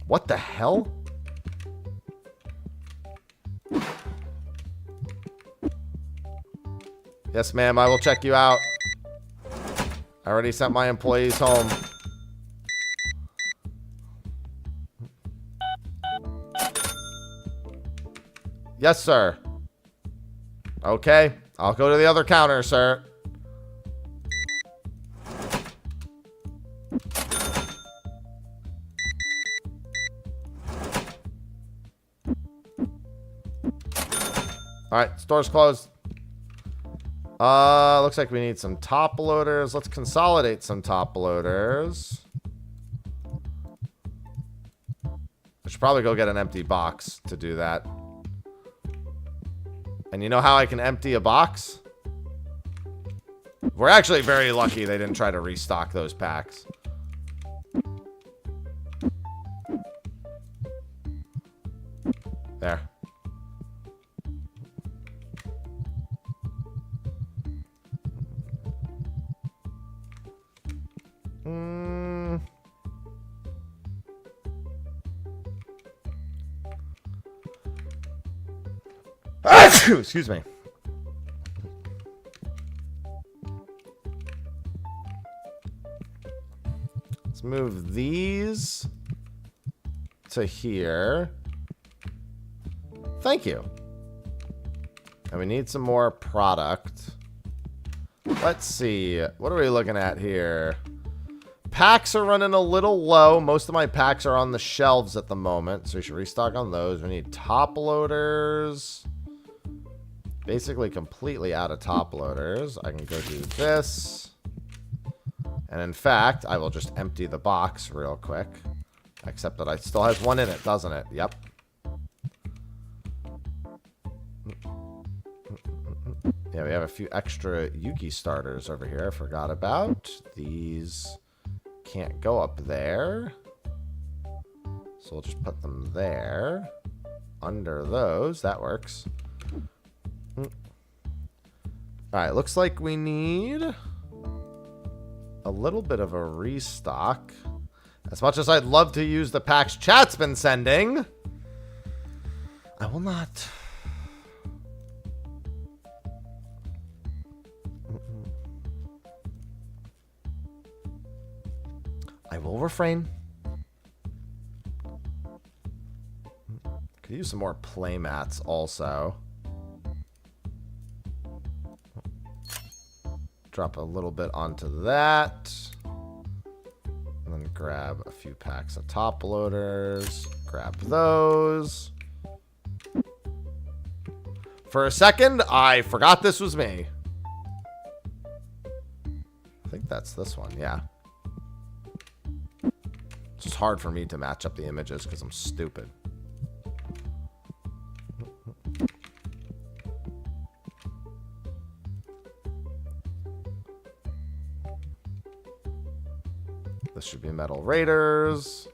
What the hell? Yes, ma'am, I will check you out. I already sent my employees home. Yes, sir. Okay, I'll go to the other counter, sir. Alright, store's closed. Looks like we need some top loaders. Let's consolidate some top loaders. I should probably go get an empty box to do that. And you know how I can empty a box? We're actually very lucky they didn't try to restock those packs. There. Excuse me. Let's move these to here. Thank you. And we need some more product. Let's see. What are we looking at here? Packs are running a little low. Most of my packs are on the shelves at the moment, so we should restock on those. We need top loaders. Basically completely out of top loaders. I can go do this. And in fact, I will just empty the box real quick. Except that it still has one in it, doesn't it? Yep. Yeah, we have a few extra Yugi starters over here I forgot about. These can't go up there. So we'll just put them there. Under those. That works. Alright, looks like we need a little bit of a restock. As much as I'd love to use the packs chat's been sending, I will not. I will refrain. Could use some more playmats also. Drop a little bit onto that. And then grab a few packs of top loaders. Grab those. For a second, I forgot this was me. I think that's this one, yeah. It's just hard for me to match up the images because I'm stupid. This should be Metal Raiders.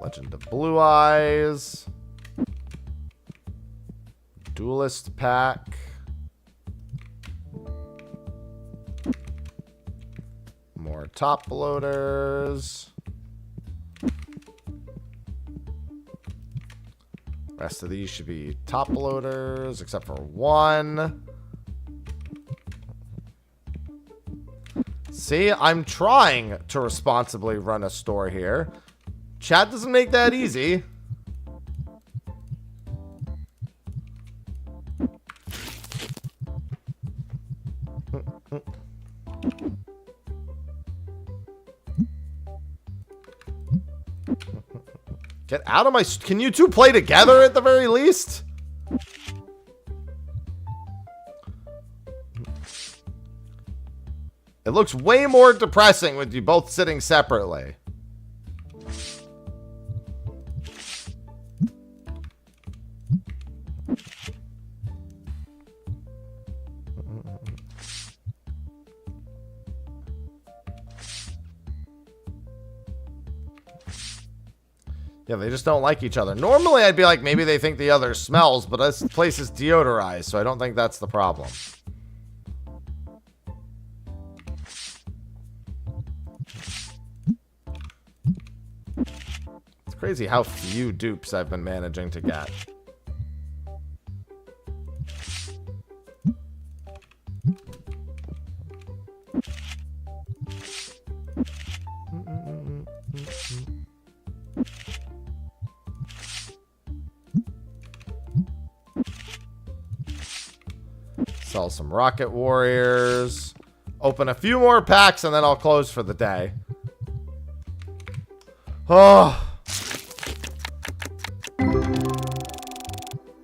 Legend of Blue Eyes. Duelist pack. More top loaders. Rest of these should be top loaders, except for one. See, I'm trying to responsibly run a store here. Chat doesn't make that easy. Get out of my... Can you two play together at the very least? It looks way more depressing with you both sitting separately. Yeah, they just don't like each other. Normally, I'd be like, maybe they think the other smells, but this place is deodorized, so I don't think that's the problem. It's crazy how few dupes I've been managing to get. Sell some Rocket Warriors. Open a few more packs and then I'll close for the day. Oh.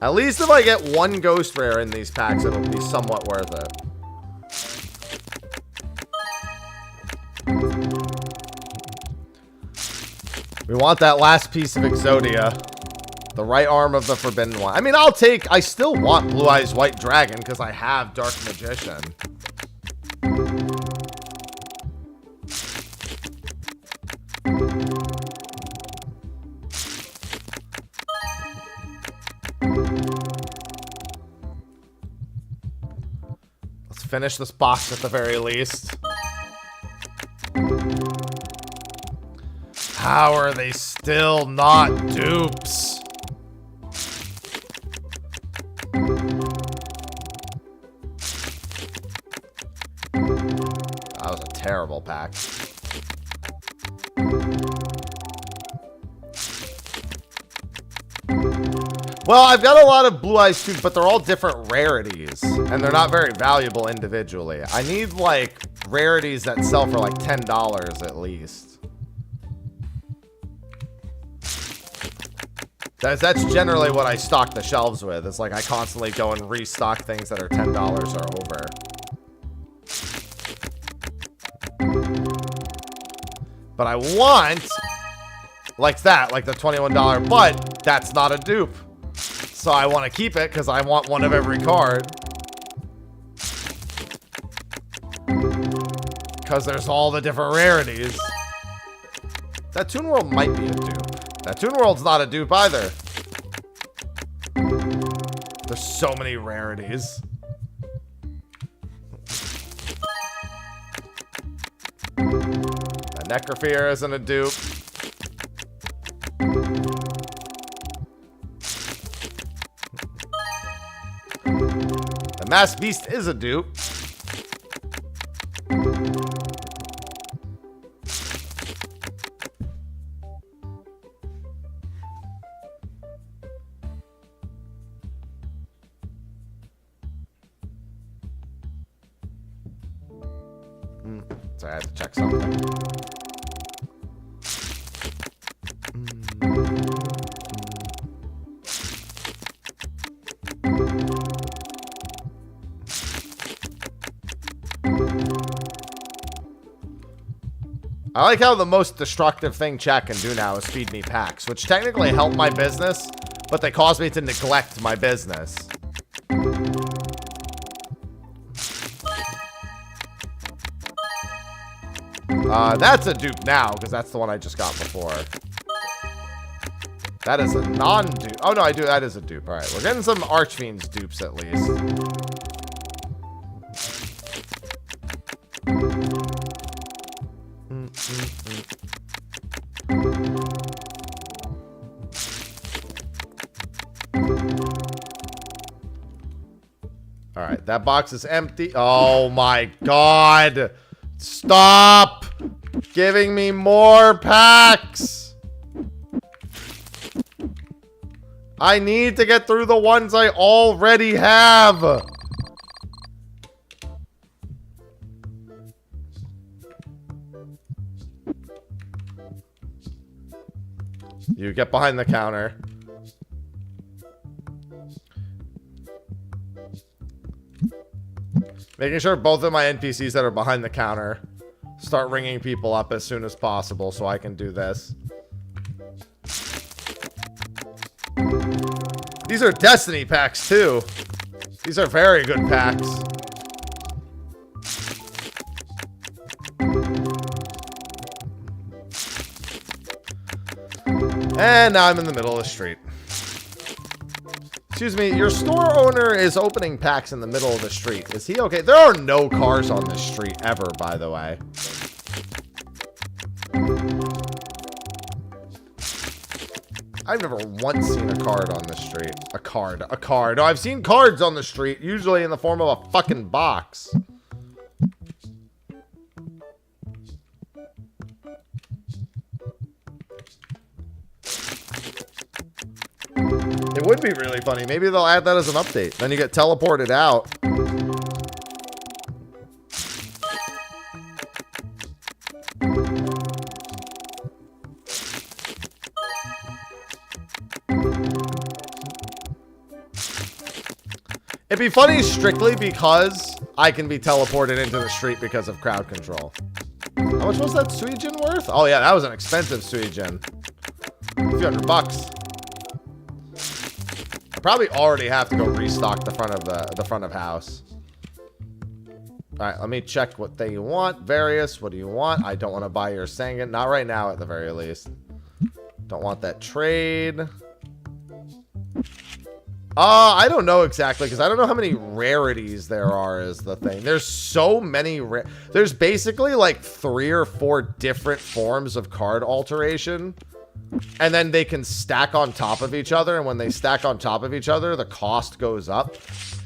At least if I get one Ghost Rare in these packs, it'll be somewhat worth it. We want that last piece of Exodia. The right arm of the Forbidden One. I mean, I still want Blue Eyes White Dragon because I have Dark Magician. Let's finish this box at the very least. How are they still not dupes? That was a terrible pack. Well, I've got a lot of Blue Eyes too, but they're all different rarities, and they're not very valuable individually. I need, like, rarities that sell for, like, $10 at least. That's generally what I stock the shelves with. It's like I constantly go and restock things that are $10 or over. But I want, like that, like the $21, but that's not a dupe. So I want to keep it because I want one of every card. Because there's all the different rarities. That Toon World might be a dupe. That Toon World's not a dupe either. There's so many rarities. That Necrophier isn't a dupe. The Mass Beast is a dupe. Sorry, I have to check something. I like how the most destructive thing chat can do now is feed me packs, which technically help my business, but they cause me to neglect my business. That's a dupe now, because that's the one I just got before. That is a non-dupe. Oh, no, I do. That is a dupe. All right, we're getting some Archfiends dupes at least. All right, that box is empty. Oh, my God. Stop giving me more packs. I need to get through the ones I already have. You get behind the counter. Making sure both of my NPCs that are behind the counter start ringing people up as soon as possible so I can do this. These are Destiny packs too. These are very good packs. And now I'm in the middle of the street. Excuse me, your store owner is opening packs in the middle of the street. Is he okay? There are no cars on this street ever, by the way. I've never once seen a card on the street. A card. No, I've seen cards on the street, usually in the form of a fucking box. It would be really funny. Maybe they'll add that as an update. Then you get teleported out. It'd be funny strictly because I can be teleported into the street because of crowd control. How much was that Suijin worth? Oh yeah, that was an expensive Suijin. A few $100. I probably already have to go restock the front of house. All right, let me check what they want. Various, what do you want? I don't want to buy your Sangan. Not right now, at the very least. Don't want that trade. I don't know exactly, because I don't know how many rarities there are is the thing. There's so many. There's basically like 3 or 4 different forms of card alteration. And then they can stack on top of each other. And when they stack on top of each other, the cost goes up.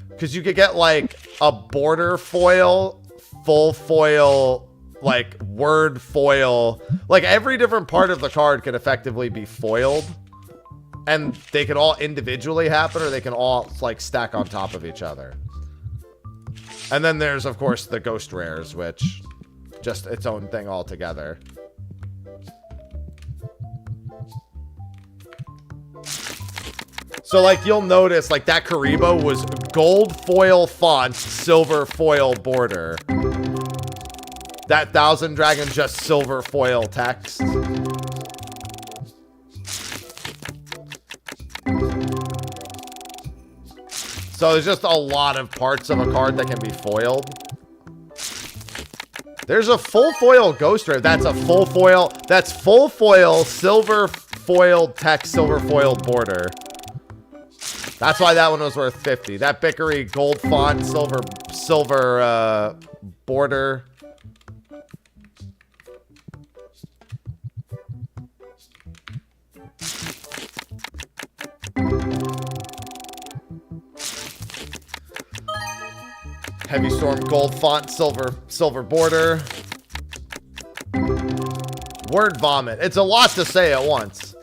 Because you could get like a border foil, full foil, like word foil. Like every different part of the card can effectively be foiled. And they can all individually happen, or they can all like stack on top of each other. And then there's, of course, the ghost rares, which just its own thing altogether. So, like, you'll notice, like, that Karibo was gold foil font, silver foil border. That Thousand Dragon, just silver foil text. So there's just a lot of parts of a card that can be foiled. There's a full foil ghost rare. That's a full foil. That's full foil, silver foiled text, silver foiled border. That's why that one was worth 50. That Bickery gold font, silver border. Heavy Storm gold font, silver border. Word vomit. It's a lot to say at once.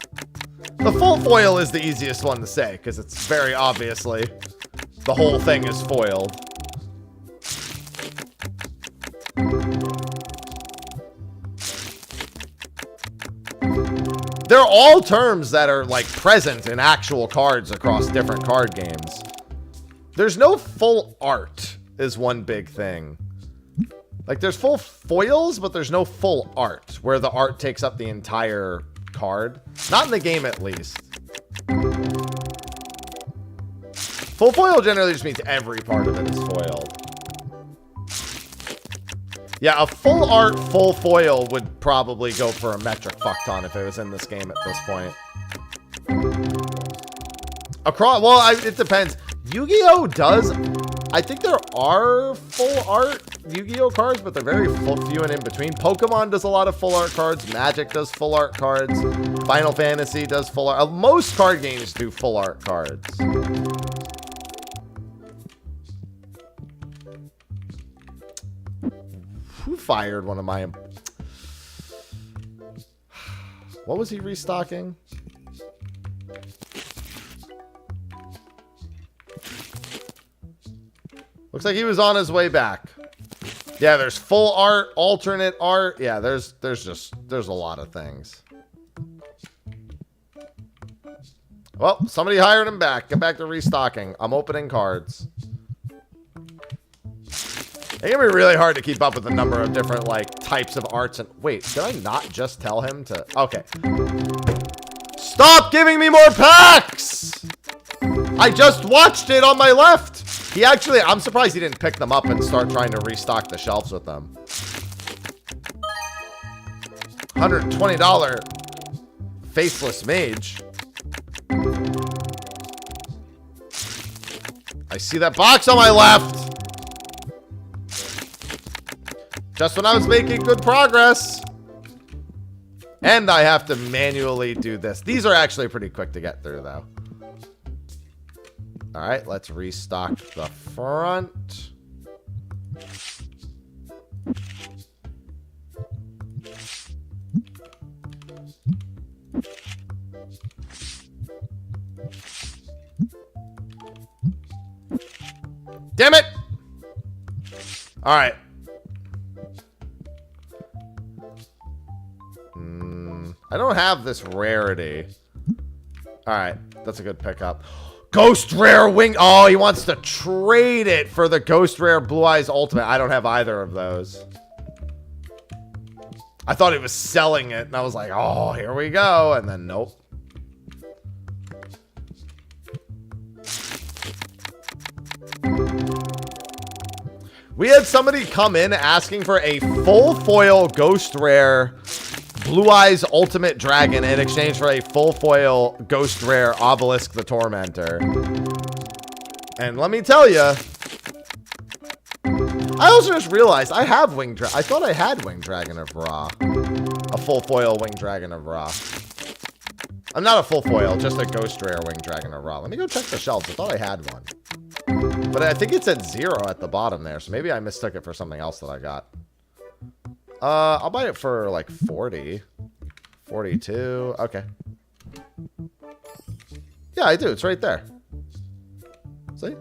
The full foil is the easiest one to say, because it's very obviously the whole thing is foiled. They're all terms that are like present in actual cards across different card games. There's no full art is one big thing. Like there's full foils, but there's no full art where the art takes up the entire card. Not in the game, at least. Full foil generally just means every part of it is foiled. Yeah, a full art, full foil would probably go for a metric fuck ton if it was in this game at this point. Across, well, it depends. Yu-Gi-Oh does, I think there are full art Yu-Gi-Oh cards, but they're very few and in between. Pokemon does a lot of full art cards. Magic does full art cards. Final Fantasy does full art. Most card games do full art cards. Who fired one of my... What was he restocking? Looks like he was on his way back. Yeah, there's full art, alternate art. Yeah, there's a lot of things. Well, somebody hired him back. Get back to restocking. I'm opening cards. It's gonna be really hard to keep up with the number of different like types of arts. And wait, did I not just tell him to? Okay. Stop giving me more packs! I just watched it on my left. He actually, I'm surprised he didn't pick them up and start trying to restock the shelves with them. $120 faceless mage. I see that box on my left. Just when I was making good progress. And I have to manually do this. These are actually pretty quick to get through, though. All right, let's restock the front. Damn it! All right. I don't have this rarity. All right, that's a good pickup. Ghost Rare Wing. Oh, he wants to trade it for the Ghost Rare Blue Eyes Ultimate. I don't have either of those. I thought he was selling it, and I was like, oh, here we go. And then, nope. We had somebody come in asking for a full foil Ghost Rare Blue Eyes Ultimate Dragon in exchange for a full foil Ghost Rare Obelisk the Tormentor. And let me tell you, I also just realized I have Winged Dragon. I thought I had Winged Dragon of Ra. A full foil Winged Dragon of Ra. I'm not a full foil, just a Ghost Rare Winged Dragon of Ra. Let me go check the shelves. I thought I had one. But I think it said 0 at the bottom there, so maybe I mistook it for something else that I got. I'll buy it for like 40. 42. Okay. Yeah, I do. It's right there. See?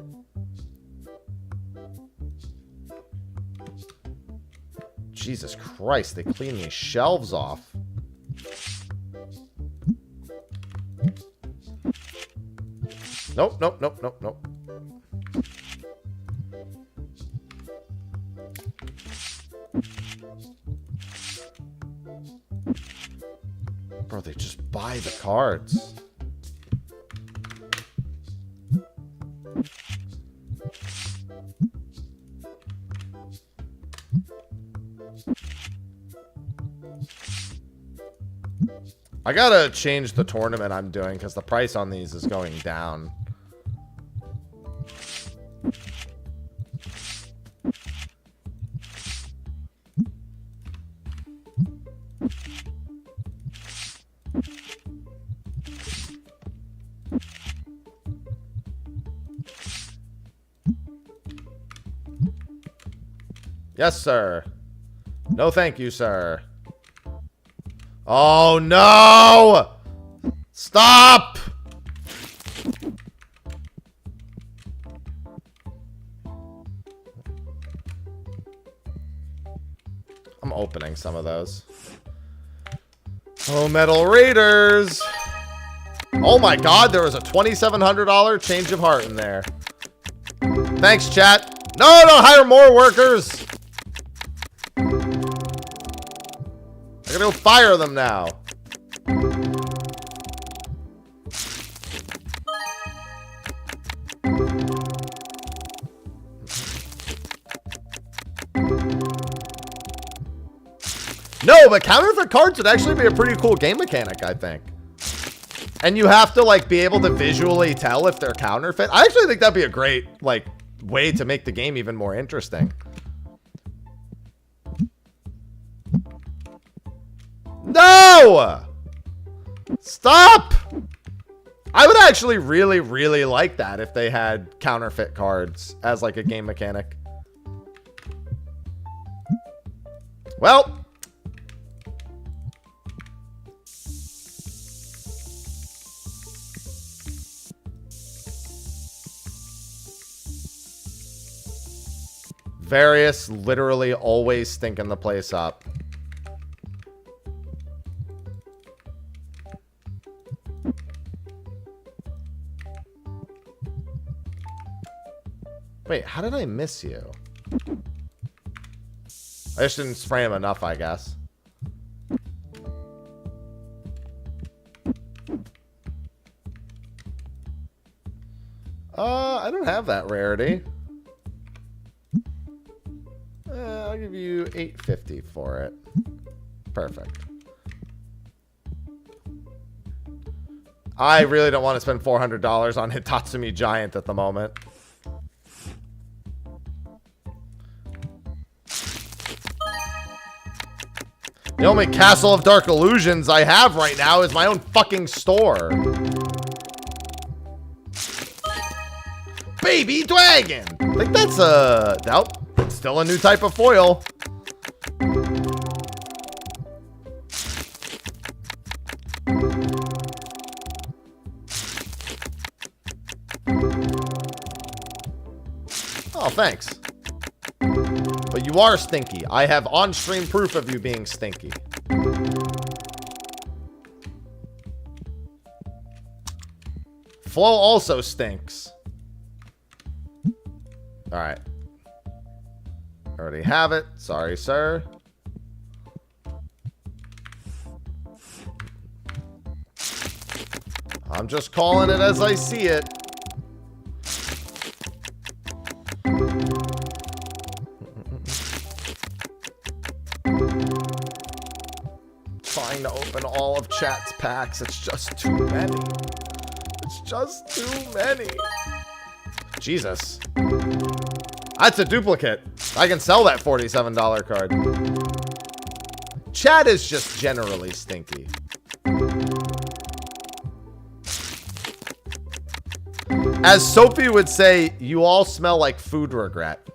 Jesus Christ, they clean these shelves off. Nope, nope, nope, nope, nope. Bro, they just buy the cards. I gotta change the tournament I'm doing because the price on these is going down. Yes, sir. No, thank you, sir. Oh, no! Stop! I'm opening some of those. Oh, Metal Raiders! Oh my god, there was a $2,700 change of heart in there. Thanks, chat. No, don't hire more workers! I gotta go fire them now. No, but counterfeit cards would actually be a pretty cool game mechanic, I think. And you have to like be able to visually tell if they're counterfeit. I actually think that'd be a great like way to make the game even more interesting. No! Stop! I would actually really, really like that if they had counterfeit cards as like a game mechanic. Well. Various literally always stinking the place up. Wait, how did I miss you? I just didn't spray him enough, I guess. I don't have that rarity. I'll give you $8.50 for it. Perfect. I really don't want to spend $400 on Hitatsumi Giant at the moment. The only Castle of Dark Illusions I have right now is my own fucking store. Baby Dragon! I think that's nope. It's still a new type of foil. Oh, thanks. But you are stinky. I have on-stream proof of you being stinky. Flo also stinks. Alright. Already have it. Sorry, sir. I'm just calling it as I see it. Trying to open all of chat's packs. It's just too many. It's just too many. Jesus. That's a duplicate. I can sell that $47 card. Chat is just generally stinky. As Sophie would say, you all smell like food regret.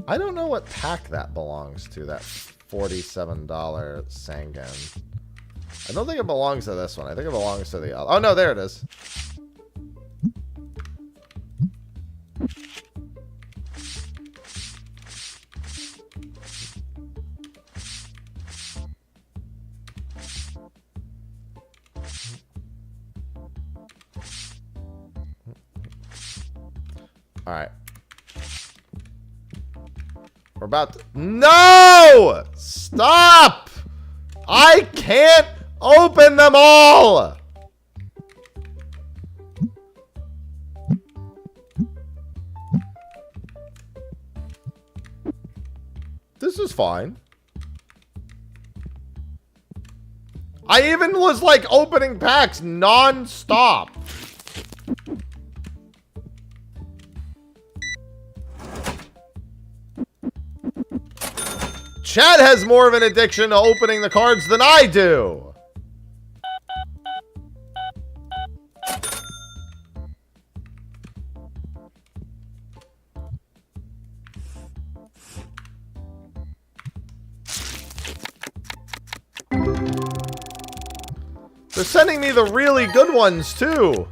I don't know what pack that belongs to, that $47 Sangan. I don't think it belongs to this one. I think it belongs to the other. Oh, no, there it is. All right. We're about to... No! Stop! I can't open them all! This is fine. I even was like opening packs non-stop. Chad has more of an addiction to opening the cards than I do. They're sending me the really good ones, too.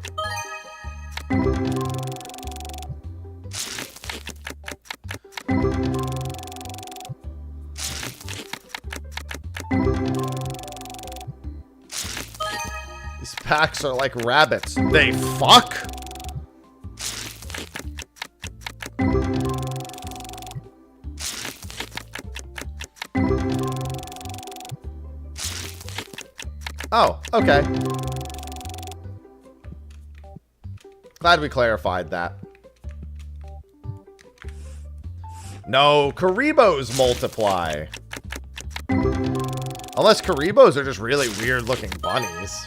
These packs are like rabbits. They fuck? Okay. Glad we clarified that. No, Karibos multiply. Unless Karibos are just really weird looking bunnies.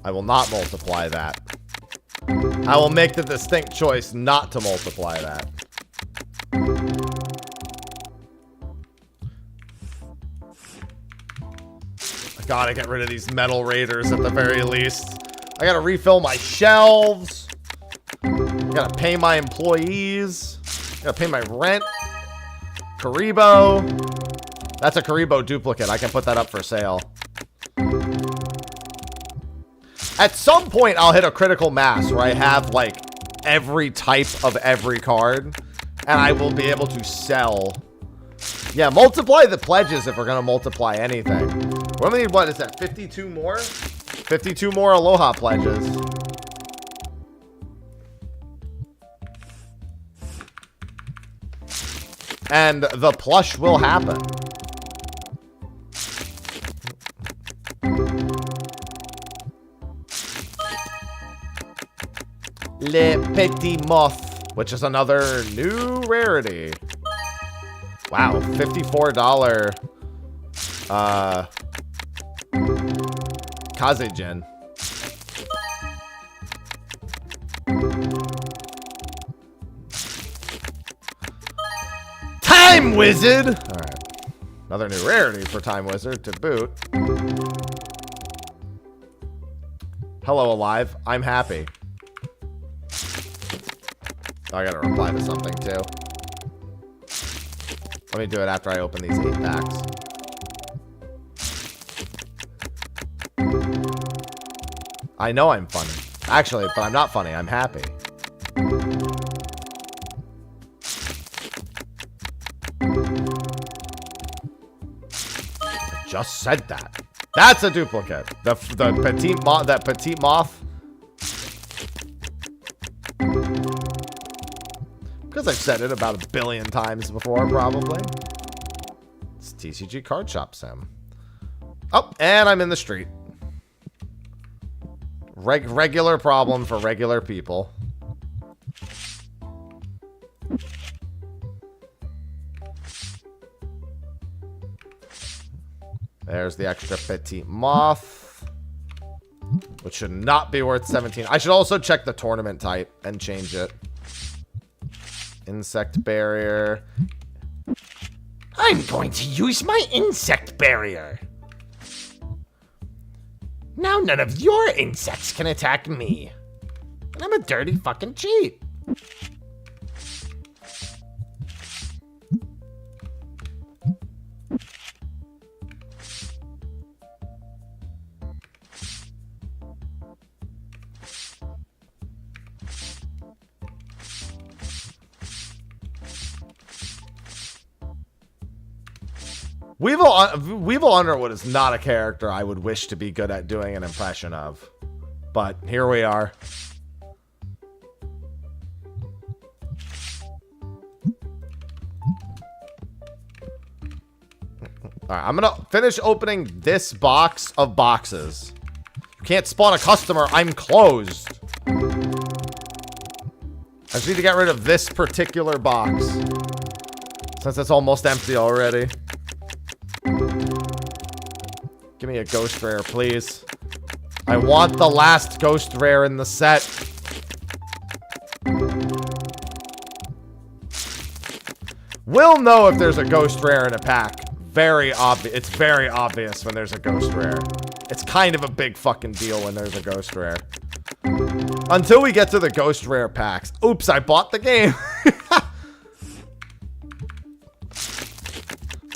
I will not multiply that. I will make the distinct choice not to multiply that. I gotta get rid of these metal raiders at the very least. I gotta refill my shelves. Gotta pay my employees. Gotta pay my rent. Karibo. That's a Karibo duplicate. I can put that up for sale. At some point, I'll hit a critical mass where I have, like, every type of every card. And I will be able to sell. Yeah, multiply the pledges if we're going to multiply anything. We're going to need, what is that, 52 more? 52 more Aloha pledges. And the plush will happen. Le Petit Moth, which is another new rarity. Wow, $54 Kazejin. Time Wizard! Alright. Another new rarity for Time Wizard to boot. Hello, Alive. I'm happy. Oh, I gotta reply to something, too. Let me do it after I open these 8 packs. I know I'm funny. Actually, but I'm not funny. I'm happy. I just said that. That's a duplicate. The petite moth, that petite moth. Because I've said it about 1 billion times before, probably. It's TCG Card Shop Sim. Oh, and I'm in the street. Regular problem for regular people. There's the extra petite moth, which should not be worth 17. I should also check the tournament type and change it. Insect barrier. I'm going to use my insect barrier. Now none of your insects can attack me. And I'm a dirty fucking cheat. Weevil Underwood is not a character I would wish to be good at doing an impression of. But here we are. Alright, I'm gonna finish opening this box of boxes. You can't spawn a customer, I'm closed. I just need to get rid of this particular box. Since it's almost empty already. Give me a ghost rare, please. I want the last ghost rare in the set. We'll know if there's a ghost rare in a pack. Very obvious. It's very obvious when there's a ghost rare. It's kind of a big fucking deal when there's a ghost rare. Until we get to the ghost rare packs. Oops, I bought the game.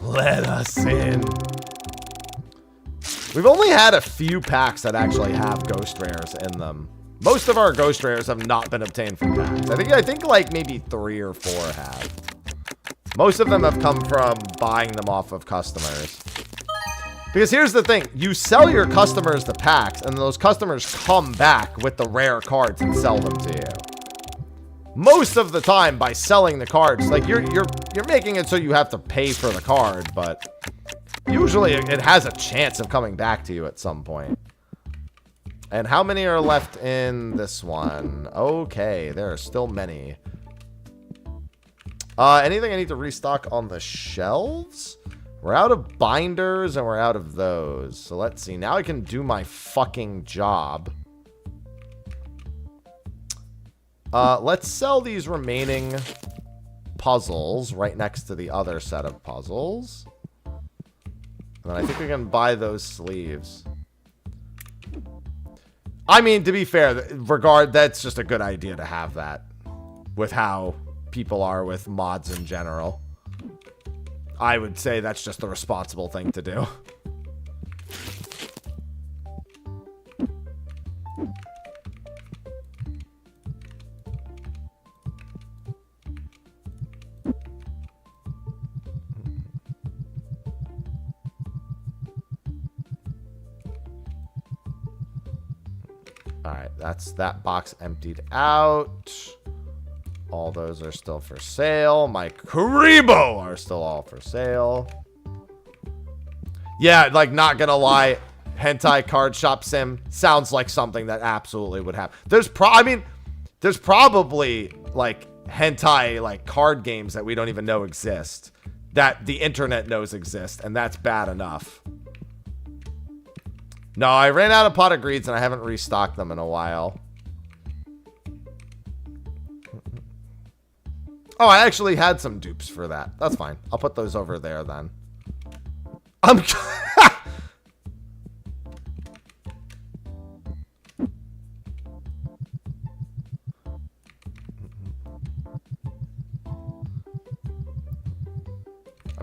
Let us in. We've only had a few packs that actually have ghost rares in them. Most of our ghost rares have not been obtained from packs. I think like maybe 3 or 4 have. Most of them have come from buying them off of customers. Because here's the thing. You sell your customers the packs, and those customers come back with the rare cards and sell them to you. Most of the time, by selling the cards, like you're making it so you have to pay for the card, but usually it has a chance of coming back to you at some point. And how many are left in this one? Okay, there are still many. Anything I need to restock on the shelves? We're out of binders and we're out of those. So let's see. Now I can do my fucking job. Let's sell these remaining puzzles right next to the other set of puzzles. And then I think we can buy those sleeves. I mean, to be fair, that's just a good idea to have that with how people are with mods in general. I would say that's just the responsible thing to do. All right, that's that box emptied out. All those are still for sale. My Karibo are still all for sale. Yeah, like, not gonna lie, hentai card shop sim sounds like something that absolutely would happen. There's probably like hentai like card games that we don't even know exist, that the internet knows exist, and that's bad enough. No, I ran out of pot of greeds and I haven't restocked them in a while. Oh, I actually had some dupes for that. That's fine. I'll put those over there then. I'm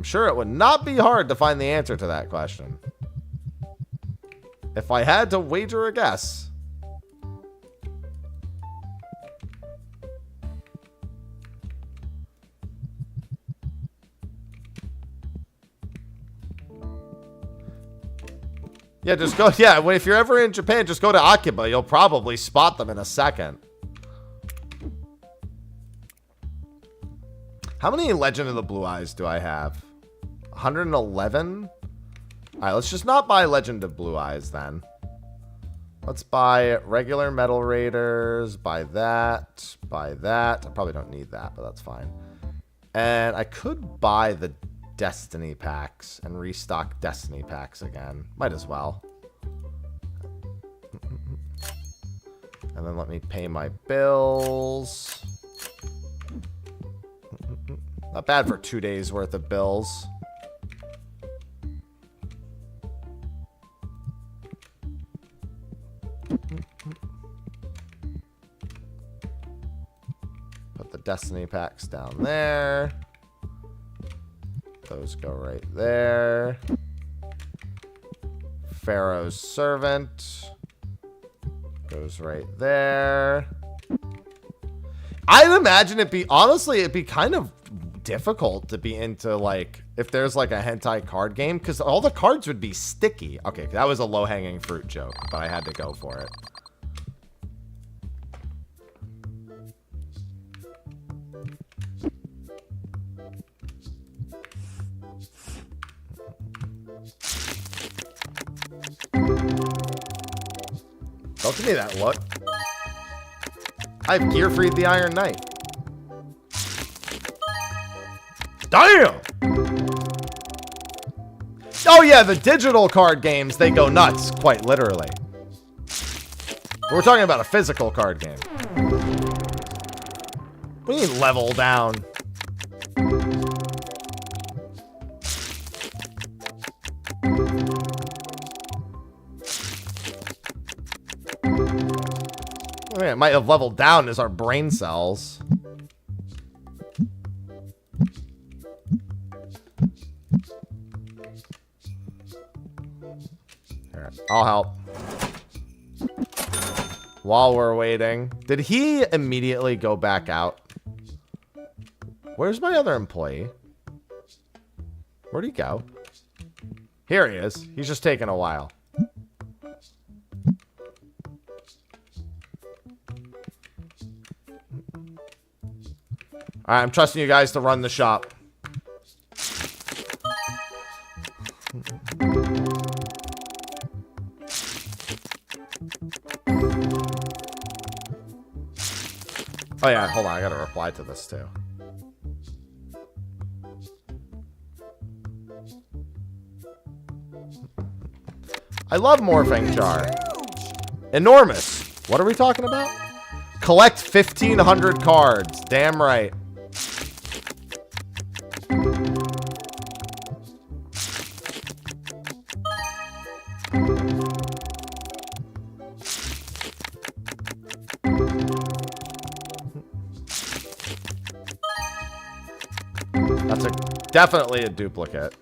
sure it would not be hard to find the answer to that question. If I had to wager a guess. Yeah, just go. Yeah, if you're ever in Japan, just go to Akiba. You'll probably spot them in a second. How many Legend of the Blue Eyes do I have? 111? All right, let's just not buy Legend of Blue Eyes then. Let's buy regular Metal Raiders. Buy that. Buy that. I probably don't need that, but that's fine. And I could buy the Destiny packs and restock Destiny packs again. Might as well. And then let me pay my bills. Not bad for 2 days worth of bills. Put the Destiny packs down there. Those go right there. Pharaoh's Servant goes right there. I'd imagine honestly, it'd be kind of difficult to be into, like, if there's like a hentai card game, because all the cards would be sticky. Okay, that was a low-hanging fruit joke, but I had to go for it. Don't give me that look. I've gear freed the Iron Knight. Damn! Oh yeah, the digital card games, they go nuts, quite literally. We're talking about a physical card game. We need level down. I mean, it might have leveled down as our brain cells. Here, I'll help. While we're waiting. Did he immediately go back out? Where's my other employee? Where'd he go? Here he is. He's just taking a while. Alright, I'm trusting you guys to run the shop. Oh yeah, hold on, I gotta reply to this too. I love Morphing Jar. Enormous. What are we talking about? Collect 1,500 cards. Damn right. That's definitely a duplicate.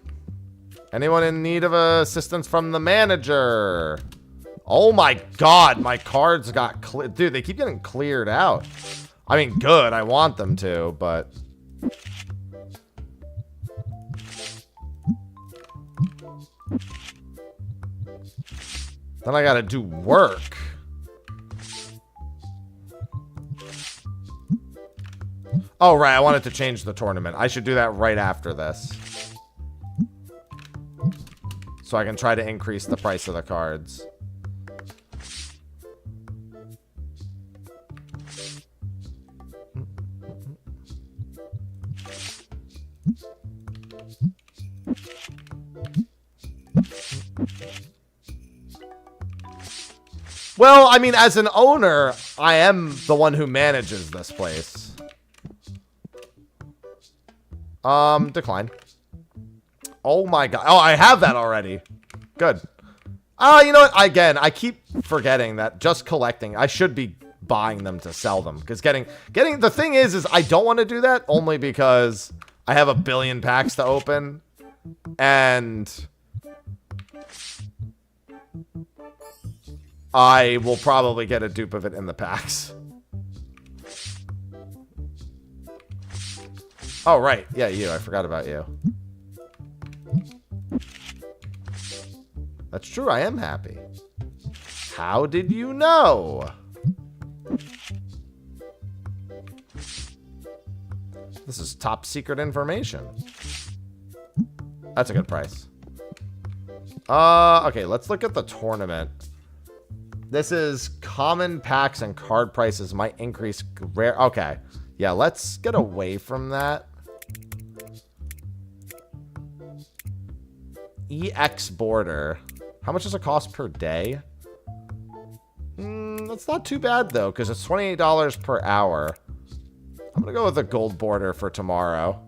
Anyone in need of assistance from the manager? Oh my god, my cards got cleared. Dude, they keep getting cleared out. I mean, good, I want them to, but... then I gotta do work. Oh, right, I wanted to change the tournament. I should do that right after this. So I can try to increase the price of the cards. Well, I mean, as an owner, I am the one who manages this place. Decline. Oh my god. Oh, I have that already. Good. Oh, you know what? Again, I keep forgetting that just collecting, I should be buying them to sell them. Because getting, the thing is I don't want to do that only because I have 1 billion packs to open. And I will probably get a dupe of it in the packs. Oh, right. Yeah, you. I forgot about you. That's true. I am happy. How did you know? This is top secret information. That's a good price. Okay, let's look at the tournament. This is common packs and card prices might increase rare. Okay. Yeah, let's get away from that. EX border. How much does it cost per day? That's not too bad, though, because it's $28 per hour. I'm going to go with a gold border for tomorrow.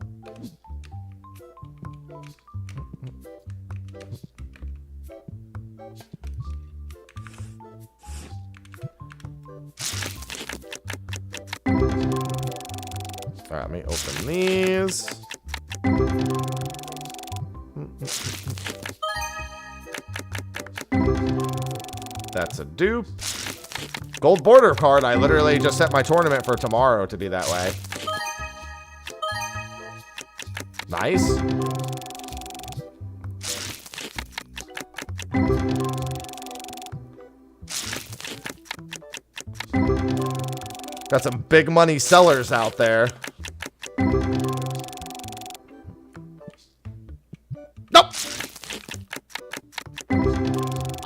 All right, let me open these. That's a dupe. Gold border card. I literally just set my tournament for tomorrow to be that way. Nice. Got some big money sellers out there. Nope.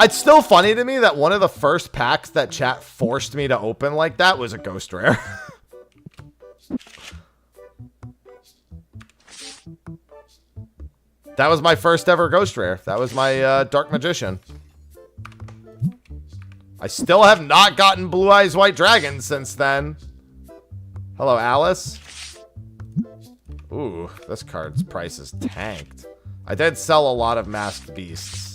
It's still funny to me that one of the first packs that chat forced me to open like that was a ghost rare. That was my first ever ghost rare. That was my Dark Magician. I still have not gotten Blue Eyes White Dragon since then. Hello, Alice. Ooh, this card's price is tanked. I did sell a lot of Masked Beasts.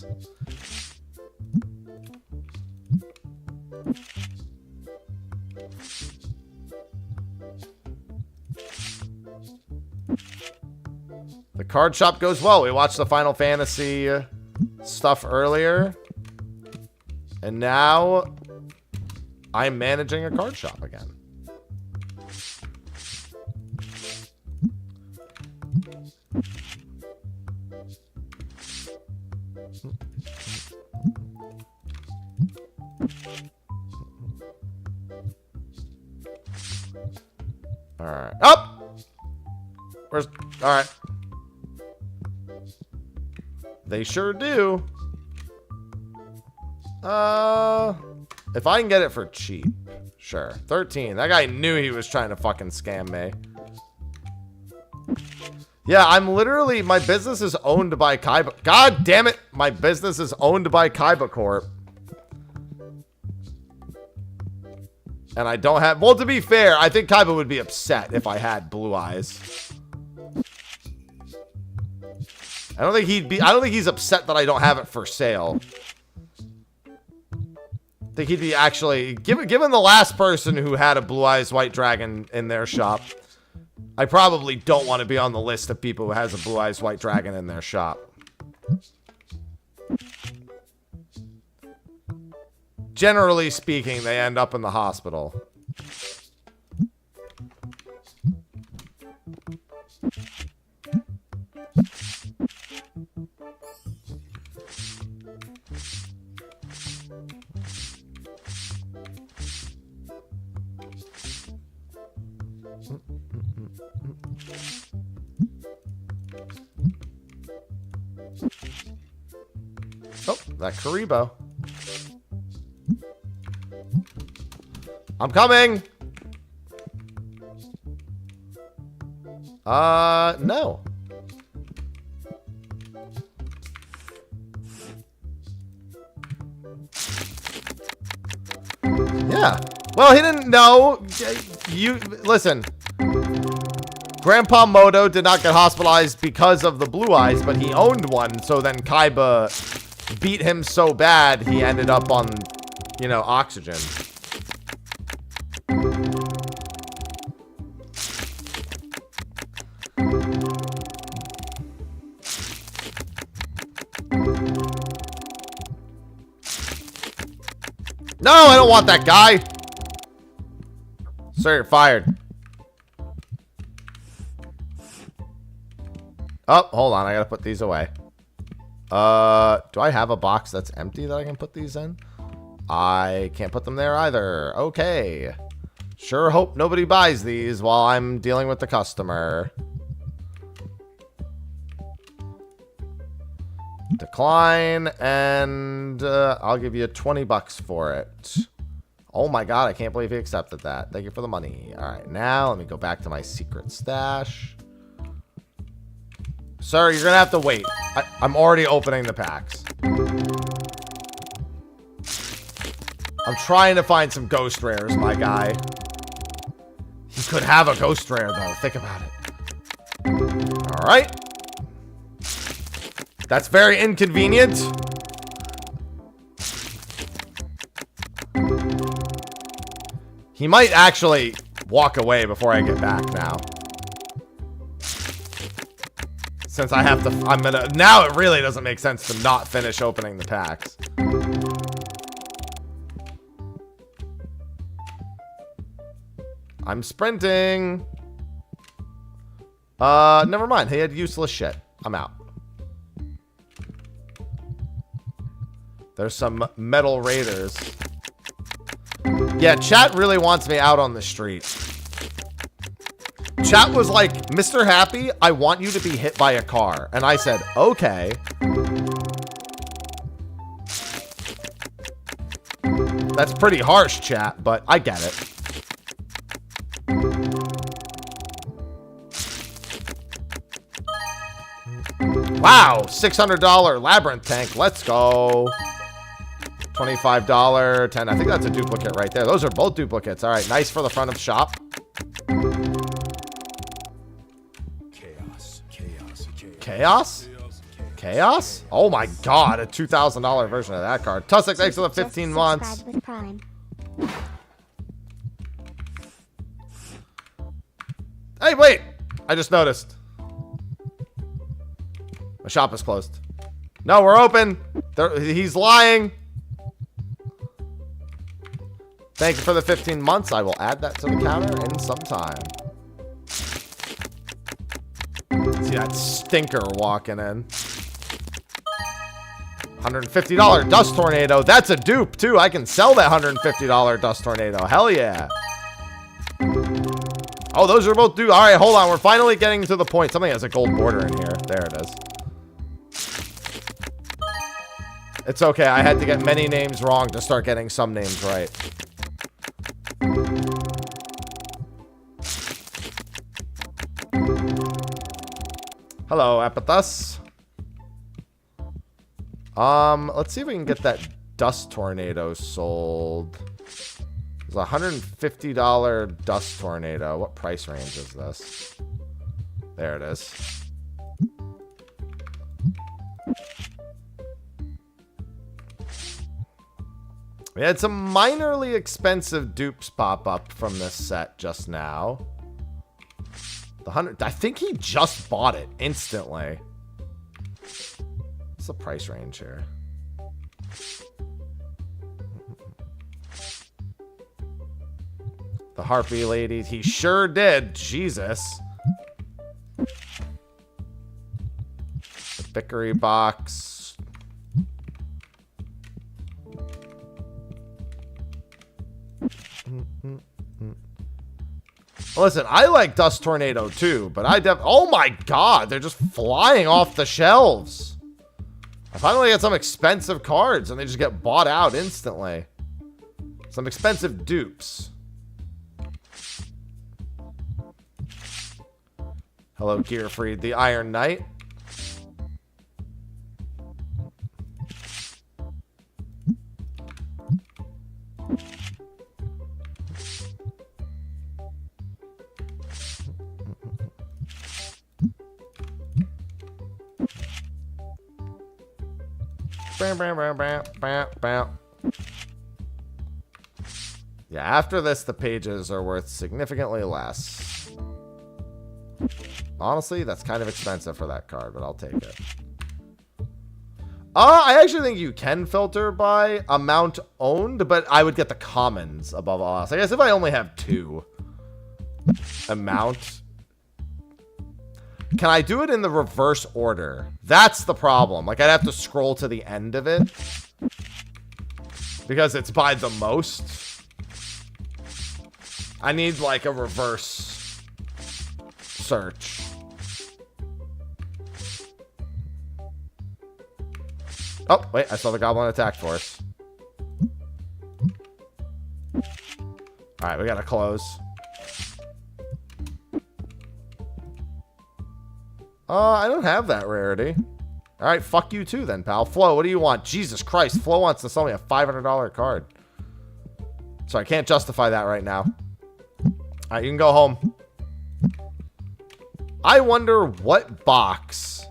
The card shop goes well. We watched the Final Fantasy stuff earlier. And now I'm managing a card shop again. Alright. Up! Where's... Alright. They sure do. If I can get it for cheap. Sure. 13. That guy knew he was trying to fucking scam me. Yeah, I'm literally... My business is owned by Kaiba... God damn it! My business is owned by Kaiba Corp. And I don't have... Well, to be fair, I think Kaiba would be upset if I had blue eyes. I don't think he'd be... I don't think he's upset that I don't have it for sale. I think he'd be actually... Given the last person who had a blue eyes white dragon in their shop... I probably don't want to be on the list of people who has a blue eyes white dragon in their shop. Generally speaking, they end up in the hospital. Oh, that Karibo. I'm coming. No. Yeah. Well, he didn't know. You listen. Grandpa Moto did not get hospitalized because of the blue eyes, but he owned one. So then Kaiba beat him so bad he ended up on, you know, oxygen. No, I don't want that guy. Sir, you're fired. Oh, hold on. I gotta put these away. Do I have a box that's empty that I can put these in? I can't put them there either. Okay. Sure hope nobody buys these while I'm dealing with the customer. Decline, and I'll give you 20 bucks for it. Oh my god, I can't believe he accepted that. Thank you for the money. Alright, now let me go back to my secret stash. Sir, you're gonna have to wait. I'm already opening the packs. I'm trying to find some ghost rares, my guy. He could have a ghost rare, though. Think about it. Alright. That's very inconvenient. He might actually walk away before I get back now. Since I have to, I'm gonna, now it really doesn't make sense to not finish opening the packs. I'm sprinting. Never mind. He had useless shit. I'm out. There's some metal raiders. Yeah, chat really wants me out on the street. Chat was like, Mr. Happy, I want you to be hit by a car. And I said, okay. That's pretty harsh, chat, but I get it. Wow, $600 labyrinth tank. Let's go. $25, 10. I think that's a duplicate right there. Those are both duplicates. All right, nice for the front of shop. Chaos? Chaos? Oh my god, a $2,000 version of that card. Tussac, thanks for the 15 months. Hey, wait! I just noticed. My shop is closed. No, we're open. He's lying. Thank you for the 15 months. I will add that to the counter in some time. See that stinker walking in. $150 Dust Tornado. That's a dupe, too. I can sell that $150 Dust Tornado. Hell yeah. Oh, those are both due. All right, hold on. We're finally getting to the point. Something has a gold border in here. There it is. It's okay. I had to get many names wrong to start getting some names right. Hello, Epithus. Let's see if we can get that Dust Tornado sold. It's a $150 Dust Tornado. What price range is this? There it is. We had some minorly expensive dupes pop up from this set just now. I think he just bought it instantly. What's the price range here? The Harpy Lady, he sure did. Jesus. The Vickery Box. Listen, I like Dust Tornado too, but oh my god, they're just flying off the shelves. I finally get some expensive cards and they just get bought out instantly. Some expensive dupes. Hello, Gearfried, the Iron Knight. Yeah, after this, the pages are worth significantly less. Honestly, that's kind of expensive for that card, but I'll take it. I actually think you can filter by amount owned, but I would get the commons above all else. I guess if I only have 2 amount, can I do it in the reverse order? That's the problem. Like, I'd have to scroll to the end of it because it's by the most. I need like a reverse search. Oh, wait, I saw the Goblin Attack Force. Alright, we gotta close. I don't have that rarity. Alright, fuck you too then, pal. Flo, what do you want? Jesus Christ, Flo wants to sell me a $500 card. So I can't justify that right now. Alright, you can go home. I wonder what box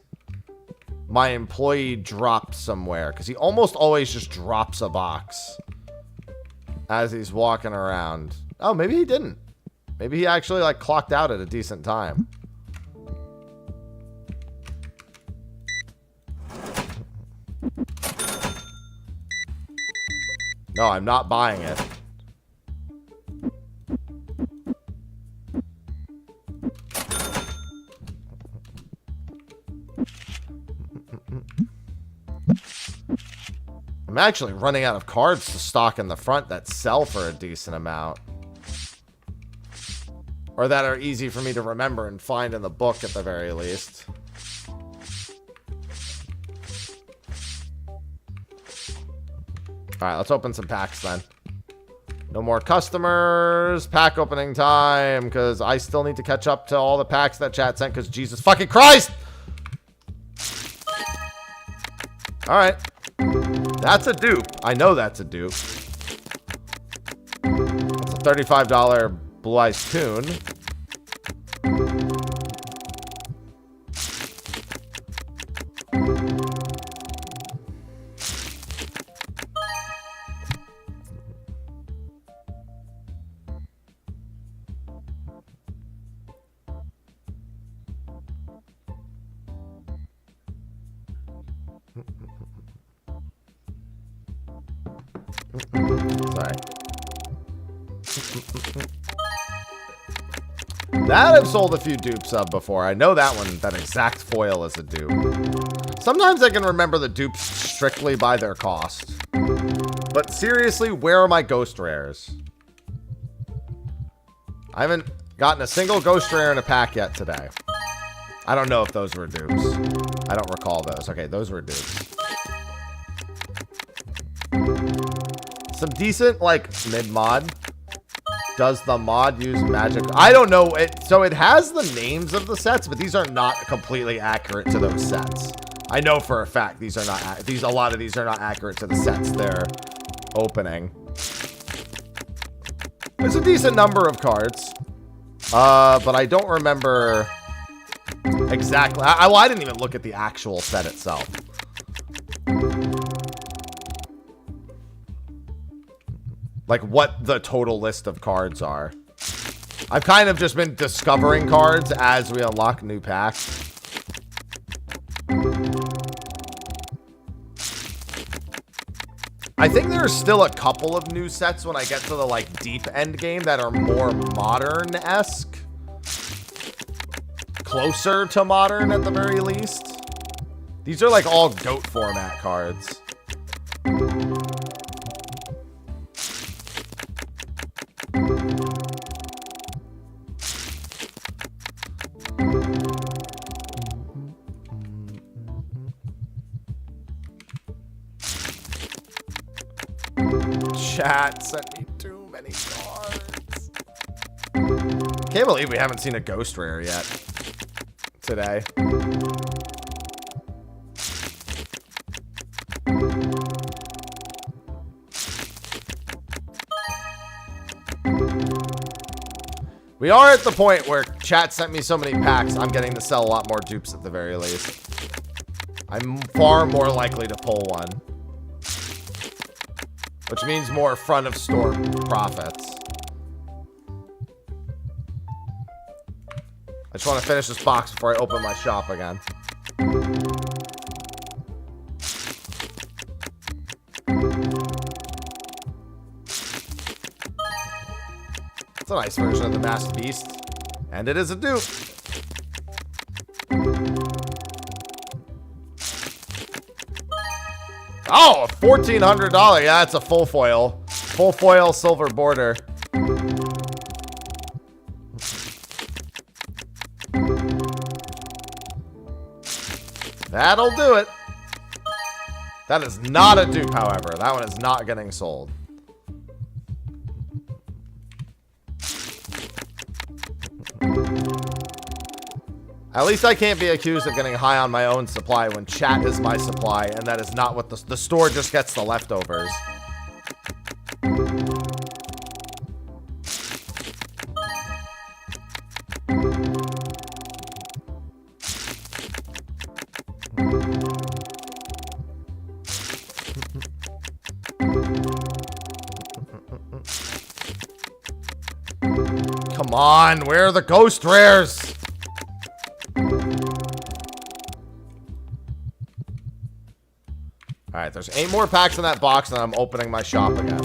my employee dropped somewhere, because he almost always just drops a box as he's walking around. Oh, maybe he didn't. Maybe he actually like clocked out at a decent time. No, I'm not buying it. I'm actually running out of cards to stock in the front that sell for a decent amount. Or that are easy for me to remember and find in the book at the very least. Alright, let's open some packs then. No more customers. Pack opening time, because I still need to catch up to all the packs that chat sent, because Jesus fucking Christ! Alright. That's a dupe. I know that's a dupe. That's a $35 Blue Eyes Toon. Sorry. That I've sold a few dupes of before. I know that one, that exact foil is a dupe. Sometimes I can remember the dupes strictly by their cost. But seriously, where are my ghost rares? I haven't gotten a single ghost rare in a pack yet today. I don't know if those were dupes. I don't recall those. Okay, those were dupes. Some decent, like, mid-mod. Does the mod use magic? I don't know. So it has the names of the sets, but these are not completely accurate to those sets. I know for a fact these are not. A lot of these are not accurate to the sets they're opening. There's a decent number of cards, but I don't remember exactly. Well, I didn't even look at the actual set itself. Like what the total list of cards are. I've kind of just been discovering cards as we unlock new packs. I think there's still a couple of new sets when I get to the like deep end game that are more modern-esque. Closer to modern at the very least. These are like all GOAT format cards. Chat sent me too many cards. Can't believe we haven't seen a ghost rare yet today. We are at the point where chat sent me so many packs, I'm getting to sell a lot more dupes at the very least. I'm far more likely to pull one. Which means more front of store profits. I just want to finish this box before I open my shop again. It's a nice version of the Masked Beast. And it is a dupe. Oh, $1,400. Yeah, it's a full foil. Full foil silver border. That'll do it. That is not a dupe, however. That one is not getting sold. At least I can't be accused of getting high on my own supply when chat is my supply, and that is not what the store just gets the leftovers. Come on, where are the ghost rares? Alright, there's 8 more packs in that box, and I'm opening my shop again.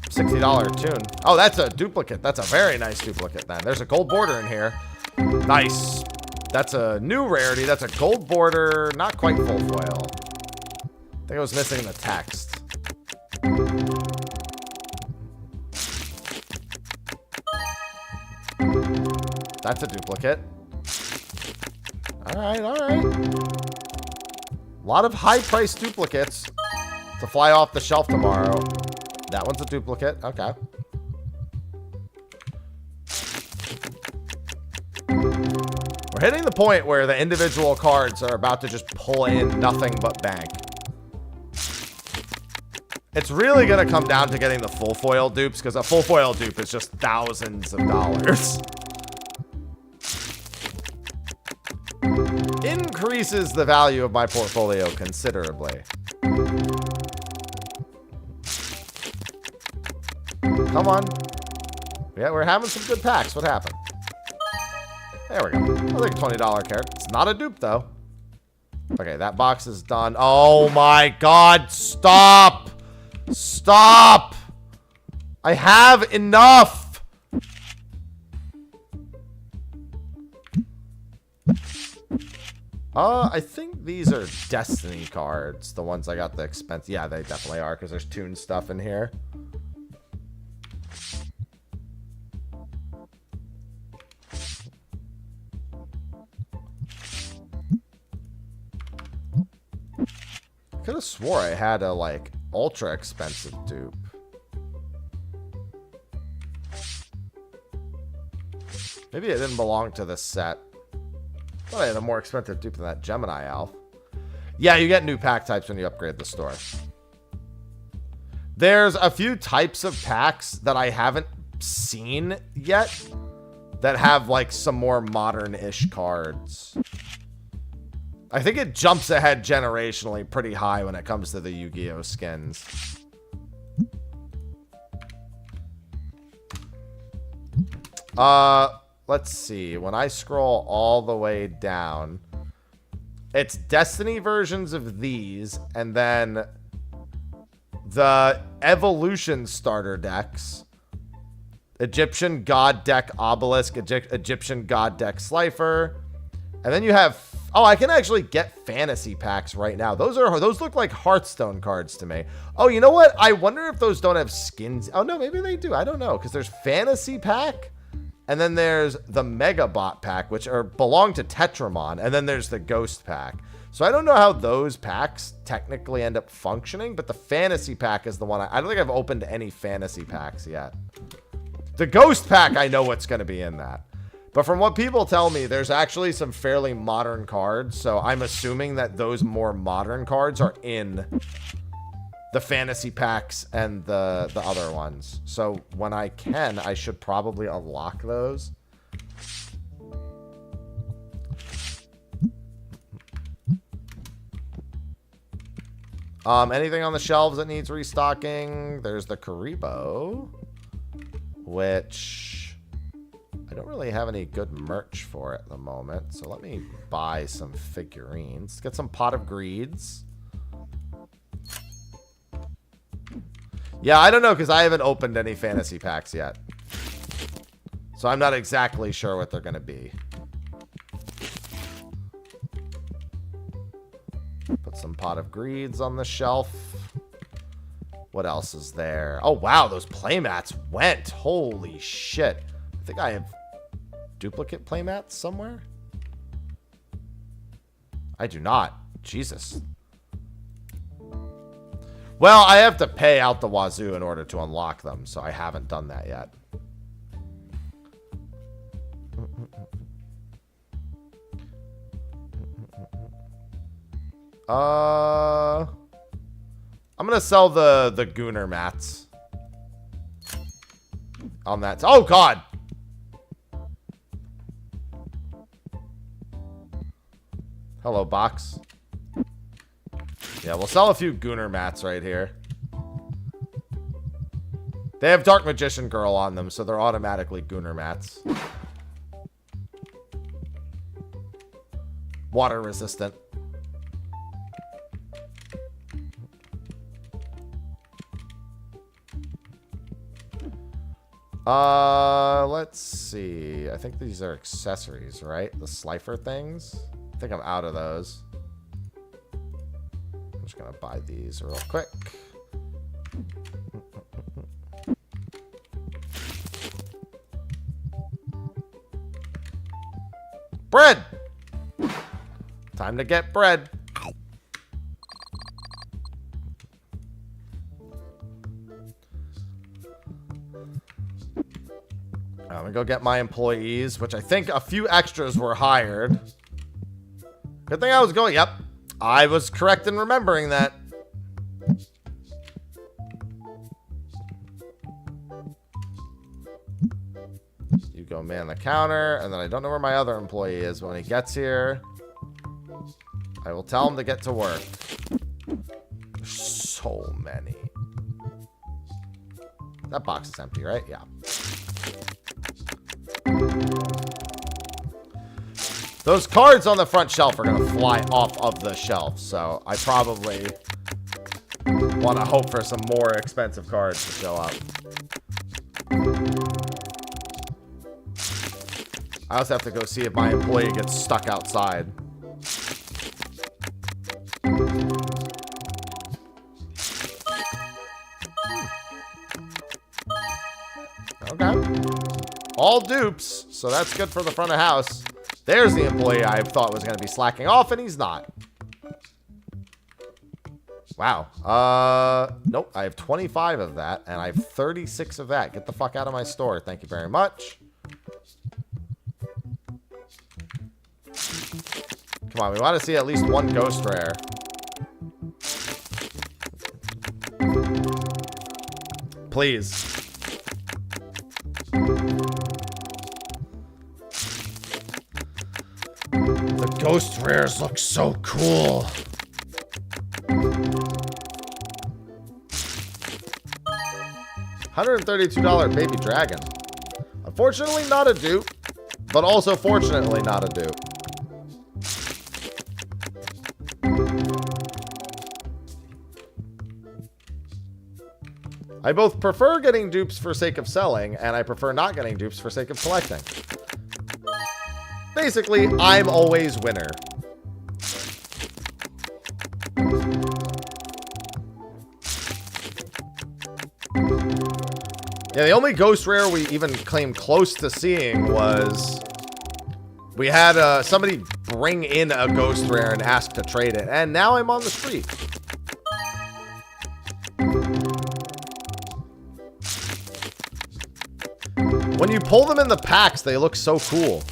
$60 tune. Oh, that's a duplicate. That's a very nice duplicate, then. There's a gold border in here. Nice. That's a new rarity. That's a gold border. Not quite full foil. I think I was missing the text. That's a duplicate. Alright, alright. A lot of high-priced duplicates to fly off the shelf tomorrow. That one's a duplicate. Okay. We're hitting the point where the individual cards are about to just pull in nothing but bank. It's really going to come down to getting the full foil dupes, because a full foil dupe is just thousands of dollars. Increases the value of my portfolio considerably. Come on. Yeah, we're having some good packs. What happened? There we go. I think a $20 carrot. It's not a dupe, though. Okay, that box is done. Oh my god, stop! Stop! I have enough! I think these are Destiny cards. The ones I got the expense. Yeah, they definitely are because there's Toon stuff in here. I could have swore I had a, like, ultra expensive dupe. Maybe it didn't belong to this set. I thought I had a more expensive dupe than that Gemini Elf. Yeah, you get new pack types when you upgrade the store. There's a few types of packs that I haven't seen yet that have, like, some more modern-ish cards. I think it jumps ahead generationally pretty high when it comes to the Yu-Gi-Oh skins. Let's see. When I scroll all the way down, it's Destiny versions of these, and then the Evolution starter decks. Egyptian God deck Obelisk, Egyptian God deck Slifer. And then you have... Oh, I can actually get fantasy packs right now. Those look like Hearthstone cards to me. Oh, you know what? I wonder if those don't have skins. Oh, no, maybe they do. I don't know. Because there's fantasy pack. And then there's the Megabot pack, which belong to Tetramon. And then there's the Ghost pack. So I don't know how those packs technically end up functioning. But the fantasy pack is the one. I don't think I've opened any fantasy packs yet. The Ghost pack, I know what's going to be in that. But from what people tell me, there's actually some fairly modern cards. So I'm assuming that those more modern cards are in the fantasy packs and the other ones. So when I can, I should probably unlock those. Anything on the shelves that needs restocking? There's the Karibo, which... I don't really have any good merch for it at the moment, so let me buy some figurines. Let's get some Pot of Greeds. Yeah, I don't know, because I haven't opened any fantasy packs yet. So I'm not exactly sure what they're going to be. Put some Pot of Greeds on the shelf. What else is there? Oh, wow, those playmats went. Holy shit. I think I have duplicate playmats somewhere. I do not. Jesus. Well, I have to pay out the wazoo in order to unlock them, so I haven't done that yet. I'm gonna sell the Gooner mats on that. Oh God. Hello, box. Yeah, we'll sell a few Gooner mats right here. They have Dark Magician Girl on them, so they're automatically Gooner mats. Water resistant. Let's see. I think these are accessories, right? The Slifer things. I think I'm out of those. I'm just gonna buy these real quick. Bread! Time to get bread. I'm gonna go get my employees, which I think a few extras were hired. Good thing I was going. Yep. I was correct in remembering that. You go man the counter, and then I don't know where my other employee is. When he gets here, I will tell him to get to work. There's so many. That box is empty, right? Yeah. Those cards on the front shelf are going to fly off of the shelf, so I probably want to hope for some more expensive cards to show up. I also have to go see if my employee gets stuck outside. All dupes, so that's good for the front of house. There's the employee I thought was going to be slacking off, and he's not. Wow. Nope, I have 25 of that, and I have 36 of that. Get the fuck out of my store. Thank you very much. Come on, we want to see at least one ghost rare. Please. The ghost rares look so cool. $132 baby dragon. Unfortunately, not a dupe, but also fortunately not a dupe. I both prefer getting dupes for sake of selling, and I prefer not getting dupes for sake of collecting. Basically, I'm always winner. Yeah, the only ghost rare we even came close to seeing was... we had somebody bring in a ghost rare and ask to trade it, and now I'm on the street. When you pull them in the packs, they look so cool.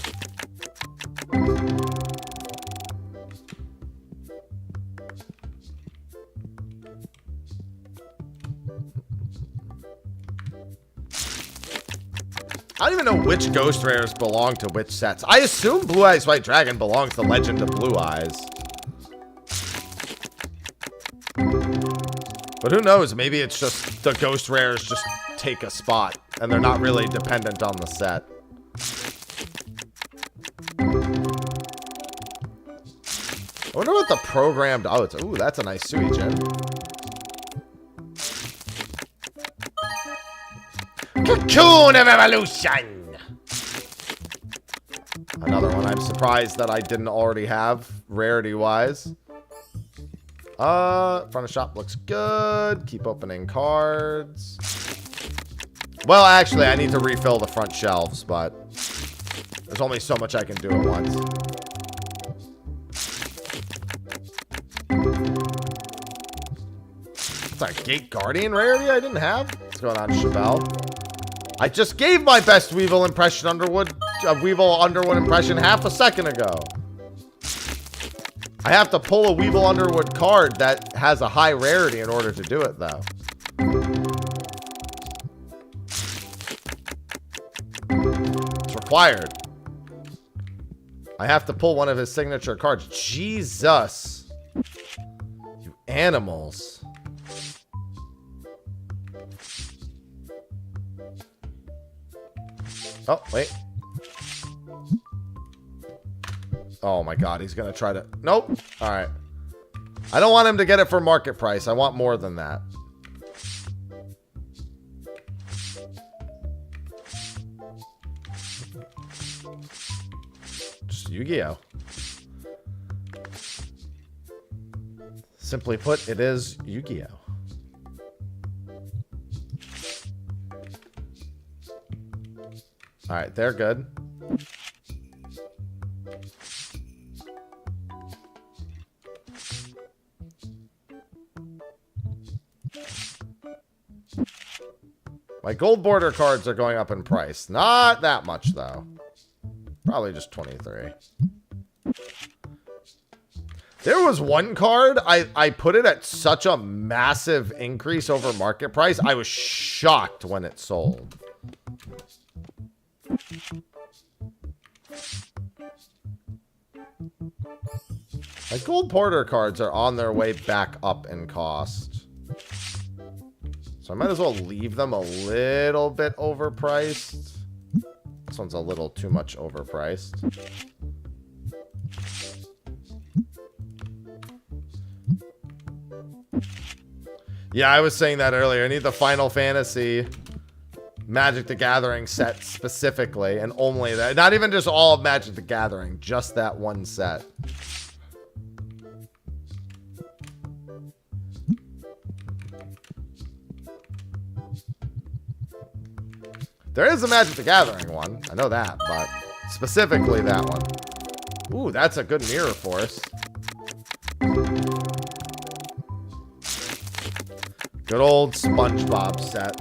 I don't even know which ghost rares belong to which sets. I assume Blue Eyes White Dragon belongs to Legend of Blue Eyes. But who knows? Maybe it's just the ghost rares just take a spot and they're not really dependent on the set. I wonder what the programmed... oh, it's... ooh, that's a nice Suijin. Cocoon of Evolution! Another one I'm surprised that I didn't already have, rarity-wise. Front of shop looks good. Keep opening cards. Well, actually, I need to refill the front shelves, but there's only so much I can do at once. It's a Gate Guardian rarity I didn't have? What's going on, Chevelle? I just gave my best Weevil impression Weevil Underwood impression half a second ago. I have to pull a Weevil Underwood card that has a high rarity in order to do it, though. It's required. I have to pull one of his signature cards. Jesus. You animals. Oh, wait. Oh my god, he's gonna try to... nope. Alright. I don't want him to get it for market price. I want more than that. Just YuGiOh. Simply put, it is YuGiOh. Alright, they're good. My gold border cards are going up in price. Not that much, though. Probably just 23. There was one card, I put it at such a massive increase over market price, I was shocked when it sold. My gold porter cards are on their way back up in cost. So I might as well leave them a little bit overpriced. This one's a little too much overpriced. Yeah, I was saying that earlier. I need the Final Fantasy Magic the Gathering set specifically, and only that. Not even just all of Magic the Gathering, just that one set. There is a Magic the Gathering one. I know that, but specifically that one. Ooh, that's a good mirror force. Good old SpongeBob set.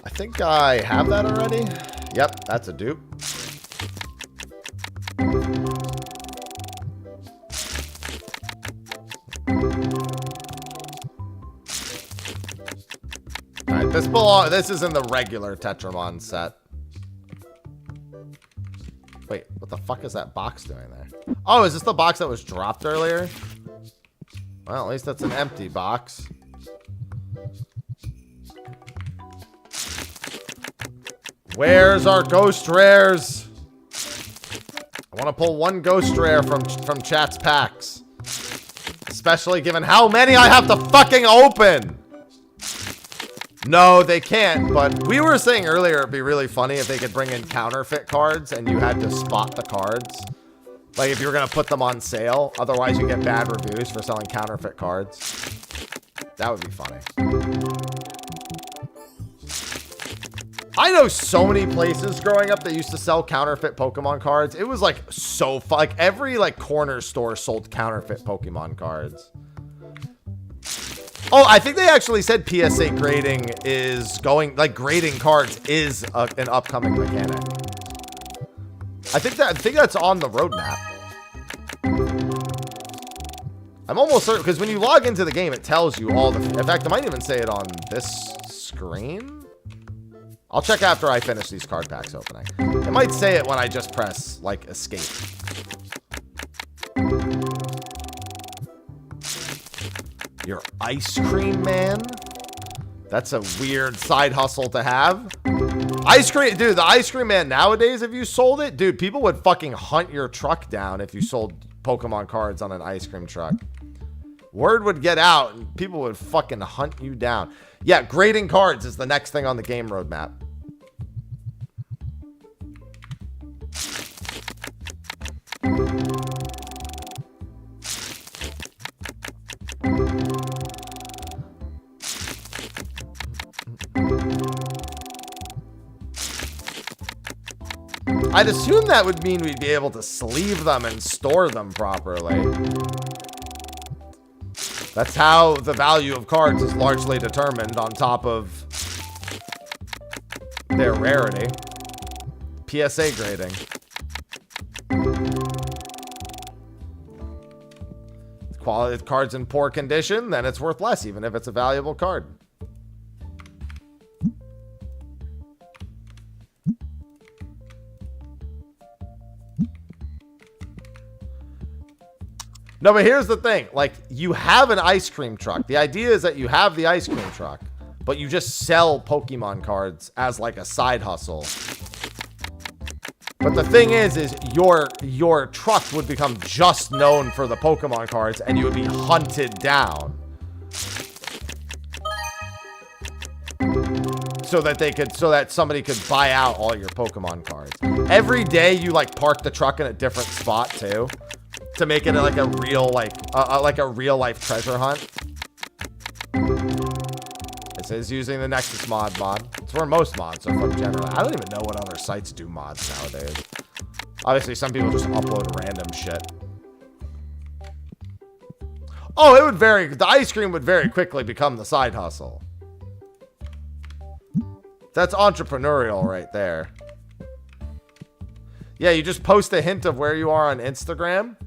I think I have that already. Yep, that's a dupe. Alright, this is in the regular Tetramon set. Wait, what the fuck is that box doing there? Oh, is this the box that was dropped earlier? Well, at least that's an empty box. Where's our ghost rares? I want to pull one ghost rare from chat's packs. Especially given how many I have to fucking open. No, they can't, but we were saying earlier it'd be really funny if they could bring in counterfeit cards and you had to spot the cards. Like if you were going to put them on sale, otherwise you get bad reviews for selling counterfeit cards. That would be funny. I know so many places growing up that used to sell counterfeit Pokemon cards. It was like so fun. Like every like corner store sold counterfeit Pokemon cards. Oh, I think they actually said PSA grading is going, like grading cards is an upcoming mechanic. I think that's on the roadmap. I'm almost certain, because when you log into the game, it tells you all the, in fact, I might even say it on this screen. I'll check after I finish these card packs opening. It might say it when I just press, like, escape. Your ice cream man? That's a weird side hustle to have. Ice cream, dude, the ice cream man nowadays, if you sold it, dude, people would fucking hunt your truck down if you sold Pokemon cards on an ice cream truck. Word would get out and people would fucking hunt you down. Yeah, grading cards is the next thing on the game roadmap. I'd assume that would mean we'd be able to sleeve them and store them properly. That's how the value of cards is largely determined, on top of their rarity. PSA grading. Quality, if card's in poor condition, then it's worth less, even if it's a valuable card. No, but here's the thing. Like, you have an ice cream truck. The idea is that you have the ice cream truck, but you just sell Pokemon cards as like a side hustle. But the thing is your truck would become just known for the Pokemon cards, and you would be hunted down. So that somebody could buy out all your Pokemon cards. Every day you like park the truck in a different spot too, to make it like a real real life treasure hunt. This is using the Nexus mod. It's where most mods are from generally. I don't even know what other sites do mods nowadays. Obviously, some people just upload random shit. Oh, it would vary. The ice cream would very quickly become the side hustle. That's entrepreneurial right there. Yeah, you just post a hint of where you are on Instagram.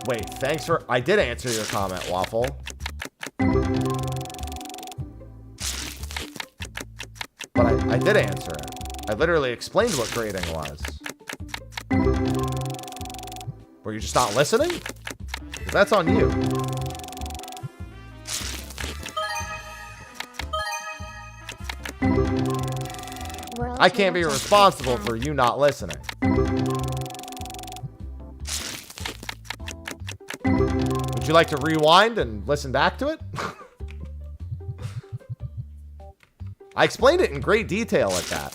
Wait, thanks for... I did answer your comment, Waffle. But I did answer it. I literally explained what grading was. Were you just not listening? 'Cause that's on you. I can't be responsible for you not listening. Would you like to rewind and listen back to it? I explained it in great detail at that.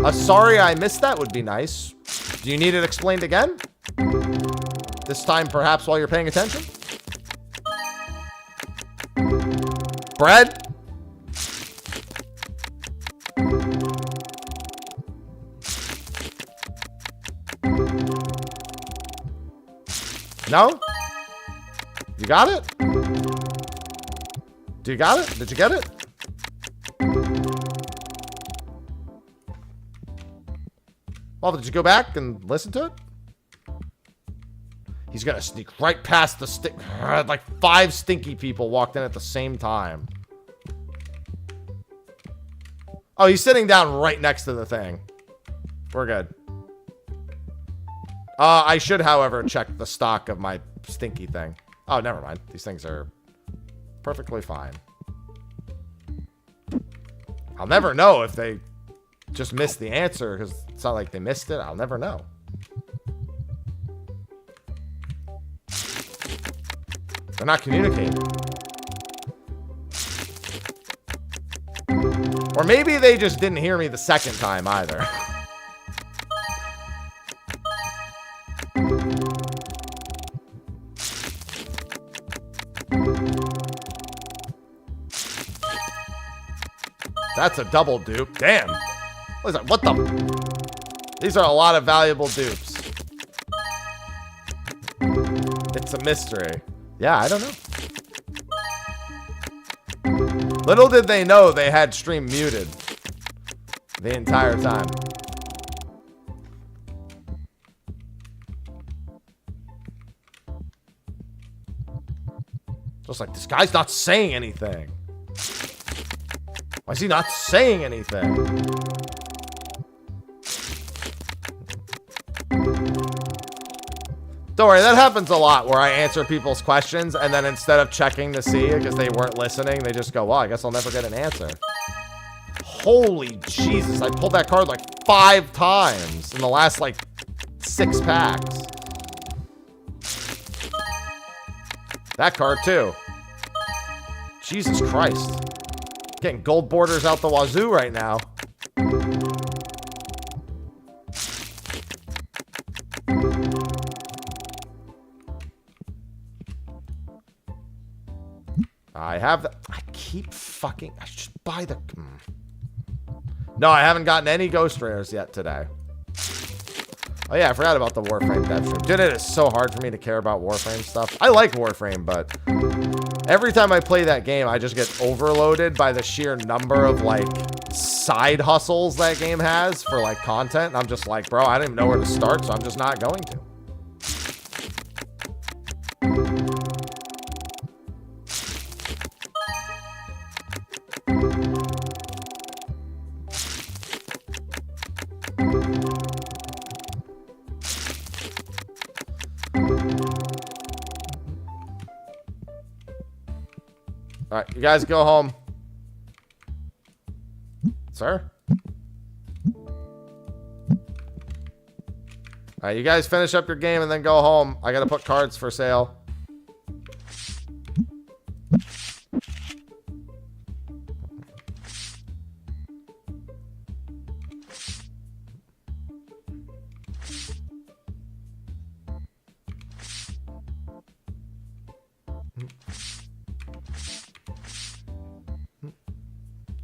A sorry I missed that would be nice. Do you need it explained again? This time, perhaps, while you're paying attention? Bread? No? You got it? Do you got it? Did you get it? Well, did you go back and listen to it? He's gonna sneak right past the stick. Like 5 stinky people walked in at the same time. Oh, he's sitting down right next to the thing. We're good. I should, however, check the stock of my stinky thing. Oh, never mind. These things are perfectly fine. I'll never know if they just missed the answer, because it's not like they missed it. I'll never know. They're not communicating. Or maybe they just didn't hear me the second time either. That's a double dupe. Damn. What is that? What the? These are a lot of valuable dupes. It's a mystery. Yeah, I don't know. Little did they know they had stream muted the entire time. Just like, this guy's not saying anything. Why is he not saying anything? Don't worry, that happens a lot where I answer people's questions and then instead of checking to see because they weren't listening, they just go, well, I guess I'll never get an answer. Holy Jesus, I pulled that card like 5 times in the last like 6 packs. That card too. Jesus Christ. Getting gold borders out the wazoo right now. I have the... I keep fucking... I should buy the... No, I haven't gotten any ghost rares yet today. Oh yeah, I forgot about the Warframe dev stream. Dude, it is so hard for me to care about Warframe stuff. I like Warframe, but... every time I play that game, I just get overloaded by the sheer number of, like, side hustles that game has for, like, content. And I'm just like, bro, I don't even know where to start, so I'm just not going to. Alright, you guys go home. Sir? Alright, you guys finish up your game and then go home. I gotta put cards for sale.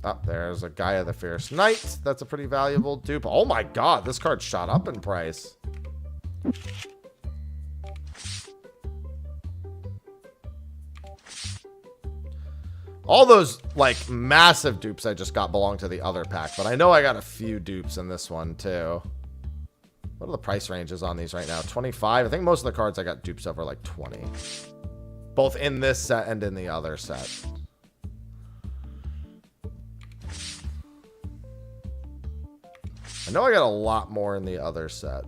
Oh, there's a Gaia the Fierce Knight. That's a pretty valuable dupe. Oh my god, this card shot up in price. All those, like, massive dupes I just got belong to the other pack, but I know I got a few dupes in this one, too. What are the price ranges on these right now? 25? I think most of the cards I got dupes over, like, 20. Both in this set and in the other set. I know I got a lot more in the other set.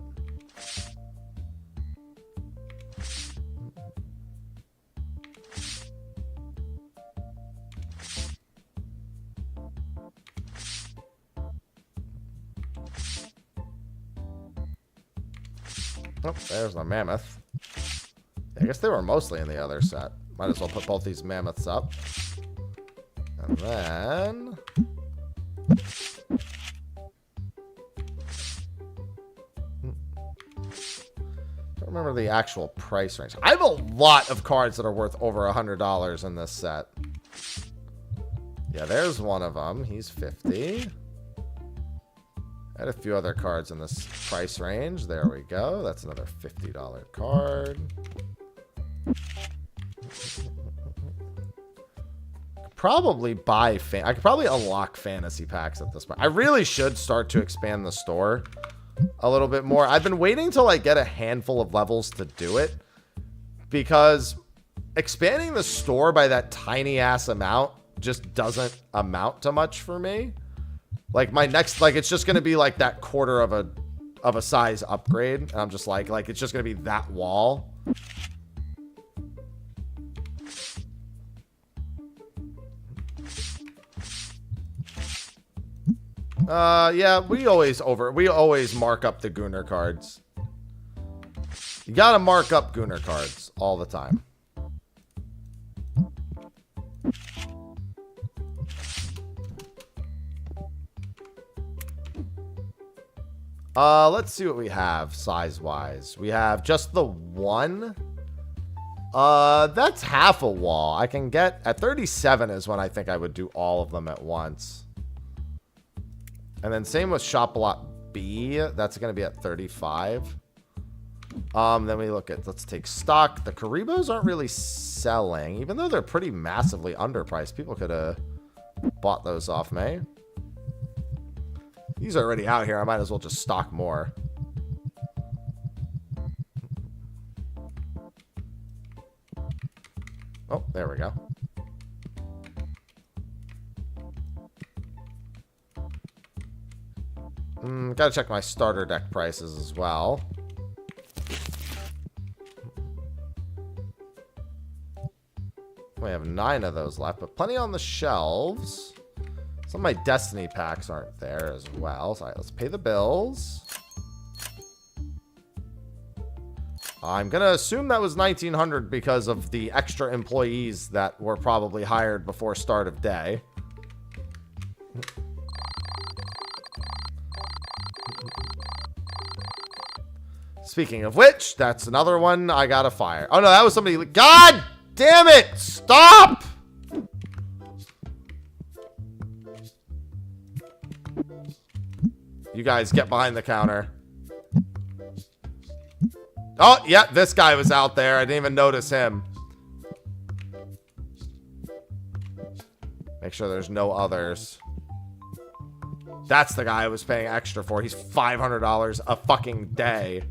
Oh, there's the mammoth. I guess they were mostly in the other set. Might as well put both these mammoths up. And then... don't remember the actual price range. I have a lot of cards that are worth over $100 in this set. Yeah, there's one of them. He's 50. I had a few other cards in this price range. There we go. That's another $50 card. Probably buy I could probably unlock fantasy packs at this point. I really should start to expand the store a little bit more. I've been waiting till I get a handful of levels to do it, because expanding the store by that tiny ass amount just doesn't amount to much for me. Like my next, like it's just gonna be like that quarter of a size upgrade, and I'm just like it's just gonna be that wall. Yeah, we always mark up the Gunnar cards. You gotta mark up Gunnar cards all the time. Let's see what we have size-wise. We have just the one. That's half a wall. I can get at 37 is when I think I would do all of them at once. And then same with Shop Lot B. That's going to be at 35. Then we look at, let's take stock. The Karibos aren't really selling, even though they're pretty massively underpriced. People could have bought those off me. These are already out here. I might as well just stock more. Oh, there we go. Gotta check my starter deck prices as well. We have 9 of those left, but plenty on the shelves. Some of my Destiny packs aren't there as well. So, all right, let's pay the bills. I'm going to assume that was 1,900 because of the extra employees that were probably hired before start of day. Speaking of which, that's another one I got to fire. Oh, no, that was somebody. God damn it! Stop! You guys get behind the counter. Oh, yeah, this guy was out there. I didn't even notice him. Make sure there's no others. That's the guy I was paying extra for. He's $500 a fucking day.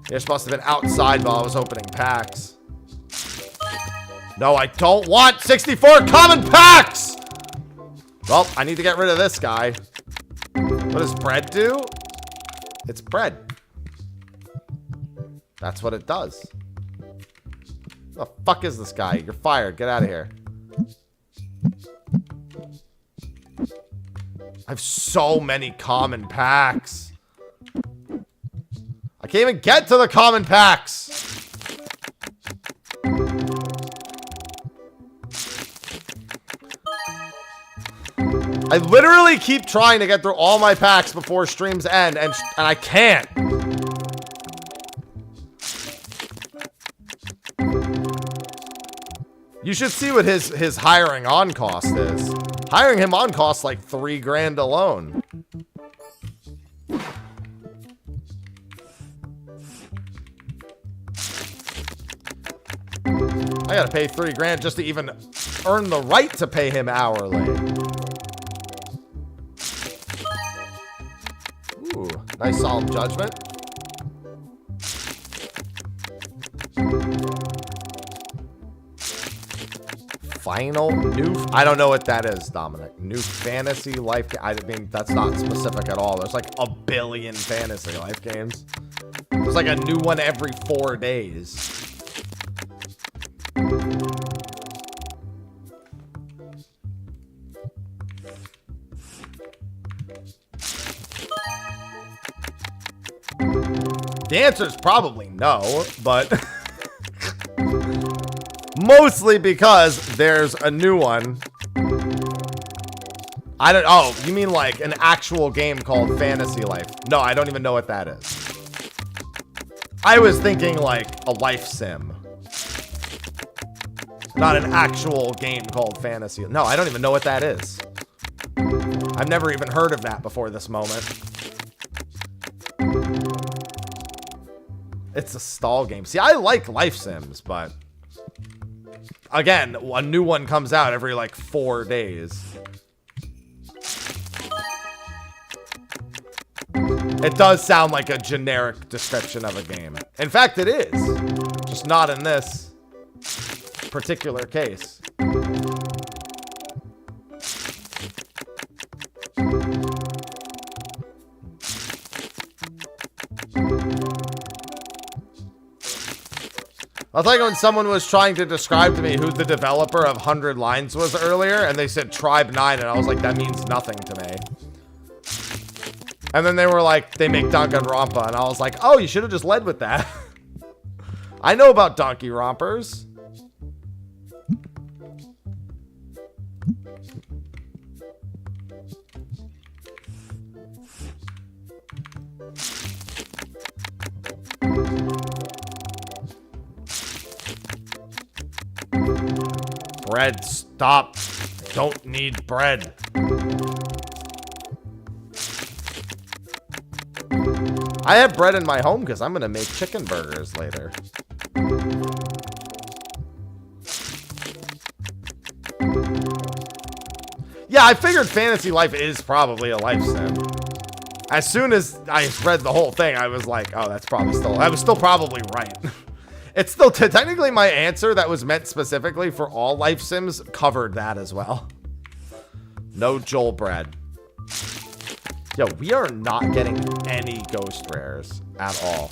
This must have been outside while I was opening packs. No, I don't want 64 common packs! Well, I need to get rid of this guy. What does bread do? It's bread. That's what it does. The fuck is this guy? You're fired. Get out of here. I have so many common packs. I can't even get to the common packs. I literally keep trying to get through all my packs before streams end, and I can't. You should see what his hiring on cost is. Hiring him on costs like $3 grand alone. I gotta pay $3 grand just to even earn the right to pay him hourly. Ooh, nice solemn judgment. Final new, I don't know what that is, Dominic. New fantasy life, I mean, that's not specific at all. There's like a billion fantasy life games. There's like a new one every 4 days. The answer is probably no, but mostly because there's a new one. I don't, oh, you mean like an actual game called Fantasy Life? No, I don't even know what that is. I was thinking like a life sim. Not an actual game called Fantasy. No, I don't even know what that is. I've never even heard of that before this moment. It's a stall game. See, I like life sims, but again, a new one comes out every like 4 days. It does sound like a generic description of a game. In fact, it is. Just not in this particular case. I'll tell you when someone was trying to describe to me who the developer of 100 Lines was earlier, and they said Tribe 9, and I was like, that means nothing to me. And then they were like, they make Danganronpa, and I was like, oh, you should have just led with that. I know about Donkey Rompers. Bread, stop. I don't need bread. I have bread in my home because I'm going to make chicken burgers later. Yeah, I figured Fantasy Life is probably a life sim. As soon as I read the whole thing, I was like, oh, that's probably still... I was still probably right. It's still... technically, my answer that was meant specifically for all life sims covered that as well. No Joel bread. Yo, we are not getting any ghost rares at all.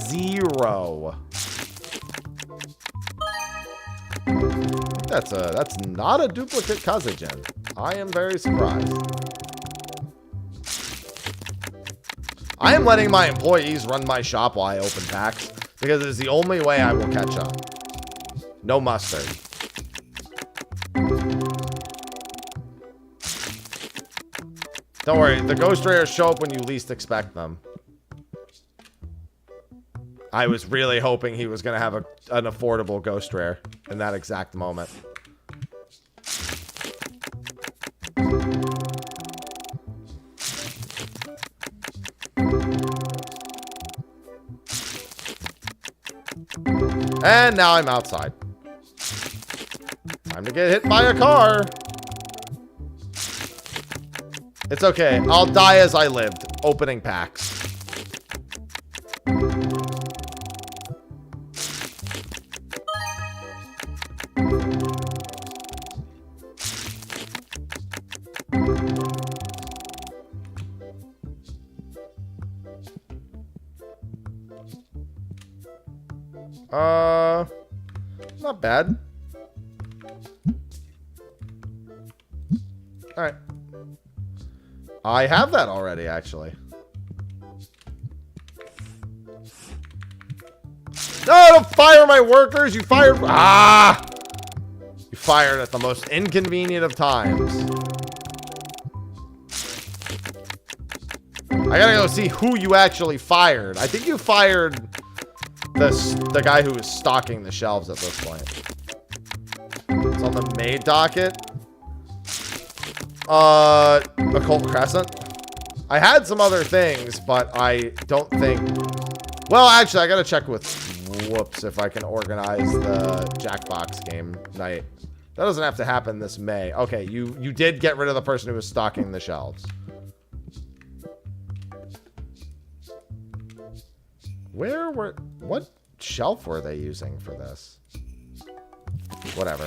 0. That's not a duplicate Kazagen. I am very surprised. I am letting my employees run my shop while I open packs because it is the only way I will catch up. No mustard. Don't worry, the ghost rares show up when you least expect them. I was really hoping he was going to have an affordable ghost rare in that exact moment. And now I'm outside. Time to get hit by a car. It's okay. I'll die as I lived, opening packs. Not bad. All right. I have that already, actually. No, don't fire my workers. You fired. Ah! You fired at the most inconvenient of times. I gotta go see who you actually fired. I think you fired the guy who was stocking the shelves at this point. It's on the maid docket. Occult Crescent. I had some other things, but I don't think... Well, actually, I gotta check with Whoops if I can organize the Jackbox game night. That doesn't have to happen this May. Okay, you did get rid of the person who was stocking the shelves. What shelf were they using for this? Whatever.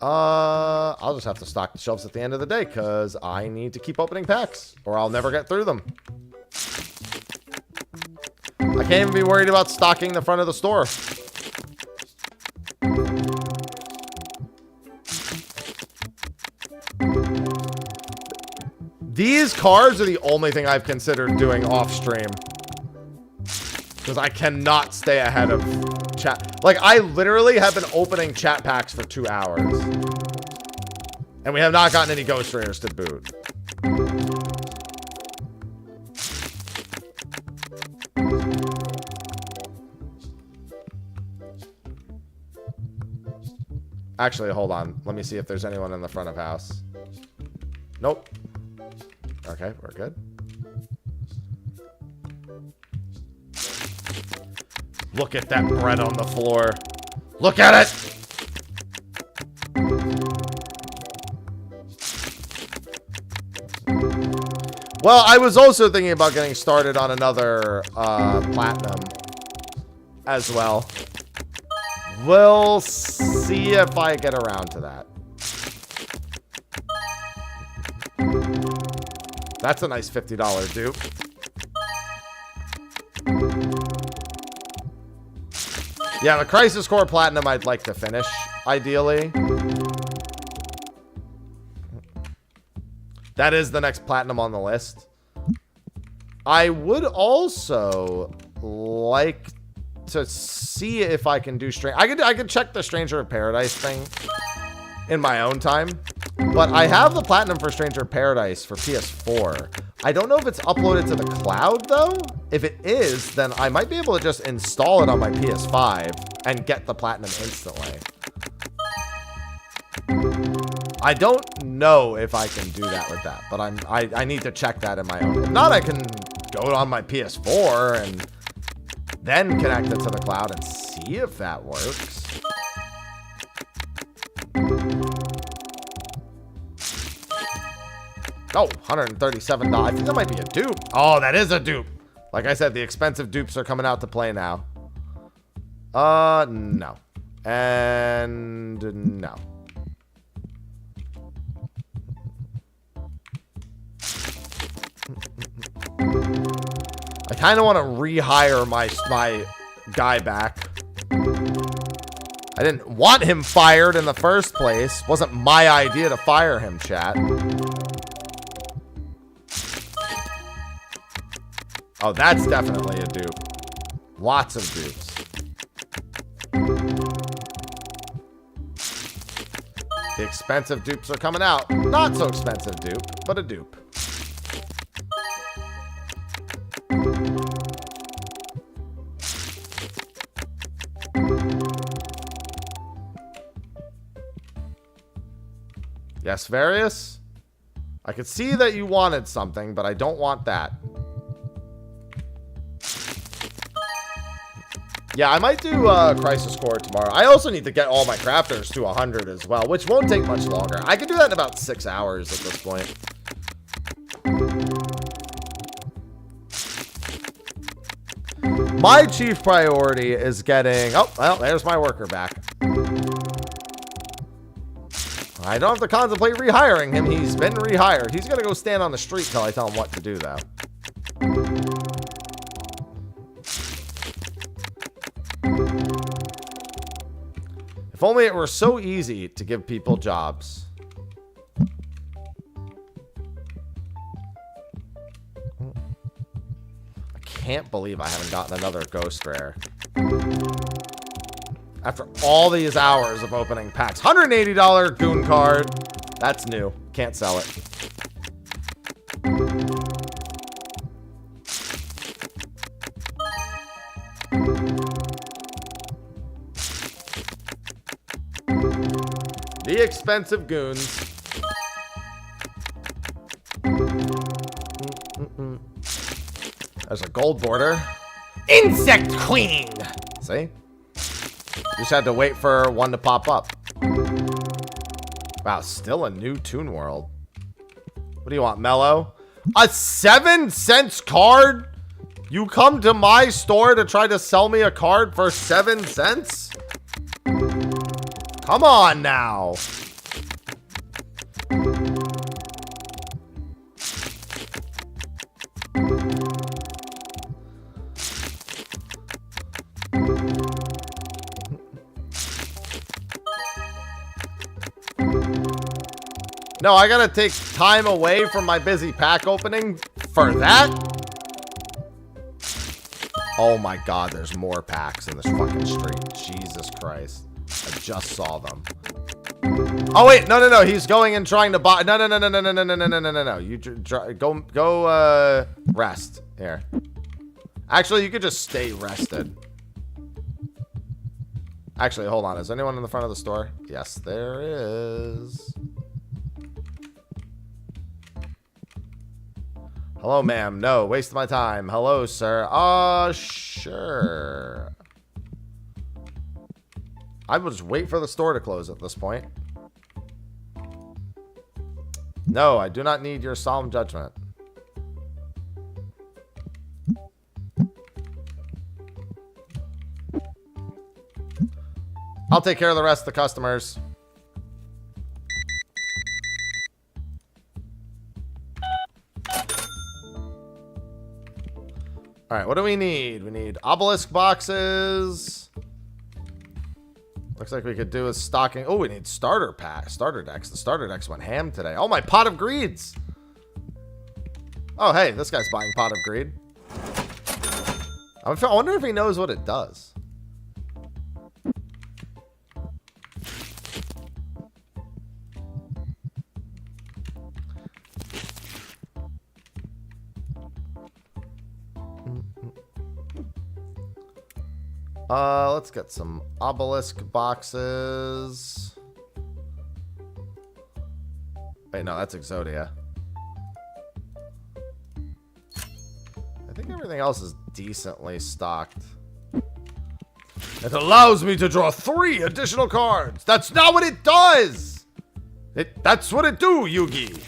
I'll just have to stock the shelves at the end of the day because I need to keep opening packs or I'll never get through them. I can't even be worried about stocking the front of the store. These cards are the only thing I've considered doing off stream because I cannot stay ahead of chat. Like, I literally have been opening chat packs for 2 hours. And we have not gotten any Ghost Rares to boot. Actually, hold on. Let me see if there's anyone in the front of house. Nope. Okay, we're good. Look at that bread on the floor. Look at it! Well, I was also thinking about getting started on another platinum as well. We'll see if I get around to that. That's a nice $50 dupe. Yeah, the Crisis Core Platinum I'd like to finish, ideally. That is the next platinum on the list. I would also like to see if I can do I could check the Stranger of Paradise thing in my own time. But I have the platinum for Stranger of Paradise for PS4. I don't know if it's uploaded to the cloud, though. If it is, then I might be able to just install it on my PS5 and get the platinum instantly. I don't know if I can do that with that, but I need to check that in my own. If not, I can go on my PS4 and then connect it to the cloud and see if that works. Oh, $137. I think that might be a dupe. Oh, that is a dupe. Like I said, the expensive dupes are coming out to play now. No. And no. I kind of want to rehire my guy back. I didn't want him fired in the first place. Wasn't my idea to fire him, chat. Oh, that's definitely a dupe. Lots of dupes. The expensive dupes are coming out. Not so expensive dupe, but a dupe. Yes, Various? I could see that you wanted something, but I don't want that. Yeah, I might do Crisis Core tomorrow. I also need to get all my crafters to 100 as well, which won't take much longer. I can do that in about 6 hours at this point. My chief priority is getting... Oh, well, there's my worker back. I don't have to contemplate rehiring him. He's been rehired. He's going to go stand on the street till I tell him what to do, though. If only it were so easy to give people jobs. I can't believe I haven't gotten another Ghost Rare. After all these hours of opening packs. $180 Goon card. That's new. Can't sell it. The expensive goons. There's a gold border. Insect Queen! See? Just had to wait for one to pop up. Wow, still a new Toon World. What do you want, Mellow? A 7-cent card? You come to my store to try to sell me a card for 7 cents? Come on now. No, I gotta take time away from my busy pack opening for that? Oh my god, there's more packs in this fucking street. Jesus Christ. I just saw them. Oh wait, no. He's going and trying to buy. No. You go rest here. Actually, you could just stay rested. Actually, hold on. Is anyone in the front of the store? Yes, there is. Hello, ma'am. No, waste my time. Hello, sir. Sure. I will just wait for the store to close at this point. No, I do not need your solemn judgment. I'll take care of the rest of the customers. All right, what do we need? We need obelisk boxes. Looks like we could do a stocking. Oh, we need starter decks. The starter decks went ham today. Oh, my pot of greeds. Oh, hey, this guy's buying pot of greed. I wonder if he knows what it does. Let's get some obelisk boxes. Wait, no, that's Exodia. I think everything else is decently stocked. It allows me to draw 3 additional cards. That's not what it does. That's what it do, Yugi.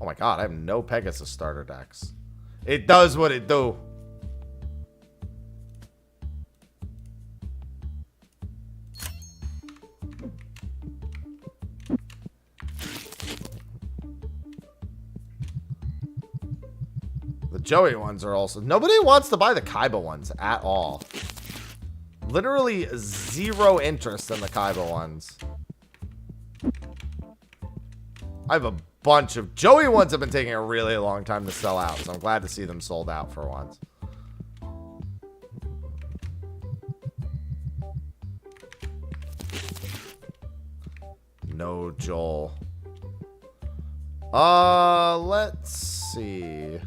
Oh my god, I have no Pegasus starter decks. It does what it do. The Joey ones are also... Nobody wants to buy the Kaiba ones at all. Literally 0 interest in the Kaiba ones. I have a bunch of... Joey ones have been taking a really long time to sell out, so I'm glad to see them sold out for once. No Joel. Let's see.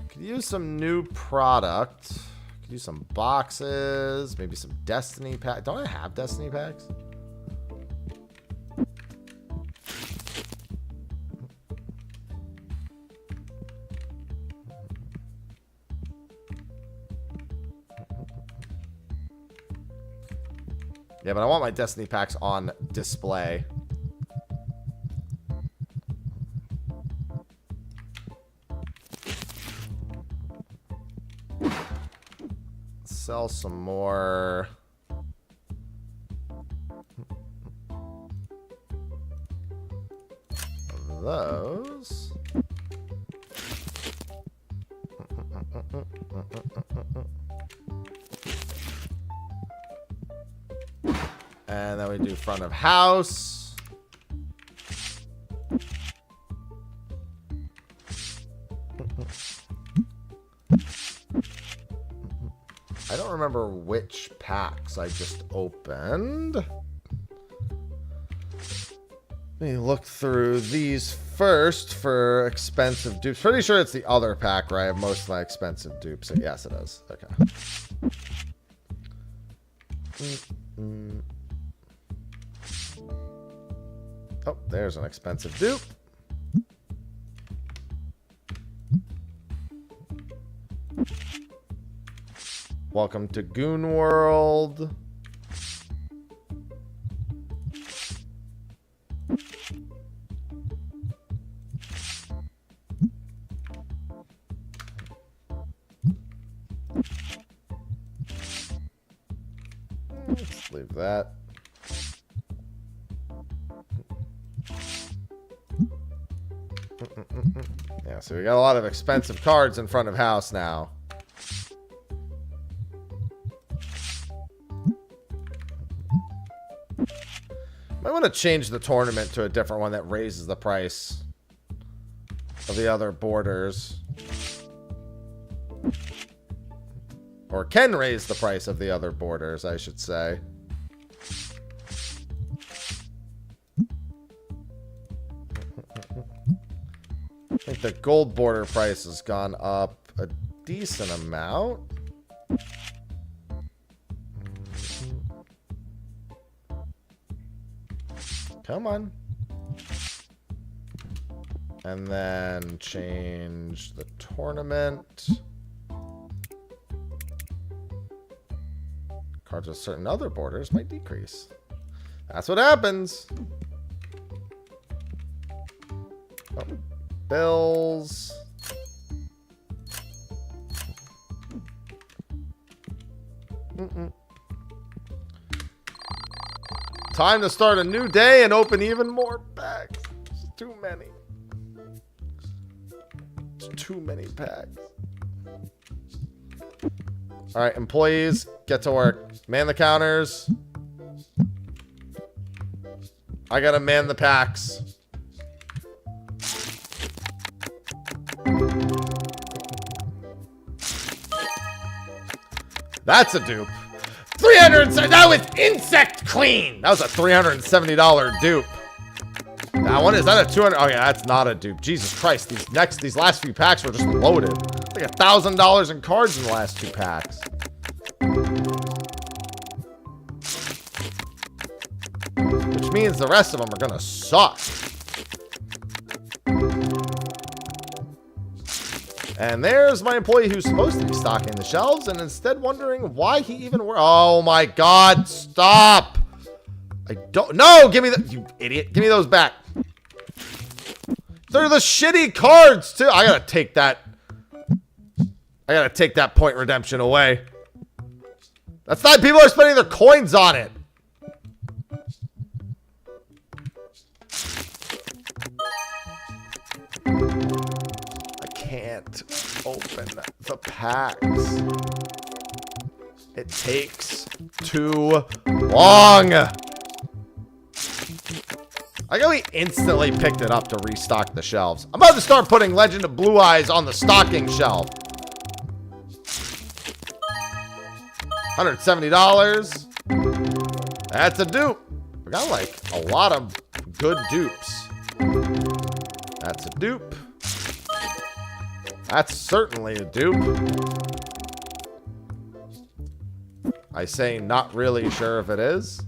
Could use some new product. Could use some boxes. Maybe some Destiny packs. Don't I have Destiny packs? Yeah, but I want my Destiny packs on display. Sell some more. Of those. And then we do front of house. I don't remember which packs I just opened. Let me look through these first for expensive dupes. Pretty sure it's the other pack where I have most of my expensive dupes. So yes, it is. Okay. Oh, there's an expensive dupe. Welcome to Goon World. Let's leave that. Yeah, so we got a lot of expensive cards in front of house now. I want to change the tournament to a different one that raises the price of the other borders. Or can raise the price of the other borders, I should say. I think the gold border price has gone up a decent amount. Come on. And then change the tournament. Cards with certain other borders might decrease. That's what happens. Oh, bills. Time to start a new day and open even more packs. It's too many. It's too many packs. All right, employees, get to work. Man the counters. I gotta man the packs. That's a dupe. 300. That was insect clean. That was a $370 dupe. That one, is that a 200? Oh yeah, that's not a dupe. Jesus Christ, these last few packs were just loaded. Like $1,000 in cards in the last two packs. Which means the rest of them are gonna suck. And there's my employee who's supposed to be stocking the shelves and instead wondering why he even oh my god, stop! I don't, no, give me the, you idiot, give me those back. They're the shitty cards too. I gotta take that point redemption away. That's not, people are spending their coins on it. Can't open the packs. It takes too long. I got we instantly picked it up to restock the shelves. I'm about to start putting Legend of Blue Eyes on the stocking shelf. $170. That's a dupe. We got like a lot of good dupes. That's a dupe. That's certainly a dupe. I say not really sure if it is.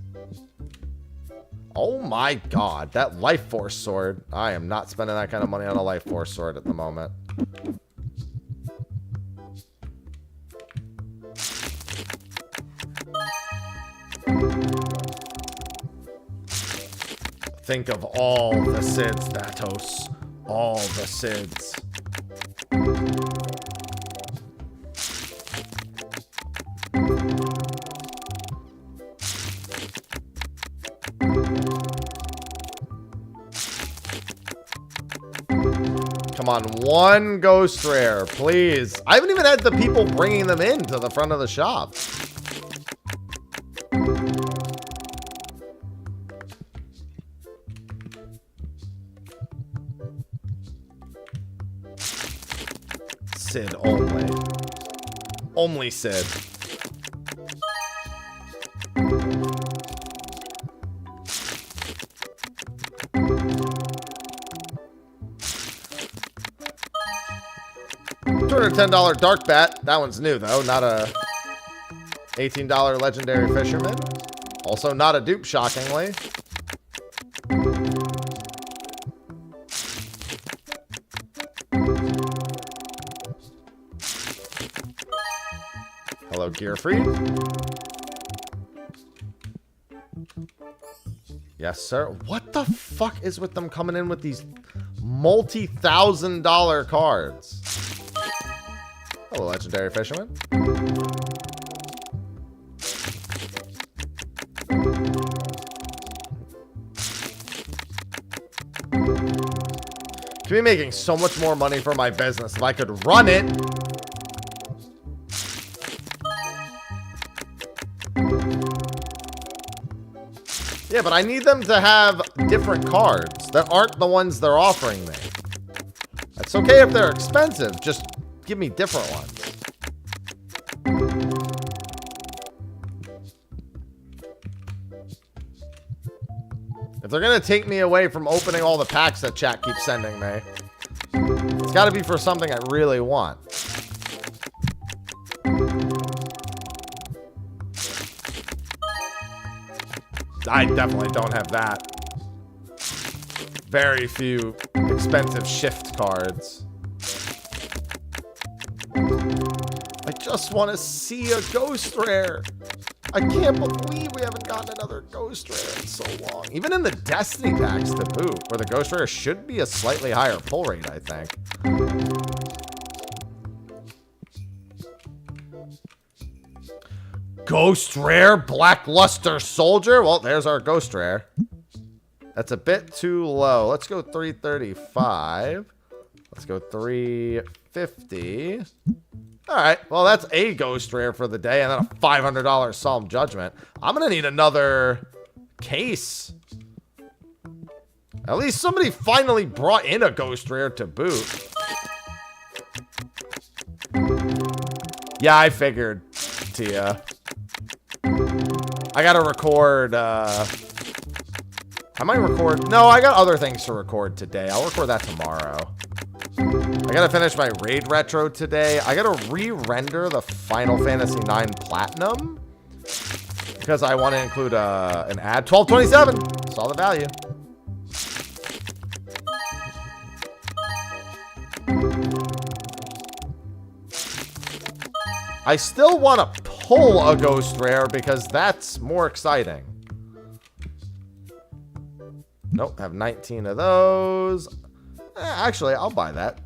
Oh my god, that Life Force sword. I am not spending that kind of money on a Life Force sword at the moment. Think of all the Sids, Thanatos. All the Sids. Come on, one ghost rare, please. I haven't even had the people bringing them in to the front of the shop. Sid only. Only Sid. $210 Dark Bat. That one's new though, not a $18 Legendary Fisherman. Also not a dupe, shockingly. Hello, Gearfried. Yes, sir. What the fuck is with them coming in with these multi-$1,000 cards? Hello, Legendary Fisherman. Could be making so much more money for my business if I could run it. Yeah, but I need them to have different cards that aren't the ones they're offering me. It's okay if they're expensive, just give me different ones. If they're gonna take me away from opening all the packs that chat keeps sending me, it's gotta be for something I really want. I definitely don't have that. Very few expensive shift cards. I just want to see a ghost rare. I can't believe we haven't gotten another ghost rare in so long. Even in the Destiny packs to boot, where the ghost rare should be a slightly higher pull rate, I think. Ghost rare Blackluster Soldier. Well, there's our ghost rare. That's a bit too low. Let's go 335. Let's go 350. All right. Well, that's a ghost rare for the day, and then a $500 Solemn Judgment. I'm gonna need another case. At least somebody finally brought in a ghost rare to boot. Yeah, I figured, Tia. I gotta record, I might record, no, I got other things to record today. I'll record that tomorrow. I gotta finish my raid retro today. I gotta re-render the Final Fantasy IX Platinum because I want to include an ad. 1227, saw the value. I still want to pull a ghost rare because that's more exciting. Nope, have 19 of those. Actually, I'll buy that.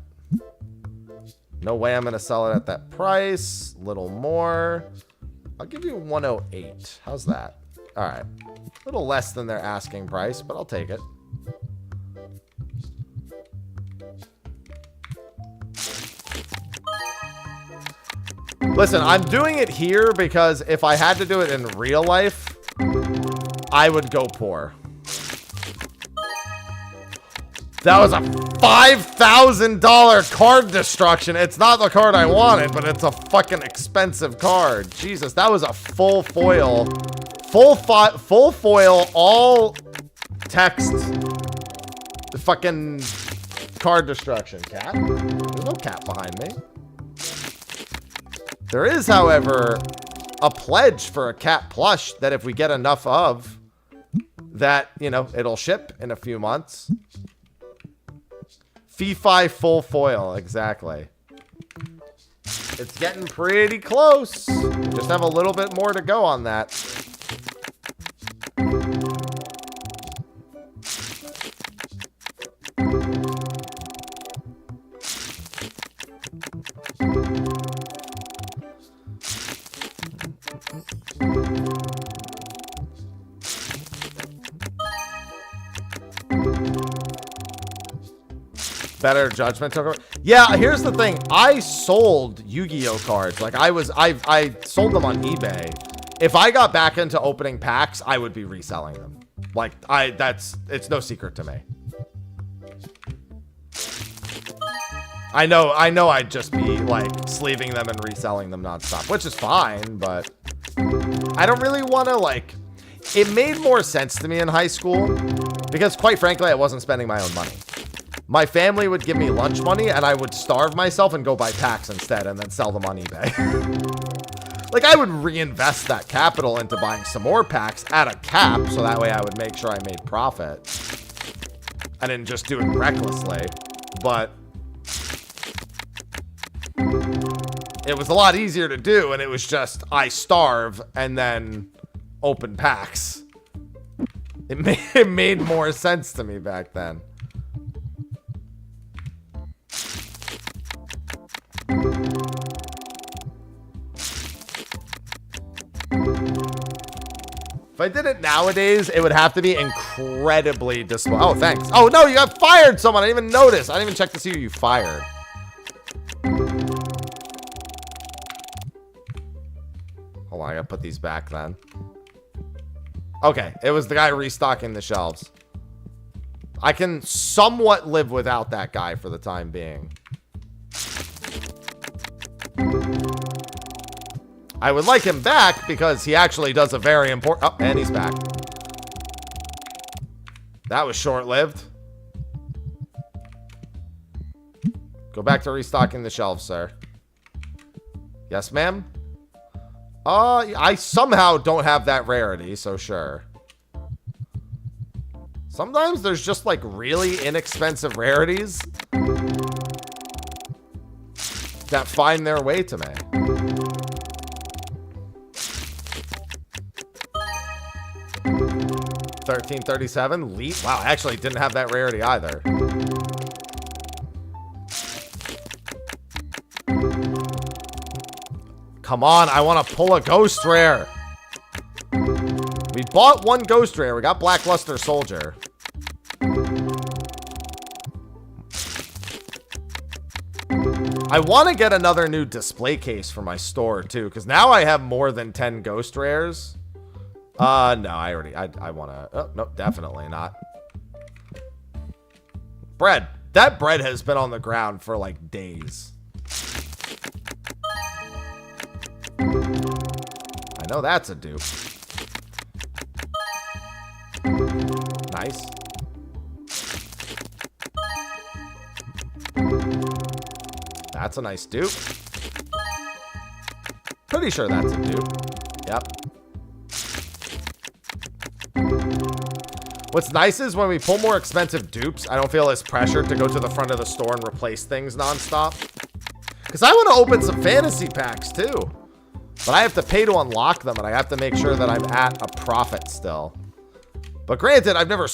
No way I'm going to sell it at that price. Little more. I'll give you 108. How's that? All right. A little less than their asking price, but I'll take it. Listen, I'm doing it here because if I had to do it in real life, I would go poor. That was a $5,000 card destruction. It's not the card I wanted, but it's a fucking expensive card. Jesus, that was a full foil. Full foil, all text fucking card destruction. Cat? There's no cat behind me. There is, however, a pledge for a cat plush that if we get enough of, that, you know, it'll ship in a few months. Fee-fi full foil, exactly. It's getting pretty close. Just have a little bit more to go on that. Better judgment token. Yeah, here's the thing. I sold Yu-Gi-Oh cards. Like I sold them on eBay. If I got back into opening packs, I would be reselling them. Like it's no secret to me. I know I'd just be like sleeving them and reselling them nonstop, which is fine, but I don't really want to like. It made more sense to me in high school because quite frankly, I wasn't spending my own money. My family would give me lunch money and I would starve myself and go buy packs instead and then sell them on eBay. Like I would reinvest that capital into buying some more packs at a cap so that way I would make sure I made profit. I didn't just do it recklessly, but it was a lot easier to do and it was just I starve and then open packs. It made more sense to me back then. If I did it nowadays, it would have to be incredibly Oh, thanks. Oh, no, you got fired someone. I didn't even notice. I didn't even check to see who you fired. Hold on, I gotta put these back then. Okay, it was the guy restocking the shelves. I can somewhat live without that guy for the time being. I would like him back because he actually does a very important... Oh, and he's back. That was short-lived. Go back to restocking the shelves, sir. Yes, ma'am? I somehow don't have that rarity, so sure. Sometimes there's just, like, really inexpensive rarities that find their way to me. $13.37 Leap. Wow, I actually didn't have that rarity either. Come on, I want to pull a ghost rare. We bought one ghost rare. We got Blackluster Soldier. I want to get another new display case for my store too, because now I have more than 10 ghost rares. No, I want to... Oh, no, definitely not. Bread. That bread has been on the ground for, like, days. I know that's a dupe. Nice. That's a nice dupe. Pretty sure that's a dupe. Yep. What's nice is when we pull more expensive dupes, I don't feel as pressured to go to the front of the store and replace things nonstop. Because I want to open some fantasy packs too. But I have to pay to unlock them, and I have to make sure that I'm at a profit still. But granted, I've never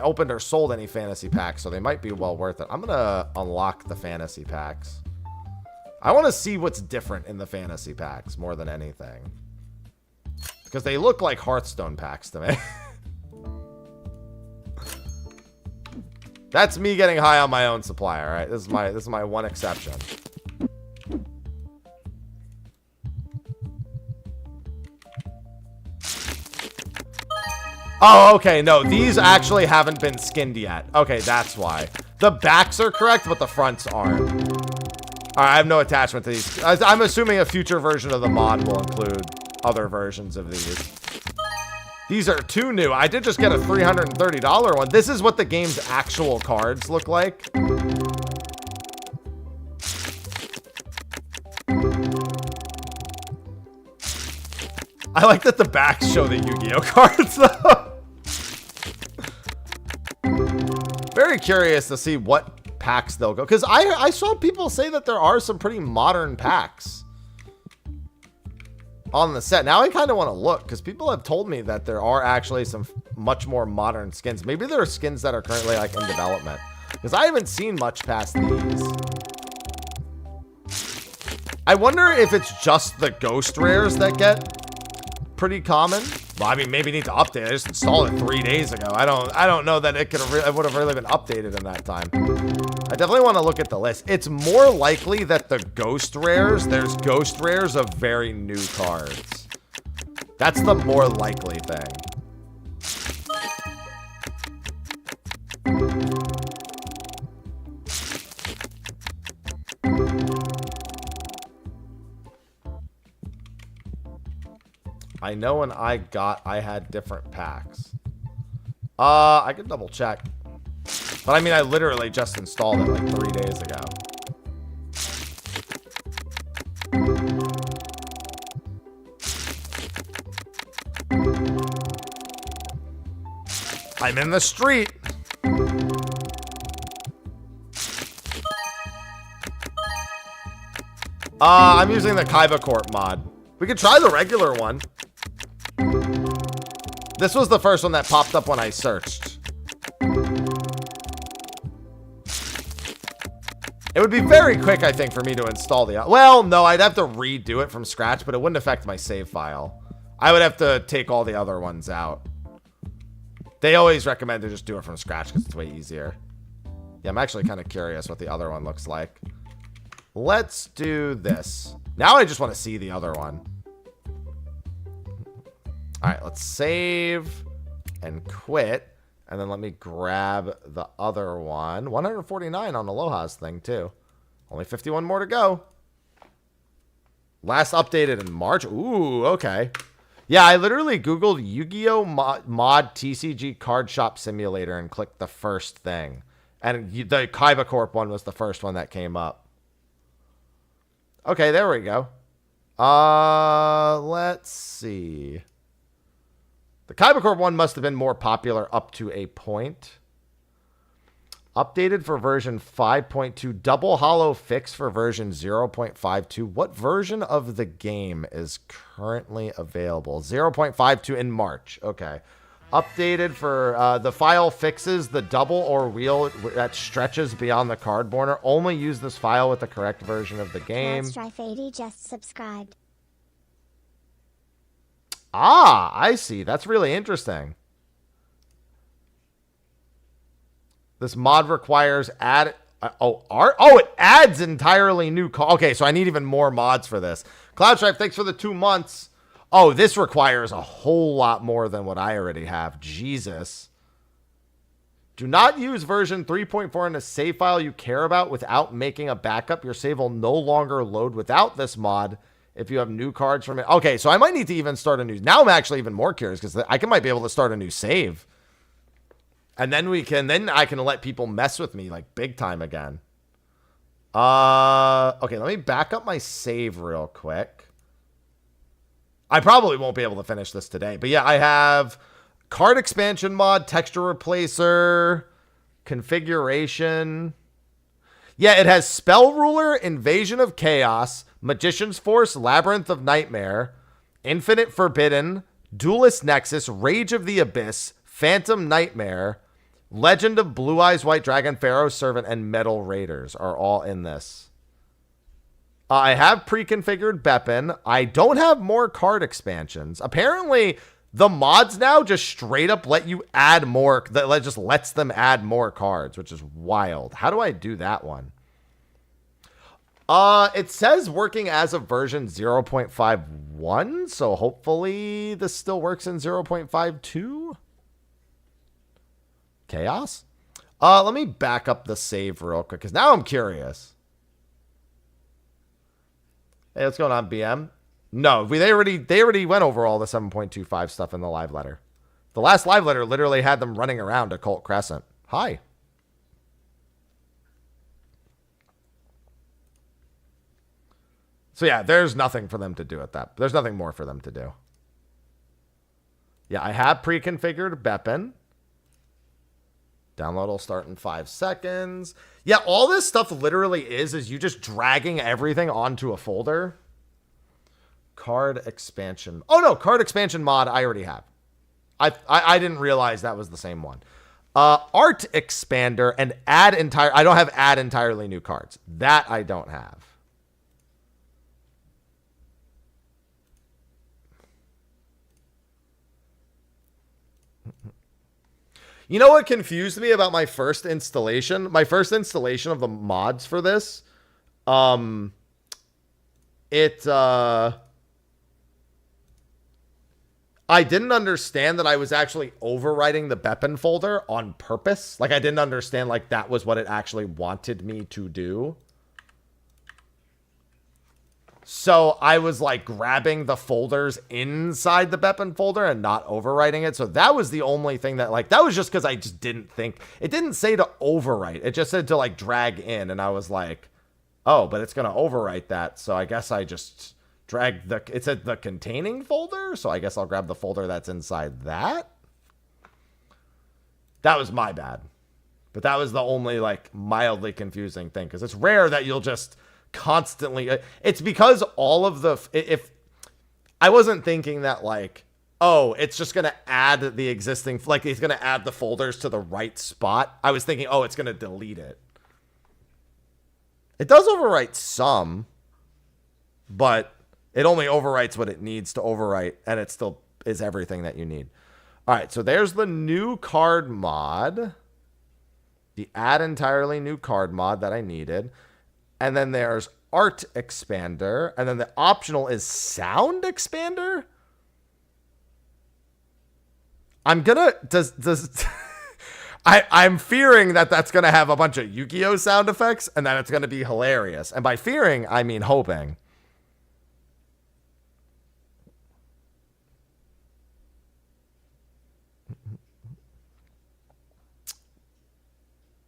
opened or sold any fantasy packs, so they might be well worth it. I'm going to unlock the fantasy packs. I want to see what's different in the fantasy packs more than anything. Because they look like Hearthstone packs to me. That's me getting high on my own supply, all right? This is my one exception. Oh, okay. No, these actually haven't been skinned yet. Okay, that's why. The backs are correct, but the fronts aren't. All right, I have no attachment to these. I'm assuming a future version of the mod will include other versions of these. These are too new. I did just get a $330 one. This is what the game's actual cards look like. I like that the backs show the Yu-Gi-Oh cards, though. Very curious to see what packs they'll go. Because I saw people say that there are some pretty modern packs on the set. Now I kind of want to look, because people have told me that there are actually some much more modern skins. Maybe there are skins that are currently like in development, because I haven't seen much past these. I wonder if it's just the ghost rares that get pretty common. Well, I mean, maybe need to update. I just installed it 3 days ago. I don't know that it would have really been updated in that time. I definitely want to look at the list. It's more likely that there's ghost rares of very new cards. That's the more likely thing. I know when I had different packs. I could double check. But I mean, I literally just installed it like 3 days ago. I'm in the street. I'm using the Kaiba Corp mod. We could try the regular one. This was the first one that popped up when I searched. It would be very quick, I think, for me to install the... Well, no, I'd have to redo it from scratch, but it wouldn't affect my save file. I would have to take all the other ones out. They always recommend to just do it from scratch because it's way easier. Yeah, I'm actually kind of curious what the other one looks like. Let's do this. Now I just want to see the other one. All right, let's save and quit. And then let me grab the other one. 149 on Aloha's thing, too. Only 51 more to go. Last updated in March. Ooh, okay. Yeah, I literally Googled YuGiOh mod TCG card shop simulator and clicked the first thing. And the Kaiba Corp one was the first one that came up. Okay, there we go. Let's see. The Kaiba Corp one must have been more popular up to a point. Updated for version 5.2. Double hollow fix for version 0.52. What version of the game is currently available? 0.52 in March. Okay. Updated for the file fixes the double or wheel that stretches beyond the card border. Only use this file with the correct version of the game. Strife80 just subscribed. Ah, I see. That's really interesting. This mod requires it adds entirely new okay, so I need even more mods for this. Cloudstripe, thanks for the 2 months. Oh, this requires a whole lot more than what I already have. Jesus. Do not use version 3.4 in a save file you care about without making a backup. Your save will no longer load without this mod if you have new cards from it. Okay, so I might need to even start a new... Now I'm actually even more curious because might be able to start a new save. And then I can let people mess with me like big time again. Okay, let me back up my save real quick. I probably won't be able to finish this today. But yeah, I have card expansion mod, texture replacer, configuration. Yeah, it has Spell Ruler, Invasion of Chaos, Magician's Force, Labyrinth of Nightmare, Infinite Forbidden, Duelist Nexus, Rage of the Abyss, Phantom Nightmare, Legend of Blue Eyes White Dragon, Pharaoh's Servant, and Metal Raiders are all in this. I have pre-configured Beppin. I don't have more card expansions. Apparently, the mods now just straight up let you add more. That just lets them add more cards, which is wild. How do I do that one? It says working as of version 0.51, so hopefully this still works in 0.52. Chaos? Let me back up the save real quick, because now I'm curious. Hey, what's going on, BM? No, they already went over all the 7.25 stuff in the live letter. The last live letter literally had them running around Occult Crescent. Hi. So yeah, there's nothing for them to do at that. There's nothing more for them to do. Yeah, I have pre-configured Beppin. Download will start in 5 seconds. Yeah, all this stuff literally is you just dragging everything onto a folder. Card expansion. Oh no, card expansion mod I already have. I didn't realize that was the same one. Art expander and I don't have add entirely new cards. That I don't have. You know what confused me about my first installation? My first installation of the mods for this, I didn't understand that I was actually overwriting the Beppin folder on purpose. Like, I didn't understand, like, that was what it actually wanted me to do. So I was, like, grabbing the folders inside the Beppin folder and not overwriting it. So that was the only thing that, like, that was just because I just didn't think. It didn't say to overwrite. It just said to, like, drag in. And I was like, oh, but it's going to overwrite that. So I guess I just drag it said the containing folder. So I guess I'll grab the folder that's inside that. That was my bad. But that was the only, like, mildly confusing thing. Because it's rare that you'll just constantly, it's because all of the, if I wasn't thinking that, like, oh, it's just going to add the existing, like, it's going to add the folders to the right spot. I was thinking, oh, it's going to delete it. It does overwrite some, but it only overwrites what it needs to overwrite, and it still is everything that you need. All right, so there's the new card mod, the add entirely new card mod that I needed. And then there's art expander. And then the optional is sound expander. I'm gonna I'm fearing that that's gonna have a bunch of YuGiOh sound effects and that it's gonna be hilarious. And by fearing, I mean hoping.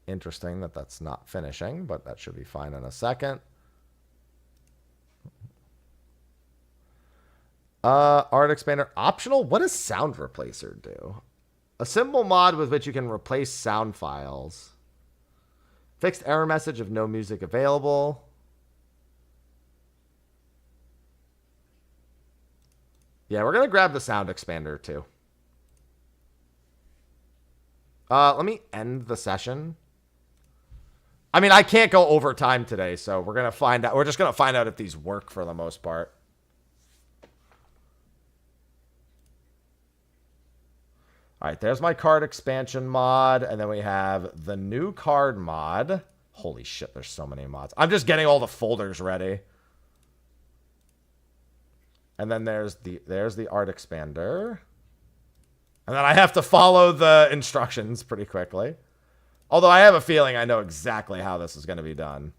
Interesting that that's not finishing, but that should be fine in a second. Art expander optional. What does sound replacer do? A simple mod with which you can replace sound files. Fixed error message of no music available. Yeah, we're gonna grab the sound expander too. Let me end the session. I mean, I can't go overtime today, so we're gonna find out. We're just gonna find out if these work for the most part. All right, there's my card expansion mod, and then we have the new card mod. Holy shit, there's so many mods. I'm just getting all the folders ready. And then there's the art expander. And then I have to follow the instructions pretty quickly. Although I have a feeling I know exactly how this is going to be done.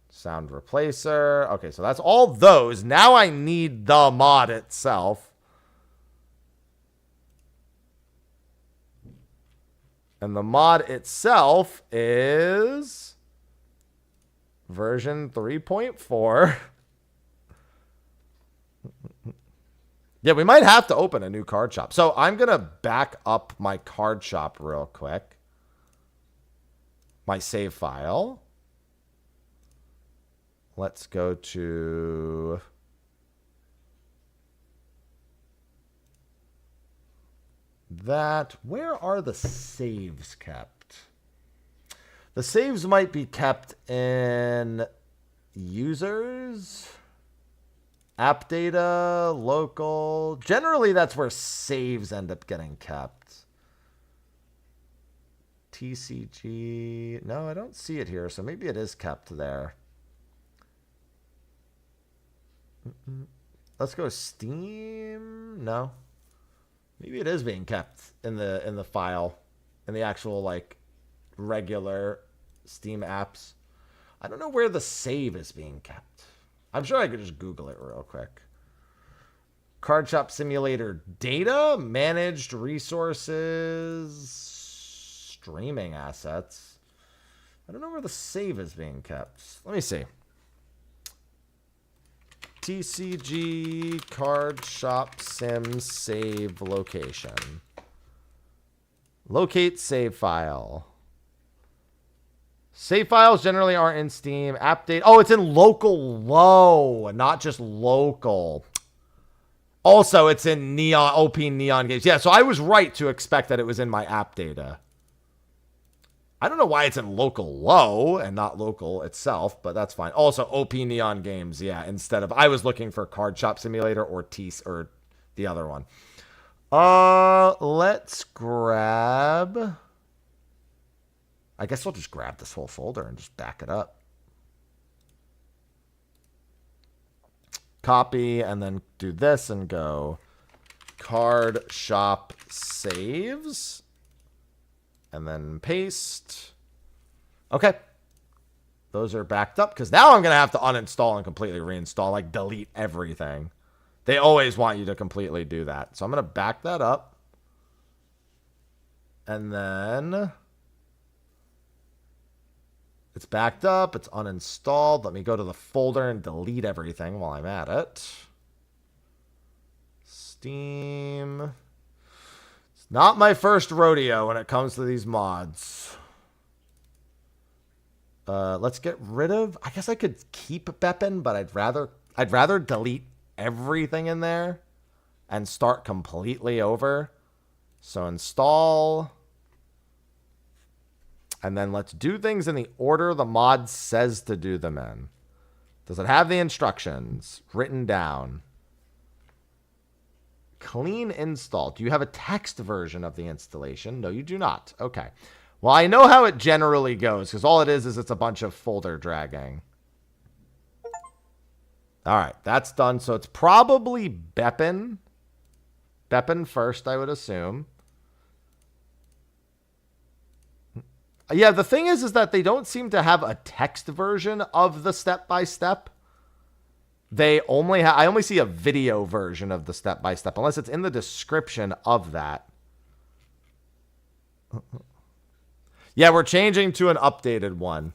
Sound replacer. Okay, so that's all those. Now I need the mod itself. And the mod itself is version 3.4. Yeah, we might have to open a new card shop. So I'm going to back up my card shop real quick. My save file. Let's go to... that. Where are the saves kept? The saves might be kept in users... app data, local. Generally, that's where saves end up getting kept. TCG. No, I don't see it here, so maybe it is kept there. Let's go Steam. No. Maybe it is being kept in the file, in the actual like regular Steam apps. I don't know where the save is being kept. I'm sure I could just Google it real quick. Card Shop Simulator data, managed resources, streaming assets. I don't know where the save is being kept. Let me see. TCG Card Shop Sim save location. Locate save file. Save files generally aren't in Steam. App date. Oh, it's in local low, not just local. Also, it's in Neon, OP Neon Games. Yeah, so I was right to expect that it was in my app data. I don't know why it's in local low and not local itself, but that's fine. Also, OP Neon Games, yeah, instead of... I was looking for Card Shop Simulator or or the other one. Let's grab... I guess I'll just grab this whole folder and just back it up. Copy, and then do this and go Card Shop Saves. And then paste. Okay. Those are backed up, because now I'm going to have to uninstall and completely reinstall, like delete everything. They always want you to completely do that. So I'm going to back that up. And then... it's backed up. It's uninstalled. Let me go to the folder and delete everything while I'm at it. Steam. It's not my first rodeo when it comes to these mods. Let's get rid of... I guess I could keep Beppin, but I'd rather delete everything in there and start completely over. So install... and then let's do things in the order the mod says to do them in. Does it have the instructions written down? Clean install. Do you have a text version of the installation? No, you do not. Okay. Well, I know how it generally goes, because all it is it's a bunch of folder dragging. All right, that's done. So it's probably Beppin. Beppin first, I would assume. Yeah, the thing is that they don't seem to have a text version of the step-by-step. They only have... I only see a video version of the step-by-step, unless it's in the description of that. Yeah, we're changing to an updated one.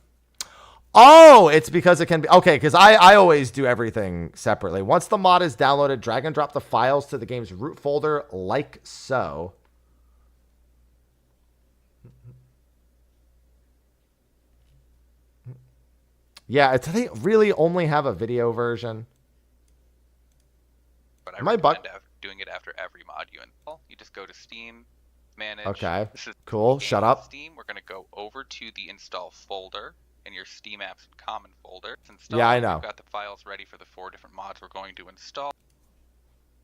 Oh, it's because it can be... Okay, because I always do everything separately. Once the mod is downloaded, drag and drop the files to the game's root folder like so. Yeah, they really only have a video version. But I recommend doing it after every mod you install. You just go to Steam, manage. Okay, cool. Shut up. Steam, we're going to go over to the install folder in your Steam apps and common folder. It's installed. Yeah, I know. We've got the files ready for the 4 different mods we're going to install.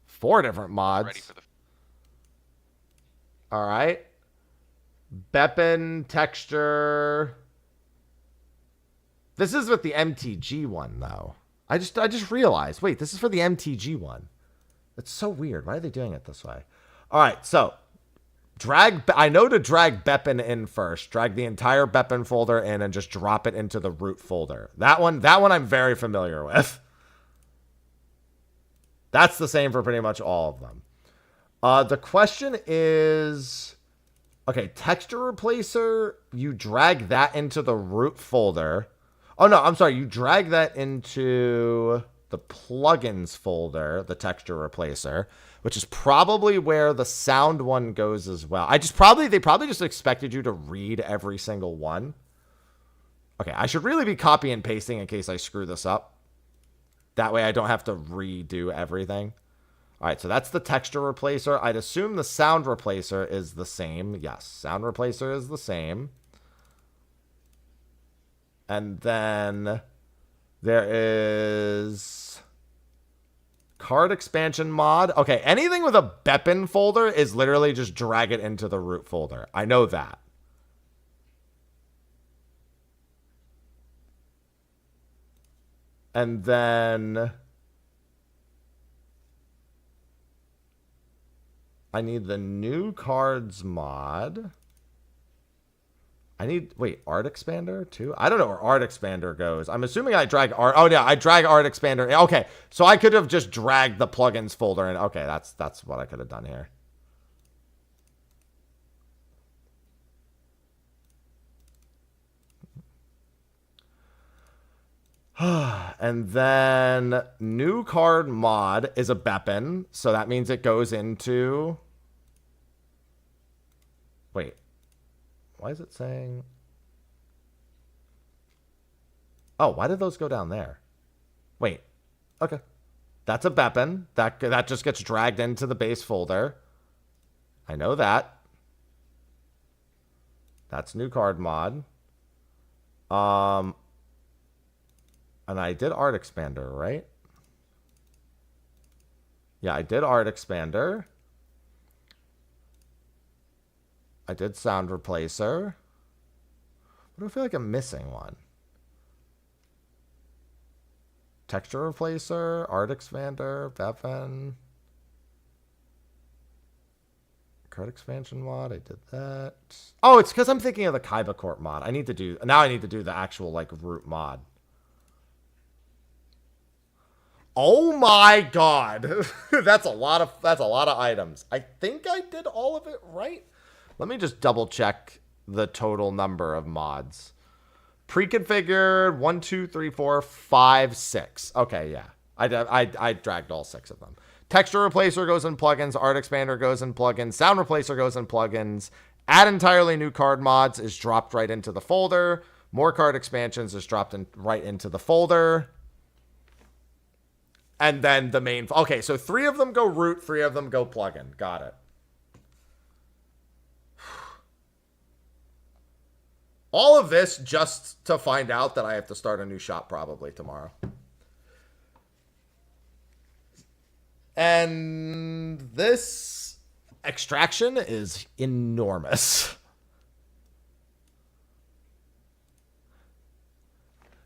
4 different mods. Ready for the... All right. Beppin, texture. This is with the MTG one, though. I just realized. Wait, this is for the MTG one. That's so weird. Why are they doing it this way? All right, so I know to drag Beppin in first. Drag the entire Beppin folder in and just drop it into the root folder. That one I'm very familiar with. That's the same for pretty much all of them. The question is, okay, texture replacer, you drag that into the root folder. Oh, no, I'm sorry. You drag that into the plugins folder, the texture replacer, which is probably where the sound one goes as well. They probably just expected you to read every single one. Okay, I should really be copy and pasting in case I screw this up. That way I don't have to redo everything. All right, so that's the texture replacer. I'd assume the sound replacer is the same. Yes, sound replacer is the same. And then there is card expansion mod. Okay, anything with a Beppin folder is literally just drag it into the root folder. I know that. And then I need the new cards mod. Wait, Art Expander too? I don't know where Art Expander goes. I'm assuming I drag Art. Oh, yeah, I drag Art Expander. Okay, so I could have just dragged the plugins folder in. Okay, that's what I could have done here. And then new card mod is a Beppin, so that means it goes into... Wait. Why is it saying... Oh, why did those go down there? Wait. Okay. That's a Beppin. That just gets dragged into the base folder. I know that. That's new card mod. And I did Art Expander, right? Yeah, I did Art Expander. I did Sound Replacer. What do I feel like I'm missing one? Texture Replacer, Art Expander, Beppin. Card Expansion mod, I did that. Oh, it's because I'm thinking of the Kaiba Court mod. Now I need to do the actual, like, root mod. Oh my god. That's a lot of items. I think I did all of it right. Let me just double check the total number of mods. Pre-configured 1, 2, 3, 4, 5, 6. Okay, yeah. I dragged all 6 of them. Texture Replacer goes in plugins. Art Expander goes in plugins. Sound Replacer goes in plugins. Add entirely new card mods is dropped right into the folder. More card expansions is dropped right into the folder. And then the main... Okay, so 3 of them go root, 3 of them go plugin. Got it. All of this just to find out that I have to start a new shop probably tomorrow. And this extraction is enormous.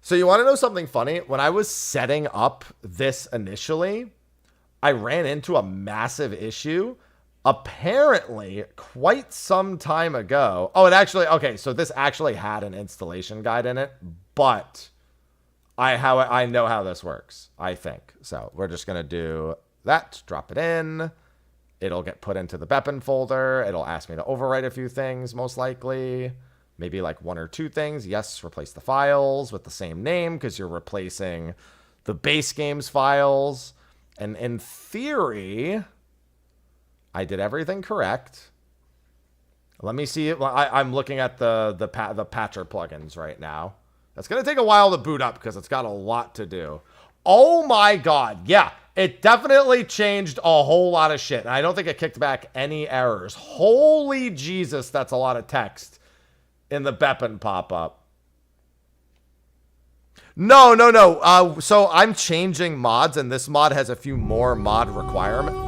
So you want to know something funny? When I was setting up this initially, I ran into a massive issue. apparently quite some time ago. Oh, it actually, okay, so this actually had an installation guide in it, but I know how this works, I think. So we're just going to do that, drop it in. It'll get put into the Beppin folder. It'll ask me to overwrite a few things, most likely. Maybe like 1 or 2 things. Yes, replace the files with the same name because you're replacing the base game's files. And in theory, I did everything correct. Let me see it. I'm looking at the patcher plugins right now. That's going to take a while to boot up because it's got a lot to do. Oh my God. Yeah, it definitely changed a whole lot of shit. And I don't think it kicked back any errors. Holy Jesus, that's a lot of text in the Beppin pop-up. No. So I'm changing mods, and this mod has a few more mod requirements.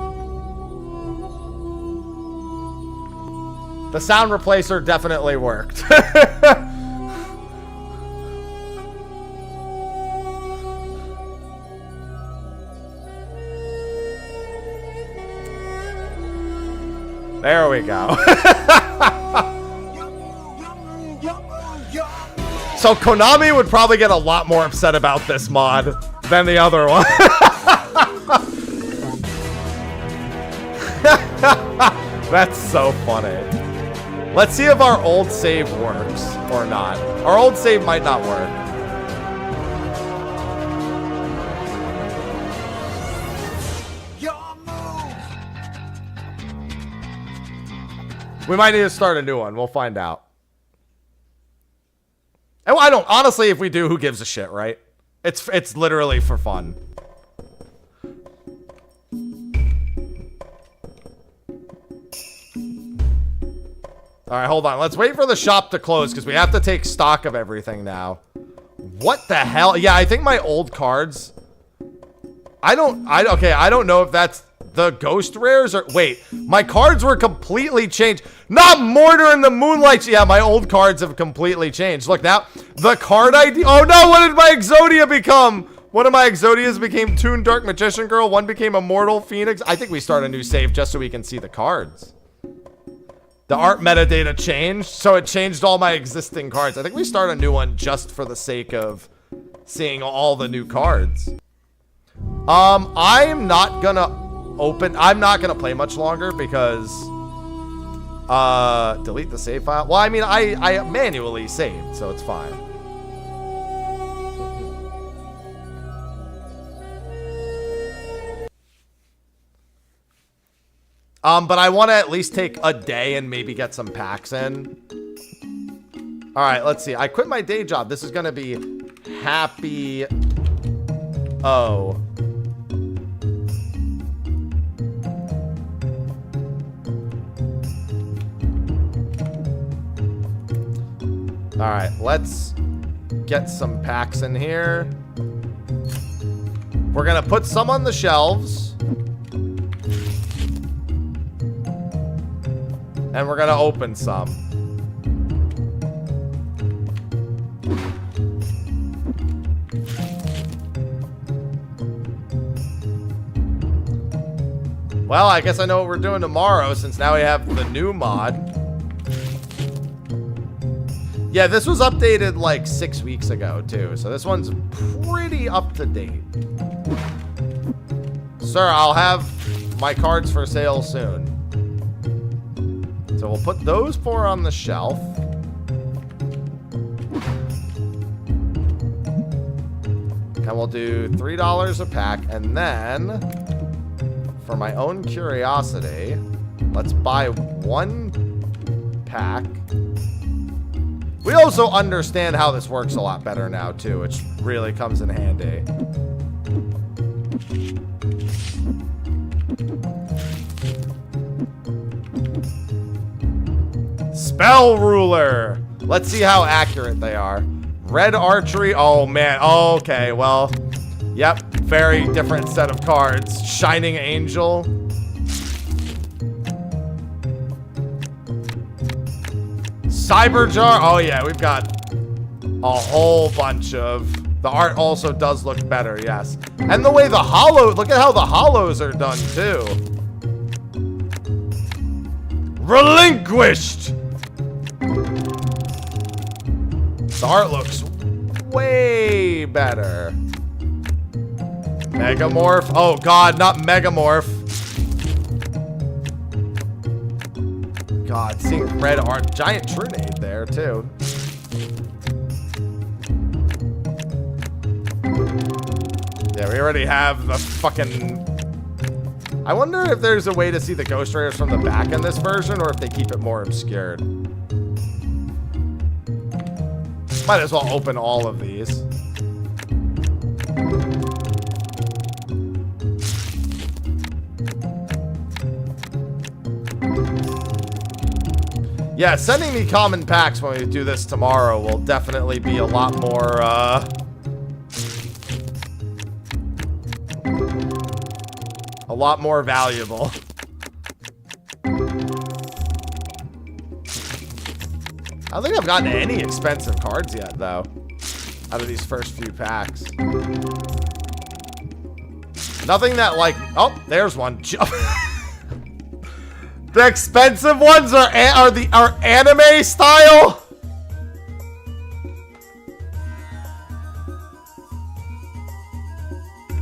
The sound replacer definitely worked. There we go. So Konami would probably get a lot more upset about this mod than the other one. That's so funny. Let's see if our old save works or not. Our old save might not work. We might need to start a new one. We'll find out. And I don't, honestly, if we do, who gives a shit, right? It's literally for fun. All right, hold on. Let's wait for the shop to close because we have to take stock of everything now. What the hell? Yeah, I think my old cards. I don't know if that's the ghost rares or wait, my cards were completely changed. Not Mortar and the Moonlight. Yeah, my old cards have completely changed. Look now, the card ID. Oh no, what did my Exodia become? One of my Exodias became Toon Dark Magician Girl. One became Immortal Phoenix. I think we start a new save just so we can see the cards. The art metadata changed, so it changed all my existing cards. I think we start a new one just for the sake of seeing all the new cards. I'm not gonna play much longer because delete the save file. Well, I mean, I manually saved, so it's fine. But I want to at least take a day and maybe get some packs in. All right, let's see. I quit my day job. This is gonna be happy. Oh. All right, let's get some packs in here. We're gonna put some on the shelves. And we're gonna open some. Well, I guess I know what we're doing tomorrow since now we have the new mod. Yeah, this was updated like 6 weeks ago, too. So this one's pretty up to date. Sir, I'll have my cards for sale soon. So we'll put those 4 on the shelf. And we'll do $3 a pack. And then, for my own curiosity, let's buy 1 pack. We also understand how this works a lot better now, too, which really comes in handy. Spell Ruler. Let's see how accurate they are. Red Archery. Oh, man. Oh, okay, well, yep. Very different set of cards. Shining Angel. Cyberjar. Oh, yeah, we've got a whole bunch of... The art also does look better, yes. And the way the hollow... Look at how the hollows are done, too. Relinquished! The art looks way better. Megamorph. Oh god, not Megamorph. God, seeing red art. Giant Trunade there, too. Yeah, we already have the fucking... I wonder if there's a way to see the Ghost Raiders from the back in this version, or if they keep it more obscured. Might as well open all of these. Yeah, sending me common packs when we do this tomorrow will definitely be a lot more, a lot more valuable. I don't think I've gotten any expensive cards yet, though, out of these first few packs. Nothing that, like... Oh, there's one. The expensive ones are anime style?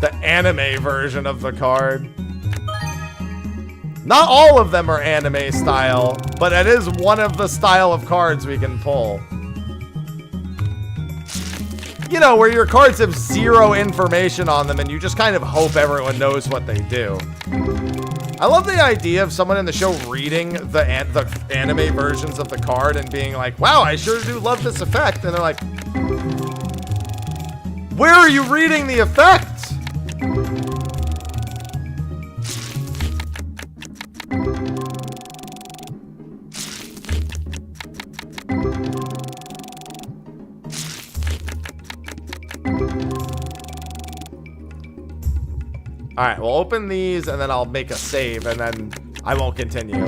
The anime version of the card. Not all of them are anime style, but it is one of the style of cards we can pull. You know, where your cards have zero information on them and you just kind of hope everyone knows what they do. I love the idea of someone in the show reading the anime versions of the card and being like, wow, I sure do love this effect. And they're like, where are you reading the effect? All right, we'll open these and then I'll make a save and then I won't continue.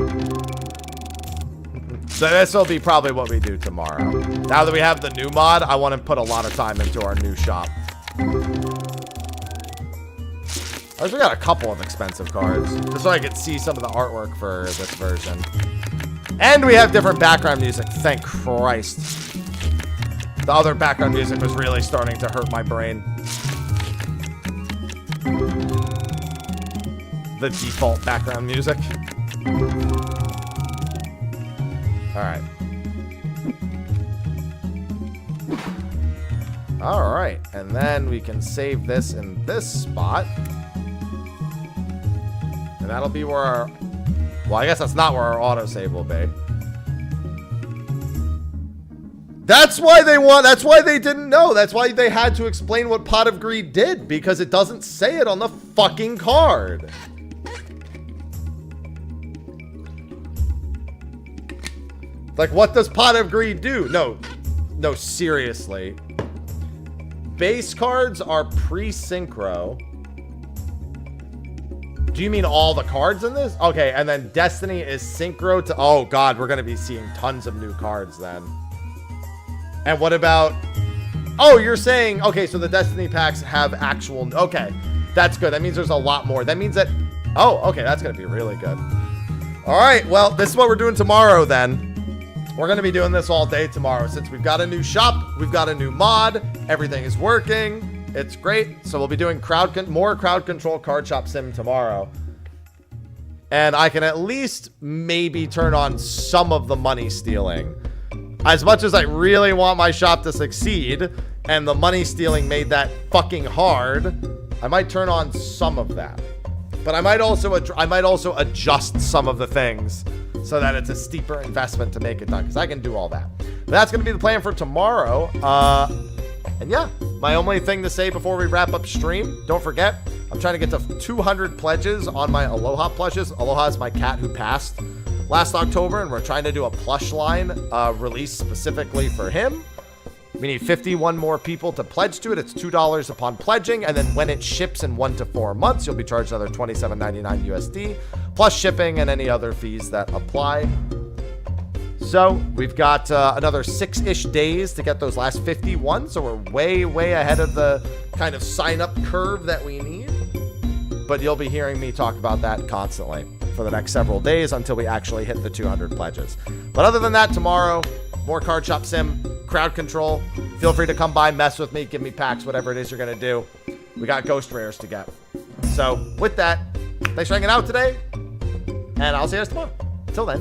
So this will be probably what we do tomorrow. Now that we have the new mod, I want to put a lot of time into our new shop. I also got a couple of expensive cards, just so I could see some of the artwork for this version. And we have different background music, thank Christ. The other background music was really starting to hurt my brain. The default background music. Alright. Alright, and then we can save this in this spot. And that'll be where our... Well, I guess that's not where our autosave will be. That's why they didn't know. That's why they had to explain what Pot of Greed did, because it doesn't say it on the fucking card. Like, what does Pot of Greed do? No, seriously. Base cards are pre-synchro. Do you mean all the cards in this? Okay, and then Destiny is synchro to... Oh, God, we're going to be seeing tons of new cards then. And what about... Oh, you're saying... Okay, so the Destiny packs have actual... Okay, that's good. That means there's a lot more. That means that... Oh, okay, that's going to be really good. All right, well, this is what we're doing tomorrow then. We're going to be doing this all day tomorrow. Since we've got a new shop, we've got a new mod, everything is working. It's great. So we'll be doing more crowd control card shop sim tomorrow. And I can at least maybe turn on some of the money stealing. As much as I really want my shop to succeed, and the money stealing made that fucking hard, I might turn on some of that. But I might also adjust some of the things so that it's a steeper investment to make it done, because I can do all that. But that's going to be the plan for tomorrow. And yeah, my only thing to say before we wrap up stream, don't forget, I'm trying to get to 200 pledges on my Aloha plushes. Aloha is my cat who passed last October, and we're trying to do a plush line release specifically for him. We need 51 more people to pledge to it. It's $2 upon pledging, and then when it ships in 1 to 4 months, you'll be charged another $27.99 USD, plus shipping and any other fees that apply. So we've got another 6-ish days to get those last 51, so we're way, way ahead of the kind of sign-up curve that we need. But you'll be hearing me talk about that constantly for the next several days until we actually hit the 200 pledges. But other than that, tomorrow, more Card Shop Sim, crowd control. Feel free to come by, mess with me, give me packs, whatever it is you're going to do. We got ghost rares to get. So with that, thanks for hanging out today, and I'll see you guys tomorrow. Until then.